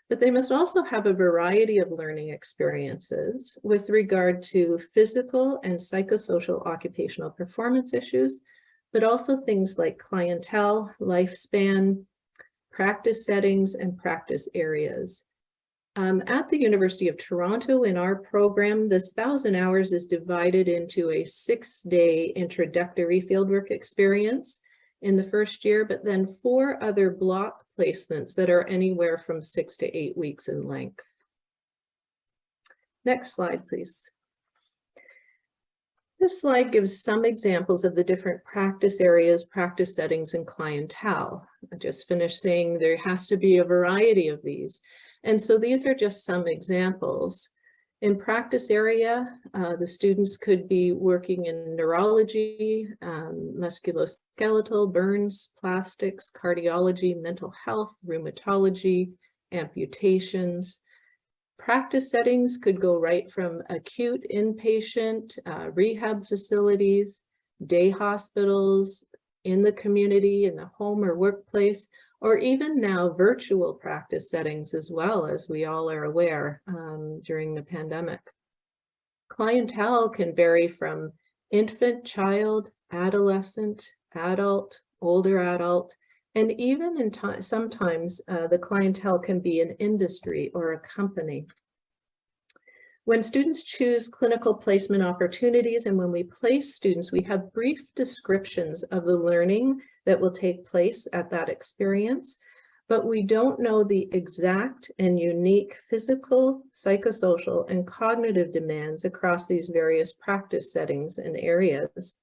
But they must also have a variety of learning experiences with regard to physical and psychosocial occupational performance issues, but also things like clientele, lifespan, practice settings, and practice areas. At the University of Toronto, in our program, this 1,000 hours is divided into a 6-day introductory fieldwork experience in the first year, but then 4 other block placements that are anywhere from 6 to 8 weeks in length. Next slide, please. This slide gives some examples of the different practice areas, practice settings, and clientele. I just finished saying there has to be a variety of these. And so these are just some examples. In practice area, the students could be working in neurology, musculoskeletal, burns, plastics, cardiology, mental health, rheumatology, amputations. Practice settings could go right from acute inpatient, rehab facilities, day hospitals, in the community, in the home or workplace, or even now virtual practice settings as well, as we all are aware during the pandemic. Clientele can vary from infant, child, adolescent, adult, older adult, and even in sometimes the clientele can be an industry or a company. When students choose clinical placement opportunities and when we place students, we have brief descriptions of the learning that will take place at that experience, but we don't know the exact and unique physical, psychosocial, and cognitive demands across these various practice settings and areas.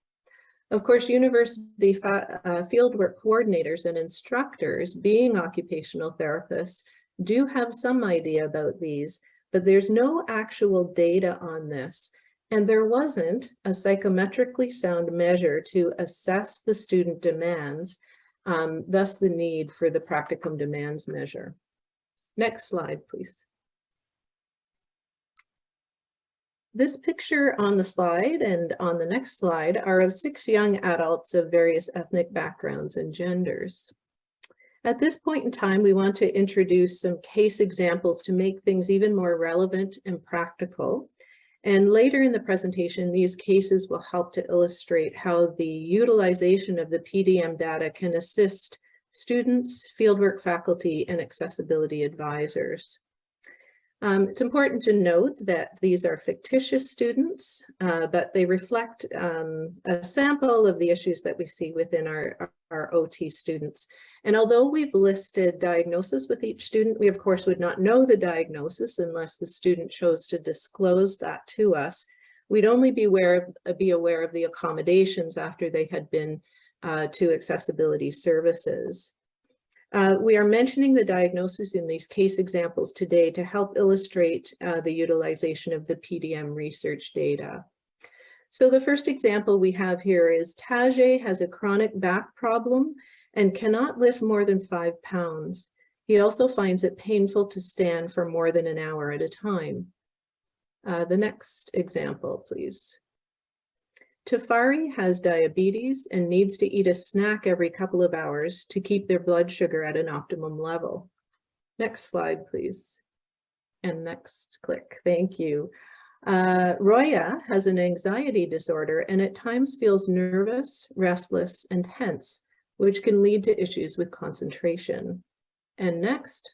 Of course, university fieldwork coordinators and instructors, being occupational therapists, do have some idea about these, but there's no actual data on this. And there wasn't a psychometrically sound measure to assess the student demands, thus the need for the practicum demands measure. Next slide, please. This picture on the slide and on the next slide are of 6 young adults of various ethnic backgrounds and genders. At this point in time, we want to introduce some case examples to make things even more relevant and practical. And later in the presentation, these cases will help to illustrate how the utilization of the PDM data can assist students, fieldwork faculty, and accessibility advisors. It's important to note that these are fictitious students, but they reflect a sample of the issues that we see within our OT students. And although we've listed diagnosis with each student, we of course would not know the diagnosis unless the student chose to disclose that to us. We'd only be aware of the accommodations after they had been to accessibility services. We are mentioning the diagnosis in these case examples today to help illustrate the utilization of the PDM research data. So the first example we have here is Tajay has a chronic back problem and cannot lift more than 5 pounds. He also finds it painful to stand for more than an hour at a time. The next example, please. Tafari has diabetes and needs to eat a snack every couple of hours to keep their blood sugar at an optimum level. Next slide, please. And next click, thank you. Roya has an anxiety disorder and at times feels nervous, restless, and tense, which can lead to issues with concentration. And next,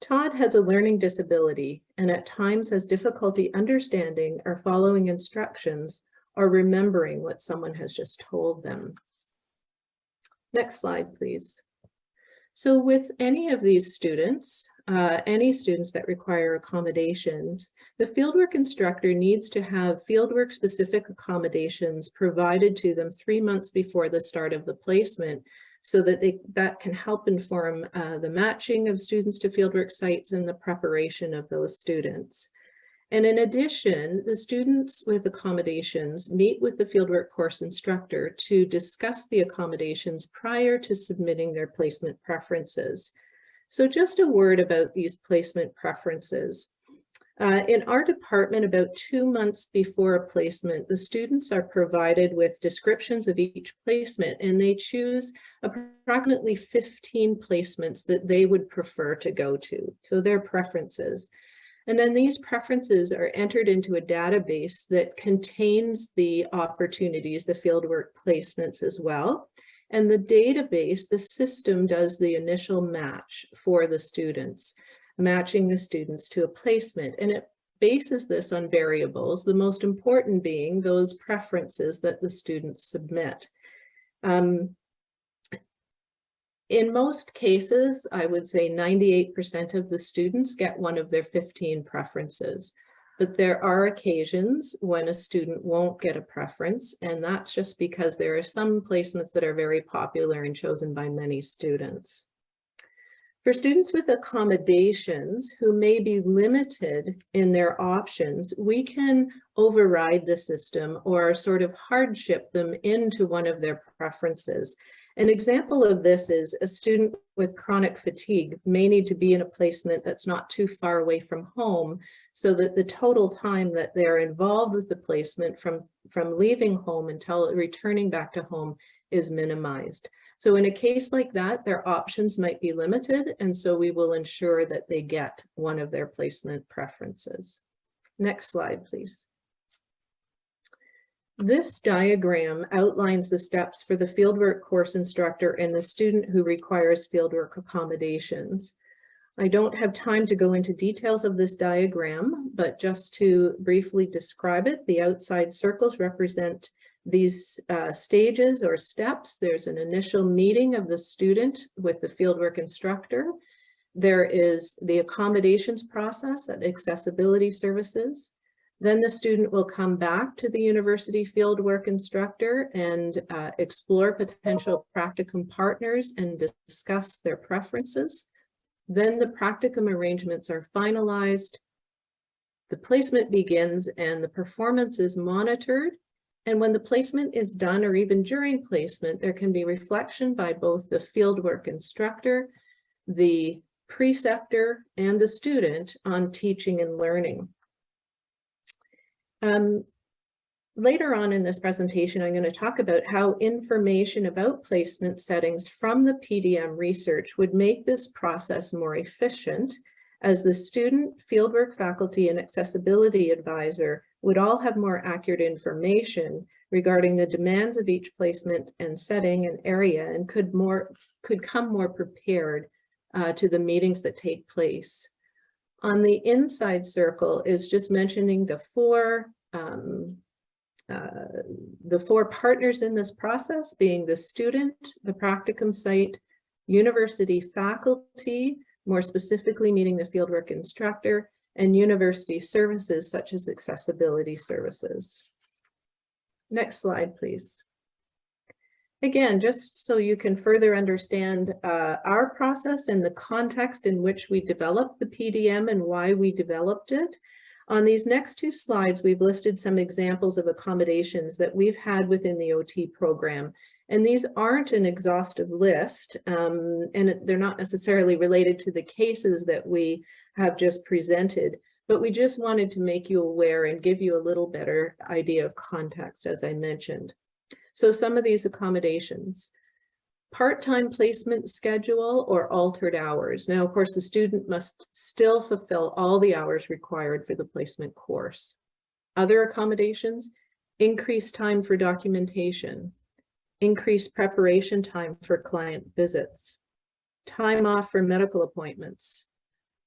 Todd has a learning disability and at times has difficulty understanding or following instructions or remembering what someone has just told them. Next slide, please. So with any of these students, any students that require accommodations, the fieldwork instructor needs to have fieldwork specific accommodations provided to them 3 months before the start of the placement so that that can help inform the matching of students to fieldwork sites and the preparation of those students. And in addition, the students with accommodations meet with the fieldwork course instructor to discuss the accommodations prior to submitting their placement preferences. So just a word about these placement preferences. In our department, about 2 months before a placement, the students are provided with descriptions of each placement and they choose approximately 15 placements that they would prefer to go to. So their preferences. And then these preferences are entered into a database that contains the opportunities, the fieldwork placements as well. And the database, the system does the initial match for the students, matching the students to a placement. And it bases this on variables, the most important being those preferences that the students submit. In most cases, I would say 98% of the students get one of their 15 preferences, but there are occasions when a student won't get a preference, and that's just because there are some placements that are very popular and chosen by many students. For students with accommodations who may be limited in their options, we can override the system or sort of hardship them into one of their preferences. An example of this is a student with chronic fatigue may need to be in a placement that's not too far away from home so that the total time that they're involved with the placement from leaving home until returning back to home is minimized. So in a case like that, their options might be limited, and so we will ensure that they get one of their placement preferences. Next slide, please. This diagram outlines the steps for the fieldwork course instructor and the student who requires fieldwork accommodations. I don't have time to go into details of this diagram, but just to briefly describe it, the outside circles represent these stages or steps. There's an initial meeting of the student with the fieldwork instructor. There is the accommodations process at accessibility services. Then the student will come back to the university fieldwork instructor and explore potential practicum partners and discuss their preferences. Then the practicum arrangements are finalized. The placement begins and the performance is monitored. And when the placement is done, or even during placement, there can be reflection by both the fieldwork instructor, the preceptor, and the student on teaching and learning. Later on in this presentation, I'm going to talk about how information about placement settings from the PDM research would make this process more efficient, as the student, fieldwork faculty, and accessibility advisor would all have more accurate information regarding the demands of each placement and setting and area, and could come more prepared to the meetings that take place. On the inside circle is just mentioning the four partners in this process, being the student, the practicum site, university faculty, more specifically meaning the fieldwork instructor, and university services such as accessibility services. Next slide, please. Again, just so you can further understand our process and the context in which we developed the PDM and why we developed it. On these next two slides, we've listed some examples of accommodations that we've had within the OT program. And these aren't an exhaustive list, and they're not necessarily related to the cases that we have just presented, but we just wanted to make you aware and give you a little better idea of context, as I mentioned. So some of these accommodations: part-time placement schedule or altered hours. Now, of course, the student must still fulfill all the hours required for the placement course. Other accommodations: increased time for documentation, increased preparation time for client visits, time off for medical appointments,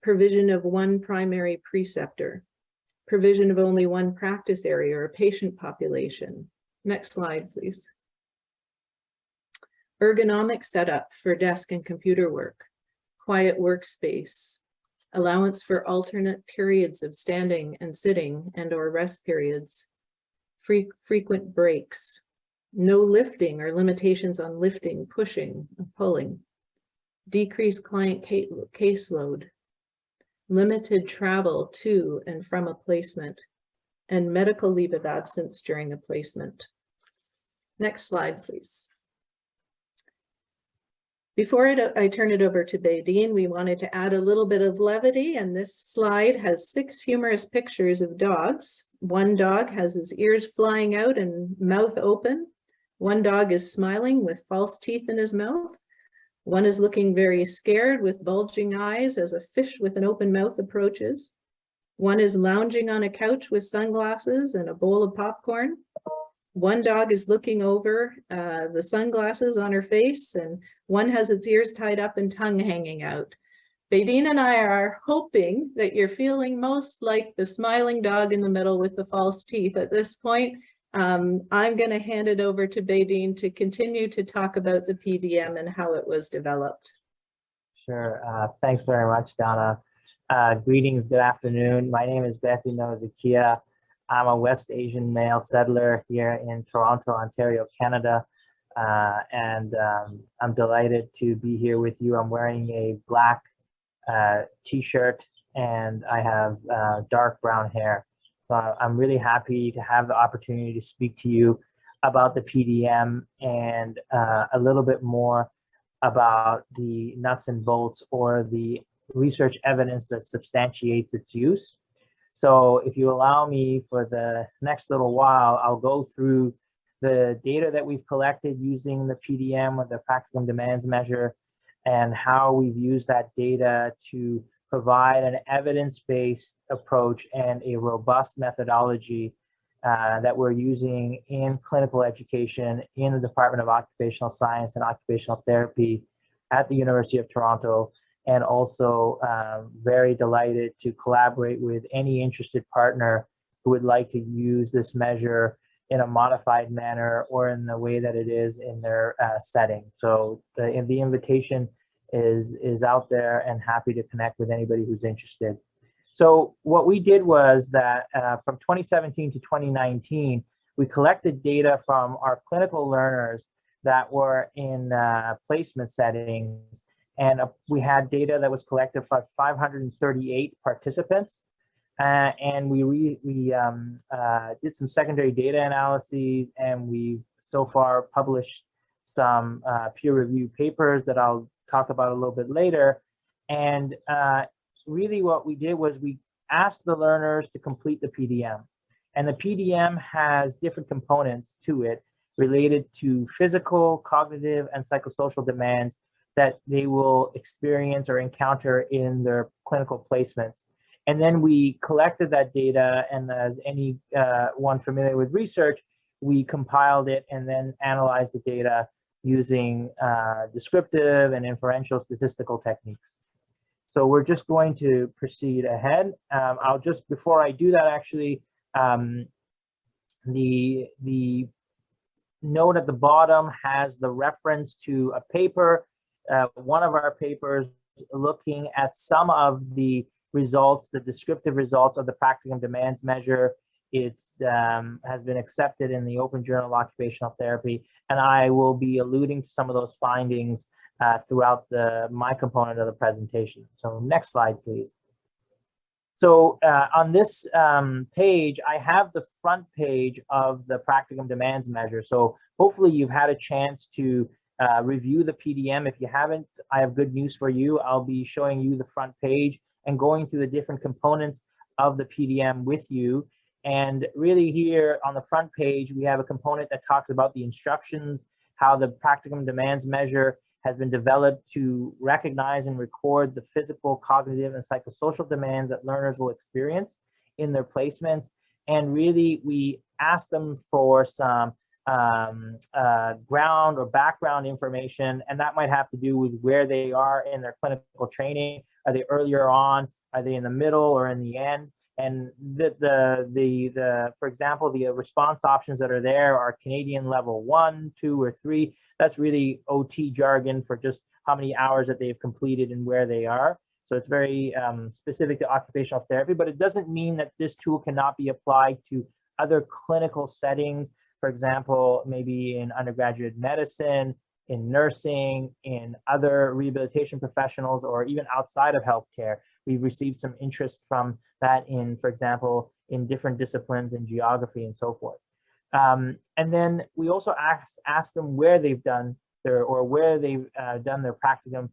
provision of one primary preceptor, provision of only one practice area or patient population. Next slide, please. Ergonomic setup for desk and computer work, quiet workspace, allowance for alternate periods of standing and sitting and/or rest periods, frequent breaks, no lifting or limitations on lifting, pushing, or pulling, decreased client caseload, limited travel to and from a placement, and medical leave of absence during a placement. Next slide, please. Before I turn it over to Baideen, we wanted to add a little bit of levity, and this slide has 6 humorous pictures of dogs. One dog has his ears flying out and mouth open. One dog is smiling with false teeth in his mouth. One is looking very scared with bulging eyes as a fish with an open mouth approaches. One is lounging on a couch with sunglasses and a bowl of popcorn. One dog is looking over the sunglasses on her face, and one has its ears tied up and tongue hanging out. Badine and I are hoping that you're feeling most like the smiling dog in the middle with the false teeth at this point. I'm going to hand it over to Badine to continue to talk about the PDM and how it was developed. Sure. Thanks very much, Donna. Greetings, good afternoon. My name is Betty Nozakia. I'm a West Asian male settler here in Toronto, Ontario, Canada. And I'm delighted to be here with you. I'm wearing a black t-shirt and I have dark brown hair. So I'm really happy to have the opportunity to speak to you about the PDM and a little bit more about the nuts and bolts or the research evidence that substantiates its use. So if you allow me for the next little while, I'll go through the data that we've collected using the PDM or the practicum demands measure and how we've used that data to provide an evidence-based approach and a robust methodology that we're using in clinical education in the Department of Occupational Science and Occupational Therapy at the University of Toronto, and also very delighted to collaborate with any interested partner who would like to use this measure in a modified manner or in the way that it is in their setting. So the invitation is out there, and happy to connect with anybody who's interested. So what we did was that from 2017 to 2019, we collected data from our clinical learners that were in placement settings, and we had data that was collected for 538 participants. And we did some secondary data analyses, and we've so far published some peer-reviewed papers that I'll talk about a little bit later. And really what we did was we asked the learners to complete the PDM. And the PDM has different components to it related to physical, cognitive, and psychosocial demands that they will experience or encounter in their clinical placements. And then we collected that data, and as anyone familiar with research, we compiled it and then analyzed the data using descriptive and inferential statistical techniques. So we're just going to proceed ahead. I'll just, before I do that, actually, the note at the bottom has the reference to a paper, one of our papers looking at some of the results, the descriptive results of the practicum demands measure. It's has been accepted in the Open Journal of Occupational Therapy, and I will be alluding to some of those findings throughout my component of the presentation. So next slide, please. So on this page, I have the front page of the practicum demands measure. So hopefully you've had a chance to review the PDM. If you haven't, I have good news for you. I'll be showing you the front page and going through the different components of the PDM with you. And really here on the front page, we have a component that talks about the instructions, how the practicum demands measure has been developed to recognize and record the physical, cognitive, and psychosocial demands that learners will experience in their placements. And really, we ask them for some ground or background information, and that might have to do with where they are in their clinical training. Are they earlier on? Are they in the middle or in the end? And for example, the response options that are there are Canadian level 1, 2, or 3. That's really OT jargon for just how many hours that they've completed and where they are. So it's very specific to occupational therapy, but it doesn't mean that this tool cannot be applied to other clinical settings. For example, maybe in undergraduate medicine, in nursing, in other rehabilitation professionals, or even outside of healthcare. We've received some interest from that in, for example, in different disciplines in geography and so forth. And then we also ask them where they've done their practicum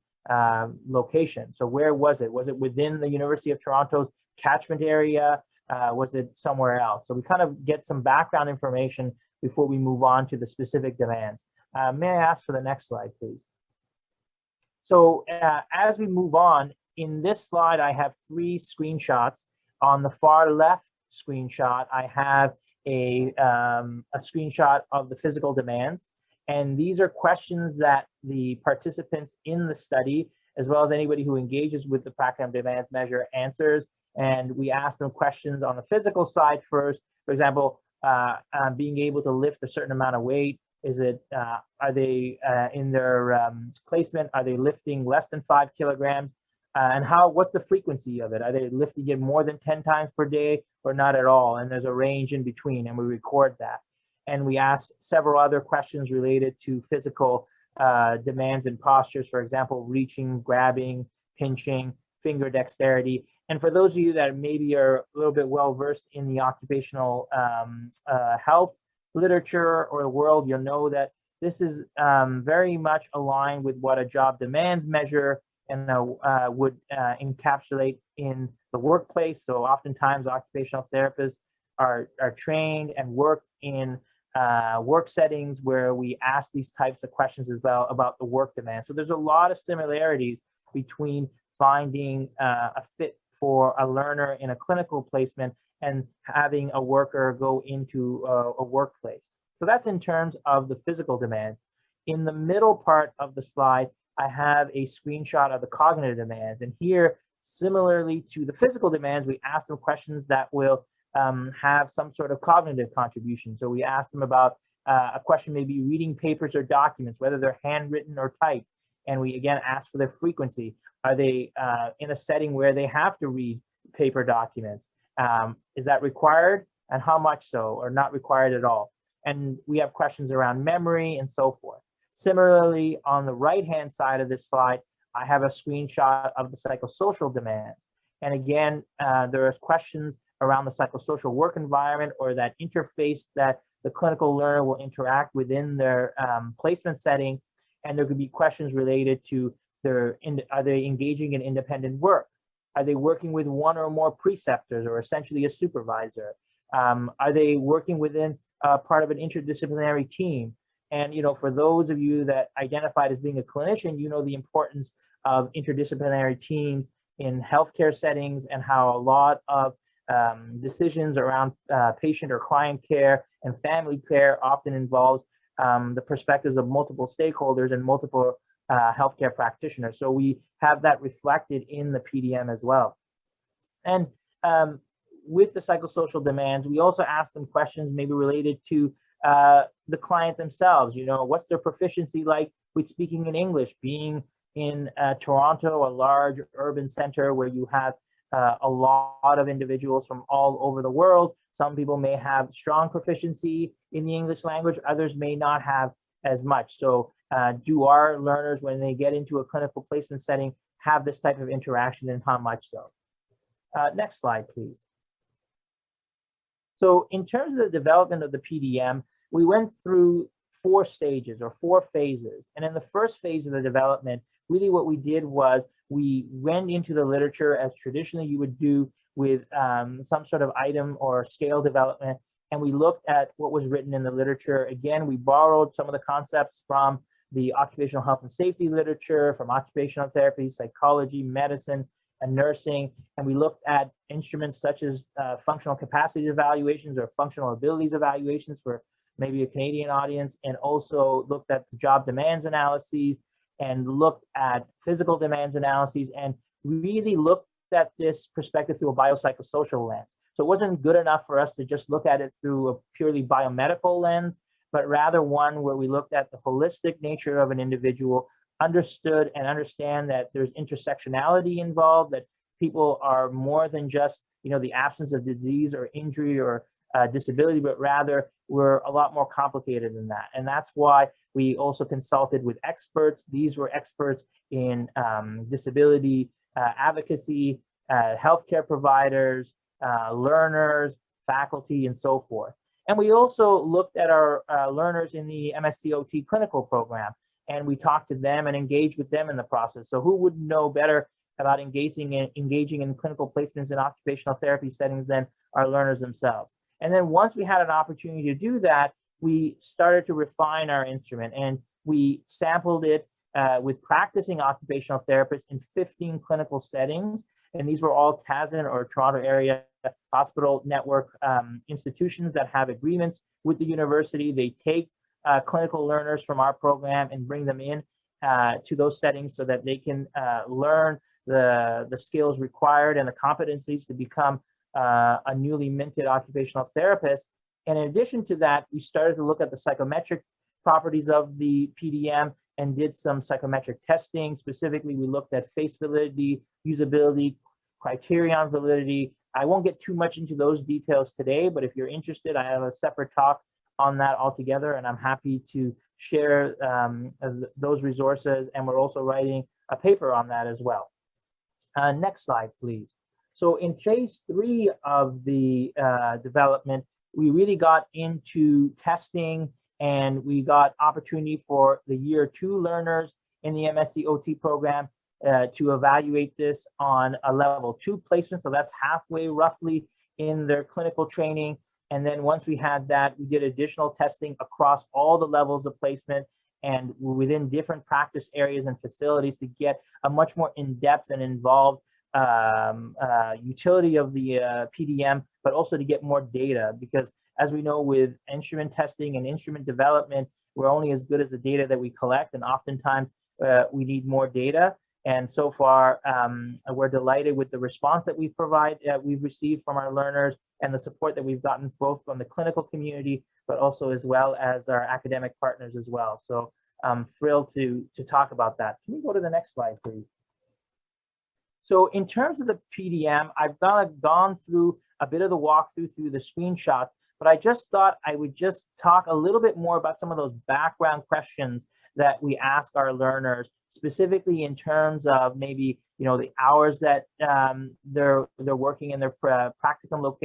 location. So where was it? Was it within the University of Toronto's catchment area? Was it somewhere else? So we kind of get some background information before we move on to the specific demands. May I ask for the next slide, please? So as we move on, in this slide, I have 3 screenshots On the far left screenshot, I have a screenshot of the physical demands. And these are questions that the participants in the study, as well as anybody who engages with the practicum demands measure, answers. And we ask them questions on the physical side first. For example, being able to lift a certain amount of weight. Is it, are they in their placement, are they lifting less than 5 kilograms? And what's the frequency of it? Are they lifting it more than 10 times per day or not at all? And there's a range in between, and we record that. And we ask several other questions related to physical demands and postures, for example, reaching, grabbing, pinching, finger dexterity. And for those of you that maybe are a little bit well-versed in the occupational health literature or the world, you'll know that this is very much aligned with what a job demands measure and would encapsulate in the workplace. So oftentimes occupational therapists are trained and work in work settings where we ask these types of questions as well about the work demand. So there's a lot of similarities between finding a fit for a learner in a clinical placement and having a worker go into a workplace. So that's in terms of the physical demands. In the middle part of the slide, I have a screenshot of the cognitive demands. And here, similarly to the physical demands, we ask them questions that will have some sort of cognitive contribution. So we ask them about a question, maybe reading papers or documents, whether they're handwritten or typed. And we again ask for their frequency. Are they in a setting where they have to read paper documents? Is that required? And how much so, or not required at all? And we have questions around memory and so forth. Similarly, on the right-hand side of this slide, I have a screenshot of the psychosocial demands. And again, there are questions around the psychosocial work environment or that interface that the clinical learner will interact within their placement setting. And there could be questions related to are they engaging in independent work? Are they working with one or more preceptors or essentially a supervisor? Are they working within part of an interdisciplinary team? And, you know, for those of you that identified as being a clinician, you know the importance of interdisciplinary teams in healthcare settings and how a lot of decisions around patient or client care and family care often involves the perspectives of multiple stakeholders and multiple healthcare practitioners. So we have that reflected in the PDM as well. And with the psychosocial demands, we also ask them questions maybe related to the client themselves. You know, what's their proficiency like with speaking in English? Being in Toronto, a large urban center where you have a lot of individuals from all over the world. Some people may have strong proficiency in the English language, others may not have as much. So do our learners, when they get into a clinical placement setting, have this type of interaction, and how much so? Next slide, please. So in terms of the development of the PDM, we went through 4 stages or 4 phases. And in the first phase of the development, really what we did was we went into the literature as traditionally you would do with some sort of item or scale development. And we looked at what was written in the literature. Again, we borrowed some of the concepts from the occupational health and safety literature, from occupational therapy, psychology, medicine, and nursing. And we looked at instruments such as functional capacity evaluations or functional abilities evaluations for maybe a Canadian audience, and also looked at the job demands analyses and looked at physical demands analyses, and really looked at this perspective through a biopsychosocial lens. So it wasn't good enough for us to just look at it through a purely biomedical lens, but rather one where we looked at the holistic nature of an individual, understood and understand that there's intersectionality involved, that people are more than just, you know, the absence of disease or injury or disability, but rather we're a lot more complicated than that. And that's why we also consulted with experts. These were experts in disability advocacy, healthcare providers, learners, faculty, and so forth. And we also looked at our learners in the MSc-OT clinical program, and we talked to them and engaged with them in the process. So who would know better about engaging in clinical placements in occupational therapy settings than our learners themselves? And then once we had an opportunity to do that, we started to refine our instrument, and we sampled it with practicing occupational therapists in 15 clinical settings. And these were all TASIN or Toronto Area Hospital Network institutions that have agreements with the university. They take clinical learners from our program and bring them in to those settings so that they can learn the skills required and the competencies to become a newly minted occupational therapist. And in addition to that, we started to look at the psychometric properties of the PDM and did some psychometric testing. Specifically, we looked at face validity, usability, criterion validity. I won't get too much into those details today, but if you're interested, I have a separate talk on that altogether, and I'm happy to share those resources. And we're also writing a paper on that as well. Next slide, please. So in phase 3 of the development, we really got into testing, and we got opportunity for the year 2 learners in the MSc OT program to evaluate this on a level 2 placement. So that's halfway roughly in their clinical training. And then once we had that, we did additional testing across all the levels of placement and within different practice areas and facilities to get a much more in-depth and involved utility of the PDM, but also to get more data, because as we know, with instrument testing and instrument development, we're only as good as the data that we collect, and oftentimes we need more data. And so far, we're delighted with the response that we've received from our learners and the support that we've gotten both from the clinical community, but also as well as our academic partners as well. So I'm thrilled to talk about that. Can we go to the next slide, please? So in terms of the PDM, I've gone through a bit of the walkthrough through the screenshots, but I just thought I would just talk a little bit more about some of those background questions that we ask our learners, specifically in terms of maybe, you know, the hours that they're working in their practicum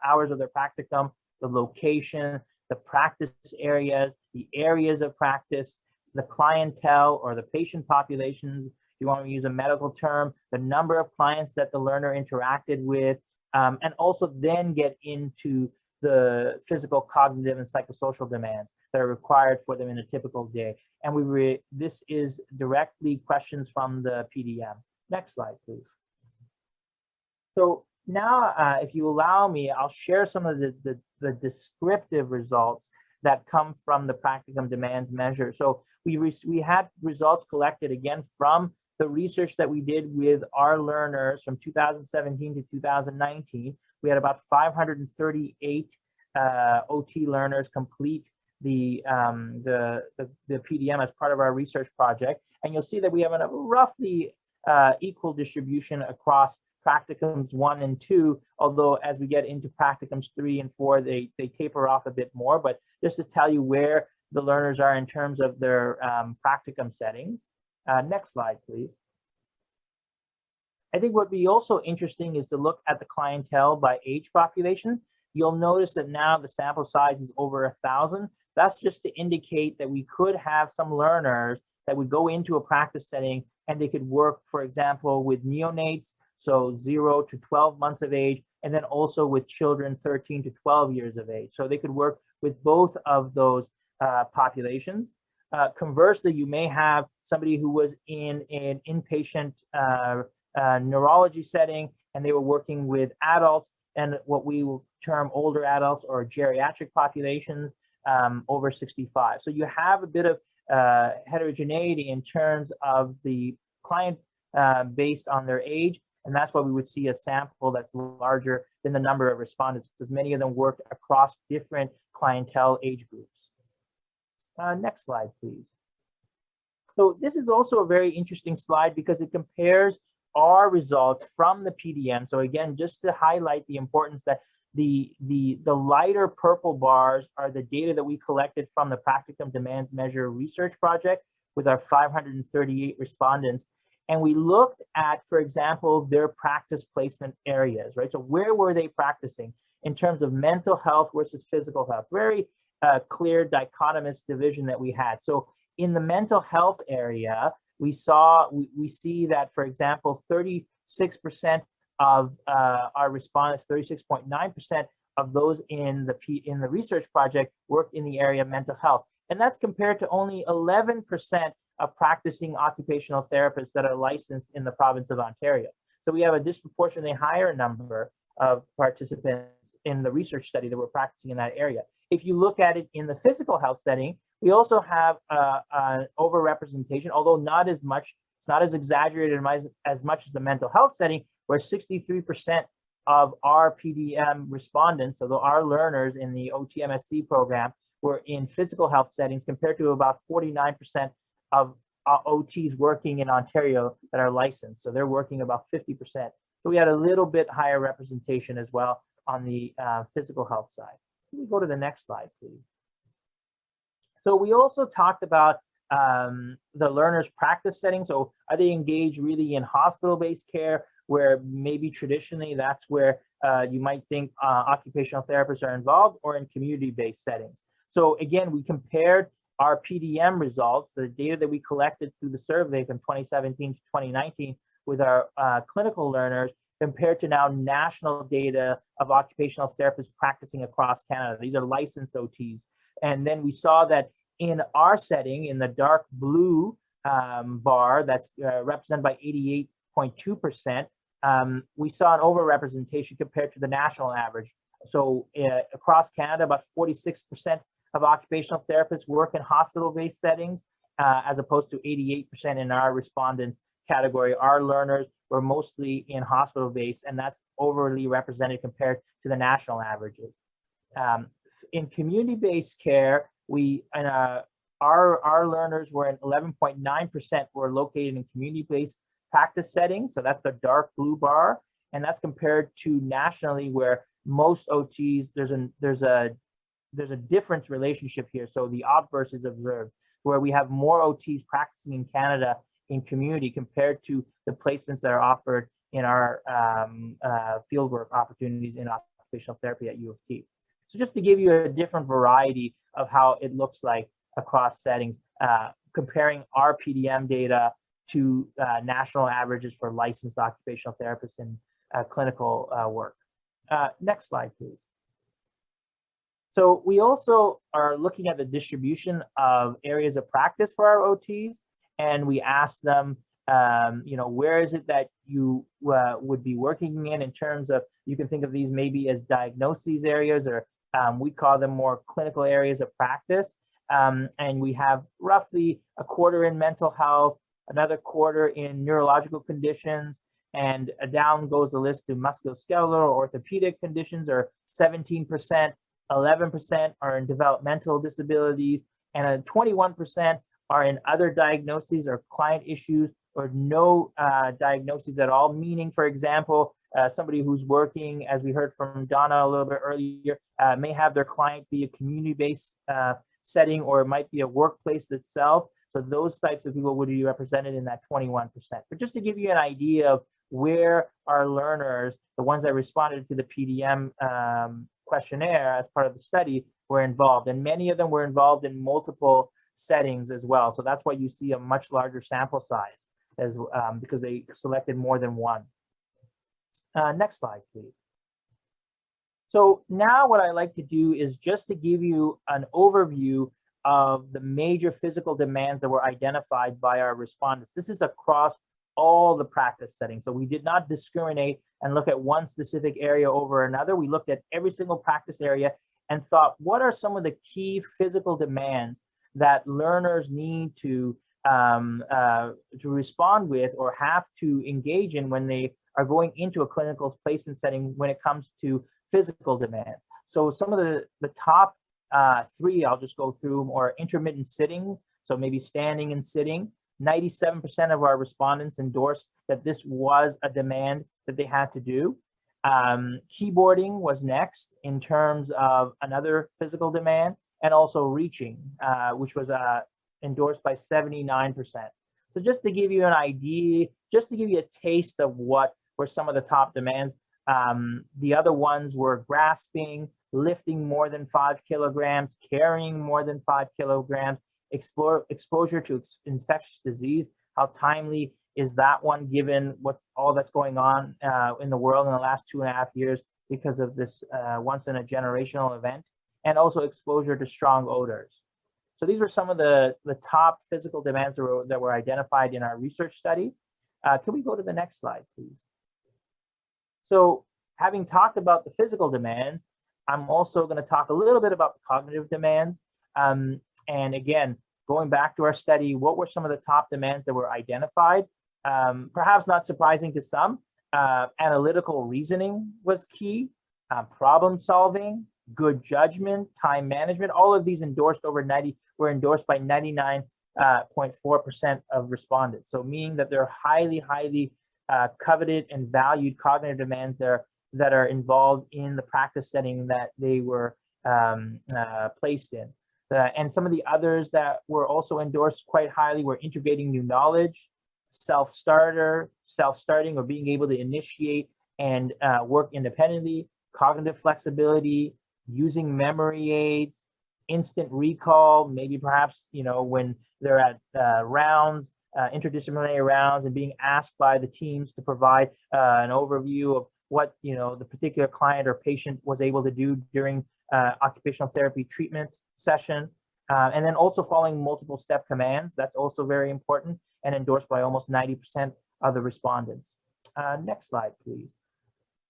hours of their practicum, the location, the practice areas, the areas of practice, the clientele or the patient populations, if you want to use a medical term, the number of clients that the learner interacted with, and also then get into the physical, cognitive, and psychosocial demands that are required for them in a typical day. And this is directly questions from the PDM. Next slide, please. So now, if you allow me, I'll share some of the descriptive results that come from the practicum demands measure. So we had results collected again from the research that we did with our learners from 2017 to 2019. We had about 538 OT learners complete the PDM as part of our research project. And you'll see that we have a roughly equal distribution across practicums 1 and 2, although as we get into practicums 3 and 4, they taper off a bit more. But just to tell you where the learners are in terms of their practicum settings. Next slide, please. I think what would be also interesting is to look at the clientele by age population. You'll notice that now the sample size is over 1,000. That's just to indicate that we could have some learners that would go into a practice setting and they could work, for example, with neonates, so 0 to 12 months of age, and then also with children 13 to 12 years of age. So they could work with both of those populations. Conversely, you may have somebody who was in an inpatient neurology setting and they were working with adults and what we will term older adults or geriatric populations over 65. So you have a bit of heterogeneity in terms of the client based on their age, and that's why we would see a sample that's larger than the number of respondents, because many of them worked across different clientele age groups. Next slide, please. So this is also a very interesting slide because it compares our results from the PDM. So again, just to highlight the importance that the lighter purple bars are the data that we collected from the Practicum Demands Measure research project with our 538 respondents. And we looked at, for example, their practice placement areas, right? So where were they practicing in terms of mental health versus physical health? Very clear dichotomous division that we had. So in the mental health area, we see that, for example, 36% of our respondents, 36.9% of those in the research project worked in the area of mental health. And that's compared to only 11% of practicing occupational therapists that are licensed in the province of Ontario. So we have a disproportionately higher number of participants in the research study that were practicing in that area. If you look at it in the physical health setting, we also have an overrepresentation, although not as much, it's not as exaggerated as much as the mental health setting, where 63% of our PDM respondents, so our learners in the OTMSC program, were in physical health settings compared to about 49% of OTs working in Ontario that are licensed. So they're working about 50%. So we had a little bit higher representation as well on the physical health side. Can we go to the next slide, please? So we also talked about the learners' practice setting. So are they engaged really in hospital-based care, where maybe traditionally that's where you might think occupational therapists are involved, or in community-based settings? So again, we compared our PDM results, the data that we collected through the survey from 2017 to 2019 with our clinical learners, compared to now national data of occupational therapists practicing across Canada. These are licensed OTs. And then we saw that in our setting, in the dark blue bar, that's represented by 88.2%, we saw an overrepresentation compared to the national average. So across Canada, about 46% of occupational therapists work in hospital-based settings, as opposed to 88% in our respondents category. Our learners were mostly in hospital-based, and that's overly represented compared to the national averages. In community-based care, our learners were in 11.9% were located in community-based practice settings. So that's the dark blue bar, and that's compared to nationally, where most OTs, there's a difference relationship here. So the obverse is observed, where we have more OTs practicing in Canada in community compared to the placements that are offered in our fieldwork opportunities in occupational therapy at UofT. So just to give you a different variety of how it looks like across settings, comparing our PDM data to national averages for licensed occupational therapists in clinical work. Next slide, please. So we also are looking at the distribution of areas of practice for our OTs, and we asked them, where is it that you would be working in terms of, you can think of these maybe as diagnoses areas, or we call them more clinical areas of practice. And we have roughly a quarter in mental health, another quarter in neurological conditions, and down goes the list to musculoskeletal or orthopedic conditions, or 17%, 11% are in developmental disabilities, and 21% are in other diagnoses or client issues, or no diagnoses at all. Meaning, for example, somebody who's working, as we heard from Donna a little bit earlier, may have their client be a community-based setting, or it might be a workplace itself. So those types of people would be represented in that 21%. But just to give you an idea of where our learners, the ones that responded to the PDM questionnaire as part of the study, were involved. And many of them were involved in multiple settings as well. So that's why you see a much larger sample size, as because they selected more than one. Next slide, please. So now what I like to do is just to give you an overview of the major physical demands that were identified by our respondents. This is across all the practice settings. So we did not discriminate and look at one specific area over another. We looked at every single practice area and thought, what are some of the key physical demands that learners need to respond with, or have to engage in when they are going into a clinical placement setting when it comes to physical demands. So some of the top three, I'll just go through them, are intermittent sitting, so maybe standing and sitting. 97% of our respondents endorsed that this was a demand that they had to do. Keyboarding was next in terms of another physical demand, and also reaching, which was endorsed by 79%. So just to give you an idea, just to give you a taste of what were some of the top demands, the other ones were grasping, lifting more than 5 kilograms, carrying more than 5 kilograms, exposure to infectious disease. How timely is that one, given what all that's going on in the world in the last 2.5 years because of this once in a generational event, and also exposure to strong odors. So these were some of the top physical demands that were identified in our research study. Can we go to the next slide, please? So having talked about the physical demands, I'm also going to talk a little bit about the cognitive demands. And again, going back to our study, what were some of the top demands that were identified? Perhaps not surprising to some, analytical reasoning was key, problem solving, good judgment, time management. All of these were endorsed by 99.4% of respondents. So meaning that they're highly, highly coveted and valued cognitive demands that are involved in the practice setting that they were placed in. And some of the others that were also endorsed quite highly were integrating new knowledge, self-starting or being able to initiate and work independently, cognitive flexibility, using memory aids, instant recall, maybe perhaps, when they're at rounds, interdisciplinary rounds, and being asked by the teams to provide an overview of what, the particular client or patient was able to do during occupational therapy treatment session. And then also following multiple step commands. That's also very important and endorsed by almost 90% of the respondents. Next slide, please.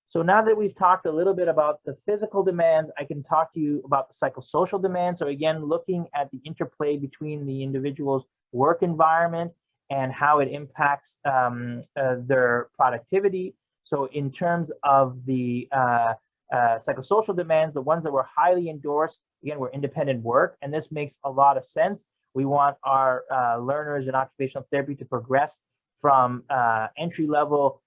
So now that we've talked a little bit about the physical demands, I can talk to you about the psychosocial demands. So again, looking at the interplay between the individual's work environment and how it impacts their productivity. So in terms of the psychosocial demands, the ones that were highly endorsed, again, were independent work, and this makes a lot of sense. We want our learners in occupational therapy to progress from entry-level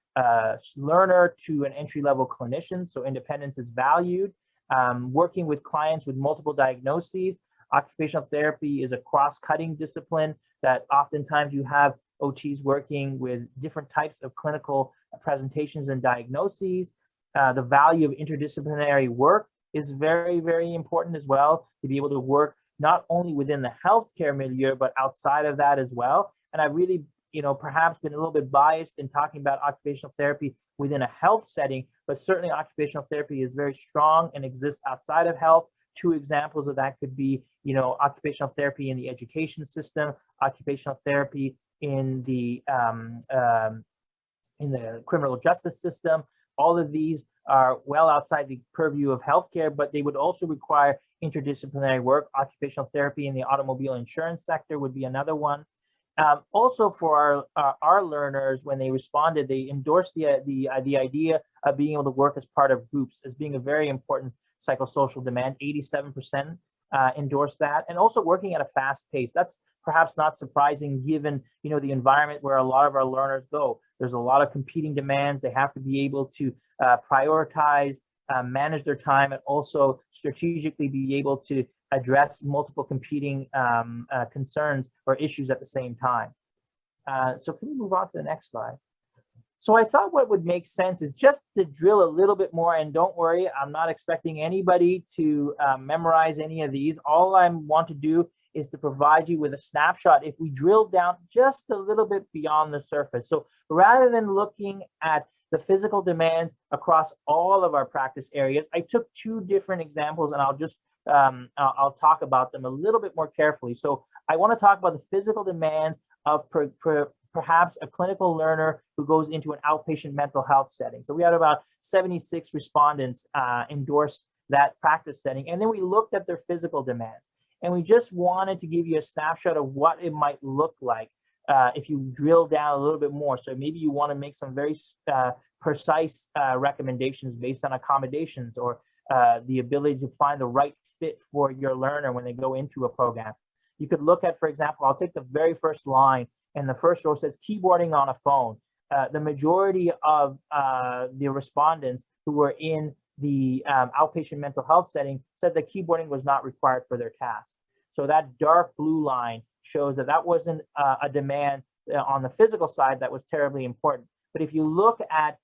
learner to an entry-level clinician, so independence is valued. Working with clients with multiple diagnoses, occupational therapy is a cross-cutting discipline that oftentimes you have OTs working with different types of clinical presentations and diagnoses. The value of interdisciplinary work is very, very important as well, to be able to work not only within the healthcare milieu, but outside of that as well. And I've really, perhaps been a little bit biased in talking about occupational therapy within a health setting, but certainly occupational therapy is very strong and exists outside of health. Two examples of that could be, occupational therapy in the education system, occupational therapy in the criminal justice system. All of these are well outside the purview of healthcare, but they would also require interdisciplinary work. Occupational therapy in the automobile insurance sector would be another one. Also for our learners, when they responded, they endorsed the idea of being able to work as part of groups as being a very important psychosocial demand. 87% endorsed that, and also working at a fast pace. That's perhaps not surprising given the environment where a lot of our learners go. There's a lot of competing demands. They have to be able to prioritize, manage their time, and also strategically be able to address multiple competing concerns or issues at the same time. So can we move on to the next slide? So I thought what would make sense is just to drill a little bit more, and don't worry, I'm not expecting anybody to memorize any of these. All I want to do is to provide you with a snapshot if we drill down just a little bit beyond the surface. So rather than looking at the physical demands across all of our practice areas, I took two different examples, and I'll just I'll talk about them a little bit more carefully. So I want to talk about the physical demands of perhaps a clinical learner who goes into an outpatient mental health setting. So we had about 76 respondents endorse that practice setting, and then we looked at their physical demands. And we just wanted to give you a snapshot of what it might look like if you drill down a little bit more. So maybe you want to make some very precise recommendations based on accommodations or the ability to find the right fit for your learner when they go into a program. You could look at, for example, I'll take the very first line, and the first row says keyboarding on a phone. The majority of the respondents who were in the outpatient mental health setting said that keyboarding was not required for their task. So that dark blue line shows that that wasn't a demand on the physical side that was terribly important. But if you look at,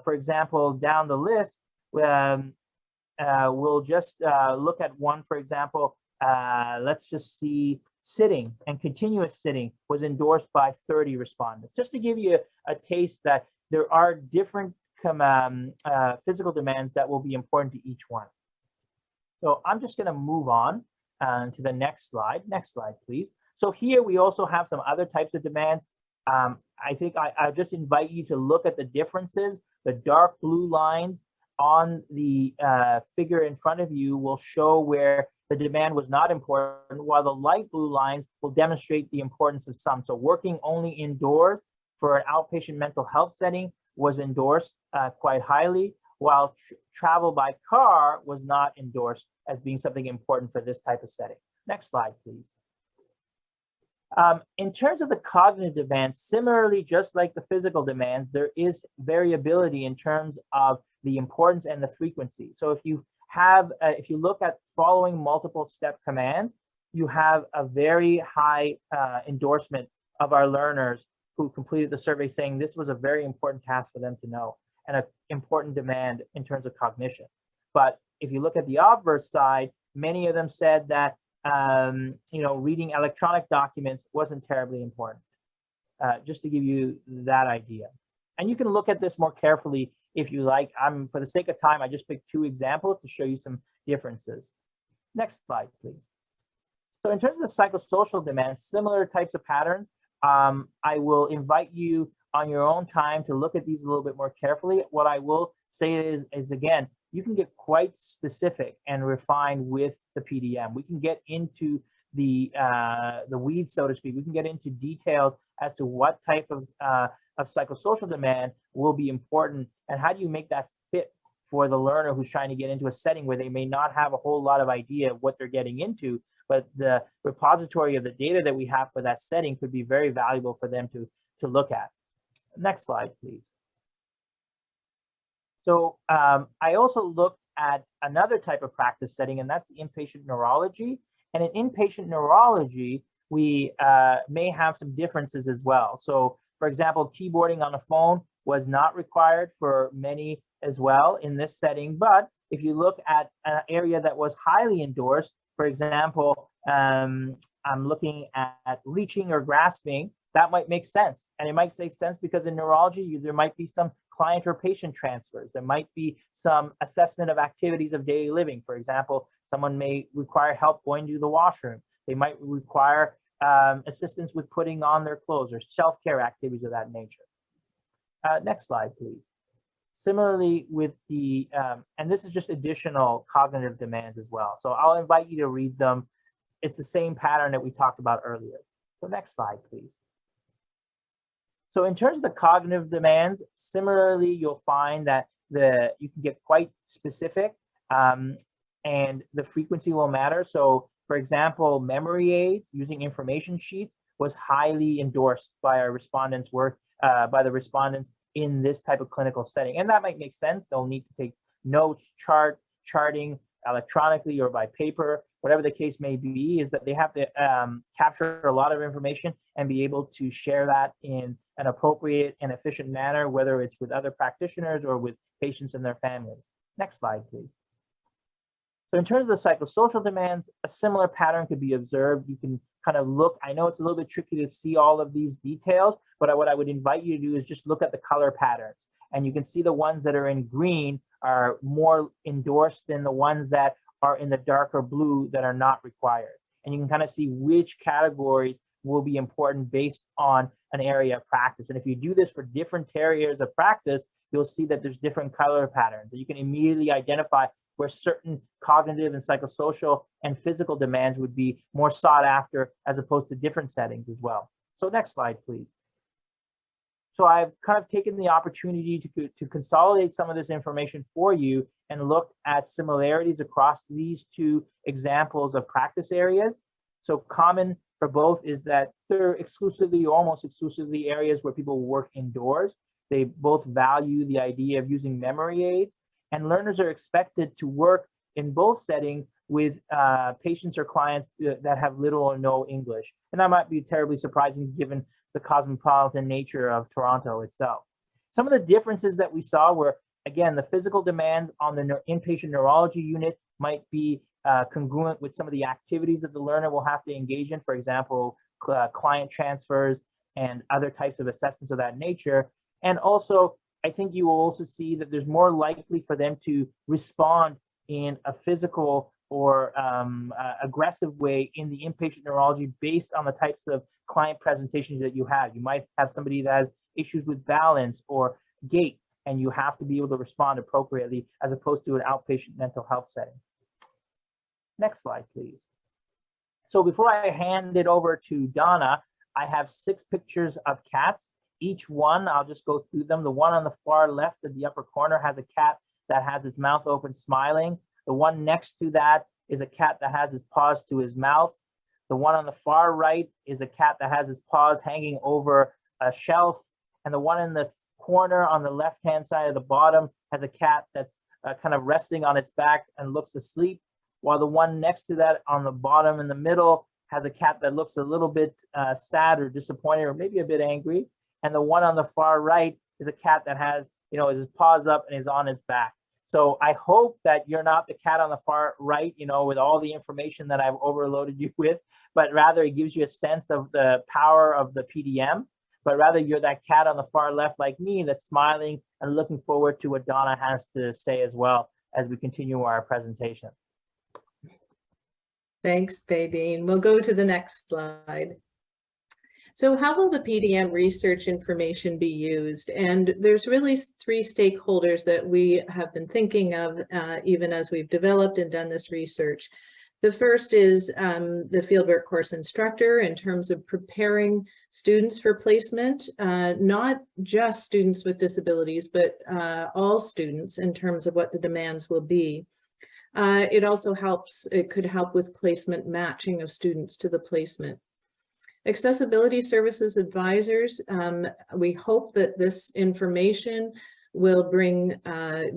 for example, down the list, we'll just look at one, for example, let's just see, sitting and continuous sitting was endorsed by 30 respondents, just to give you a taste that there are different physical demands that will be important to each one. So I'm just going to move on to the next slide. Next slide, please. So here we also have some other types of demands. I think I just invite you to look at the differences The dark blue lines on the figure in front of you will show where the demand was not important, while the light blue lines will demonstrate the importance of some. So working only indoors for an outpatient mental health setting was endorsed quite highly, while travel by car was not endorsed as being something important for this type of setting. Next slide, please. In terms of the cognitive demands, similarly, just like the physical demands, there is variability in terms of the importance and the frequency. So if you have, if you look at following multiple step commands, you have a very high endorsement of our learners who completed the survey saying this was a very important task for them to know and an important demand in terms of cognition. But if you look at the obverse side, many of them said that reading electronic documents wasn't terribly important, just to give you that idea. And you can look at this more carefully if you like. For the sake of time, I just picked 2 examples to show you some differences. Next slide, please. So in terms of the psychosocial demands, similar types of patterns, I will invite you on your own time to look at these a little bit more carefully. What I will say is again, you can get quite specific and refined with the PDM. We can get into the weeds, so to speak. We can get into details as to what type of psychosocial demand will be important and how do you make that fit for the learner who's trying to get into a setting where they may not have a whole lot of idea of what they're getting into, but the repository of the data that we have for that setting could be very valuable for them to look at. Next slide, please. So I also looked at another type of practice setting, and that's the inpatient neurology. And in inpatient neurology, we may have some differences as well. So for example, keyboarding on a phone was not required for many as well in this setting. But if you look at an area that was highly endorsed, for example, I'm looking at reaching or grasping, that might make sense. And it might make sense because in neurology, there might be some client or patient transfers. There might be some assessment of activities of daily living. For example, someone may require help going to the washroom. They might require assistance with putting on their clothes or self-care activities of that nature. Next slide, please. Similarly with the, and this is just additional cognitive demands as well. So I'll invite you to read them. It's the same pattern that we talked about earlier. So next slide, please. So in terms of the cognitive demands, similarly, you'll find that you can get quite specific and the frequency will matter. So for example, memory aids using information sheets was highly endorsed by our respondents' work, by the respondents in this type of clinical setting. And that might make sense. They'll need to take notes, charting electronically or by paper, whatever the case may be, is that they have to capture a lot of information and be able to share that in an appropriate and efficient manner, whether it's with other practitioners or with patients and their families. Next slide, please. So in terms of the psychosocial demands, a similar pattern could be observed. You can kind of look, I know it's a little bit tricky to see all of these details, but what I would invite you to do is just look at the color patterns. And you can see the ones that are in green are more endorsed than the ones that are in the darker blue that are not required. And you can kind of see which categories will be important based on an area of practice. And if you do this for different areas of practice, you'll see that there's different color patterns. And you can immediately identify where certain cognitive and psychosocial and physical demands would be more sought after as opposed to different settings as well. So next slide, please. So I've kind of taken the opportunity to consolidate some of this information for you and look at similarities across these 2 examples of practice areas. So common for both is that they're exclusively, almost exclusively areas where people work indoors. They both value the idea of using memory aids, and learners are expected to work in both settings with patients or clients that have little or no English. And that might be terribly surprising given the cosmopolitan nature of Toronto itself. Some of the differences that we saw were, again, the physical demands on the inpatient neurology unit might be congruent with some of the activities that the learner will have to engage in, for example, client transfers and other types of assessments of that nature. And also, I think you will also see that there's more likely for them to respond in a physical or aggressive way in the inpatient neurology based on the types of client presentations that you have. You might have somebody that has issues with balance or gait, and you have to be able to respond appropriately as opposed to an outpatient mental health setting. Next slide, please. So before I hand it over to Donna, I have 6 pictures of cats. Each one, I'll just go through them. The one on the far left in the upper corner has a cat that has his mouth open smiling. The one next to that is a cat that has his paws to his mouth. The one on the far right is a cat that has his paws hanging over a shelf. And the one in the corner on the left-hand side of the bottom has a cat that's kind of resting on its back and looks asleep, while the one next to that on the bottom in the middle has a cat that looks a little bit sad or disappointed or maybe a bit angry. And the one on the far right is a cat that has, his paws up and is on its back. So I hope that you're not the cat on the far right, with all the information that I've overloaded you with, but rather it gives you a sense of the power of the PDM, but rather you're that cat on the far left like me that's smiling and looking forward to what Donna has to say as well as we continue our presentation. Thanks, Baydeen. We'll go to the next slide. So how will the PDM research information be used? And there's really 3 stakeholders that we have been thinking of even as we've developed and done this research. The first is the fieldwork course instructor in terms of preparing students for placement, not just students with disabilities, but all students in terms of what the demands will be. It could help with placement matching of students to the placement. Accessibility services advisors, we hope that this information will bring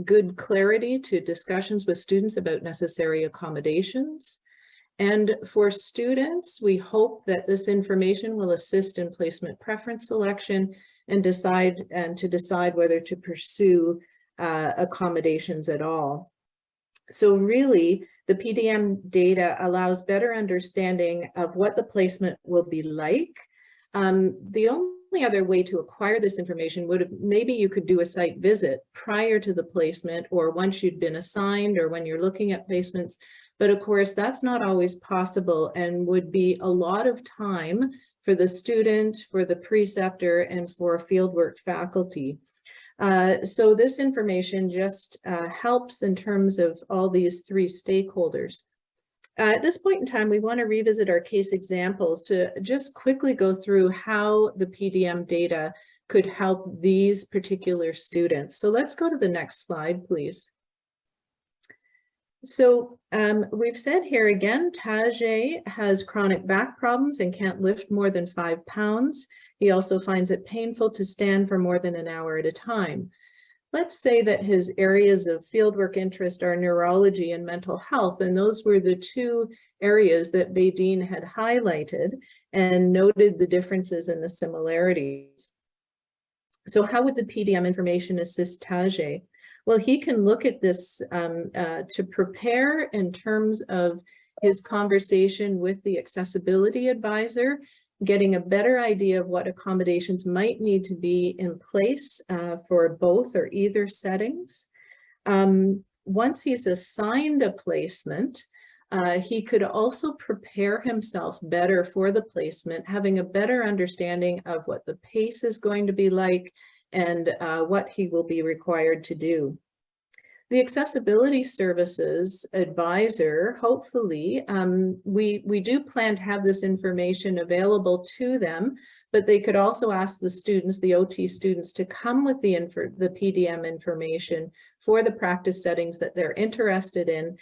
good clarity to discussions with students about necessary accommodations. And for students, we hope that this information will assist in placement preference selection and to decide whether to pursue accommodations at all. So really, the PDM data allows better understanding of what the placement will be like. The only other way to acquire this information would have, maybe you could do a site visit prior to the placement or once you'd been assigned or when you're looking at placements. But of course, that's not always possible and would be a lot of time for the student, for the preceptor, and for fieldwork faculty. So this information just helps in terms of all these 3 stakeholders. At this point in time, we want to revisit our case examples to just quickly go through how the PDM data could help these particular students. So let's go to the next slide, please. So we've said here again, Tajay has chronic back problems and can't lift more than 5 pounds. He also finds it painful to stand for more than an hour at a time. Let's say that his areas of fieldwork interest are neurology and mental health, and those were the 2 areas that Baydeen had highlighted and noted the differences and the similarities. So how would the PDM information assist Tajay? Well, he can look at this to prepare in terms of his conversation with the accessibility advisor, getting a better idea of what accommodations might need to be in place for both or either settings. Once he's assigned a placement, he could also prepare himself better for the placement, having a better understanding of what the pace is going to be like and what he will be required to do. The accessibility services advisor, hopefully, we do plan to have this information available to them, but they could also ask the students, the OT students, to come with the PDM information for the practice settings that they're interested in,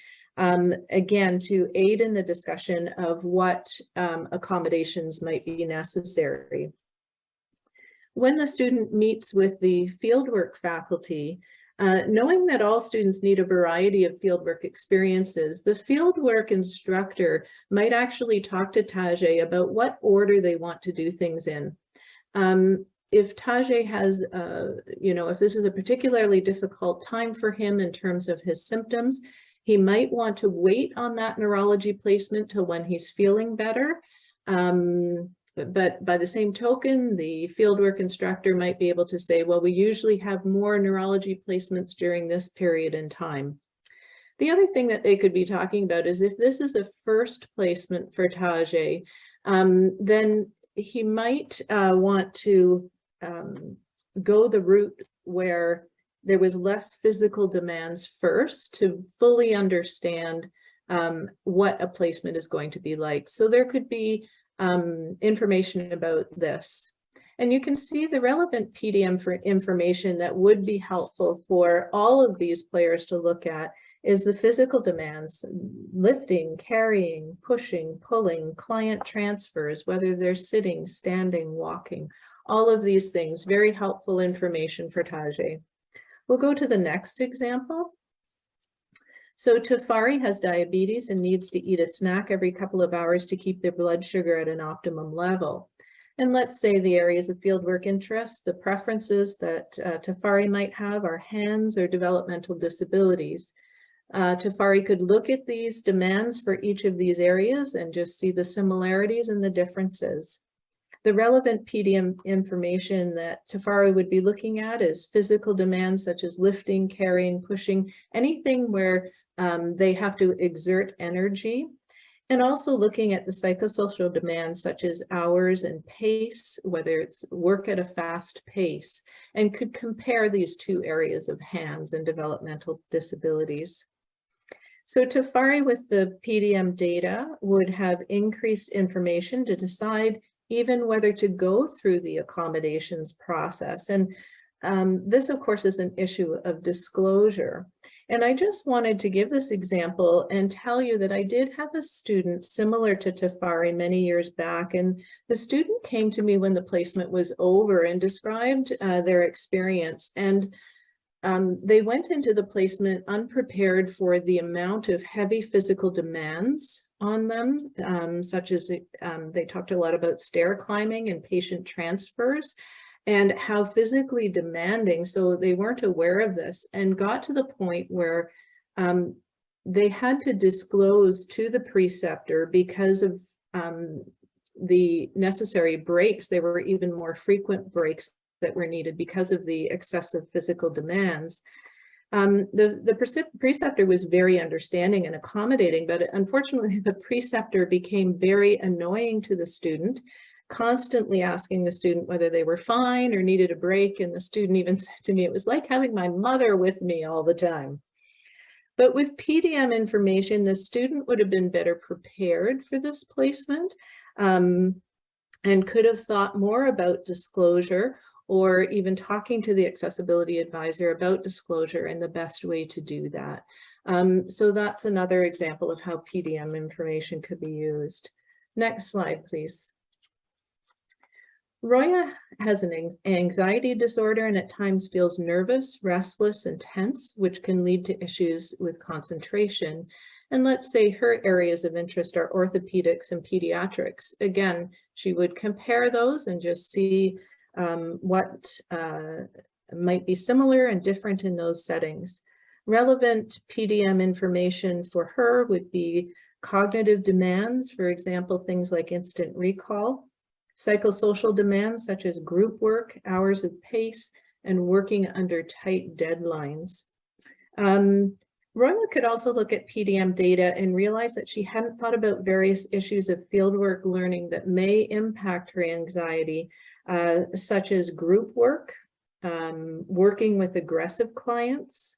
again, to aid in the discussion of what accommodations might be necessary. When the student meets with the fieldwork faculty, knowing that all students need a variety of fieldwork experiences, the fieldwork instructor might actually talk to Tajay about what order they want to do things in. If Tajay has, if this is a particularly difficult time for him in terms of his symptoms, he might want to wait on that neurology placement till when he's feeling better. But by the same token, the fieldwork instructor might be able to say, well, we usually have more neurology placements during this period in time. The other thing that they could be talking about is if this is a first placement for Tajay, then he might want to go the route where there was less physical demands first to fully understand what a placement is going to be like. So there could be information about this. And you can see the relevant PDM for information that would be helpful for all of these players to look at is the physical demands, lifting, carrying, pushing, pulling, client transfers, whether they're sitting, standing, walking, all of these things, very helpful information for Tajay. We'll go to the next example. So Tafari has diabetes and needs to eat a snack every couple of hours to keep their blood sugar at an optimum level. And let's say the areas of fieldwork interest, the preferences that Tafari might have are hands or developmental disabilities. Tafari could look at these demands for each of these areas and just see the similarities and the differences. The relevant PDM information that Tafari would be looking at is physical demands such as lifting, carrying, pushing, anything where they have to exert energy, and also looking at the psychosocial demands such as hours and pace, whether it's work at a fast pace, and could compare these two areas of hands and developmental disabilities. So Tafari with the PDM data would have increased information to decide even whether to go through the accommodations process. And this, of course, is an issue of disclosure. And I just wanted to give this example and tell you that I did have a student similar to Tafari many years back, and the student came to me when the placement was over and described their experience. And they went into the placement unprepared for the amount of heavy physical demands on them, such as they talked a lot about stair climbing and patient transfers, and how physically demanding, so they weren't aware of this, and got to the point where they had to disclose to the preceptor because of the necessary breaks. There were even more frequent breaks that were needed because of the excessive physical demands. The preceptor was very understanding and accommodating, but unfortunately the preceptor became very annoying to the student, constantly asking the student whether they were fine or needed a break. And the student even said to me, it was like having my mother with me all the time. But with PDM information, the student would have been better prepared for this placement and could have thought more about disclosure, or even talking to the accessibility advisor about disclosure and the best way to do that. So that's another example of how PDM information could be used. Next slide, please. Roya has an anxiety disorder and at times feels nervous, restless, and tense, which can lead to issues with concentration. And let's say her areas of interest are orthopedics and pediatrics. Again, she would compare those and just see what might be similar and different in those settings. Relevant PDM information for her would be cognitive demands, for example, things like instant recall, psychosocial demands such as group work, hours of pace, and working under tight deadlines. Roya could also look at PDM data and realize that she hadn't thought about various issues of fieldwork learning that may impact her anxiety, such as group work, working with aggressive clients,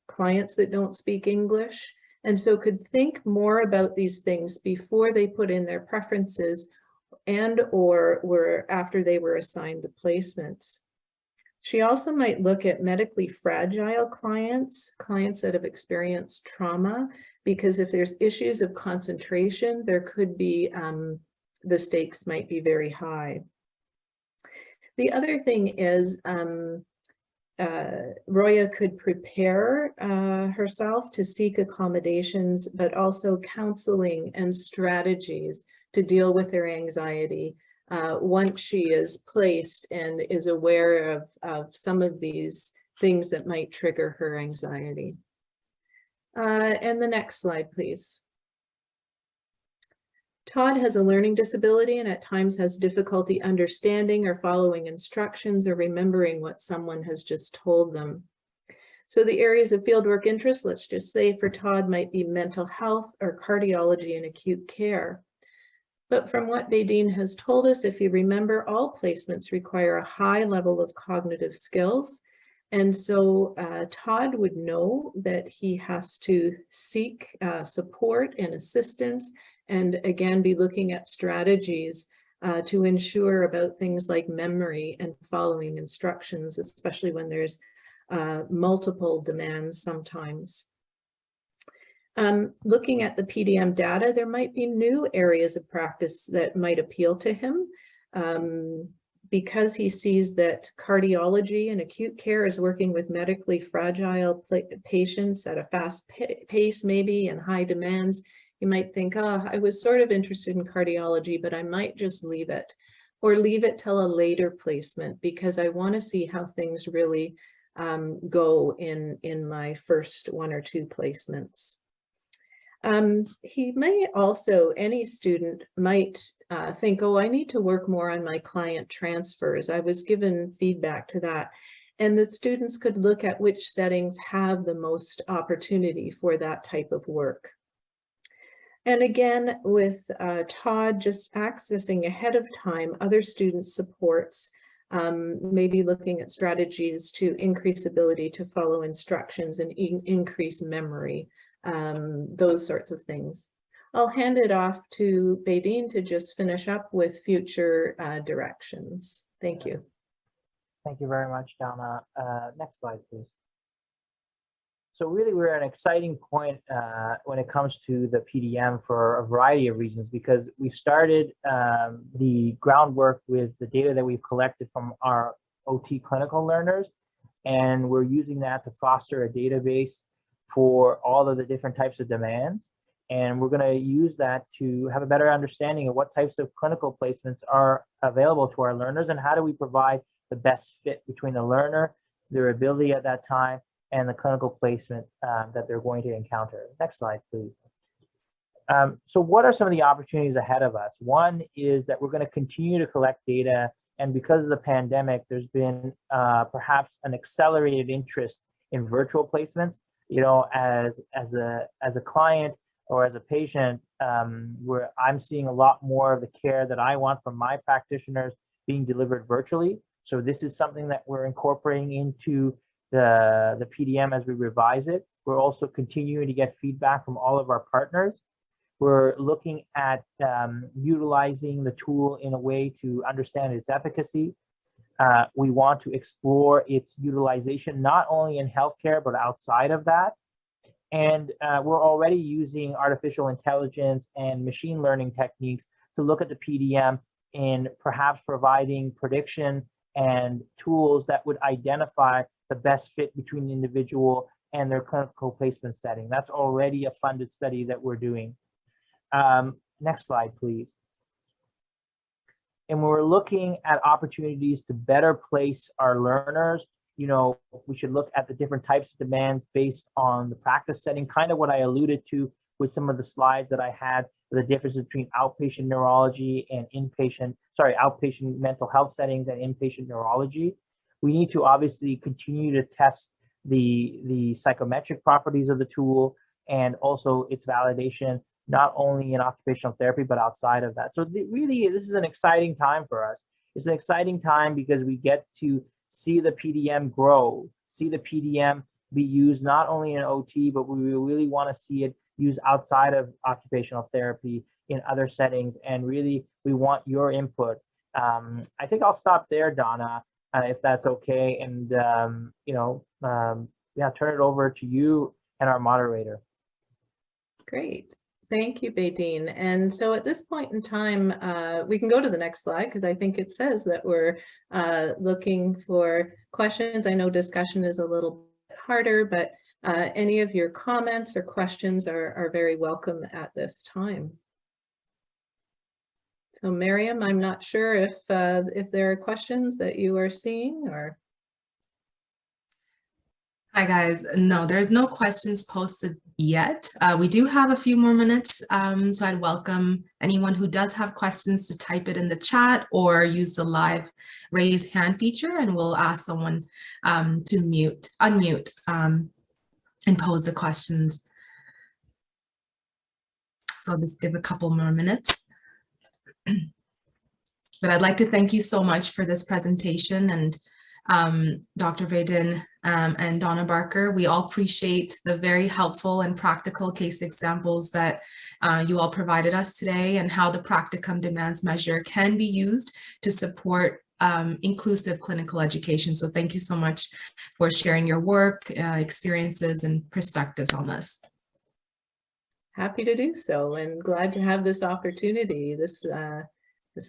clients that don't speak English, and so could think more about these things before they put in their preferences and or were after they were assigned the placements. She also might look at medically fragile clients, clients that have experienced trauma, because if there's issues of concentration, there could be, the stakes might be very high. The other thing is Roya could prepare herself to seek accommodations, but also counseling and strategies to deal with her anxiety once she is placed and is aware of some of these things that might trigger her anxiety. And the next slide, please. Todd has a learning disability and at times has difficulty understanding or following instructions or remembering what someone has just told them. So the areas of fieldwork interest, let's just say for Todd, might be mental health or cardiology and acute care. But from what Badine has told us, if you remember, all placements require a high level of cognitive skills, And so Todd would know that he has to seek support and assistance, and again, be looking at strategies to ensure about things like memory and following instructions, especially when there's multiple demands sometimes. Looking at the PDM data, there might be new areas of practice that might appeal to him. Because he sees that cardiology and acute care is working with medically fragile patients at a fast pace maybe and high demands, you might think, oh, I was sort of interested in cardiology, but I might just leave it, or leave it till a later placement because I want to see how things really go in my first 1 or 2 placements. He may also, any student might think, oh, I need to work more on my client transfers. I was given feedback to that. And that students could look at which settings have the most opportunity for that type of work. And again, with Todd just accessing ahead of time other student supports, maybe looking at strategies to increase ability to follow instructions and increase memory. Those sorts of things. I'll hand it off to Baideen to just finish up with future directions. Thank you. Thank you very much, Donna. Next slide, please. So really, we're at an exciting point when it comes to the PDM for a variety of reasons, because we've started the groundwork with the data that we've collected from our OT clinical learners, and we're using that to foster a database for all of the different types of demands. And we're going to use that to have a better understanding of what types of clinical placements are available to our learners and how do we provide the best fit between the learner, their ability at that time, and the clinical placement that they're going to encounter. Next slide, please. So what are some of the opportunities ahead of us? One is that we're going to continue to collect data, and because of the pandemic, there's been perhaps an accelerated interest in virtual placements. You know, as a client or as a patient, where I'm seeing a lot more of the care that I want from my practitioners being delivered virtually. So this is something that we're incorporating into the PDM as we revise it. We're also continuing to get feedback from all of our partners. We're looking at utilizing the tool in a way to understand its efficacy. We want to explore its utilization, not only in healthcare, but outside of that. And we're already using artificial intelligence and machine learning techniques to look at the PDM in perhaps providing prediction and tools that would identify the best fit between the individual and their clinical placement setting. That's already a funded study that we're doing. Next slide, please. And we're looking at opportunities to better place our learners. You know, we should look at the different types of demands based on the practice setting, kind of what I alluded to with some of the slides that I had, the difference between outpatient neurology and outpatient mental health settings and inpatient neurology. We need to obviously continue to test the psychometric properties of the tool and also its validation, not only in occupational therapy, but outside of that. So really, this is an exciting time for us. It's an exciting time because we get to see the PDM grow, see the PDM be used not only in OT, but we really want to see it used outside of occupational therapy in other settings. And really, we want your input. I think I'll stop there, Donna, if that's okay. And, yeah, turn it over to you and our moderator. Great. Thank you, Baideen. And so at this point in time, we can go to the next slide because I think it says that we're looking for questions. I know discussion is a little bit harder, but any of your comments or questions are very welcome at this time. So Miriam, I'm not sure if there are questions that you are seeing or. Hi guys, no, there's no questions posted yet. We do have a few more minutes, so I'd welcome anyone who does have questions to type it in the chat or use the live raise hand feature, and we'll ask someone to unmute and pose the questions. So I'll just give a couple more minutes. But I'd like to thank you so much for this presentation, and Dr. Vaden and Donna Barker. We all appreciate the very helpful and practical case examples that you all provided us today, and how the practicum demands measure can be used to support inclusive clinical education. So thank you so much for sharing your work, experiences, and perspectives on this. Happy to do so, and glad to have this opportunity. This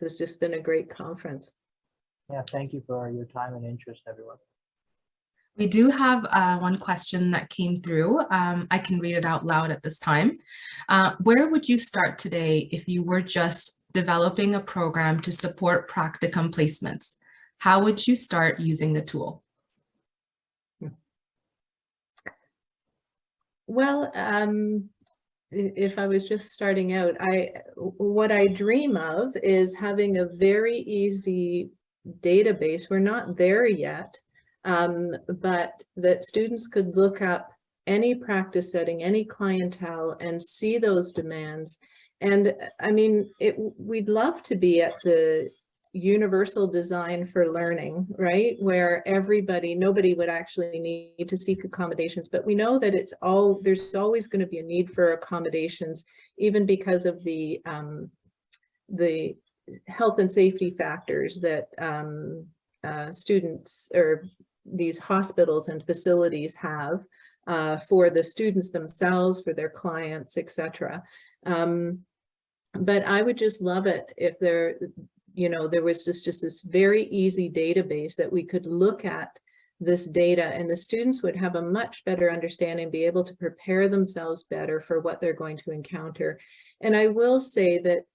has just been a great conference. Yeah, thank you for your time and interest, everyone. We do have one question that came through. I can read it out loud at this time. Where would you start today if you were just developing a program to support practicum placements? How would you start using the tool? Well, if I was just starting out, what I dream of is having a very easy database. We're not there yet, but that students could look up any practice setting, any clientele, and see those demands. And I mean, we'd love to be at the universal design for learning, right? Where nobody would actually need to seek accommodations, but we know that there's always going to be a need for accommodations, even because of the health and safety factors that students or these hospitals and facilities have for the students themselves, for their clients, etc. But I would just love it if there was just this very easy database that we could look at this data, and the students would have a much better understanding, be able to prepare themselves better for what they're going to encounter. And I will say that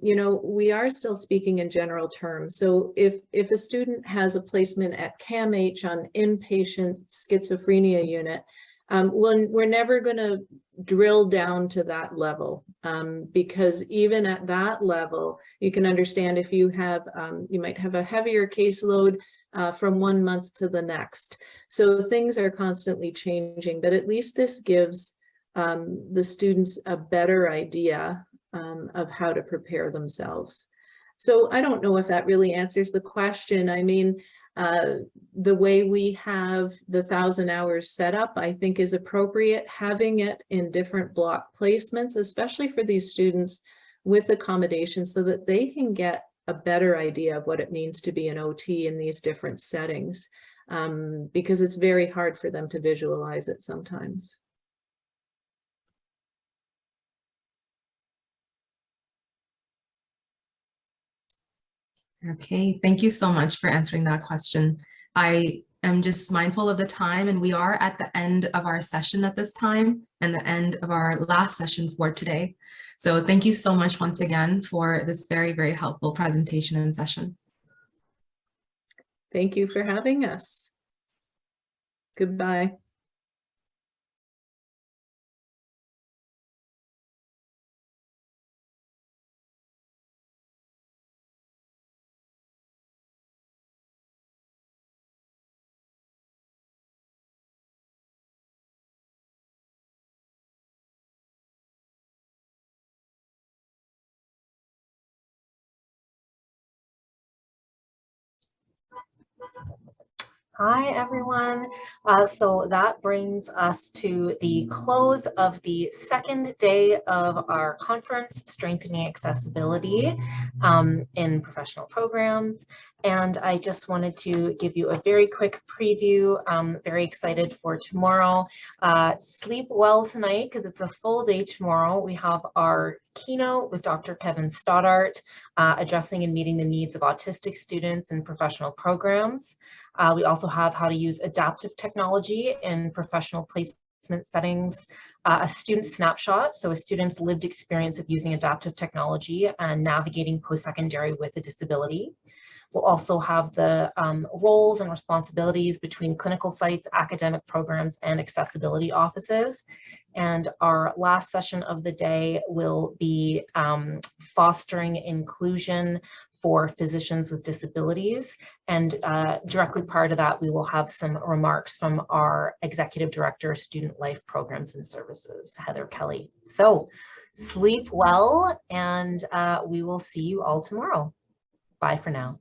we are still speaking in general terms. So if a student has a placement at CAMH on inpatient schizophrenia unit, we're never going to drill down to that level, because even at that level, you can understand if you might have a heavier caseload from 1 month to the next. So things are constantly changing, but at least this gives the students a better idea of how to prepare themselves. So I don't know if that really answers the question. I mean, the way we have the 1,000 hours set up, I think is appropriate. Having it in different block placements, especially for these students with accommodations, so that they can get a better idea of what it means to be an OT in these different settings, because it's very hard for them to visualize it sometimes. Okay, thank you so much for answering that question. I am just mindful of the time, and we are at the end of our session at this time, and the end of our last session for today. So thank you so much once again for this very, very helpful presentation and session. Thank you for having us. Goodbye. Hi, everyone. So that brings us to the close of the second day of our conference, Strengthening Accessibility in Professional Programs. And I just wanted to give you a very quick preview. I'm very excited for tomorrow. Sleep well tonight, because it's a full day tomorrow. We have our keynote with Dr. Kevin Stoddart, addressing and meeting the needs of autistic students in professional programs. We also have how to use adaptive technology in professional placement settings, a student snapshot, so a student's lived experience of using adaptive technology and navigating post-secondary with a disability. We'll also have the roles and responsibilities between clinical sites, academic programs, and accessibility offices. And our last session of the day will be fostering inclusion for physicians with disabilities. And directly prior to that, we will have some remarks from our Executive Director of Student Life Programs and Services, Heather Kelly. So sleep well, and we will see you all tomorrow. Bye for now.